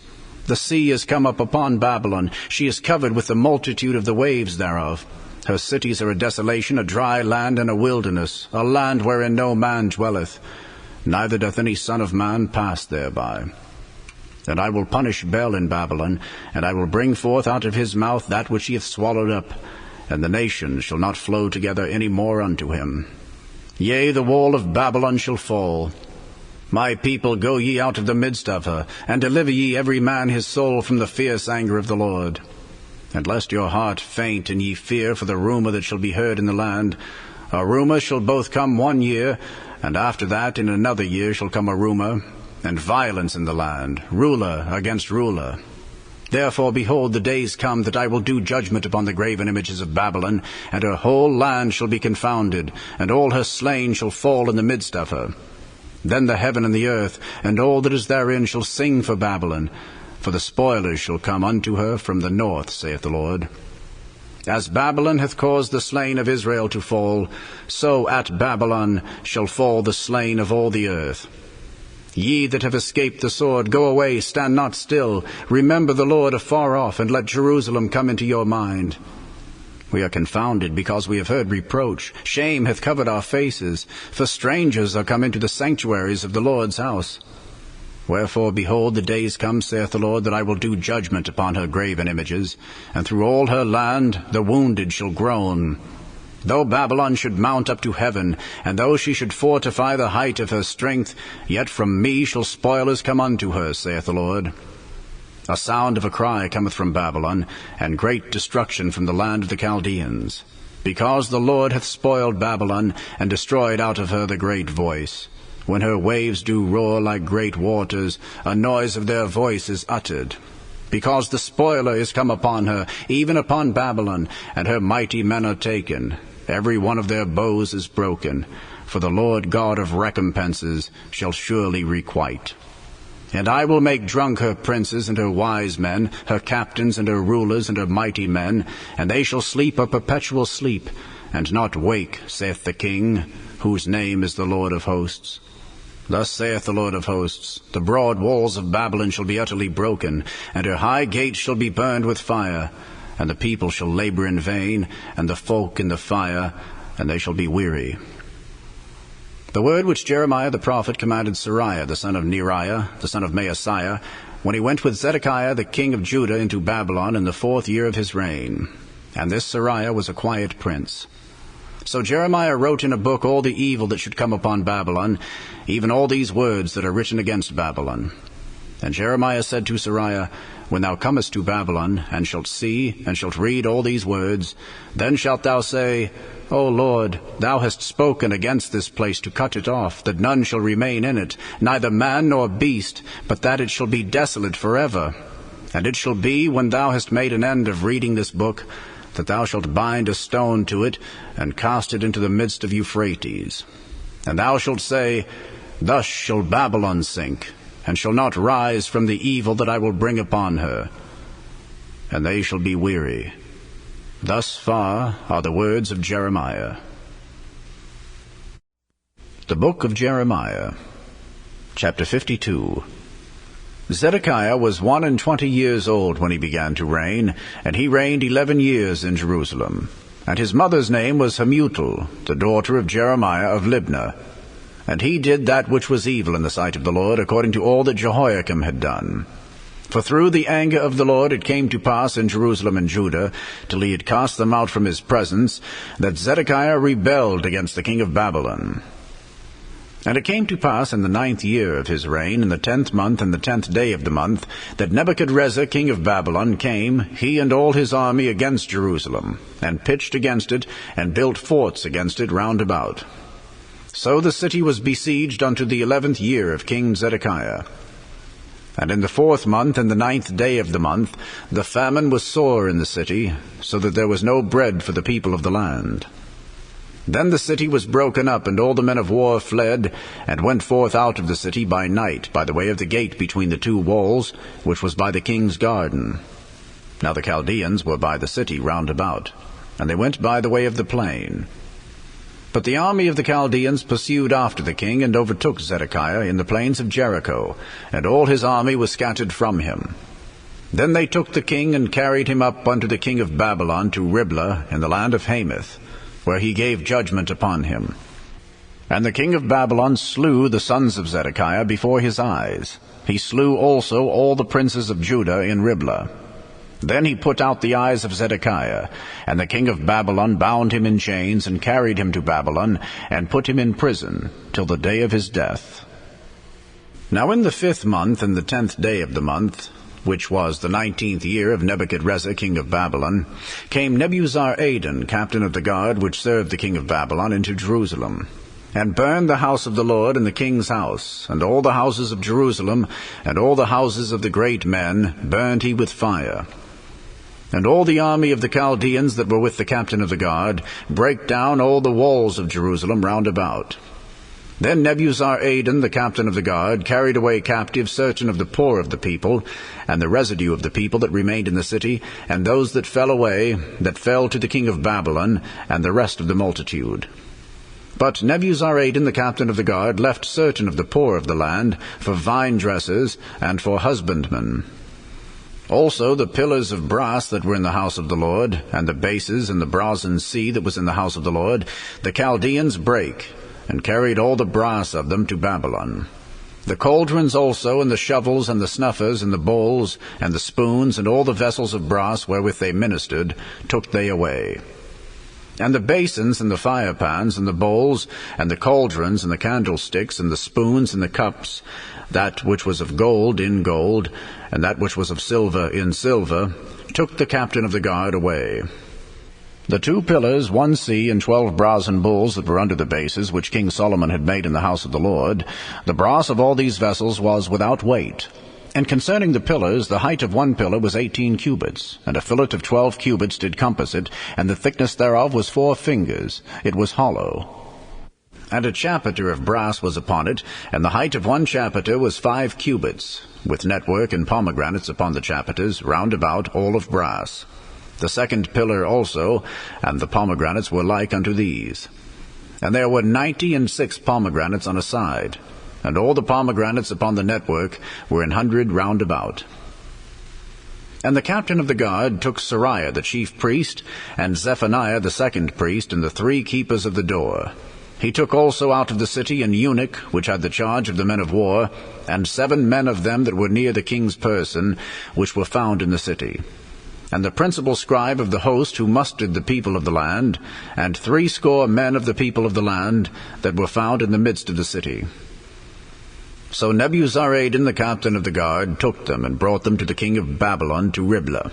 The sea is come up upon Babylon, she is covered with the multitude of the waves thereof. Her cities are a desolation, a dry land, and a wilderness, a land wherein no man dwelleth, neither doth any son of man pass thereby. And I will punish Bel in Babylon, and I will bring forth out of his mouth that which he hath swallowed up, and the nations shall not flow together any more unto him. Yea, the wall of Babylon shall fall. My people, go ye out of the midst of her, and deliver ye every man his soul from the fierce anger of the Lord. And lest your heart faint, and ye fear for the rumor that shall be heard in the land, a rumor shall both come 1 year, and after that in another year shall come a rumor, and violence in the land, ruler against ruler. Therefore, behold, the days come that I will do judgment upon the graven images of Babylon, and her whole land shall be confounded, and all her slain shall fall in the midst of her. Then the heaven and the earth, and all that is therein, shall sing for Babylon, for the spoilers shall come unto her from the north, saith the Lord. As Babylon hath caused the slain of Israel to fall, so at Babylon shall fall the slain of all the earth. Ye that have escaped the sword, go away, stand not still. Remember the Lord afar off, and let Jerusalem come into your mind. We are confounded, because we have heard reproach. Shame hath covered our faces, for strangers are come into the sanctuaries of the Lord's house. Wherefore, behold, the days come, saith the Lord, that I will do judgment upon her graven images, and through all her land the wounded shall groan. Though Babylon should mount up to heaven, and though she should fortify the height of her strength, yet from me shall spoilers come unto her, saith the Lord. A sound of a cry cometh from Babylon, and great destruction from the land of the Chaldeans. Because the Lord hath spoiled Babylon, and destroyed out of her the great voice. When her waves do roar like great waters, a noise of their voice is uttered. Because the spoiler is come upon her, even upon Babylon, and her mighty men are taken. Every one of their bows is broken, for the Lord God of recompenses shall surely requite. And I will make drunk her princes and her wise men, her captains and her rulers and her mighty men, and they shall sleep a perpetual sleep, and not wake, saith the King, whose name is the Lord of hosts. Thus saith the Lord of hosts, the broad walls of Babylon shall be utterly broken, and her high gates shall be burned with fire, and the people shall labor in vain, and the folk in the fire, and they shall be weary. The word which Jeremiah the prophet commanded Seraiah the son of Neriah, the son of Maaseiah, when he went with Zedekiah the king of Judah into Babylon in the 4th year of his reign. And this Seraiah was a quiet prince. So Jeremiah wrote in a book all the evil that should come upon Babylon, even all these words that are written against Babylon. And Jeremiah said to Seraiah, When thou comest to Babylon, and shalt see, and shalt read all these words, then shalt thou say, O Lord, thou hast spoken against this place to cut it off, that none shall remain in it, neither man nor beast, but that it shall be desolate forever. And it shall be, when thou hast made an end of reading this book, that thou shalt bind a stone to it, and cast it into the midst of Euphrates. And thou shalt say, Thus shall Babylon sink, and shall not rise from the evil that I will bring upon her. And they shall be weary. Thus far are the words of Jeremiah. The book of Jeremiah, chapter 52. Zedekiah was 21 years old when he began to reign, and he reigned 11 years in Jerusalem. And his mother's name was Hamutal, the daughter of Jeremiah of Libnah. And he did that which was evil in the sight of the Lord, according to all that Jehoiakim had done. For through the anger of the Lord it came to pass in Jerusalem and Judah, till he had cast them out from his presence, that Zedekiah rebelled against the king of Babylon. And it came to pass in the 9th year of his reign, in the 10th month and the 10th day of the month, that Nebuchadrezzar king of Babylon came, he and all his army, against Jerusalem, and pitched against it, and built forts against it round about. So the city was besieged unto the 11th year of King Zedekiah. And in the 4th month and the 9th day of the month, the famine was sore in the city, so that there was no bread for the people of the land. Then the city was broken up, and all the men of war fled, and went forth out of the city by night, by the way of the gate between the two walls, which was by the king's garden. Now the Chaldeans were by the city round about, and they went by the way of the plain. But the army of the Chaldeans pursued after the king, and overtook Zedekiah in the plains of Jericho, and all his army was scattered from him. Then they took the king, and carried him up unto the king of Babylon to Riblah in the land of Hamath, where he gave judgment upon him. And the king of Babylon slew the sons of Zedekiah before his eyes. He slew also all the princes of Judah in Riblah. Then he put out the eyes of Zedekiah, and the king of Babylon bound him in chains, and carried him to Babylon, and put him in prison, till the day of his death. Now in the 5th month and the 10th day of the month, which was the 19th year of Nebuchadrezzar king of Babylon, came Nebuzaradan, captain of the guard, which served the king of Babylon, into Jerusalem, and burned the house of the Lord and the king's house, and all the houses of Jerusalem, and all the houses of the great men burned he with fire. And all the army of the Chaldeans that were with the captain of the guard brake down all the walls of Jerusalem round about. Then Nebuzaradan, the captain of the guard, carried away captive certain of the poor of the people, and the residue of the people that remained in the city, and those that fell away, that fell to the king of Babylon, and the rest of the multitude. But Nebuzaradan, the captain of the guard, left certain of the poor of the land for vine dressers and for husbandmen. Also the pillars of brass that were in the house of the Lord, and the bases and the brazen sea that was in the house of the Lord, the Chaldeans brake, and carried all the brass of them to Babylon. The cauldrons also, and the shovels, and the snuffers, and the bowls, and the spoons, and all the vessels of brass wherewith they ministered, took they away. And the basins, and the firepans, and the bowls, and the cauldrons, and the candlesticks, and the spoons, and the cups, that which was of gold in gold, and that which was of silver in silver, took the captain of the guard away. The 2 pillars, 1 sea, and 12 brazen bulls that were under the bases, which King Solomon had made in the house of the Lord, the brass of all these vessels was without weight. And concerning the pillars, the height of 1 pillar was 18 cubits, and a fillet of 12 cubits did compass it, and the thickness thereof was 4 fingers. It was hollow. And a chapiter of brass was upon it, and the height of 1 chapiter was 5 cubits, with network and pomegranates upon the chapiters, round about, all of brass. The 2nd pillar also, and the pomegranates were like unto these. And there were 96 pomegranates on a side, and all the pomegranates upon the network were 100 round about. And the captain of the guard took Seraiah the chief priest, and Zephaniah the 2nd priest, and the 3 keepers of the door. He took also out of the city an eunuch, which had the charge of the men of war, and 7 men of them that were near the king's person, which were found in the city. and the principal scribe of the host who mustered the people of the land, and 60 men of the people of the land that were found in the midst of the city. So Nebuzaradan the captain of the guard took them, and brought them to the king of Babylon to Riblah.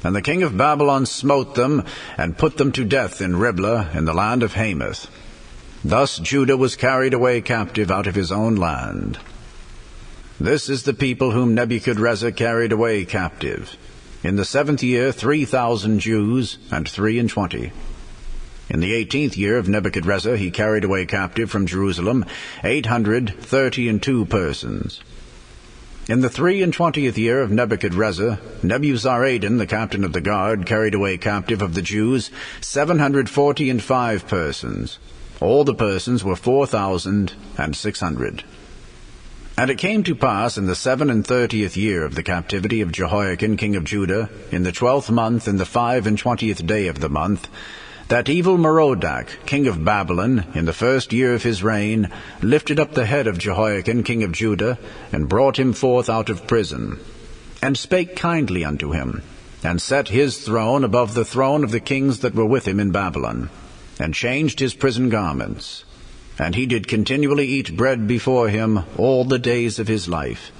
And the king of Babylon smote them, and put them to death in Riblah in the land of Hamath. Thus Judah was carried away captive out of his own land. This is the people whom Nebuchadrezzar carried away captive. In the 7th year 3,000 Jews, and 23. In the 18th year of Nebuchadrezzar he carried away captive from Jerusalem 832 persons. In the 23 year of Nebuchadrezzar, Nebuzaradan the captain of the guard carried away captive of the Jews 745 persons. All the persons were 4,600. And it came to pass in the 37th year of the captivity of Jehoiakim king of Judah, in the 12th month, in the 25th day of the month, that evil Merodach king of Babylon, in the 1st year of his reign, lifted up the head of Jehoiakim king of Judah, and brought him forth out of prison, and spake kindly unto him, and set his throne above the throne of the kings that were with him in Babylon, and changed his prison garments. And he did continually eat bread before him all the days of his life.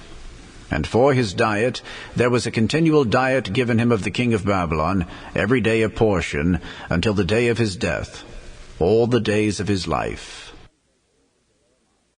And for his diet there was a continual diet given him of the king of Babylon, every day a portion, until the day of his death, all the days of his life.